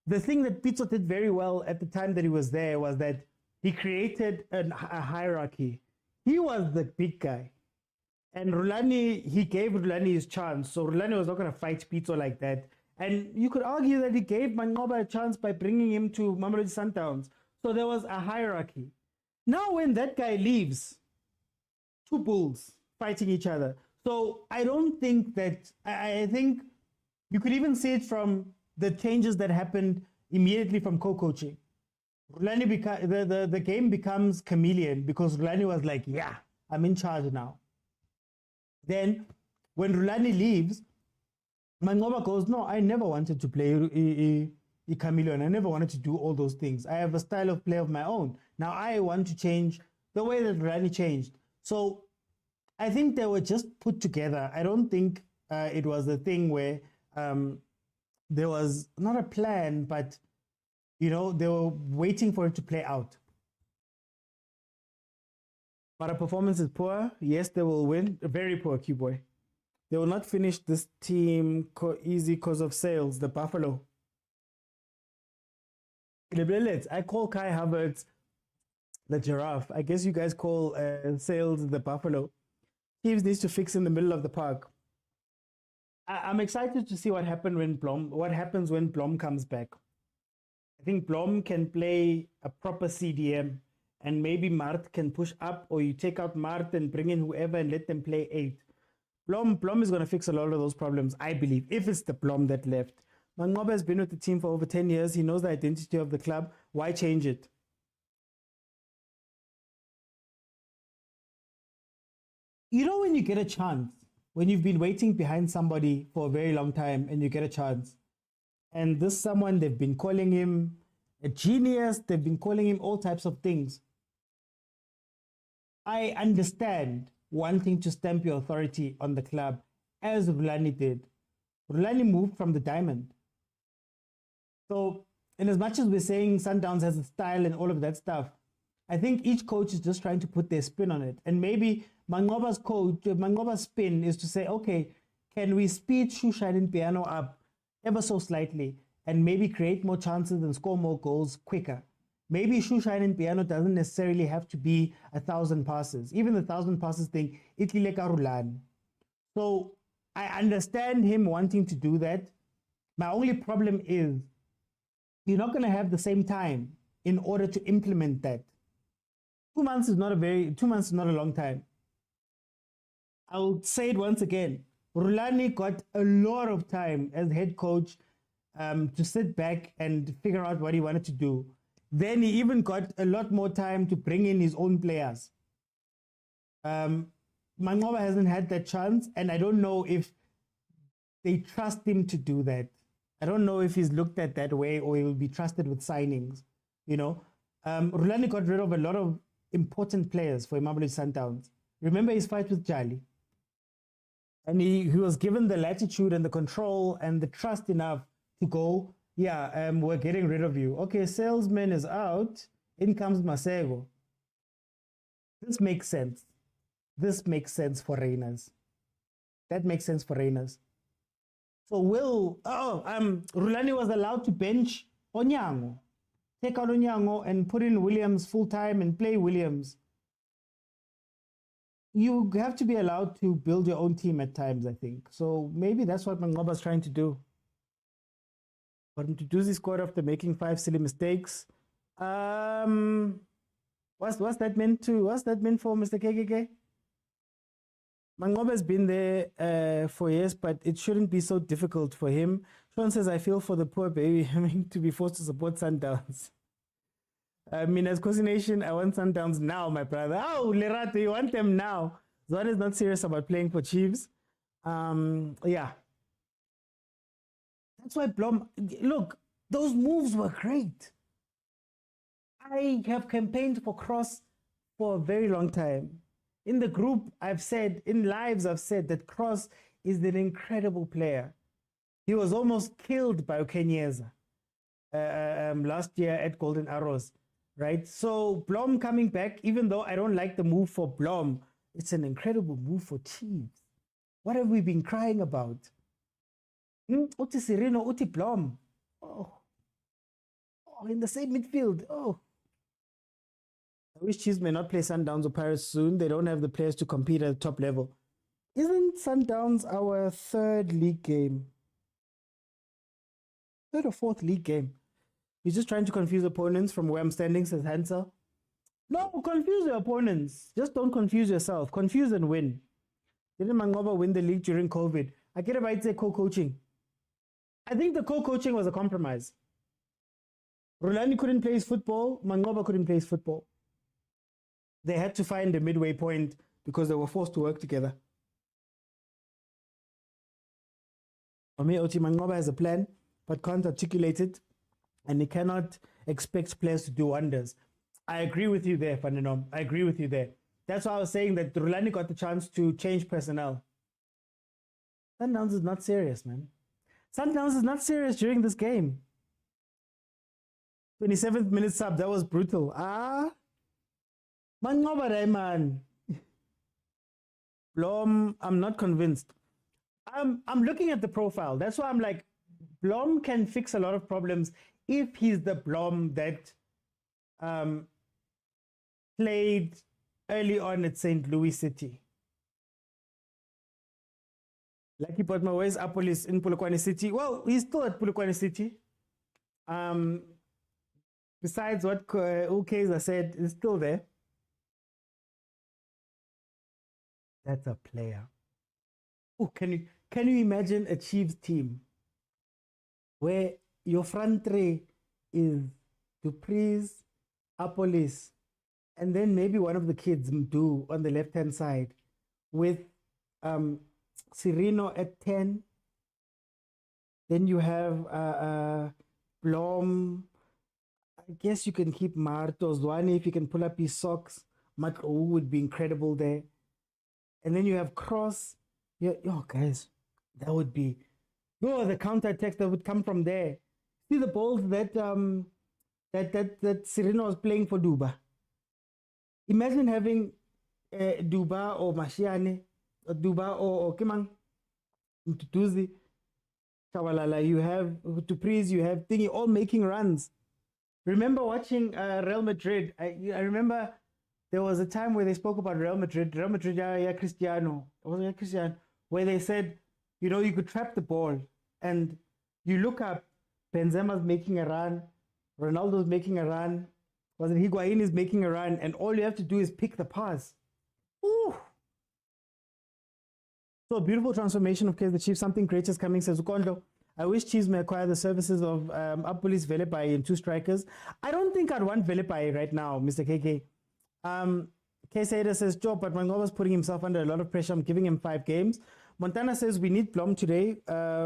The thing that Pitso did very well at the time that he was there was that he created a hierarchy. He was the big guy. And Rulani, he gave Rulani his chance. So Rulani was not going to fight Pitso like that. And you could argue that he gave Mangoba a chance by bringing him to Mamelodi Sundowns. So there was a hierarchy. Now when that guy leaves, 2 bulls fighting each other. So I don't think that, I think you could even see it from the changes that happened immediately from co-coaching. Rulani the game becomes chameleon because Rulani was like, yeah, I'm in charge now. Then when Rulani leaves, Mangoba goes, no, I never wanted to play a chameleon. I never wanted to do all those things. I have a style of play of my own. Now I want to change the way that Rulani changed. So I think they were just put together. I don't think it was a thing where there was not a plan, but they were waiting for it to play out. But our performance is poor. Yes, they will win. Very poor, Q-Boy. They will not finish this team easy because of sales. The Buffalo. I call Kai Havertz the giraffe. I guess you guys call sales the Buffalo. Chiefs needs to fix in the middle of the park. I'm excited to see what happens when Blom comes back. I think Blom can play a proper CDM, and maybe Mart can push up, or you take out Mart and bring in whoever and let them play 8. Blom is going to fix a lot of those problems, I believe, if it's the Blom that left. Mangoba has been with the team for over 10 years. He knows the identity of the club. Why change it? When you get a chance, when you've been waiting behind somebody for a very long time and you get a chance, and this someone, they've been calling him a genius, they've been calling him all types of things. I understand wanting to stamp your authority on the club, as Rulani did. Rulani moved from the diamond. So, in as much as we're saying Sundowns has a style and all of that stuff, I think each coach is just trying to put their spin on it. And maybe Mangoba's spin is to say, okay, can we speed Shushainen Piano up ever so slightly and maybe create more chances and score more goals quicker? Maybe Shushainen Piano doesn't necessarily have to be 1,000 passes. Even the 1,000 passes thing, itlile ka rulani. So I understand him wanting to do that. My only problem is you're not going to have the same time in order to implement that. 2 months is not a long time. I'll say it once again. Rulani got a lot of time as head coach to sit back and figure out what he wanted to do. Then he even got a lot more time to bring in his own players. Mangoba hasn't had that chance, and I don't know if they trust him to do that. I don't know if he's looked at that way or he will be trusted with signings. You know, Rulani got rid of a lot of important players for Mamelodi Sundowns. Remember his fight with Jali? And he was given the latitude and the control and the trust enough to go, yeah, we're getting rid of you. Okay, salesman is out. In comes Masego. This makes sense. This makes sense for Reyners. That makes sense for Reyners. So Rulani was allowed to bench Onyango. Take out Onyango and put in Williams full time and play Williams. You have to be allowed to build your own team at times, I think. So maybe that's what Mangoba's trying to do. For him to do this squad after making 5 silly mistakes. What's that meant for, Mr. KKK? Mangoba's been there for years, but it shouldn't be so difficult for him. Sean says, I feel for the poor baby having to be forced to support Sundowns. I mean, as Khosi Nation, I want Sundowns now, my brother. Oh, Lerato, you want them now. Zwan is not serious about playing for Chiefs. Yeah. That's why Blom, look, those moves were great. I have campaigned for Cross for a very long time. In the group, I've said, in lives, I've said that Cross is an incredible player. He was almost killed by Okenyeza last year at Golden Arrows, right? So Blom coming back, even though I don't like the move for Blom, it's an incredible move for Chiefs. What have we been crying about? Uti Sereno, Uti Blom. Oh, in the same midfield. Oh. I wish Chiefs may not play Sundowns or Pirates soon. They don't have the players to compete at the top level. Isn't Sundowns our 3rd league game? 3rd or 4th league game? He's just trying to confuse opponents from where I'm standing, says Hansel. No, confuse your opponents. Just don't confuse yourself. Confuse and win. Didn't Mangoba win the league during COVID? I get about say co-coaching. I think the co-coaching was a compromise. Rulani couldn't play his football. Mangoba couldn't play his football. They had to find a midway point because they were forced to work together. For me, Oti Mangoba has a plan, but can't articulate it, and he cannot expect players to do wonders. I agree with you there, Faninom. I agree with you there. That's why I was saying that Rulani got the chance to change personnel. Sundowns is not serious, man. Sundowns is not serious during this game. 27th minute sub, that was brutal. Mangoba, man. Blom, I'm not convinced. I'm looking at the profile. That's why I'm like, Blom can fix a lot of problems if he's the Blom that played early on at St. Louis City. Lucky Potma, where's Apolis in Polokwane City? Well, he's still at Polokwane City. Besides what Ukeza said, he's still there. That's a player. Oh, can you imagine a Chiefs team where your front three is Dupreez, Apolis, and then maybe one of the kids do on the left-hand side with Sereno at 10. Then you have Blom. I guess you can keep Marto Zwane if you can pull up his socks. Matro would be incredible there. And then you have Cross. Yeah, guys, that would be the counter attack that would come from there. See the balls that Sereno was playing for Duba. imagine having Duba or Mashiane, or Duba or Kimang, Mtutuzi, Kawalala, you have Patrice, you have Thingy, all making runs. Remember watching Real Madrid? I remember there was a time where they spoke about Real Madrid, yeah, Cristiano, where they said, you know, you could trap the ball and you look up, Benzema's making a run, Ronaldo's making a run, wasn't Higuain is making a run, and all you have to do is pick the pass. Ooh. So a beautiful transformation of Kaizer Chiefs. Something great is coming, says Ukondo. I wish Chiefs may acquire the services of Apulis Velepai and 2 strikers. I don't think I'd want Velepai right now, Mr. KK. K-Sader says, Joe, but Mangova's putting himself under a lot of pressure. I'm giving him 5 games. Montana says, we need Blom today.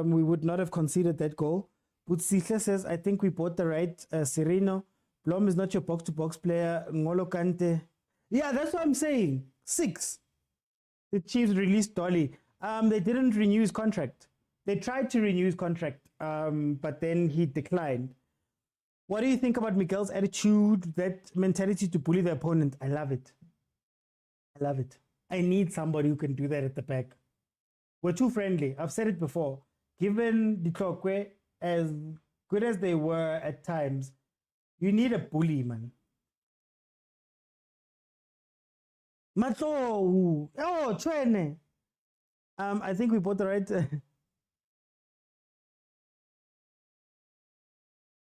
We would not have conceded that goal. Butsihle says, I think we bought the right Sereno. Blom is not your box-to-box player. Ngolo Kante. Yeah, that's what I'm saying. 6. The Chiefs released Dolly. They didn't renew his contract. They tried to renew his contract, but then he declined. What do you think about Miguel's attitude, that mentality to bully the opponent? I love it. I love it. I need somebody who can do that at the back. We're too friendly. I've said it before. Given the Tlokwe, as good as they were at times, you need a bully, man. Matlo, oh, Chwene. I think we bought the right.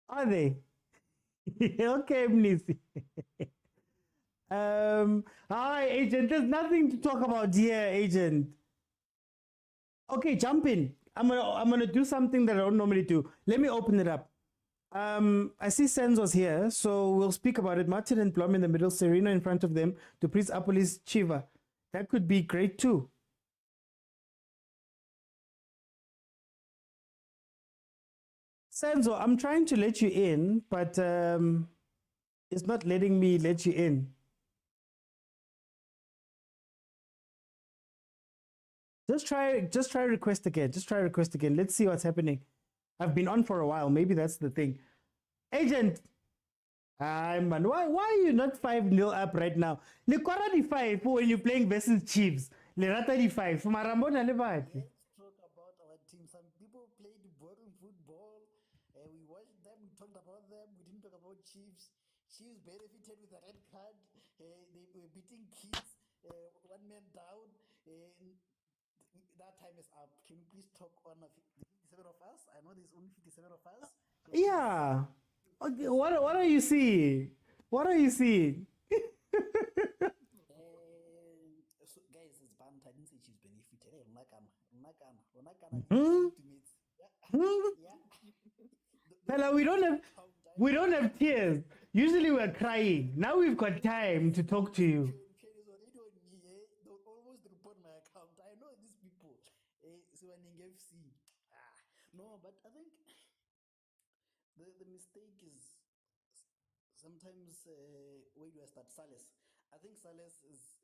Are they? Okay, Mnisi. Hi, agent. There's nothing to talk about here, agent. Okay, jump in. I'm gonna do something that I don't normally do. Let me open it up. I see Senzo's here, so we'll speak about it. Martin and Blom in the middle, Serena in front of them, to please Apolis Chiva. That could be great too. Senzo, I'm trying to let you in, but it's not letting me let you in. Just try request again. Just try request again. Let's see what's happening. I've been on for a while. Maybe that's the thing. Agent, man, why are you not 5-0 up right now? Le Kwara di 5 when you're playing versus Chiefs. Le Rata di 5. Marambona le bati. Talk about our team. Some people played boring football. We watched them. We talked about them. We didn't talk about Chiefs. Chiefs benefited with a red card. They were beating kids. 1 man down. That time is up. Can you please talk on the 57 of us? I know there's only 57 of us. So Yeah. Okay, what are you seeing? What are you seeing? so guys, it's banned. I didn't say Chiefs benefited. Hey, yeah. Fella, we don't have tears. Usually we're crying. Now we've got time to talk to you. Almost report my account. I know these people. Jwaneng FC. No, but I think the mistake is sometimes where do I start? Salas. I think Salas is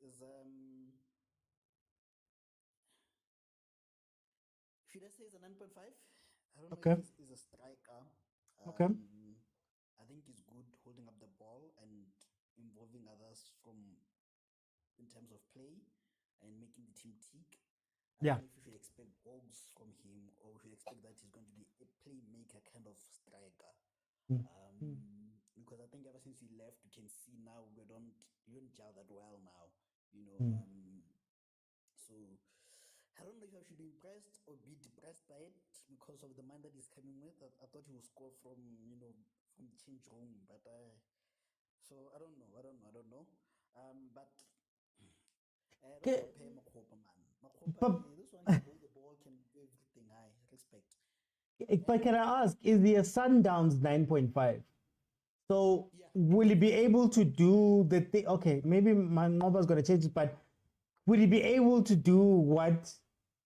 should I say it's a 9.5? I don't know Okay. if he's a striker. Okay. I think he's good holding up the ball and involving others in terms of play and making the team tick. I Yeah. don't know if you should expect goals from him or if you expect that he's going to be a playmaker kind of striker. Because I think ever since he left, you can see now you don't gel that well now. You know. So I don't know if I should be impressed or be depressed by it because of the mind that he's coming with. I thought he would score from the change room, but so I don't know. But I don't compare Makhopa, man. Makhopa, this one can hold the ball, can do everything. I respect. But can I ask, is the Sundowns 9.5? So will he be able to do the thing? Okay, maybe my number's going to change it, but will he be able to do what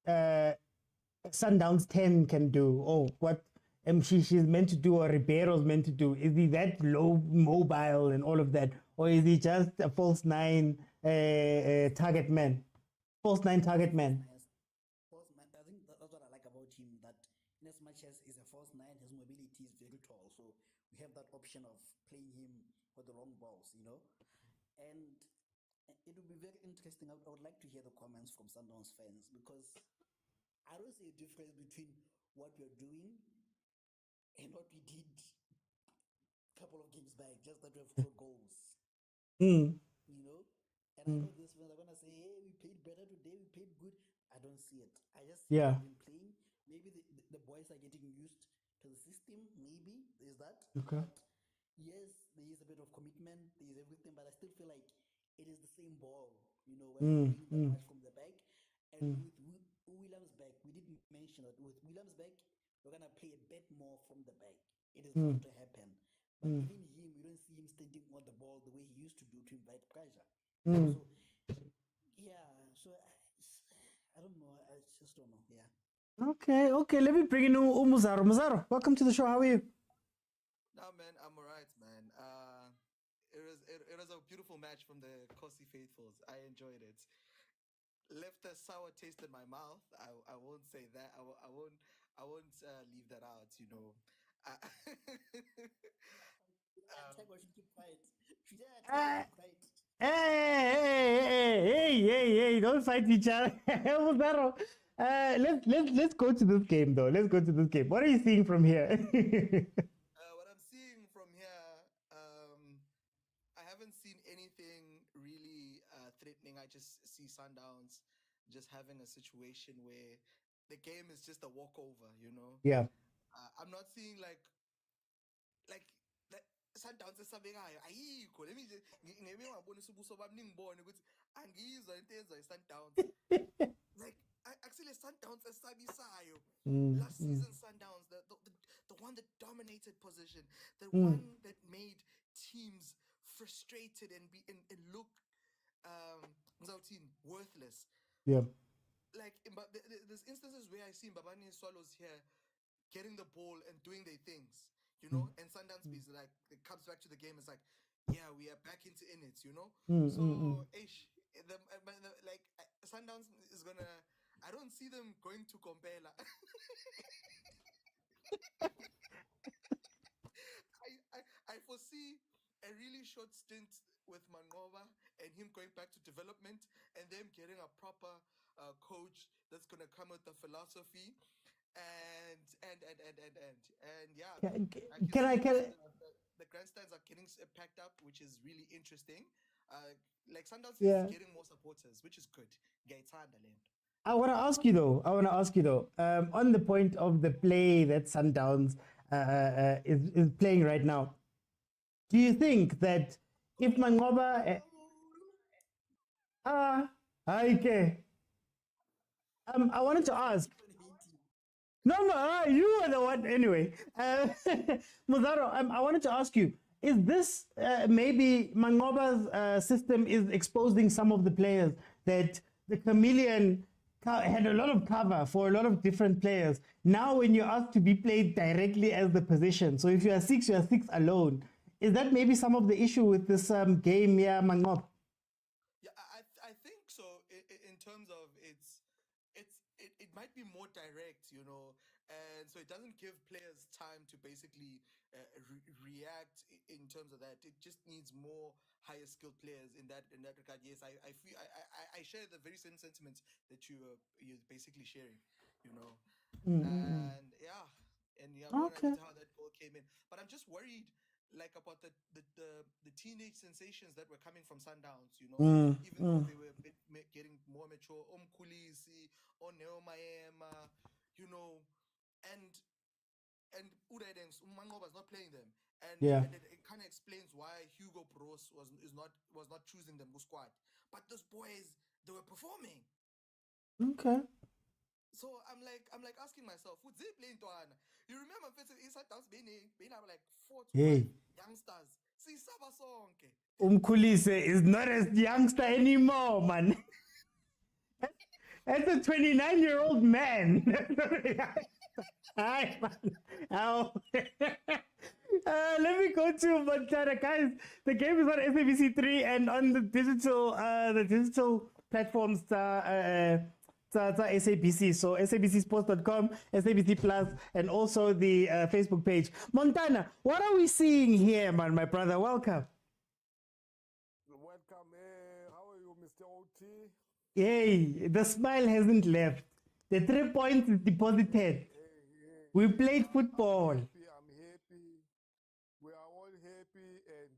Sundowns 10 can do, or what she's meant to do, or Ribeiro's meant to do? Is he that low mobile and all of that, or is he just a false 9 target man? False 9 target man. I think that's what I like about him, that in as much as he's a false 9, his mobility is very tall, so we have that option of playing him for the long balls, and It would be very interesting. I would like to hear the comments from Sundowns fans because I don't see a difference between what we're doing and what we did a couple of games back, just that we have 4 goals. You know? And I know this one, they're going to say, hey, we played better today, we played good. I don't see it. I just see Yeah. them playing. Maybe the boys are getting used to the system. Maybe there's that. Okay. But yes, there is a bit of commitment, there is everything, but I still feel like it is the same ball, you know, when we're winning that much from the back. And with Williams back, we didn't mention that with Williams back, we're going to play a bit more from the back. It is going to happen. But even him, we don't see him standing on the ball the way he used to do to invite pressure. So, yeah, so I don't know. I just don't know. Yeah. Okay. Let me bring in Muzaro. Muzaro, welcome to the show. How are you? No, man, I'm alright, man. It was a beautiful match from the Kosi faithfuls. I enjoyed it. Left a sour taste in my mouth. I won't say that. I won't leave that out. You know. Hey, don't fight each other. Muzaro, let's go to this game though. Let's go to this game. What are you seeing from here? What I'm seeing from here, I haven't seen anything really threatening. I just see Sundowns just having a situation where the game is just a walkover, you know? Yeah. I'm not seeing like Sundowns esabekayo ayikho. Let me just ngeke ngabonisa ubuso bami ningibone ukuthi angizwa into eyenza iSundowns. Like actually Sundowns esabisayo. Last season Sundowns, the one that dominated position, the one that made teams frustrated and look worthless. Yeah. Like there's instances where I see Mbabane Swallows here getting the ball and doing their things. You know, and Sundowns is like it comes back to the game. It's like, yeah, we are back into in it. You know, like Sundowns is gonna. I don't see them going to Kompela. I foresee a really short stint with Mangoba and him going back to development and them getting a proper coach that's gonna come with the philosophy. And yeah, the grandstands are getting packed up, which is really interesting. Like Sundowns is getting more supporters, which is good. I want to ask you though. On the point of the play that Sundowns is playing right now, do you think that if Mangoba, I wanted to ask. No, you were the one anyway. Muzaro, I wanted to ask you, is this maybe Mangoba's system is exposing some of the players that the chameleon had a lot of cover for a lot of different players. Now when you're asked to be played directly as the position, so if you are 6, you are 6 alone. Is that maybe some of the issue with this game here, Mangoba? Yeah, I think so. In terms of it might be more direct, you know, and so it doesn't give players time to basically react in terms of that. It just needs more higher skilled players in that regard. Yes, I feel I share the very same sentiments that you're basically sharing, you know, and yeah, Okay. how that goal came in. But I'm just worried. Like about the teenage sensations that were coming from Sundowns, you know, even though they were getting more mature, Kulisi, Neo Maema, you know, and Uredens, Mangoba's not playing them, and it kind of explains why Hugo Bros was not choosing them to squad, but those boys, they were performing. Okay. So I'm like asking myself, who's they playing Toana? You remember Sundowns being like 4 to 5 youngsters. See Sabasonke. Kulise is not a youngster anymore, man. That's a 29-year-old man. Hi, man. Ow. Let me go to Montana, guys. The game is on SABC3 and on the digital platforms. SABC, so sabcsports.com, SABC Plus, and also the Facebook page. Montana, what are we seeing here, man, my brother? Welcome. Welcome. How are you? Mr. OT. Yay, the smile hasn't left. The 3 points is deposited. We played football. I'm happy. We are all happy, and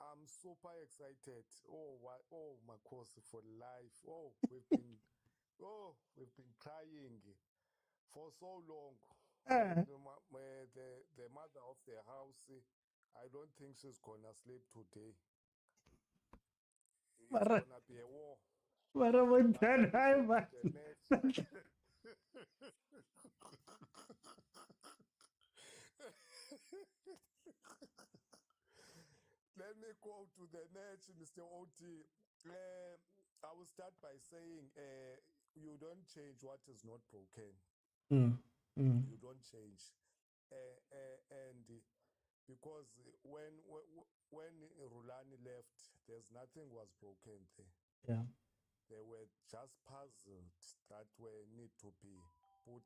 I'm super excited. Oh, what? Oh, my course for life. Oh, we've been crying for so long. The mother of the house, I don't think she's gonna sleep today. It's gonna be a war. Let me go to the match, Mr. OT. I will start by saying you don't change what is not broken. You don't change. And because when Rulani left, there's nothing was broken there. Yeah. They were just puzzled that need to be put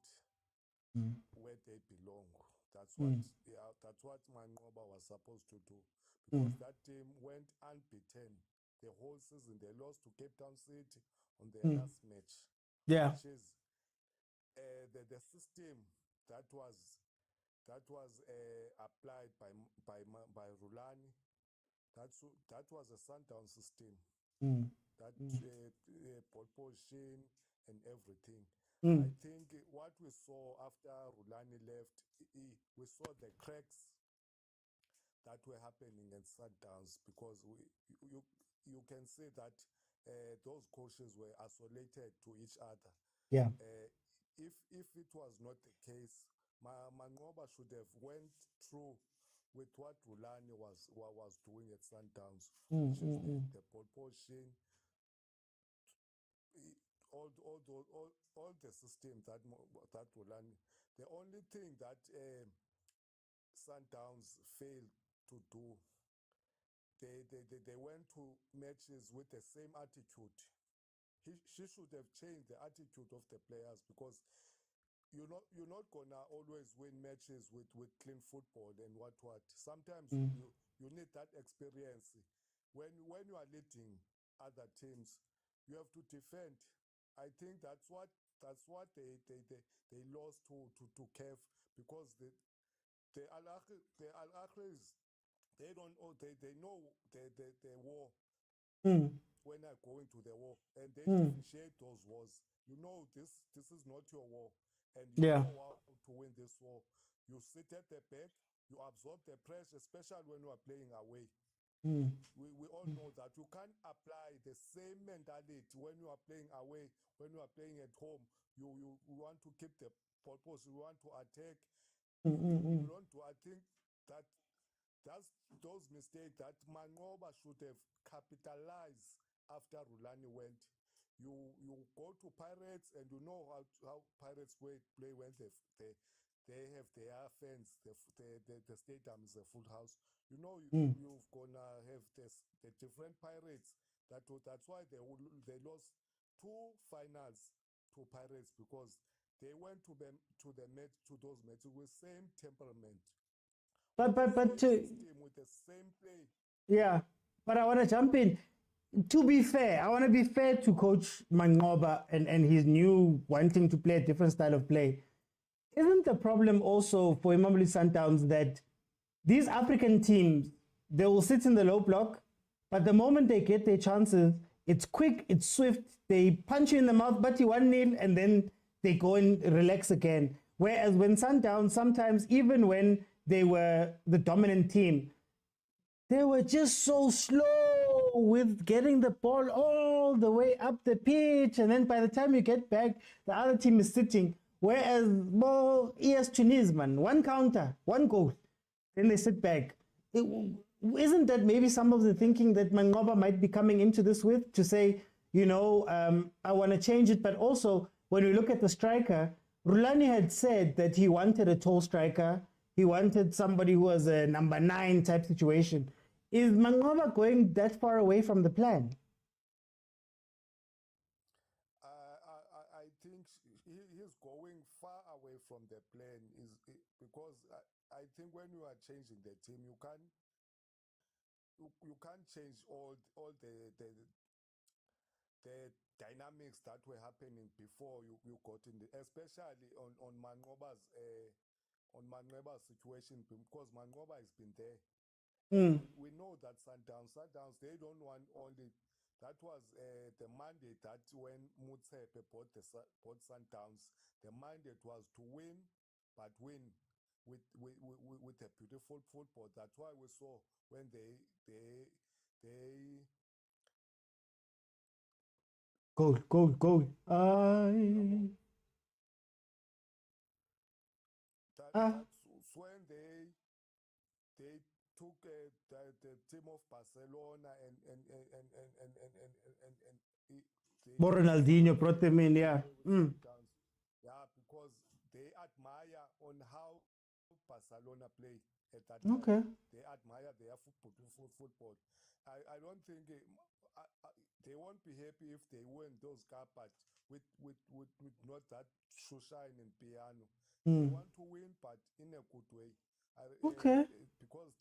where they belong. That's what Manqoba was supposed to do. Because that team went unbeaten the whole season. They lost to Cape Town City on their last match. Yeah. Which is the system that was applied by Rulani. That was a Sundown system. That ball position and everything. I think what we saw after Rulani left, we saw the cracks that were happening in Sundowns, because you can say that those coaches were isolated to each other. Yeah. If it was not the case, Manqoba should have went through with what Rulani was doing at Sundowns, which is the ball position, all the system that Rulani. The only thing that Sundowns failed to do, they went to matches with the same attitude. She should have changed the attitude of the players, because you're not gonna always win matches with clean football and what. Sometimes you need that experience. When you are leading other teams, you have to defend. I think that's what they lost to CAF, because the Al-Ahlis, they know the war. When I go into the war, and they differentiate those wars. You know this is not your war, and you know how to win this war. You sit at the back, you absorb the pressure, especially when you are playing away. We all know that you can't apply the same mentality when you are playing away. When you are playing at home, you want to keep the purpose, you want to attack. You don't do. I think that's those mistakes that Manqoba should have capitalized after Rulani went. You go to Pirates, and you know how Pirates play when they have their fans. The stadium is a full house. You know you're gonna have the different Pirates. That's why they lost 2 finals to Pirates, because they went to those matches with same temperament. But with the same play. Yeah, but I want to jump in. To be fair, I want to be fair to Coach Manqoba and his new wanting to play a different style of play. Isn't the problem also for Mamelodi Sundowns that these African teams, they will sit in the low block, but the moment they get their chances, it's quick, it's swift, they punch you in the mouth, but you 1-0, and then they go and relax again. Whereas when Sundowns, sometimes even when they were the dominant team, they were just so slow with getting the ball all the way up the pitch, and then by the time you get back, the other team is sitting. Whereas more ES Tunis, man, 1 counter, 1 goal, then they sit back. Isn't that maybe some of the thinking that Manqoba might be coming into this with, to say, I want to change it? But also, when we look at the striker, Rulani had said that he wanted a tall striker. He wanted somebody who was a number 9 type situation. Is Manqoba going that far away from the plan? I think he's going far away from the plan, because I think when you are changing the team, you can't change all the the dynamics that were happening before you got in the, especially on Manqoba's situation, because Manqoba has been there. We know that Sundowns, they don't want only. That was the mandate that when Motsepe bought Sundowns, the mandate was to win, but win with a beautiful football. That's why we saw when they Goal. That's when they took the team of Barcelona and Ronaldinho brought them in, yeah. Yeah, because they admire on how Barcelona play at that time. Okay. They admire their football. I don't think they won't be happy if they win those cups, but with not that shine and piano. They want to win, but in a good way. Okay. Because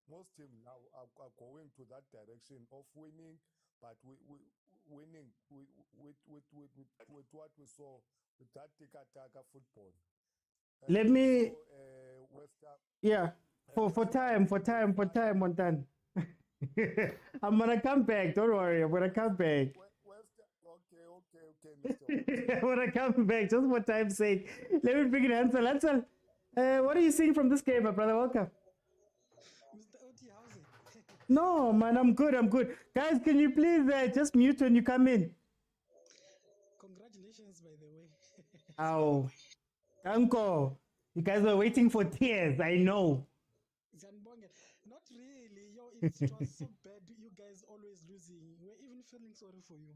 most teams now are going to that direction of winning, but winning with what we saw with that tiki-taka football. Let me. Yeah. For time, Montan. I'm gonna come back. Don't worry. I'm gonna come back. Okay. I'm gonna come back just for time's sake. Let me bring it, Hansel. Hansel, what are you seeing from this game, my brother? Welcome. Mr. OT, how's it? No, man, I'm good. Guys, can you please just mute when you come in? Congratulations, by the way. Oh, Uncle, you guys were waiting for tears. I know. Not really. It was so bad. You guys always losing. We're even feeling sorry for you.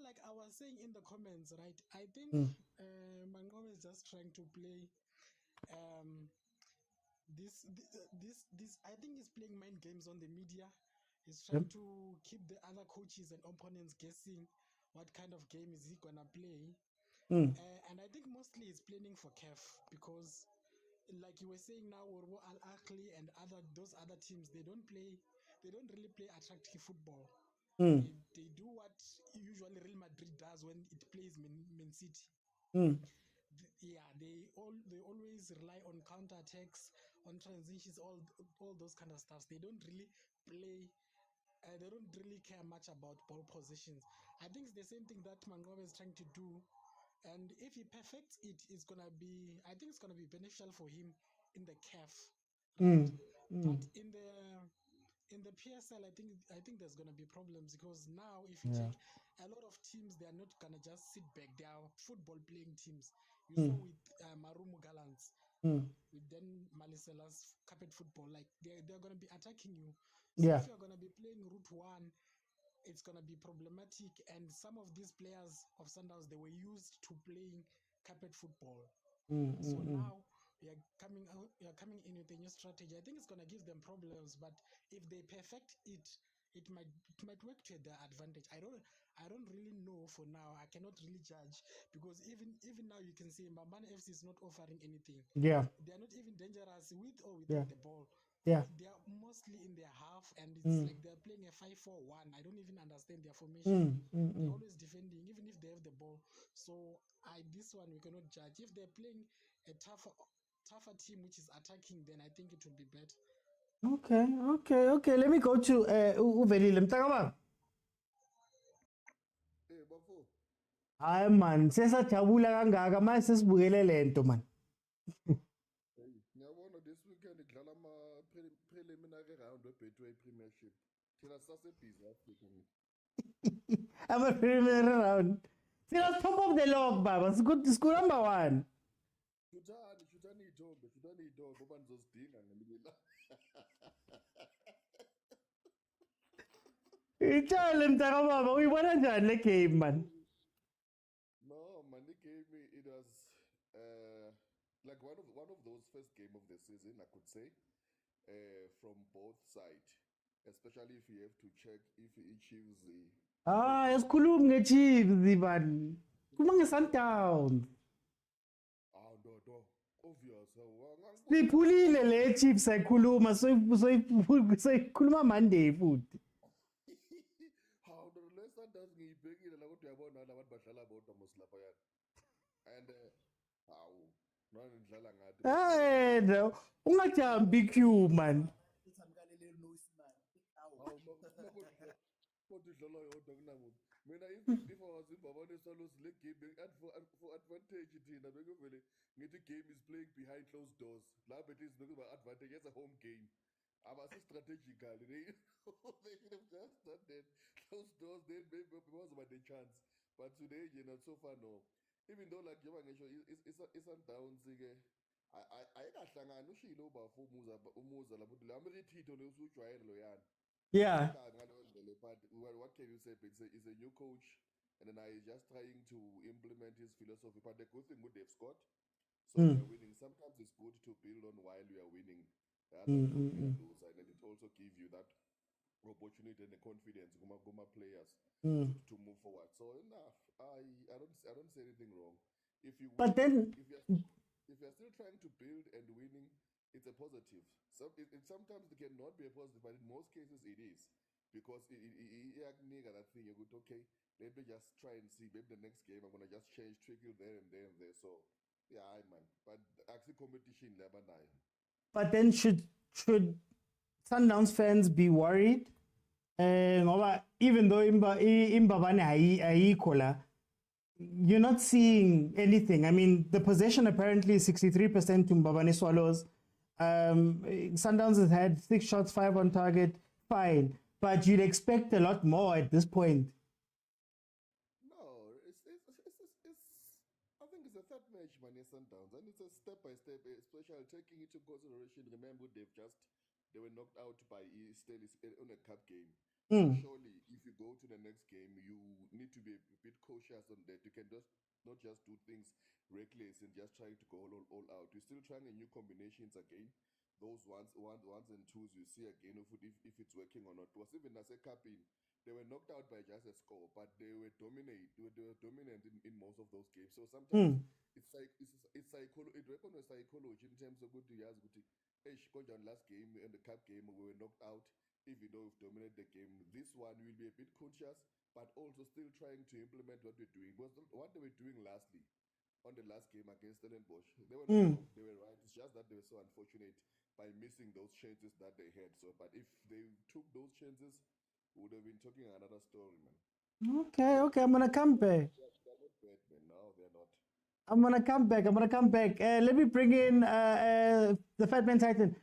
Like I was saying in the comments, right? I think Manqoba is just trying to play this. I think he's playing mind games on the media. He's trying to keep the other coaches and opponents guessing what kind of game is he gonna play. And I think mostly he's planning for CAF because, like you were saying now, Ahly and those other teams, they don't really play attractive football. They do what usually Real Madrid does when it plays Man City. They always rely on counter attacks, on transitions, all those kind of stuff. They don't really play. They don't really care much about ball positions. I think it's the same thing that Manqoba is trying to do. And if he perfects it, I think it's gonna be beneficial for him in the CAF. Right? But in the PSL, I think there's gonna be problems because now if you check a lot of teams, they are not gonna just sit back. They are football playing teams. You saw with Marumo Gallants, with then Malisela's carpet football, like they're gonna be attacking you. So if you're gonna be playing Route 1, it's going to be problematic, and some of these players of Sundowns, they were used to playing carpet football. So now you're coming in with a new strategy. I think it's going to give them problems, but if they perfect it, it might work to their advantage. I don't really know for now. I cannot really judge because even now you can see Mbambane FC is not offering anything. They are not even dangerous with or without the ball. They are mostly in their half, and it's like they're playing a 5-4-1. I don't even understand their formation. They're always defending, even if they have the ball. So this one we cannot judge. If they're playing a tougher team which is attacking, then I think it will be better. Okay. Let me go to Uvelile Mtakababa. Hayi man, sesajabula kangaka manje sesibukele lento man. Ngiyabona this weekend idlala preliminary round we-Betway Premiership. Thina sasebhizi afike. Ama preliminary round. Sina top of the log baba. School number 1. Shutani iy'thombe ngoba nizozidinga ngelinye ilanga. Itshale Mtakababa, uyibona njani le game man? No man, the game it was like one of those first game of the season, I could say, from both sides, especially if you have to check if Chiefs Yasikhuluma nge-Chiefs man. Khuluma nge-Sundowns. no. obvious. Siphulile le Chiefs ayikhuluma soyikhuluma Monday futhi. How the lesson does ngiyibhekile la kodwa uyabona labantu badlala bodwa mos lapha yana. And hawu nani nidlala ngathi. Hey no, ungajambi Q man. Kodwa idlala yodwa kunamuntu. Mina if I was in Bafana Swallows le game for advantage thina bekuvele ngithi game is playing behind closed doors. La bethi sibekuba advantage as a home game. Abasi strategically they should have just done that. Closed doors then maybe was about the chance. But today so far no. Even though like njengoba ngisho Sundowns ke ayikahlangana ushilo bafo umuza lapho la mrithito lo usujwayele lo yana. Yeah. But what can you say? It's a new coach, and then he's just trying to implement his philosophy. But the good thing with they've scored, so they're winning. Sometimes it's good to build on while you are winning. Lose, and then it also gives you that opportunity and the confidence Guma players to move forward. So enough. I don't say anything wrong. If you win, But then if you're still trying to build and winning, it's a positive. Sometimes it cannot be a positive, but in most cases it is. Because that thing, you go, okay, let me just try and see. Maybe the next game I'm gonna just change, trickle there and there and there. So yeah, man. But actually competition never die. But then should Sundowns fans be worried? Even though Imbabane ayikho, you're not seeing anything. I mean, the possession apparently is 63% to Mbabane Swallows. Sundowns has had 6 shots, 5 on target. Fine. But you'd expect a lot more at this point. No, I think it's a third match, man, Sundowns, and it's a step by step, especially taking into consideration. Remember, they were knocked out by Stellenbosch on a cup game. So surely, if you go to the next game, you need to be a bit cautious on that. You can just not just do things reckless and just trying to go all out. You're still trying new combinations again. Those ones and twos you see again if it's working or not. It was even as a cup in, they were knocked out by just a score, but they were dominant. They were dominant in most of those games. So sometimes it's psychology. It works on psychology in terms of good to yes, good. Hey, last game and the cup game we were knocked out. Even though we've dominated the game, this one will be a bit conscious, but also still trying to implement what we're doing. Because what they were doing lastly on the last game against Stellenbosch, they were not wrong, they were right. It's just that they were so unfortunate by missing those chances that they had. So, but if they took those chances, we would have been talking another story, man. Okay, I'm gonna come back. They're not bad, man. No, they're not. I'm gonna come back. Let me bring in the Fat Man Titan.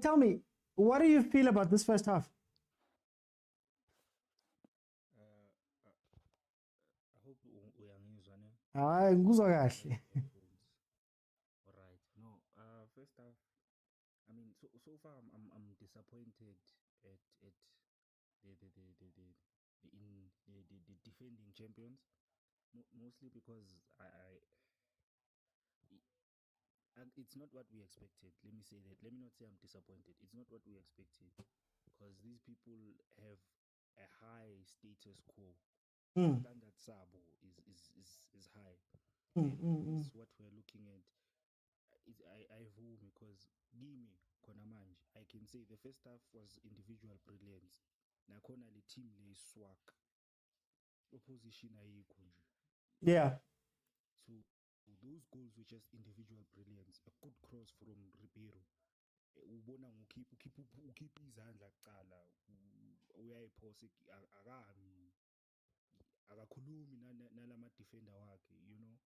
Tell me, what do you feel about this first half? I hope uyangizwa ne. Hayi ngikuzwa kahle. Alright. No, first half, I mean, so far I'm disappointed at the defending champions, mostly because it's not what we expected. Let me say that. Let me not say I'm disappointed. It's not what we expected, because these people have a high status quo. Standard sabo is high. It's what we're looking at. I vote because Gimi Konamanje, I can say the first half was individual brilliance. Nakona the team lay swag. Opposition ayikho nje. Yeah. So those goals were just individual brilliance. A good cross from Ribeiro. Ubona ukhipha izandla kuqala uyayiphose akami akakhulumi nalama defender wakhe, you know.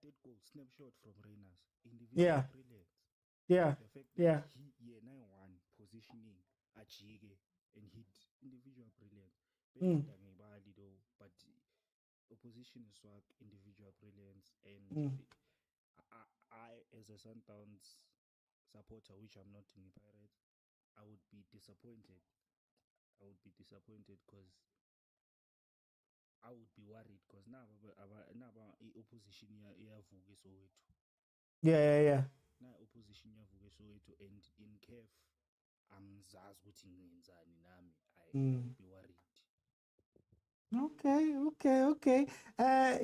That goal snapshot from Reyners, individual brilliance. Yeah. The fact that he one positioning ajike and hit, individual brilliance. Ngibali though, but opposition is swag, individual brilliance, and I as a Sundowns supporter, which I'm not in the Pirates, I would be disappointed. Because I would be worried because now opposition iyavuka eSoweto. Yeah. Now opposition iyavuka eSoweto, and in CAF angizazi ukuthi ngenzani nami. I would be worried. Okay.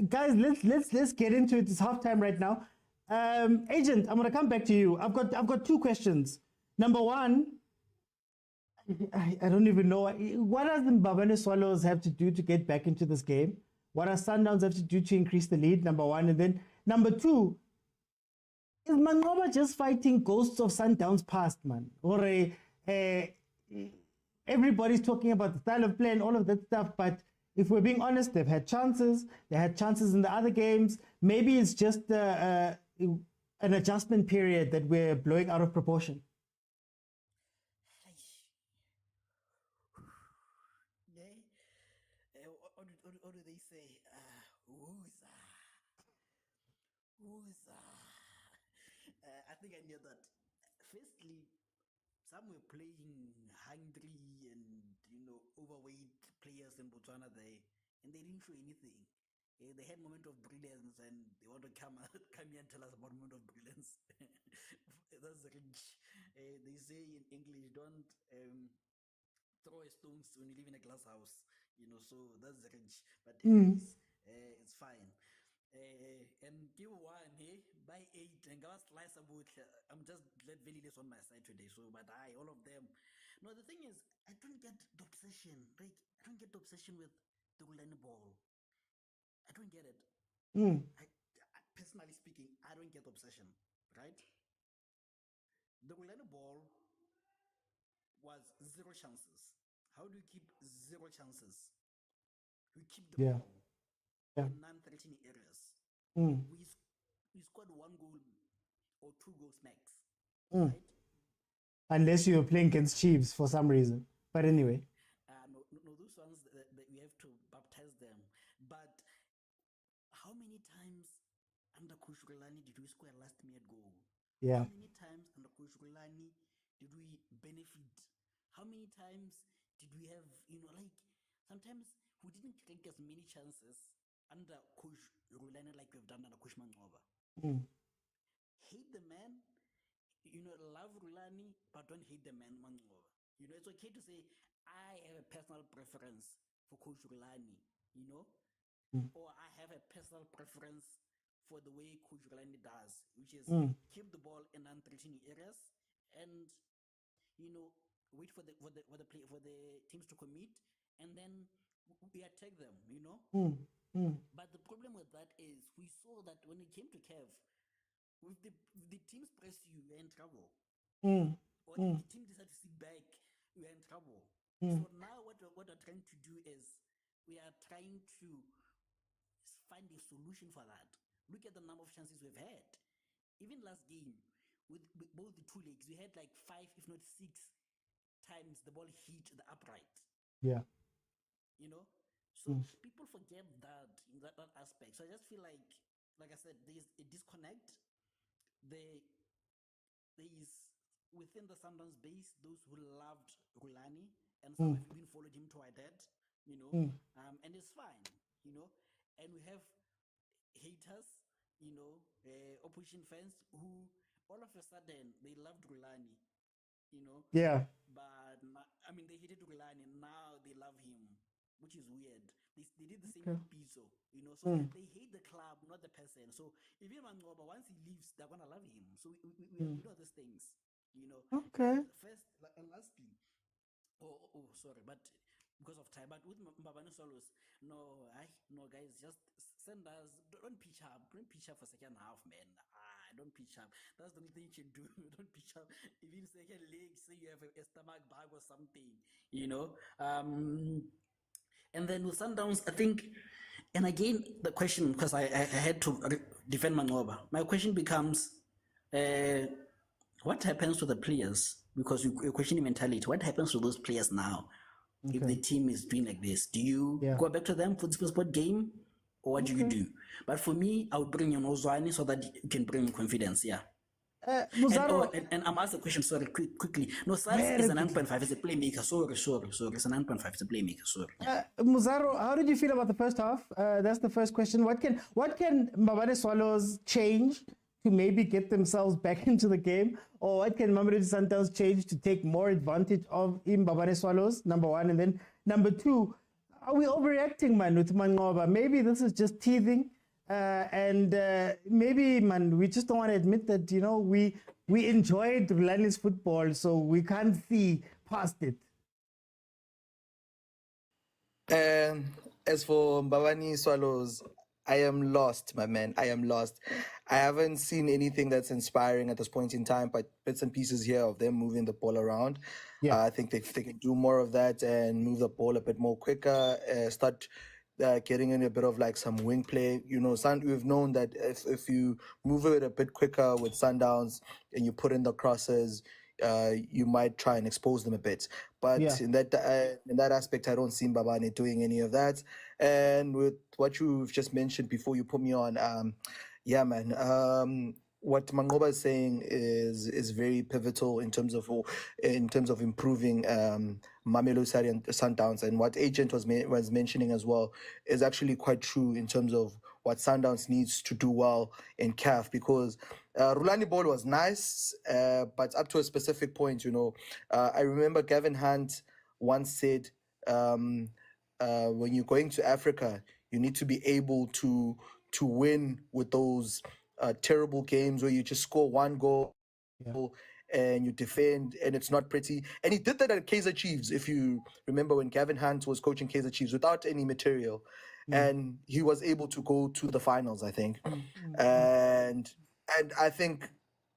Guys, let's get into it. It's halftime right now. Agent, I'm gonna come back to you. I've got two questions. Number one, I don't even know what does the Bafana Swallows have to do to get back into this game? What does Sundowns have to do to increase the lead? Number one, and then number two, is Manqoba just fighting ghosts of Sundowns past, man? Or everybody's talking about the style of play and all of that stuff, but if we're being honest, they've had chances. They had chances in the other games. Maybe it's just an adjustment period that we're blowing out of proportion. What do they say? I think I knew that. Firstly, some were playing hungry and overweight players in Botswana there, and they didn't show anything. They had moment of brilliance, and they want to come here and tell us about moment of brilliance. That's rich. They say in English, don't throw stones when you live in a glass house. So that's rich. But anyways, it's fine. And give one, by 8, and go slice about. I'm just glad Velilis on my side today. So, but all of them. No, the thing is, I don't get the obsession. Like, I don't get the obsession with the rulani ball. I don't get it. I, personally speaking, I don't get the obsession. Right? The rulani ball was 0 chances. How do you keep 0 chances? You keep the ball in non-threatening areas. We scored 1 goal or 2 goals max. Right? Unless you're playing against Chiefs for some reason. But anyway. No, those ones that we have to baptize them. But how many times under Coach Rulani did we score a last-minute goal? Yeah. How many times under Coach Rulani did we benefit? How many times did we have, sometimes we didn't create as many chances under Coach Rulani like we've done under Coach Manqoba. Hate the man, love Rulani, but don't hate the man Manqoba. It's okay to say, I have a personal preference for Coach Rulani, or I have a personal preference for the way Coach Rulani does, which is keep the ball in non-threatening areas and, wait for the teams to commit, and then we attack them, But the problem with that is we saw that when it came to CAF, if the teams press you, you're in trouble. Or if the team decides to sit back, you're in trouble. So now what we're trying to do is we are trying to find a solution for that. Look at the number of chances we've had. Even last game, with both the 2 legs, we had like 5, if not 6 times the ball hit the upright. Yeah. So people forget that aspect. So I just feel like I said, there's a disconnect. There is within the Sundowns base those who loved Rulani, and some have even followed him to our death, and it's fine, and we have haters, opposition fans who all of a sudden they loved Rulani, Yeah. But they hated Rulani, and now they love him, which is weird. They did the same with Pitso, So they hate the club, not the person. So even Manqoba, once he leaves, they're gonna love him. So we know these things, Okay. First, lastly, sorry, but because of time, but with Bafana Swallows, no, guys, just send us. Don't pitch up for second half, man. Don't pitch up. That's the only thing you can do. Don't pitch up. Even second leg, say you have a stomach bug or something, And then with Sundowns, I think, and again, the question, because I had to defend Manqoba, my question becomes, what happens to the players? Because you're questioning mentality. What happens to those players now if the team is doing like this? Do you go back to them for the sport game? Or what do you do? But for me, I would bring in Ozwani so that you can bring confidence, Muzaro, and I'm asking a question, sorry, quickly. No, Sars is a 9.5, it's a playmaker. Sorry. It's a 9.5, it's a playmaker, sorry. Muzaro, how did you feel about the first half? That's the first question. What can Bafana Swallows change to maybe get themselves back into the game? Or what can Mamelodi Sundowns change to take more advantage of in Bafana Swallows? Number one. And then number two, are we overreacting, man, with Mangoba? Maybe this is just teething. And maybe, man, we just don't want to admit that, you know, we enjoyed Rulani's football, so we can't see past it. And as for Mbawani Swallows, I am lost, my man. I am lost. I haven't seen anything that's inspiring at this point in time, but bits and pieces here of them moving the ball around. Yeah. I think they can do more of that and move the ball a bit more quicker, start getting in a bit of like some wing play. You know, we've known that if you move it a bit quicker with Sundowns and you put in the crosses, you might try and expose them a bit. But in that aspect, I don't see Mbabane doing any of that. And with what you've just mentioned before you put me on, yeah, man. What Mangoba is saying is very pivotal in terms of improving Mamelodi Sundowns, and what Agent was mentioning as well is actually quite true in terms of what Sundowns needs to do well in CAF, because Rulani ball was nice, but up to a specific point, you know. I remember Gavin Hunt once said, when you're going to Africa, you need to be able to win with those terrible games where you just score one goal and you defend and it's not pretty. And he did that at Kaizer Chiefs, if you remember, when Gavin Hunt was coaching Kaizer Chiefs without any material. And he was able to go to the finals, I think. And I think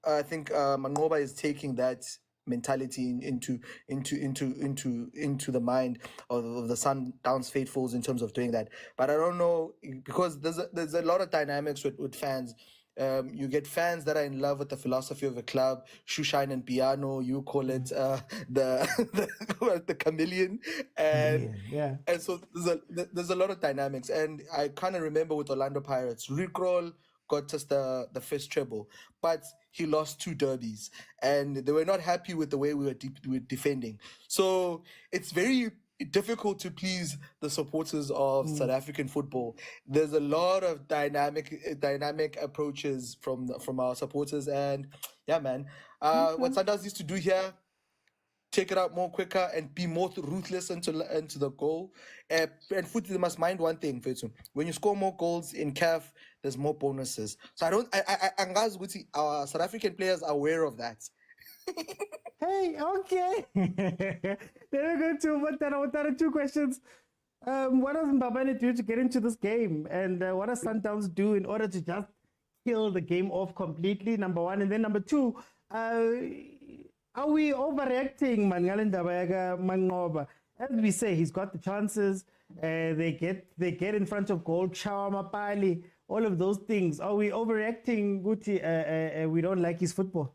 Mangoba is taking that mentality into the mind of the Sundowns faithfuls in terms of doing that. But I don't know, because there's a lot of dynamics with fans. You get fans that are in love with the philosophy of a club, shoe shine and piano. You call it the chameleon, and so there's a lot of dynamics. And I kind of remember with Orlando Pirates, Rick Roll got us the first treble, but he lost 2 derbies, and they were not happy with the way we were defending. So it's very difficult to please the supporters of South African football. There's a lot of dynamic approaches from our supporters, and yeah, man. What Sundowns needs to do here, take it out more quicker and be more ruthless into the goal. And they must mind one thing, Fethu. When you score more goals in CAF, there's more bonuses. So our South African players are aware of that. Hey, okay. Then we're going to what are 2 questions. What does Mbabane do to get into this game? And what does Sundowns do in order to just kill the game off completely, number 1? And then number 2, are we overreacting, Mangoba? As we say, he's got the chances. They get in front of goal, Chawa Mapali, all of those things. Are we overreacting, Guti? We don't like his football.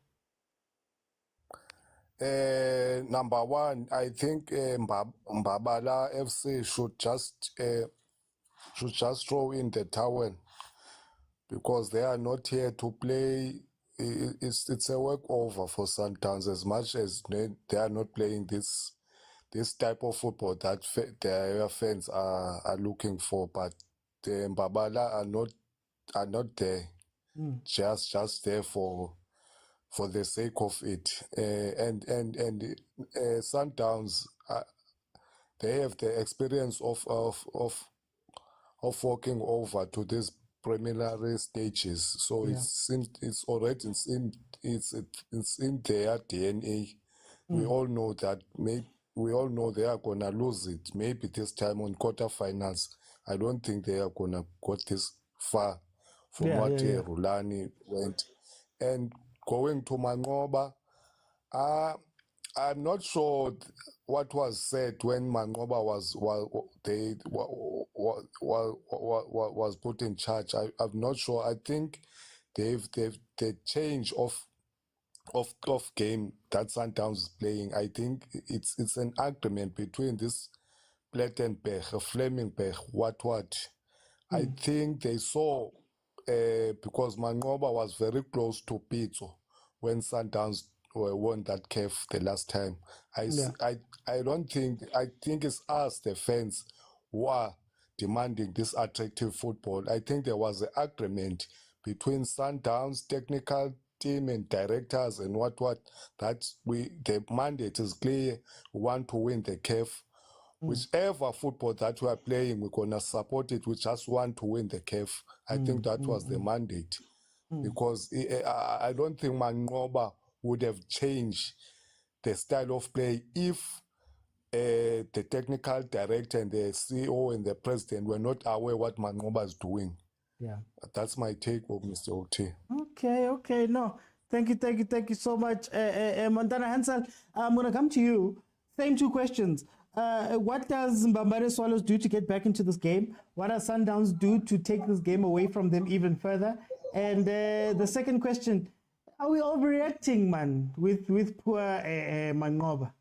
Number 1, I think Mbabala FC should just throw in the towel, because they are not here to play. It's a walkover for Sundowns, as much as they are not playing this type of football that their fans are looking for. But the Mbabala are not there, just there for the sake of it. And Sundowns, they have the experience of walking over to these preliminary stages. So it's already in their DNA. We all know that. We all know they are gonna lose it. Maybe this time on quarterfinals. I don't think they are gonna go this far from what Rulani went. And going to Mangoba, I'm not sure what was said when Mangoba was put in charge. I'm not sure. I think the change of game that Sundowns is playing, I think it's an agreement between this Plettenberg, Flemingberg, what. I think they saw, because Mangoba was very close to Pitso when Sundowns won that CAF the last time. I think it's us, the fans, who are demanding this attractive football. I think there was an agreement between Sundowns technical team and directors and what that the mandate is clear. We want to win the CAF. whichever football that we are playing, we're going to support it. We just want to win the CAF. I think that was the mandate. Because I don't think Mangoba would have changed the style of play if the technical director and the CEO and the president were not aware what Mangoba is doing. Yeah. That's my take of Mr. OT. Okay. No, thank you so much. Montana Hansel, I'm going to come to you. Same two questions. What does Mbambane Swallows do to get back into this game? What does Sundowns do to take this game away from them even further? And the second question, are we overreacting, man, with poor Mangoba?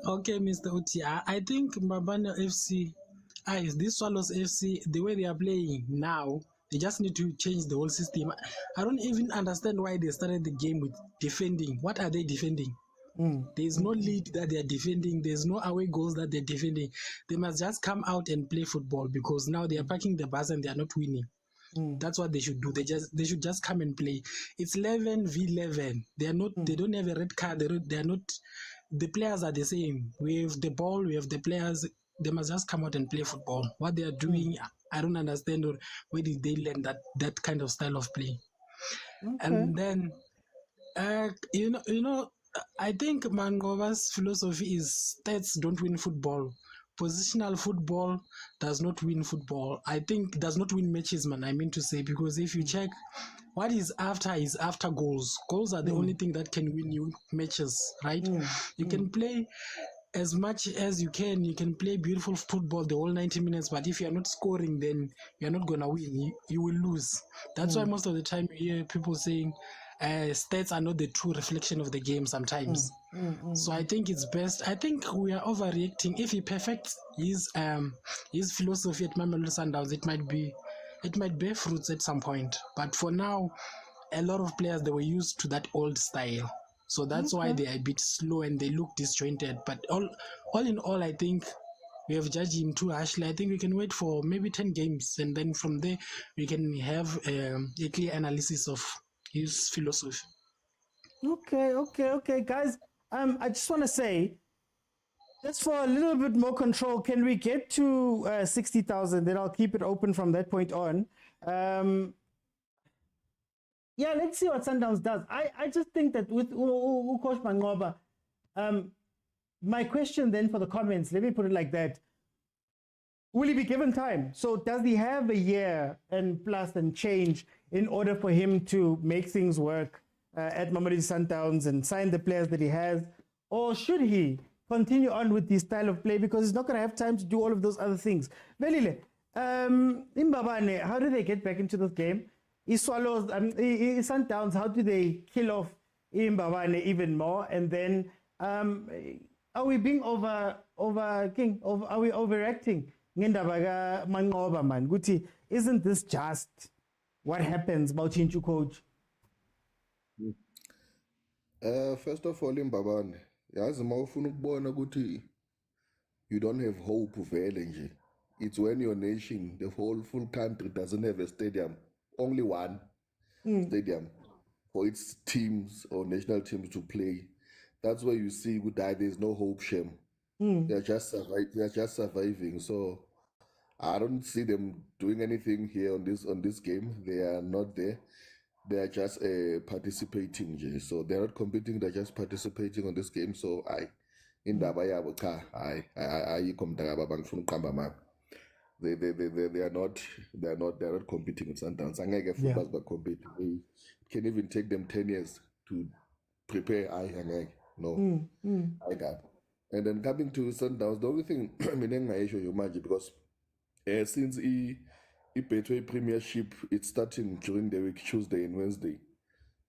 Okay, Mr. Oti, I think Mbambane FC, this Swallows FC, the way they are playing now, they just need to change the whole system. I don't even understand why they started the game with defending. What are they defending? There's no lead that they're defending. There's no away goals that they're defending. They must just come out and play football because now they are parking the bus and they are not winning. That's what they should do. They should just come and play. It's 11v11. They are not. They don't have a red card. They are not. The players are the same. We have the ball. We have the players. They must just come out and play football. What they are doing, I don't understand. Or where did they learn that kind of style of play? And then, you know, I think Mangova's philosophy is stats don't win football. Positional football does not win football. I think does not win matches, man. I mean to say, because if you check, what is after goals. Goals are the only thing that can win you matches, right? You can play as much as you can. You can play beautiful football the whole 90 minutes, but if you're not scoring, then you're not gonna win. You will lose. That's why most of the time you hear people saying stats are not the true reflection of the game sometimes. So I think it's best. I think we are overreacting. If he perfects his philosophy at Mamelodi Sundowns, it might bear fruits at some point. But for now, a lot of players, they were used to that old style. So that's why they are a bit slow and they look disjointed. But all in all, I think we have judged him too harshly. I think we can wait for maybe 10 games and then from there we can have a clear analysis of his philosophy. Okay, guys. I just want to say, just for a little bit more control, can we get to 60,000? Then I'll keep it open from that point on. Yeah, let's see what Sundowns does. I just think that with Coach Mangoba, my question then for the comments, let me put it like that. Will he be given time? So does he have a year and plus and change in order for him to make things work at Mamelodi Sundowns and sign the players that he has? Or should he continue on with this style of play because he's not going to have time to do all of those other things? Velile, Mbabane, how do they get back into this game? Swallows, Sundowns, how do they kill off Mbabane even more? And then are we being are we overacting? Mangoba, man. Guti, isn't this just what happens about Chinchu coach? First of all, Mbabane, yazi mawufuna ukubona ukuthi you don't have hope vele nje. It's when your nation, the whole full country doesn't have a stadium, only one stadium for its teams or national teams to play. That's where you see there's no hope, shame. They're just surviving. So I don't see them doing anything here on this game. They are not there. They are just participating. So they're not competing. They're just participating on this game. So they are not competing with Sundowns. Angeke football but competing. It can even take them 10 years to prepare. No. I got. And then coming to Sundowns, the only thing I show you magic because since Betway Premiership, it's starting during the week, Tuesday and Wednesday.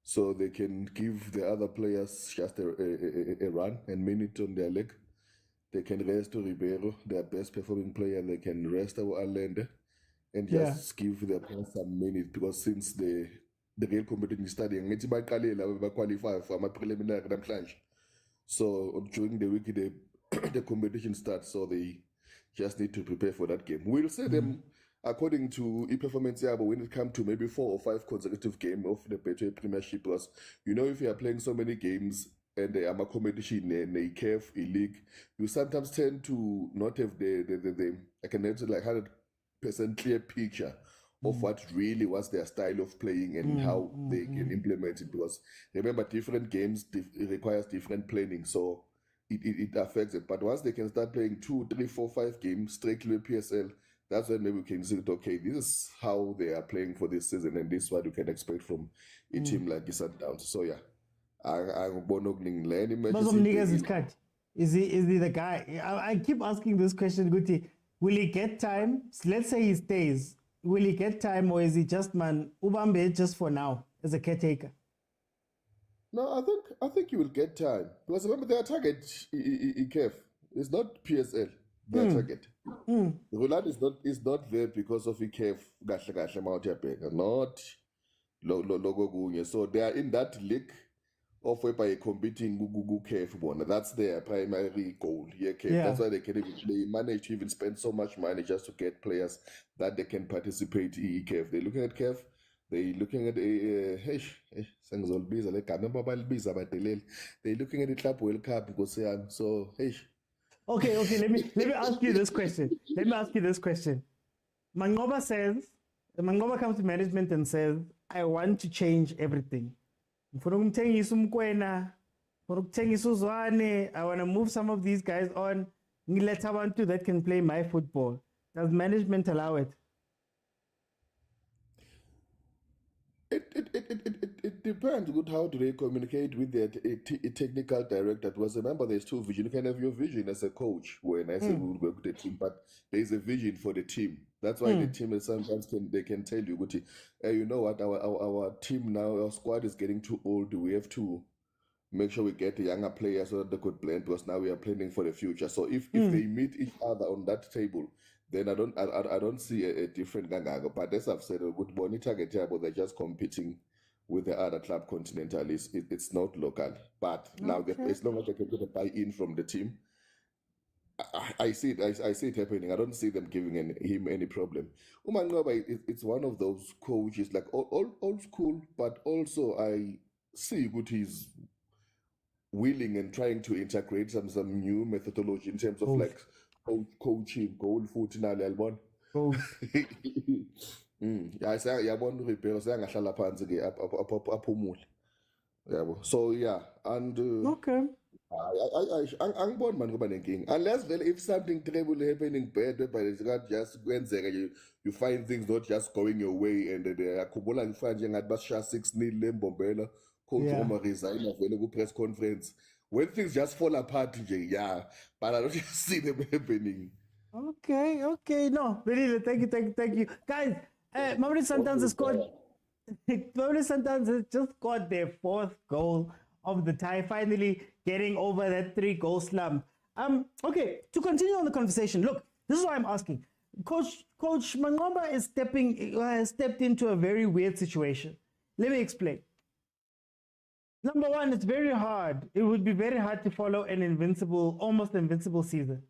So they can give the other players just a run and minute on their leg. They can rest Ribeiro, their best performing player. They can rest our Allende and just give their players some minutes because since the real competition is starting, it's by qualify for my preliminary namhlanje. So during the week, the competition starts, so they just need to prepare for that game. We'll say them according to e-performance, but when it comes to maybe 4 or 5 consecutive games of the Betway Premiership, because if you are playing so many games and I'm a competition in a CAF, a league, you sometimes tend to not have the I can answer like 100% clear picture of what really was their style of playing and how they can implement it. Because remember, different games requires different planning, so it affects it. But once they can start playing 2, 3, 4, 5 games strictly PSL, that's when maybe we can see, okay, this is how they are playing for this season, and this is what you can expect from a team like Sundowns. So yeah, is he the guy? I keep asking this question, Guti. Will he get time? Let's say he stays. Will he get time, or is he just man Ubambe just for now as a caretaker? No, I think he will get time, because remember their target CAF is not PSL. Their target. Rulani is not there because of CAF not logo gunye. So they are in that league of whereby competing CAF. That's their primary goal here. Yeah. That's why they manage to even spend so much money just to get players that they can participate in CAF. They're looking at CAF. They're looking at they're looking at the Club World Cup. So Okay, let me ask you this question. Mangoba comes to management and says, I want to change everything. I want to move some of these guys on. That can play my football. Does management allow it? It depends on how do they communicate with their technical director. Because remember, there's two visions. You can have your vision as a coach, when I say we will work with the team, but there's a vision for the team. That's why the team sometimes they can tell you, you know what, our team now, our squad is getting too old. We have to make sure we get the younger players so that they could play, because now we are planning for the future. So if they meet each other on that table, then I don't see a different gangago. But as I've said, with Bonita Getabo, they're just competing with the other club continentalists. It's not local. But now, as long as they can get a buy-in from the team, I see it happening. I don't see them giving him any problem. Umangaba, it's one of those coaches, like old school, but also I see good he's willing and trying to integrate some new methodology in terms of like coaching, goal foot in Albon. So yeah, and okay. Angiboni man kuba nenkinga, unless vele if something terrible happening bad, but it's not just kwenzeka, you find things not just going your way, and akhumbula ngifana nje ngathi basisha 6-0 lembombela, coach Roma resign vele ku press conference. When things just fall apart, yeah, but I don't just see them happening. Okay, no, really, thank you, guys. Mamelodi Sundowns has scored. Mamelodi Sundowns has just scored their 4th goal of the tie, finally getting over that 3-goal slump. Okay, to continue on the conversation, look, this is why I'm asking. Coach Mangoba has stepped into a very weird situation. Let me explain. Number one, it's very hard. It would be very hard to follow an almost invincible season.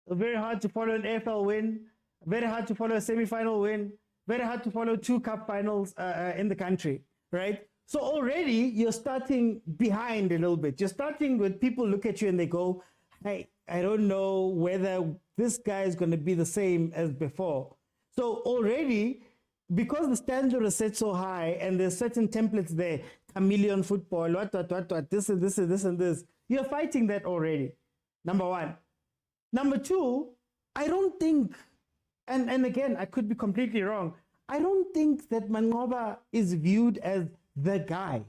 Very hard to follow an AFL win, very hard to follow a semi-final win, very hard to follow 2 cup finals in the country, right? So already you're starting behind a little bit. You're starting with people look at you and they go, hey, I don't know whether this guy is going to be the same as before. So already, because the standard is set so high and there's certain templates there, chameleon football, what, this and this and this and this, you're fighting that already, number one. Number two, I don't think, and again, I could be completely wrong, I don't think that Mangoba is viewed as the guy.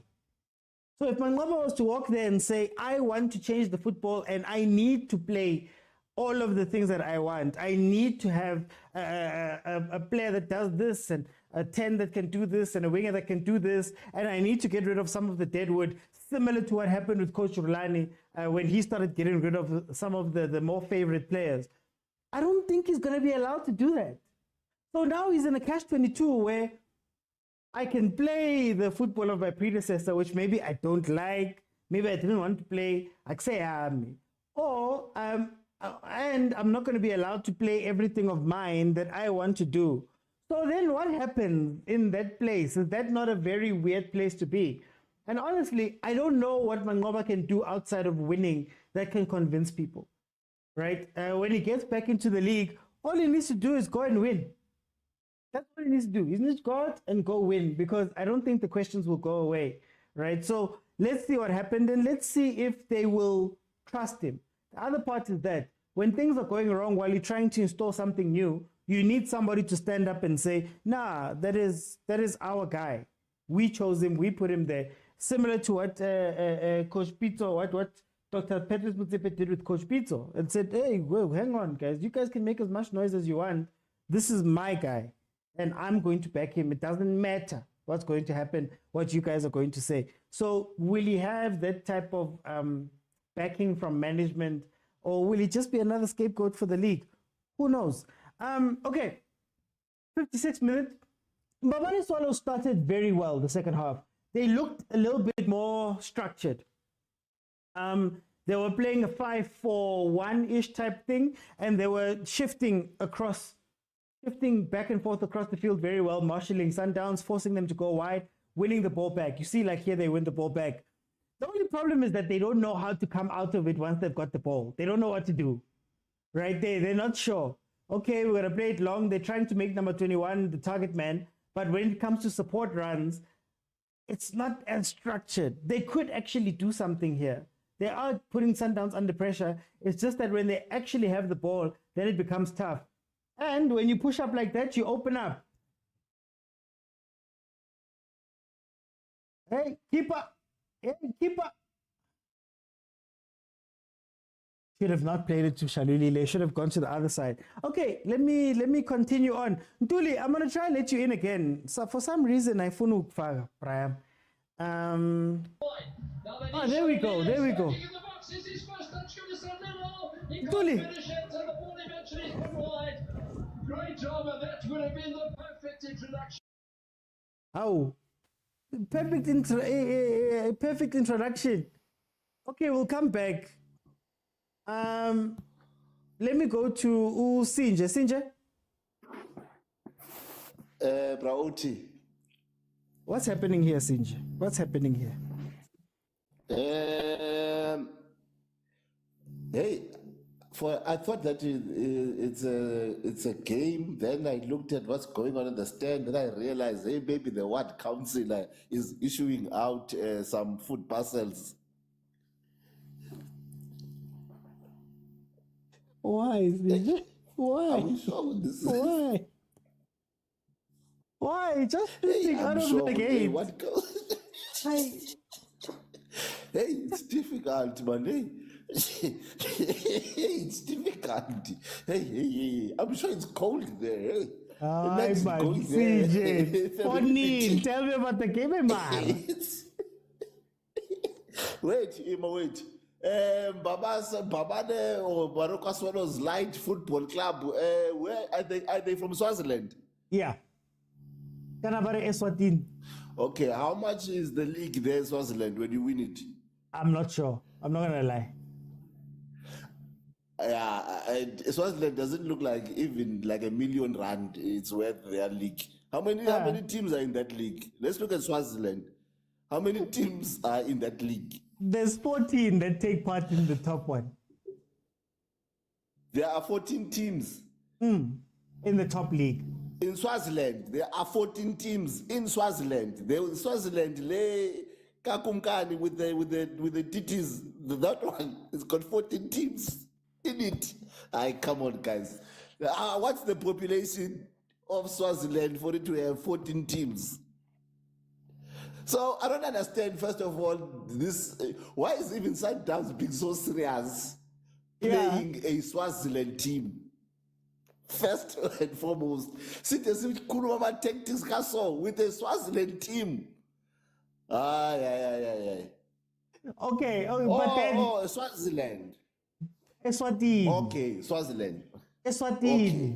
So if Mangoba was to walk there and say, I want to change the football and I need to play all of the things that I want, I need to have a player that does this and a 10 that can do this and a winger that can do this, and I need to get rid of some of the deadwood, similar to what happened with Coach Rulani when he started getting rid of some of the more favorite players. I don't think he's going to be allowed to do that. So now he's in a catch-22 where I can play the football of my predecessor, which maybe I don't like, maybe I didn't want to play, like say, or and I'm not going to be allowed to play everything of mine that I want to do. So then what happens in that place? Is that not a very weird place to be? And honestly, I don't know what Mangoba can do outside of winning that can convince people, right? When he gets back into the league, all he needs to do is go and win. That's what he needs to do. He needs to go out and go win, because I don't think the questions will go away, right? So let's see what happened, and let's see if they will trust him. The other part is that when things are going wrong while you're trying to install something new, you need somebody to stand up and say, nah, that is our guy. We chose him, we put him there. Similar to what Coach Pitso, what Dr. Patrice Motsepe did with Coach Pitso, and said, hey, well, hang on, guys. You guys can make as much noise as you want. This is my guy, and I'm going to back him. It doesn't matter what's going to happen, what you guys are going to say. So will he have that type of backing from management, or will he just be another scapegoat for the league? Who knows? Okay, 56 minutes. Mbabane Swallows started very well the second half. They looked a little bit more structured. They were playing a 5-4-1-ish type thing, and they were shifting back and forth across the field very well, marshalling Sundowns, forcing them to go wide, winning the ball back. You see, like here, they win the ball back. The only problem is that they don't know how to come out of it once they've got the ball. They don't know what to do, right? They're not sure. Okay, we're going to play it long. They're trying to make number 21 the target man, but when it comes to support runs, it's not as structured. They could actually do something here. They are putting Sundowns under pressure. It's just that when they actually have the ball, then it becomes tough. And when you push up like that, you open up. Hey, keeper. Hey, keeper. Should have not played it to Shaluli. They should have gone to the other side. Okay, let me continue on. Ntuli, I'm gonna try and let you in again. So for some reason, I funu Brian. Oh, there we go. There we go. Ntuli. Great job, and that would have been the perfect introduction. Oh, perfect introduction. Okay, we'll come back. Let me go to Sinja. Sinja? Brauti. What's happening here, Sinja? What's happening here? Hey, I thought that it's a game. Then I looked at what's going on in the stand, and I realized, hey, maybe the ward council is issuing out some food parcels. Why? Why? Are we sure this Why? Why? Just sitting out of the gate. Hey, it's difficult, man. Hey. It's difficult. Hey. I'm sure it's cold there. Hey. Ay, man, CJ. Funny. Tell me about the game, man. Wait. Babane or Baroka Swallows Light Football Club. Where are they? Are they from Swaziland? Yeah. Kanabare Eswatini. Okay, how much is the league there in Swaziland when you win it? I'm not sure. I'm not gonna lie. Yeah, Swaziland doesn't look like even like R1 million it's worth their league. How many teams are in that league? Let's look at Swaziland. How many teams are in that league? There's 14 that take part in the top one. There are 14 teams. In the top league. In Swaziland, there are 14 teams in Swaziland. Swaziland lay Kakumkani with the TTs. That one has got 14 teams in it. Come on, guys. What's the population of Swaziland for it to have 14 teams? So I don't understand, first of all, this. Why is even Sundowns being so serious playing a Swaziland team? First and foremost, tactics with a Swaziland team. Yeah. Okay, but then Swaziland. Eswatini. Okay, Swaziland. Eswatini. Okay.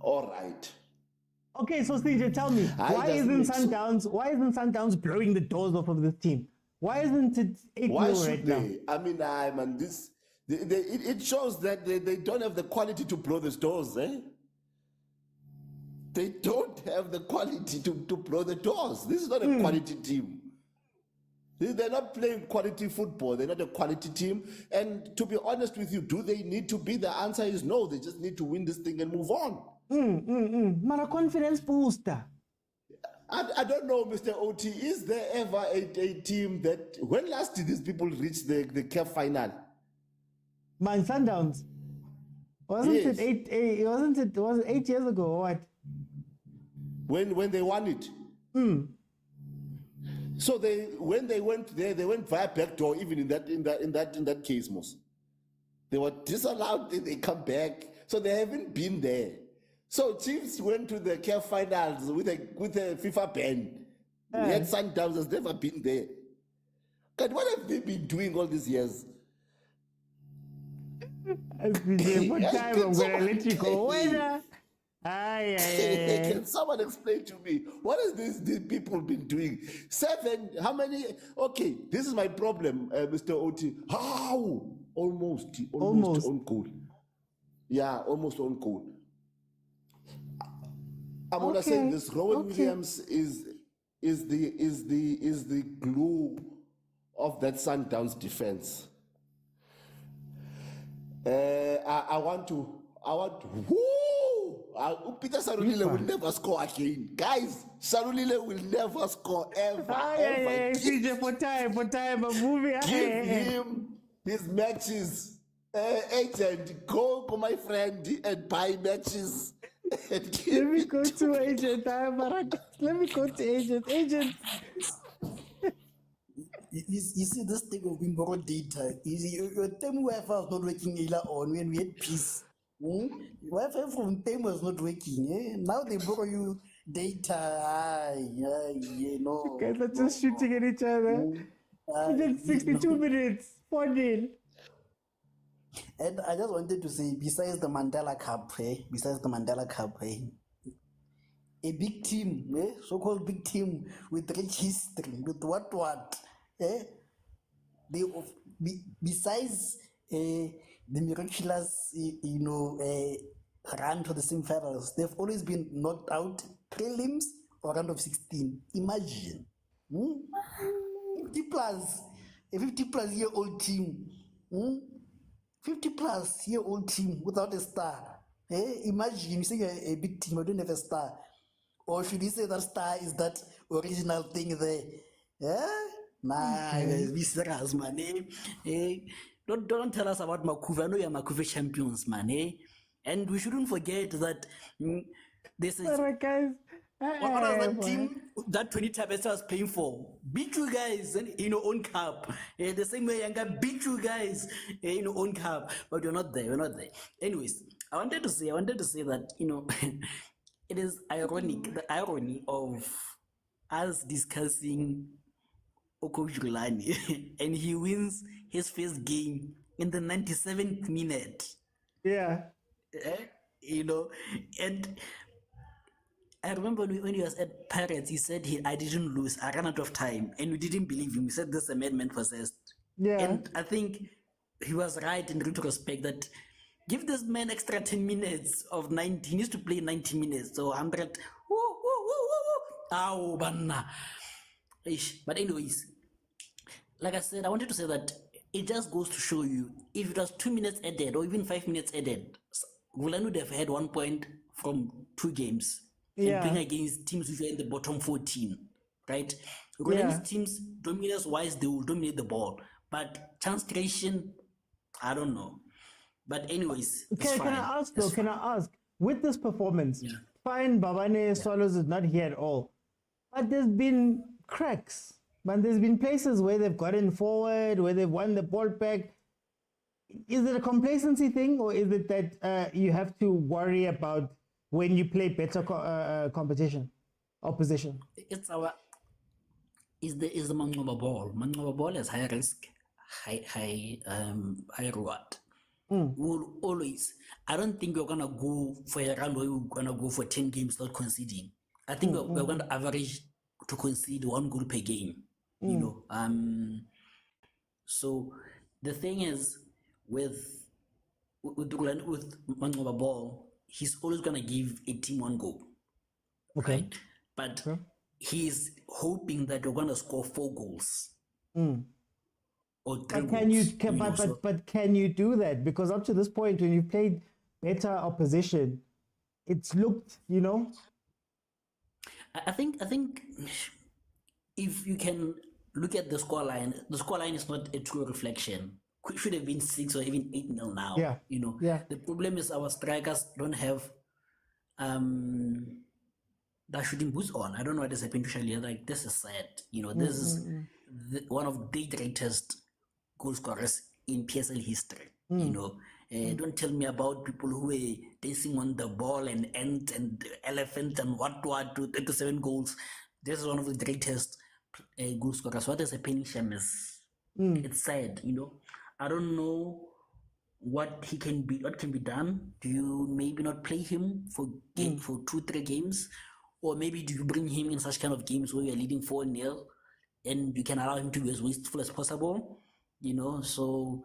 All right. Okay, so CJ, tell me, why isn't Sundowns blowing the doors off of this team? Why isn't it 8-0 right now? I mean, it shows that they don't have the quality to blow the doors, eh? they don't have the quality to blow the doors. This is not a quality team. They're not playing quality football. They're not a quality team. And to be honest with you, do they need to be? The answer is no. They just need to win this thing and move on. Mara confidence booster. I don't know, Mr. OT. Is there ever a team that, when last did these people reach the CAF final? Man, Sundowns. Wasn't Yes. it 8 years ago or what? When they won it. So when they went there, they went via backdoor. Even in that case, most they were disallowed. They come back, so they haven't been there. So Chiefs went to the CAF finals with a FIFA ban. Yet Sundowns has never been there. God, what have they been doing all these years? What time I'm gonna let you go? Can someone explain to me what has these people been doing? 7, how many? Okay, this is my problem, Mr. OT. How? Almost on goal. Yeah, almost on goal. I'm gonna say this. Rowan Williams is the glue of that Sundowns defense. I want to. Peter Sarulile will never score again. Guys, Sarulile will never score ever. CJ, for time, a movie. Give him his matches. Agent, go, my friend, and buy matches. Let me go to Agent. Let me go to Agent. You see this thing of being borrowed data. Your term Wi-Fi was not working earlier on when we had peace. Wi-Fi from term was not working. Now they borrow you data. No. Guys are just shooting at each other. Within 62 minutes, 4-0. And I just wanted to say, besides the Mandela Cup, a big team, so-called big team with rich history, with what, they besides the miraculous, run to the semi-finals, they've always been knocked out prelims or round of 16. Imagine, 50 plus, a 50 plus year old team, 50 plus year old team without a star. Imagine you say you're a big team, but don't have a star. Or should you say that star is that original thing there? Guys, be serious, man. Don't tell us about Makuve. I know you're Makuve champions, man. And we shouldn't forget that this is what was that team that 20 Tabesa was playing for? Beat you guys in your own cup. The same way Yanga beat you guys in your own cup, but you're not there. Anyways, I wanted to say that it is ironic, the irony of us discussing Rulani and he wins his first game in the 97th minute. Yeah. And I remember when he was at Pirates, he said I didn't lose, I ran out of time, and we didn't believe him. We said this amendment possessed. Yeah. And I think he was right in retrospect that give this man extra 10 minutes of 90. He needs to play 90 minutes, so 100. Ow, banana. But anyways, like I said, I wanted to say that it just goes to show you, if it was 2 minutes added or even 5 minutes added, Rulani would have had 1 point from 2 games. Yeah. And playing against teams which are in the bottom 14, right? Rulani's teams, dominance-wise, they will dominate the ball. But chance creation, I don't know. But anyways, can I ask, with this performance, fine, Babane Swallows is not here at all. But there's been cracks. But there's been places where they've gotten forward, where they've won the ball back. Is it a complacency thing, or is it that you have to worry about when you play better opposition? It's the Mangoba ball. Mangoba ball is high risk, high reward. We'll always. I don't think we're gonna go for a round where we're gonna go for 10 games without conceding. I think we're gonna average to concede 1 goal per game. So the thing is with Mangoba ball, he's always gonna give a team 1 goal. Okay. right? But he's hoping that you're going to score 4 goals or 3 But goals. but can you do that? Because up to this point, when you've played better opposition, it's looked, I think if you can look at the scoreline is not a true reflection. It should have been 6 or even 8-0 now. Yeah. The problem is our strikers don't have that shooting boots on. I don't know what has happened to Shalia. Like, this is sad. This is one of the greatest goal scorers in PSL history. Don't tell me about people who were dancing on the ball and ant and elephant and what to 37 goals. This is one of the greatest goal scorers. What is happening, Shemes? It's sad. I don't know what can be done. Do you maybe not play him for 2-3 games, or maybe do you bring him in such kind of games where you're leading 4-0 and you can allow him to be as wasteful as possible? So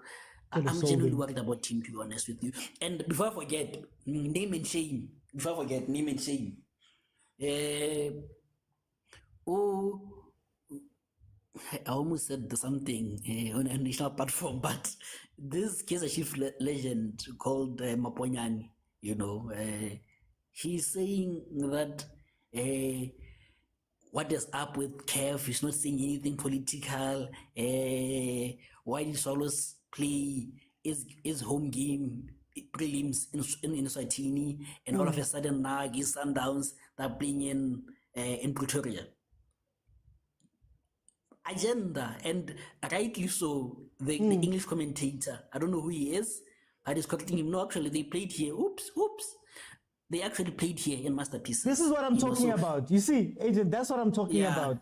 I'm genuinely worried about him, to be honest with you. And before I forget, name and shame. I almost said something on a national platform, but this Kaizer Chiefs legend called Maponyane, he's saying that what is up with CAF? He's not saying anything political. Why did Swallows play his home game prelims in Swatini, and all of a sudden now against Sundowns they're playing in Pretoria? Agenda, and rightly so. The English commentator, I don't know who he is, but he's correcting him. No, actually, they played here. Oops. They actually played here in Masterpieces. This is what I'm talking about. You see, Agent, that's what I'm talking about.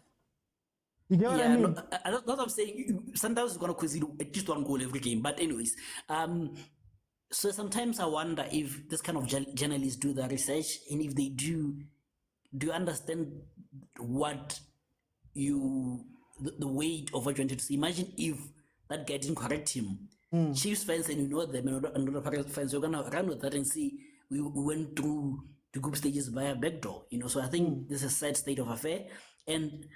You get what I mean? That's what I'm saying. Sundowns is going to concede at least 1 goal every game. But anyways, so sometimes I wonder if this kind of journalists do the research, and if they do you understand what the weight of what you wanted to say? Imagine if that guy didn't correct him. Chiefs fans, and them, and other fans, you're gonna run with that and see we went through the group stages via backdoor. So I think this is a sad state of affair. And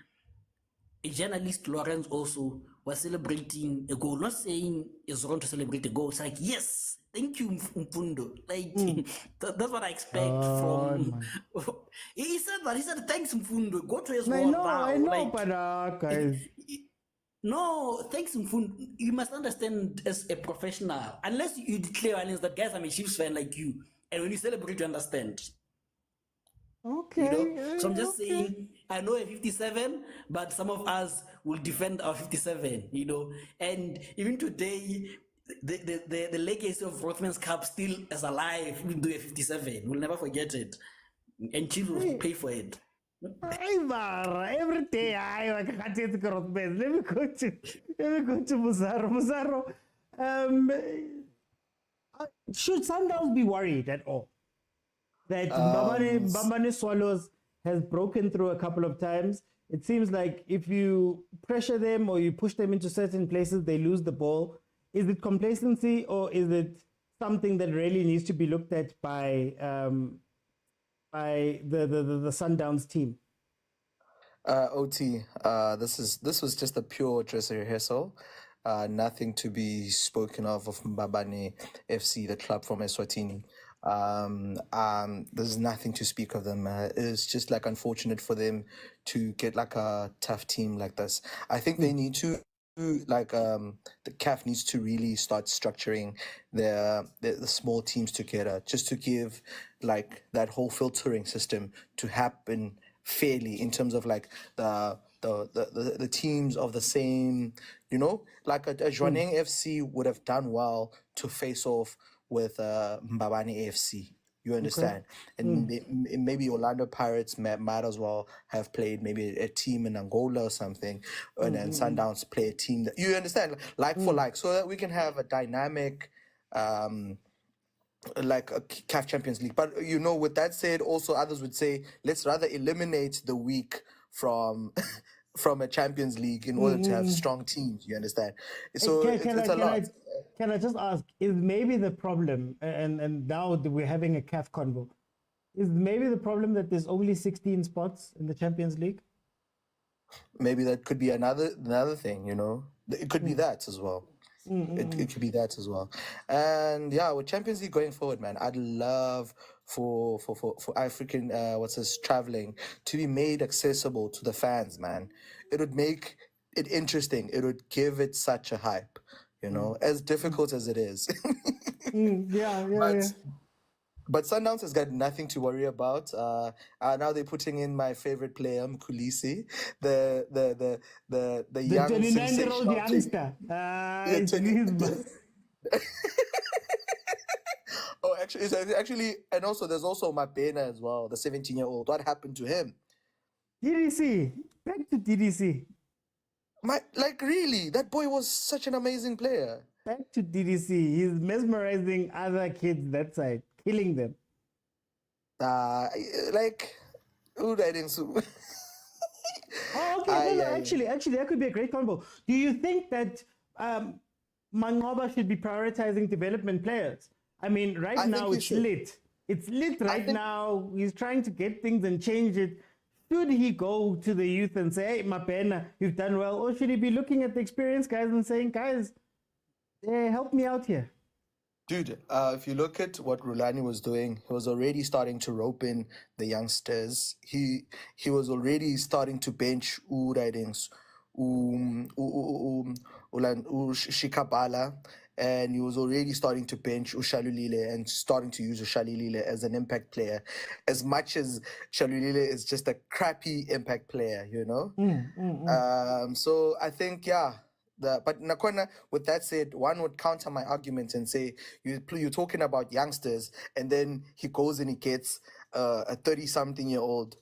a journalist, Lawrence, also was celebrating a goal, not saying it's wrong to celebrate a goal. It's like, yes, thank you, Mfundo. Like, that's what I expect from. He said, thanks, Mfundo. Go to his wall now. I know, but guys. No, thanks, Mfundo. You must understand as a professional, unless you declare that guys, I'm a Chiefs fan like you, and when you celebrate, you understand. Okay. So I'm just saying, I know a 57, but some of us will defend our 57, and even today, the legacy of Rothman's Cup still is alive. We'll do a 57. We'll never forget it. And Chiefs will pay for it. Every day I can't take the Rothman. Let me go to Muzaro. Should Sundowns be worried at all that Mbamane Swallows has broken through a couple of times? It seems like if you pressure them or you push them into certain places, they lose the ball. Is it complacency, or is it something that really needs to be looked at by the Sundowns team? OT, this was just a pure dress rehearsal. Nothing to be spoken of Mbabane FC, the club from Eswatini. There's nothing to speak of them. It's just like unfortunate for them to get like a tough team like this. I think they need to the CAF needs to really start structuring the small teams together, just to give like that whole filtering system to happen fairly in terms of like the teams of the same, like a Jwaneng FC would have done well to face off with Mbabane AFC. You understand? And maybe Orlando Pirates might as well have played maybe a team in Angola or something, and then Sundowns play a team that, you understand, like for like, so that we can have a dynamic like a CAF Champions League. But with that said, also others would say let's rather eliminate the weak from from a Champions League in order to have strong teams. You understand? So it's a lot. Can I just ask, is maybe the problem, and now that we're having a CAF convo, Is maybe the problem that there's only 16 spots in the Champions League? Maybe that could be another thing, you know. It could be that as well. It could be that as well. And yeah, with Champions League going forward, man, I'd love for African traveling to be made accessible to the fans, man. It would make it interesting. It would give it such a hype, you know, as difficult as it is. Yeah. But Sundowns has got nothing to worry about. Now they're putting in my favorite player, Mkulisi, the young 29-year-old youngster. Oh, actually, and also there's also Mokwena as well, the 17-year-old. What happened to him? DDC, back to DDC. Really, that boy was such an amazing player. Back to DDC. He's mesmerizing other kids that side, killing them. Actually, that could be a great combo. Do you think that Mangoba should be prioritizing development players? I mean, right now it's lit. It's lit right now. He's trying to get things and change it. Should he go to the youth and say, hey, Mokwena, you've done well? Or should he be looking at the experienced guys and saying, guys, help me out here? Dude, if you look at what Rulani was doing, he was already starting to rope in the youngsters. He was already starting to bench Shikabala, and he was already starting to bench Ushalulile and starting to use Ushalulile as an impact player. As much as Shalulile is just a crappy impact player, you know? So I think, but Nakona, with that said, one would counter my argument and say, you're talking about youngsters, and then he goes and he gets a 30-something-year-old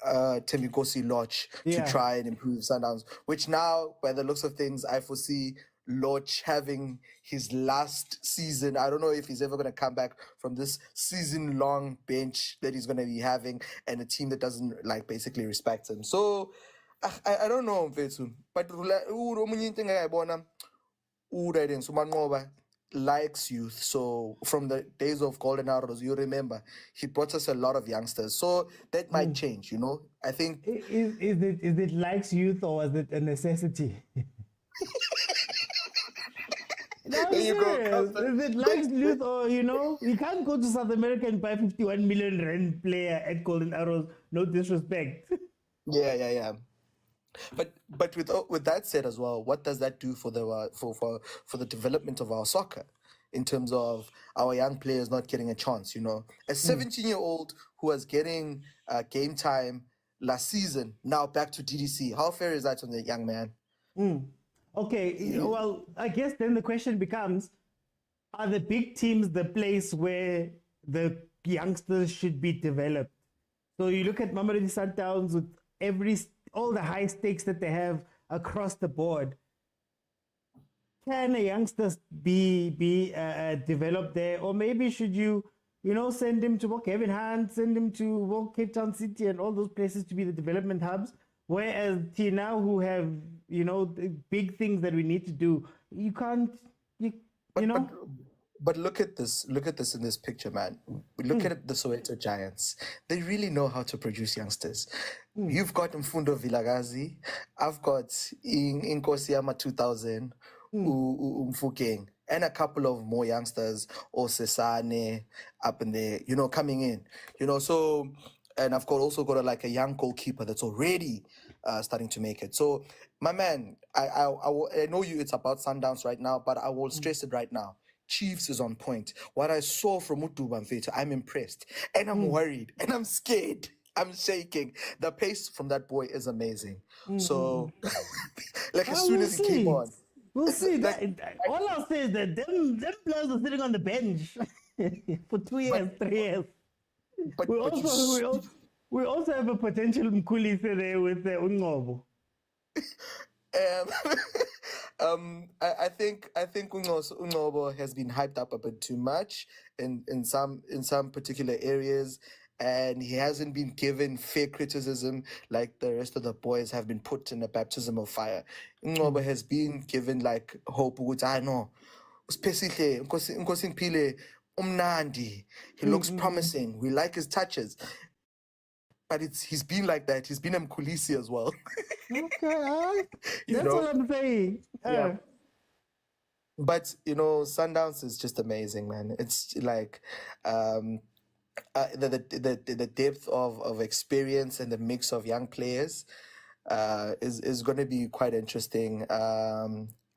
Temikosi Lodge to try and improve Sundowns, which now, by the looks of things, I foresee Lodge having his last season. I don't know if he's ever going to come back from this season-long bench that he's going to be having, and a team that doesn't, basically respect him. So, I don't know, Mfethu, but omunye thing engayibona Mangoba likes youth. So from the days of Golden Arrows, you remember he brought us a lot of youngsters. So that might change, you know. I think is it likes youth, or is it a necessity? No, there you go. Is it likes youth, or you can't go to South America and buy 51 million rand player at Golden Arrows. No disrespect. Yeah. But with that said as well, what does that do for the development of our soccer in terms of our young players not getting a chance? You know, a 17-year-old who was getting game time last season, now back to DDC. How fair is that on the young man? Okay, well, I guess then the question becomes: are the big teams the place where the youngsters should be developed? So you look at Mamelodi Sundowns with all the high stakes that they have across the board. Can a youngster be developed there, or maybe should you send him to Gavin, send him to Cape Town City and all those places to be the development hubs? Whereas now who have the big things that we need to do, you can't. But look at this in this picture, man. Look at the Soweto Giants. They really know how to produce youngsters. You've got Mfundo Vilakazi. I've got Inkosiyama 2000, Mfukeng, and a couple of more youngsters, Osesane, up in there, coming in. So, and I've also got a young goalkeeper that's already starting to make it. So, my man, I know it's about Sundowns right now, but I will stress it right now. Chiefs is on point. What I saw from Mutuba Mfethu, I'm impressed. And I'm worried. And I'm scared. I'm shaking. The pace from that boy is amazing. So, as soon as he came on. We'll see. All I'll say is that them players are sitting on the bench for 2 years, 3 years. We also have a potential Mkulise there with Ungobo. I think Ungobo has been hyped up a bit too much in some particular areas, and he hasn't been given fair criticism like the rest of the boys have been put in a baptism of fire. Ungobo has been given hope, which I know. Especially Umnandi. He looks promising. We like his touches. But he's been like that. He's been Mkulisi as well. Okay, You that's know? what I'm saying. Yeah. But, you know, Sundowns is just amazing, man. It's like the depth of experience and the mix of young players is going to be quite interesting.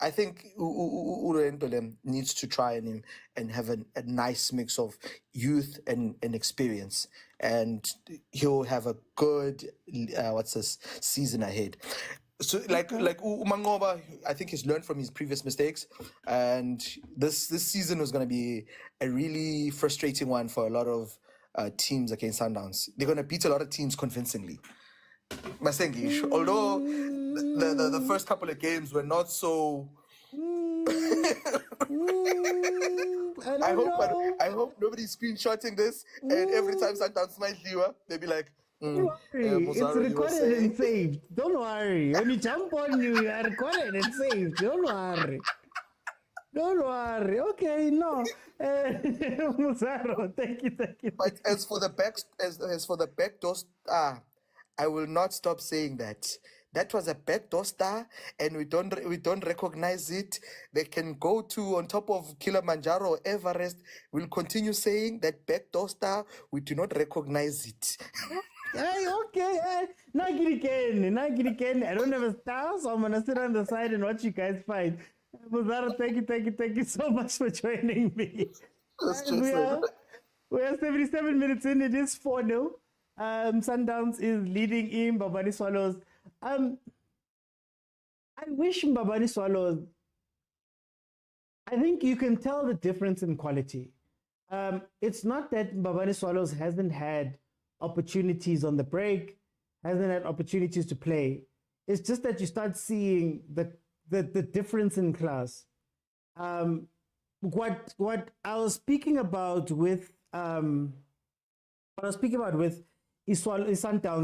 I think Urentolem needs to try and have a nice mix of youth and experience, and he'll have a good season ahead. So like Umangoba, I think he's learned from his previous mistakes, and this season was going to be a really frustrating one for a lot of teams against Sundowns. They're going to beat a lot of teams convincingly. Masengish, although the first couple of games were not so. I hope nobody's screenshotting this, and every time Sundowns might viewer, they'll be like, Don't worry, it's recorded and saved. Don't worry. When you jump on you are recorded and saved. Don't worry. Don't worry. Okay, no. Musaro, thank you. But as for the backdoor star, I will not stop saying that. That was a backdoor star, and we don't recognize it. They can go to on top of Kilimanjaro or Everest. We'll continue saying that backdoor star. We do not recognize it. Hey, okay. Nagiriken. I don't have a star, so I'm gonna sit on the side and watch you guys fight. Musaro, thank you so much for joining me. We are 77 minutes in. It is 4-0. Sundowns is leading in Mbabane Swallows. I wish Mbabane Swallows, I think you can tell the difference in quality. It's not that Mbabane Swallows hasn't had opportunities on the break, hasn't had opportunities to play. It's just that you start seeing the difference in class. What I was speaking about with Sundowns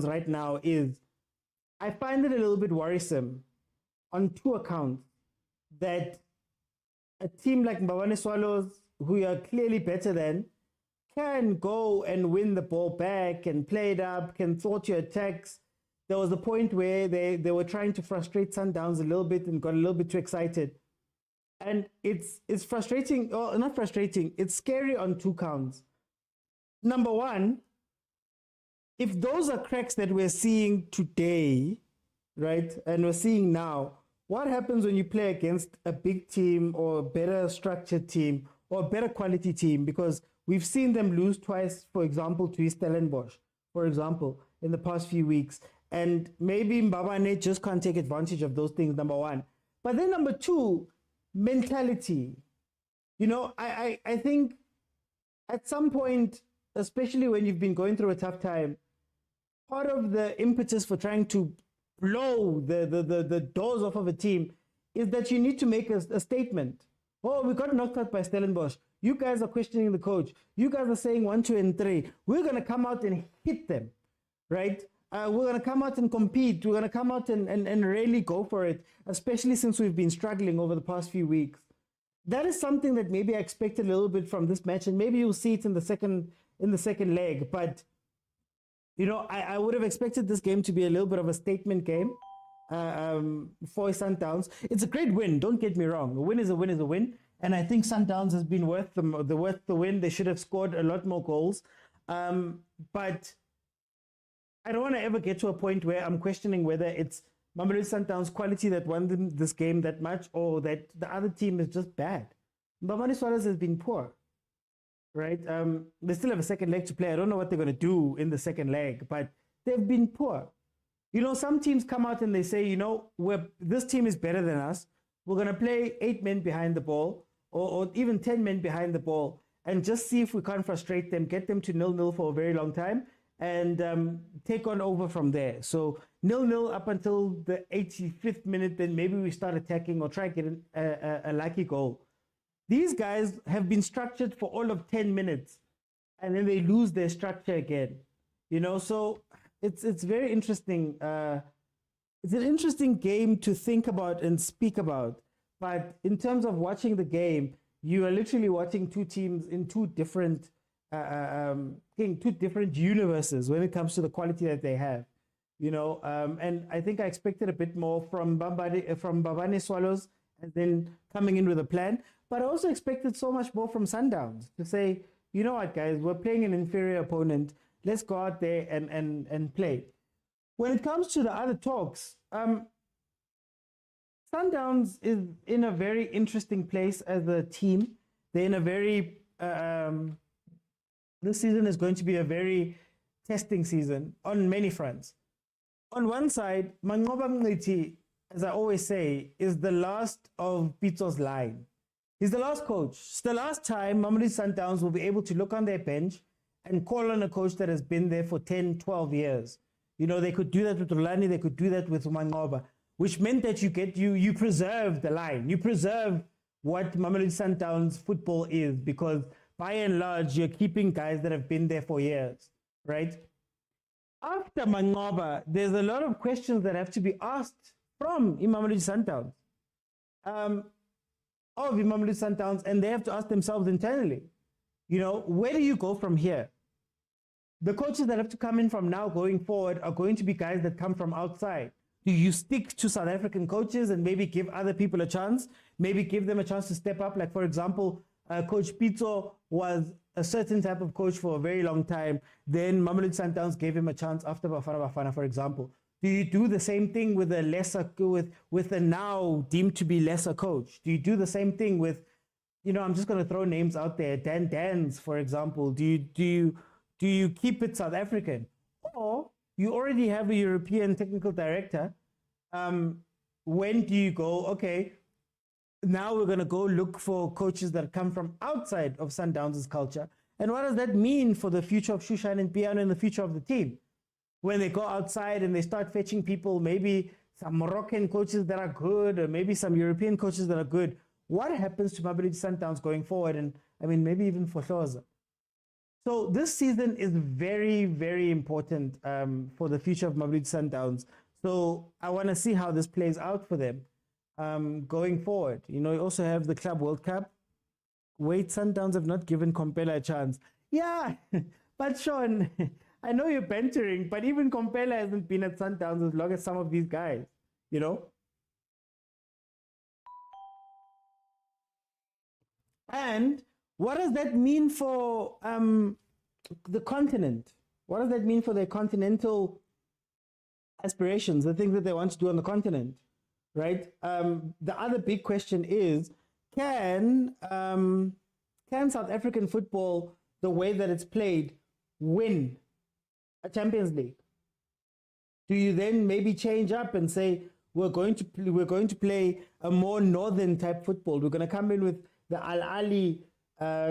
right now is I find it a little bit worrisome on two accounts that a team like Mbabane Swallows, who are clearly better than, can go and win the ball back and play it up, can thwart your attacks. There was a point where they were trying to frustrate Sundowns a little bit and got a little bit too excited. And it's frustrating, or not frustrating, it's scary on two counts. Number one, if those are cracks that we're seeing today, right, and we're seeing now, what happens when you play against a big team or a better structured team or a better quality team? Because we've seen them lose twice, for example, to Stellenbosch, for example, in the past few weeks. And maybe Mbabane just can't take advantage of those things, number one. But then number two, mentality. You know, I think at some point, especially when you've been going through a tough time, part of the impetus for trying to blow the doors off of a team is that you need to make a statement. Oh, we got knocked out by Stellenbosch. You guys are questioning the coach. You guys are saying 1, 2, and 3. We're going to come out and hit them, right? We're going to come out and compete. We're going to come out and really go for it, especially since we've been struggling over the past few weeks. That is something that maybe I expected a little bit from this match, and maybe you'll see it in the second leg. But you know, I would have expected this game to be a little bit of a statement game for Sundowns. It's a great win, don't get me wrong. A win is a win is a win. And I think Sundowns has been worth the win. They should have scored a lot more goals. But I don't want to ever get to a point where I'm questioning whether it's Mamelodi Sundowns' quality that won them this game that much, or that the other team is just bad. Mbabane Swallows has been poor. Right? They still have a second leg to play. I don't know what they're going to do in the second leg, but they've been poor. You know, some teams come out and they say, you know, this team is better than us. We're going to play 8 men behind the ball or even 10 men behind the ball and just see if we can't frustrate them, get them to 0-0 for a very long time and take on over from there. So 0-0 up until the 85th minute, then maybe we start attacking or try to get a lucky goal. These guys have been structured for all of 10 minutes and then they lose their structure again. You know, so it's very interesting. It's an interesting game to think about and speak about. But in terms of watching the game, you are literally watching two teams in two different universes when it comes to the quality that they have. And I think I expected a bit more from Babane Swallows and then coming in with a plan. But I also expected so much more from Sundowns to say, you know what, guys, we're playing an inferior opponent. Let's go out there and play. When it comes to the other talks, Sundowns is in a very interesting place as a team. They're in a very... this season is going to be a very testing season on many fronts. On one side, Mangoba Mngiti, as I always say, is the last of Pitso's line. He's the last coach. It's the last time Mamelodi Sundowns will be able to look on their bench and call on a coach that has been there for 10, 12 years. They could do that with Rulani, they could do that with Mangoba, which meant that you preserve the line. You preserve what Mamelodi Sundowns football is, because by and large, you're keeping guys that have been there for years, right? After Mangoba, there's a lot of questions that have to be asked from Mamelodi Sundowns. Of Mamelodi Sundowns, and they have to ask themselves internally, where do you go from here? The coaches that have to come in from now going forward are going to be guys that come from outside. Do you stick to South African coaches and maybe give other people a chance? Maybe give them a chance to step up. Like, for example, Coach Pitso was a certain type of coach for a very long time. Then Mamelodi Sundowns gave him a chance after Bafana, for example. Do you do the same thing with a lesser, with a now deemed to be lesser coach? Do you do the same thing with, I'm just going to throw names out there, Dans, for example? Do you keep it South African? Or you already have a European technical director. When do you go, okay, now we're going to go look for coaches that come from outside of Sundowns' culture? And what does that mean for the future of Shushan and Piano and the future of the team? When they go outside and they start fetching people, maybe some Moroccan coaches that are good, or maybe some European coaches that are good, what happens to Mamelodi Sundowns going forward? And I mean, maybe even for Khoza. So this season is very, very important for the future of Mamelodi Sundowns. So I want to see how this plays out for them going forward. You also have the Club World Cup. Wait, Sundowns have not given Kompela a chance. Yeah, but Sean... I know you're bantering, but even Kompela hasn't been at Sundowns as long as some of these guys, And what does that mean for the continent? What does that mean for their continental aspirations, the things that they want to do on the continent, right? The other big question is, can South African football, the way that it's played, win a Champions League? Do you then maybe change up and say we're going to play a more northern type football? We're going to come in with the Ahly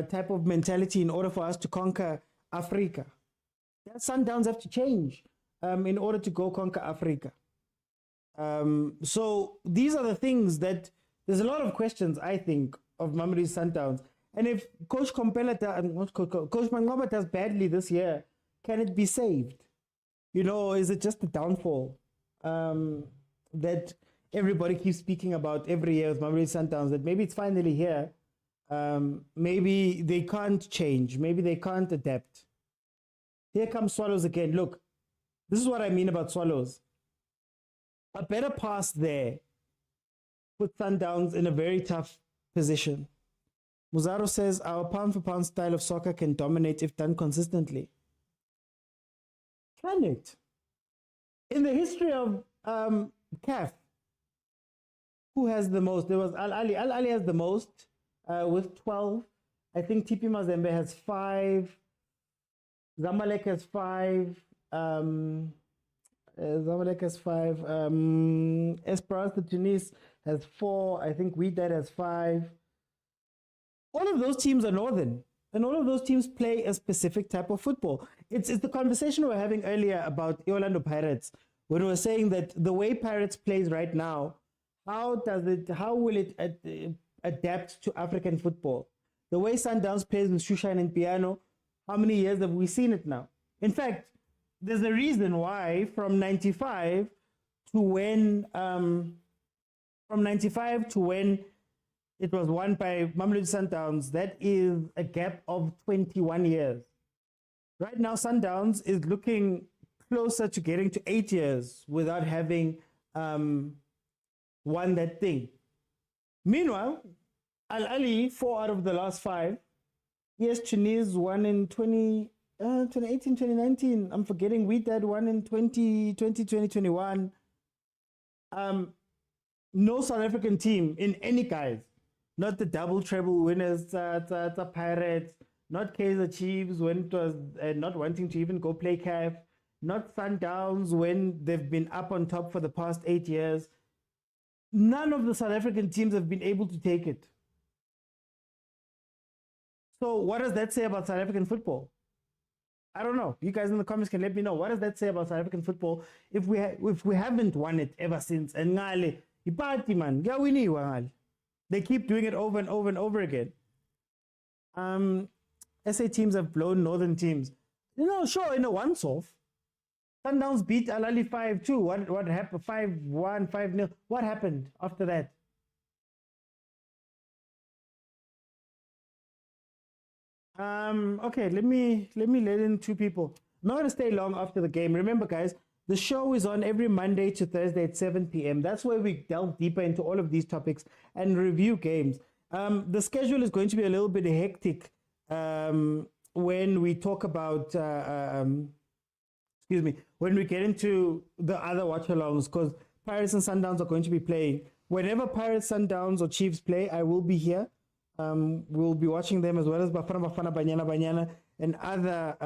type of mentality in order for us to conquer Africa. Yeah, Sundowns have to change in order to go conquer Africa. So these are the things that there's a lot of questions, I think, of Mamelodi Sundowns. And if Coach Kompela and Coach Mangoba does badly this year, can it be saved? Is it just the downfall that everybody keeps speaking about every year with Mamelodi Sundowns, that maybe it's finally here? Maybe they can't change. Maybe they can't adapt. Here comes Swallows again. Look, this is what I mean about Swallows. A better pass there put Sundowns in a very tough position. Muzaro says, our pound-for-pound style of soccer can dominate if done consistently. Can it? In the history of CAF, who has the most? There was Ahly. Ahly has the most with 12. I think TP Mazembe has 5. Zamalek has 5. Zamalek has 5. Esperance de Tunis has 4. I think Wydad has 5. All of those teams are northern. And all of those teams play a specific type of football. It's the conversation we were having earlier about Orlando Pirates, when we were saying that the way Pirates plays right now, how will it adapt to African football? The way Sundowns plays with Shushan and Piano, how many years have we seen it now? In fact, there's a reason why from 95 to when It was won by Mamelodi Sundowns. That is a gap of 21 years. Right now, Sundowns is looking closer to getting to 8 years without having won that thing. Meanwhile, Ahly, 4 out of the last 5. Yes, Tunis won in 2018, 2019. I'm forgetting Wydad won in 2021. No South African team in any guise, not the double treble winners, the Pirates, not Kaizer Chiefs when it was not wanting to even go play CAF, not Sundowns when they've been up on top for the past 8 years. None of the South African teams have been able to take it. So what does that say about South African football? I don't know. You guys in the comments can let me know. What does that say about South African football if we haven't won it ever since? And ngale, ipati man, ngale. They keep doing it over and over and over again. SA teams have blown Northern teams. You know, sure, in a once-off. Sundowns beat Ahly 5-2. What happened? 5-1, 5-0. What happened after that? Okay, let me let in 2 people. I'm not gonna stay long after the game. Remember, guys, the show is on every Monday to Thursday at 7 p.m. That's where we delve deeper into all of these topics and review games. The schedule is going to be a little bit hectic when we talk about when we get into the other watch-alongs, because Pirates and Sundowns are going to be playing. Whenever Pirates, Sundowns, or Chiefs play, I will be here. We'll be watching them, as well as Bafana, Banyana, and other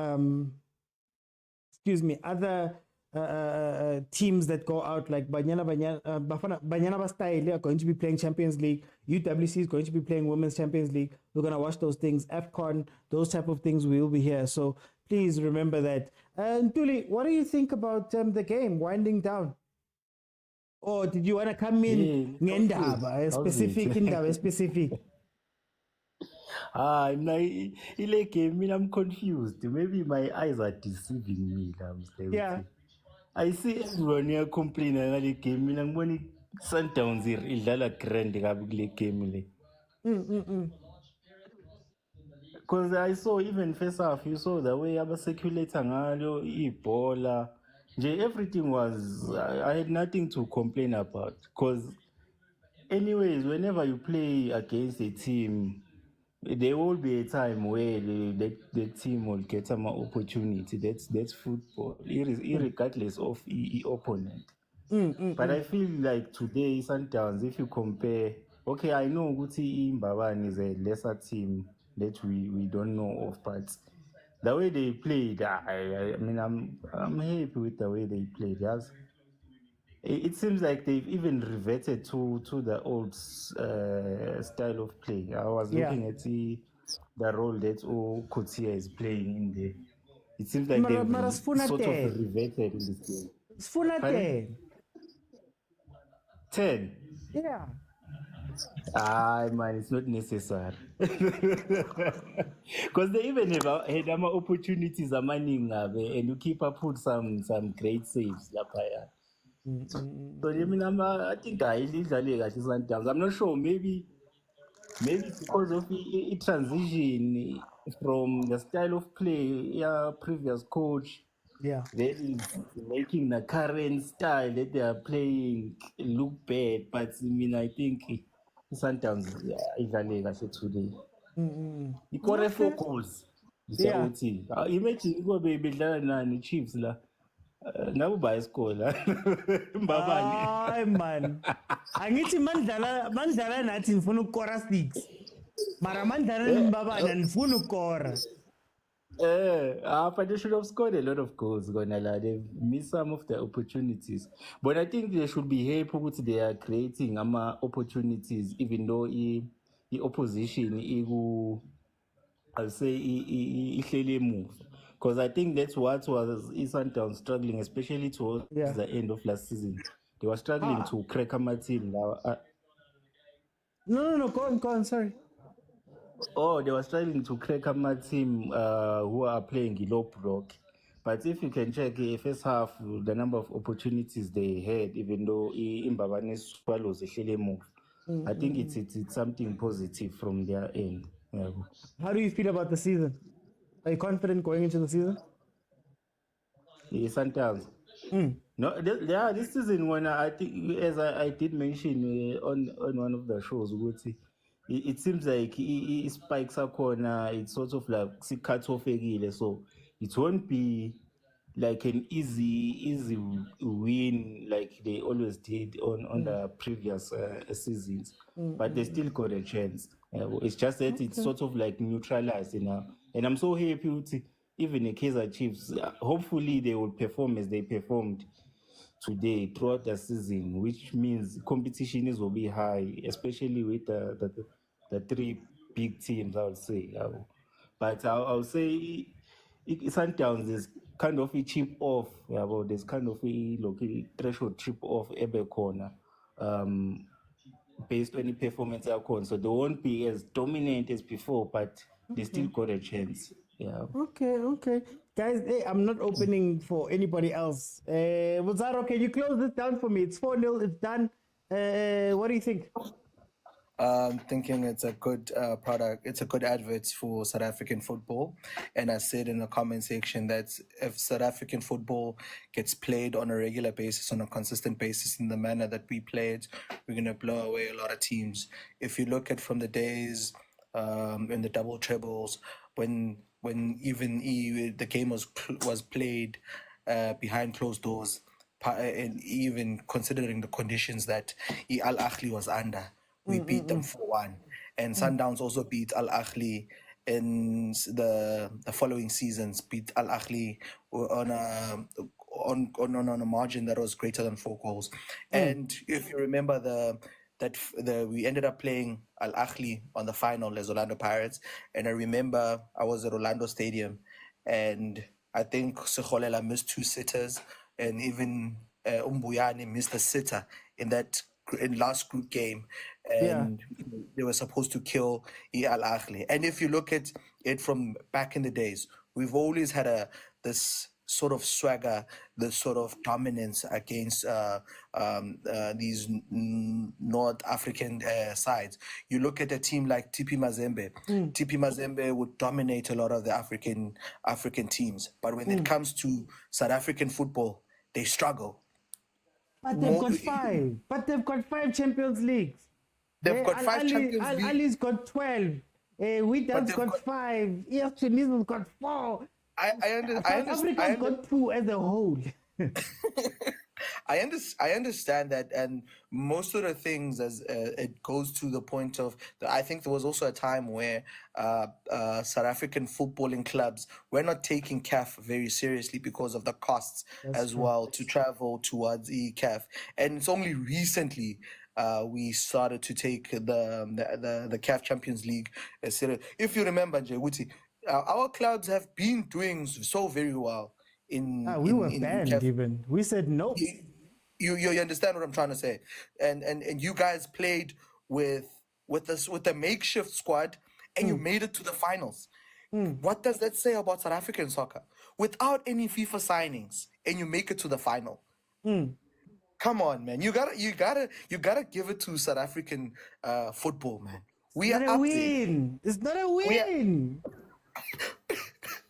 teams that go out, like Banyana Style are going to be playing Champions League. UWC is going to be playing Women's Champions League. We're going to watch those things. AFCON, those type of things, we will be here. So please remember that. And Tuli, what do you think about the game winding down? Or did you want to come in ngendaba specific? Ile game, I'm confused. Maybe my eyes are deceiving me. Yeah. I see everyone here complaining about the game. I'm going Sundowns here. Idlala grand kule game le. Because I saw even first half, you saw the way abaseculator ngalo ibhola. Everything was, I had nothing to complain about. Because anyways, whenever you play against a team, there will be a time where the team will get some opportunity. That's football, regardless of the opponent. But I feel like today, Sundowns, if you compare, okay, I know Guti Mbawan is a lesser team that we don't know of, but the way they played, I mean, I'm happy with the way they played. Yes. It seems like they've even reverted to the old style of play. I was looking at the role that Kotia is playing in there. It seems like they've sort of reverted in this game. Sfuna 10. Yeah. Man, it's not necessary. Because they even have had opportunities amaning and you keep up with some great saves. So I think I Sundowns. I'm not sure. Maybe because of the transition from the style of play, previous coach, that is making the current style that they are playing look bad. But I think Sundowns is today. Ikore 4 goals. Yeah. Imagine go bedlala nani Chiefs la. Nabo bayiscore la. Mbabane. Ay man. Angithi mandlala nathi ngifuna ukukora 6. Mara mandlala nimbabana ngifuna ukukora. But they should have scored a lot of goals. They've missed some of the opportunities. But I think they should be happy with they are creating opportunities, even though the opposition, I'll say, ihlele move. Because I think that's what was Sundowns struggling, especially towards the end of last season. They were struggling to crack a team. No, go on, sorry. Oh, they were struggling to crack up my team who are playing low block. But if you can check the first half, the number of opportunities they had, even though Mbabane Swallows a move. I think it's something positive from their end. Yeah. How do you feel about the season? Are you confident going into the season? Sundowns. No, this season when I think, as I did mention on one of the shows, it seems like it spikes up corner. It's sort of like cuts off again, so it won't be like an easy win like they always did on the previous seasons. But they still got a chance. It's just that it's sort of like neutralized now, and I'm so happy with even the Kaizer Chiefs. Hopefully they will perform as they performed today throughout the season, which means competition will be high, especially with the three big teams, I would say. But I'll say Sundowns is kind of a chip off. There's kind of a threshold chip off every corner. Based on the performance outcome, so they won't be as dominant as before, but they still got a chance. Yeah. Okay. Guys, hey, I'm not opening for anybody else. Wazaro, can you close this down for me? It's 4-0, it's done. What do you think? Thinking it's a good product. It's a good advert for South African football. And I said in the comment section that if South African football gets played on a regular basis, on a consistent basis, in the manner that we played, we're going to blow away a lot of teams. If you look at from the days in the double trebles, when even the game was played behind closed doors, and even considering the conditions that Al Ahly was under, we beat them 4-1. And Sundowns also beat Al Ahly in the following seasons, beat Al Ahly on a margin that was greater than 4 goals. And if you remember we ended up playing Al Ahly on the final as Orlando Pirates. And I remember I was at Orlando Stadium, and I think Sekholela missed 2 sitters, and even Umbuyane missed a sitter in last group game, and they were supposed to kill Al Ahly. And if you look at it from back in the days, we've always had this sort of swagger, this sort of dominance against these North African sides. You look at a team like TP Mazembe. TP Mazembe would dominate a lot of the African teams, but when it comes to South African football, they struggle. But they've got 5. But they've got 5 Champions Leagues. They've got 5 Champions Leagues. Ahly's got 12. Wydad's got 5. EF Tunisia's got 4. Africa's got 2 as a whole. I understand that, and most of the things as it goes to the point of I think there was also a time where South African footballing clubs were not taking CAF very seriously because of the costs to travel towards the CAF, and it's only recently we started to take the CAF Champions League serious. If you remember, Jewuti, our clubs have been doing so very well. We were banned even. We said no. You understand what I'm trying to say, and you guys played with a makeshift squad, and you made it to the finals. What does that say about South African soccer? Without any FIFA signings, and you make it to the final. Come on, man! You gotta give it to South African football, man. It's not a win. It's not a win.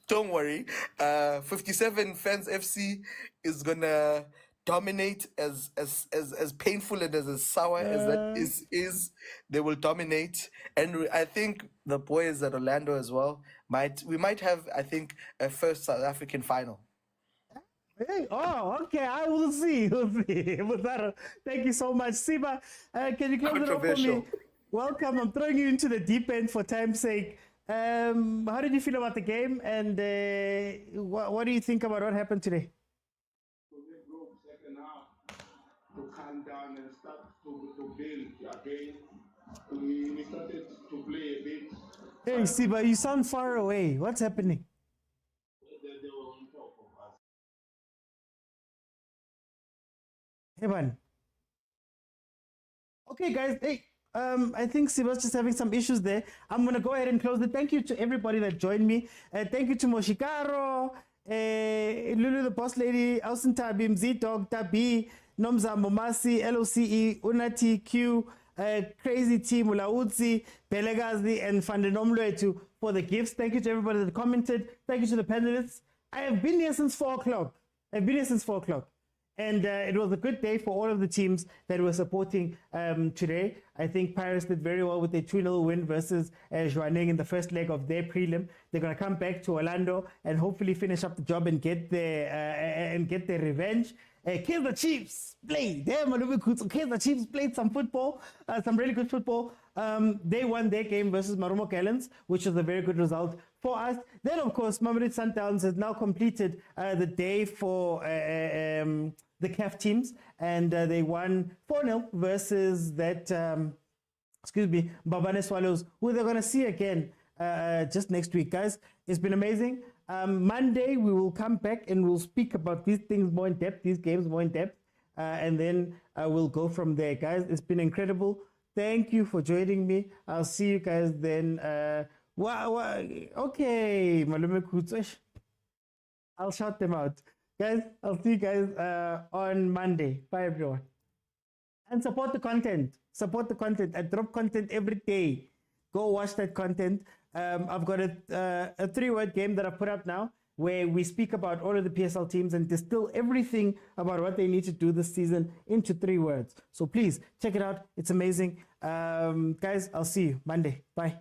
Don't worry. 57 Fans FC is gonna dominate as painful and as sour as that is. They will dominate, and I think the boys at Orlando as well we might have, I think, a first South African final. Hey, okay. I will see. We'll see. Thank you so much, Siba. Can you close it off for me? Welcome. I'm throwing you into the deep end for time's sake. How did you feel about the game, and what do you think about what happened today? Second half, to calm down and start to build again. We started to play a bit. Hey, Siba, you sound far away. What's happening? They were on top of us. Hey, man. Okay, guys. Hey. I think Siba's just having some issues there. I'm going to go ahead and close it. Thank you to everybody that joined me. Thank you to Moshikaro, Lulu the Boss Lady, Alson Tabi, Mzidog, Tabi, Nomza Momasi, LOCE, Unati, Q, crazy team, Ulautsi, Vilakazi, and Fandenomlwetu for the gifts. Thank you to everybody that commented. Thank you to the panelists. I have been here since 4 o'clock. And it was a good day for all of the teams that were supporting today. I think Paris did very well with their 2-0 win versus Jwaneng in the first leg of their prelim. They're going to come back to Orlando and hopefully finish up the job and get their revenge. Kaizer Chiefs played. Kaizer Chiefs played some football, some really good football. They won their game versus Marumo Gallants, which was a very good result for us. Then, of course, Mamelodi Sundowns has now completed the day for the CAF teams, and they won 4-0 versus that, Bafana Swallows, who they're going to see again just next week. Guys, it's been amazing. Monday, we will come back and we'll speak about these things more in depth, these games more in depth, and then we'll go from there. Guys, it's been incredible. Thank you for joining me. I'll see you guys then. Okay, Malume Kutsush. I'll shout them out. Guys, I'll see you guys on Monday. Bye, everyone. And support the content. Support the content. I drop content every day. Go watch that content. I've got a 3-word game that I've put up now where we speak about all of the PSL teams and distill everything about what they need to do this season into 3 words. So please check it out. It's amazing. Guys, I'll see you Monday. Bye.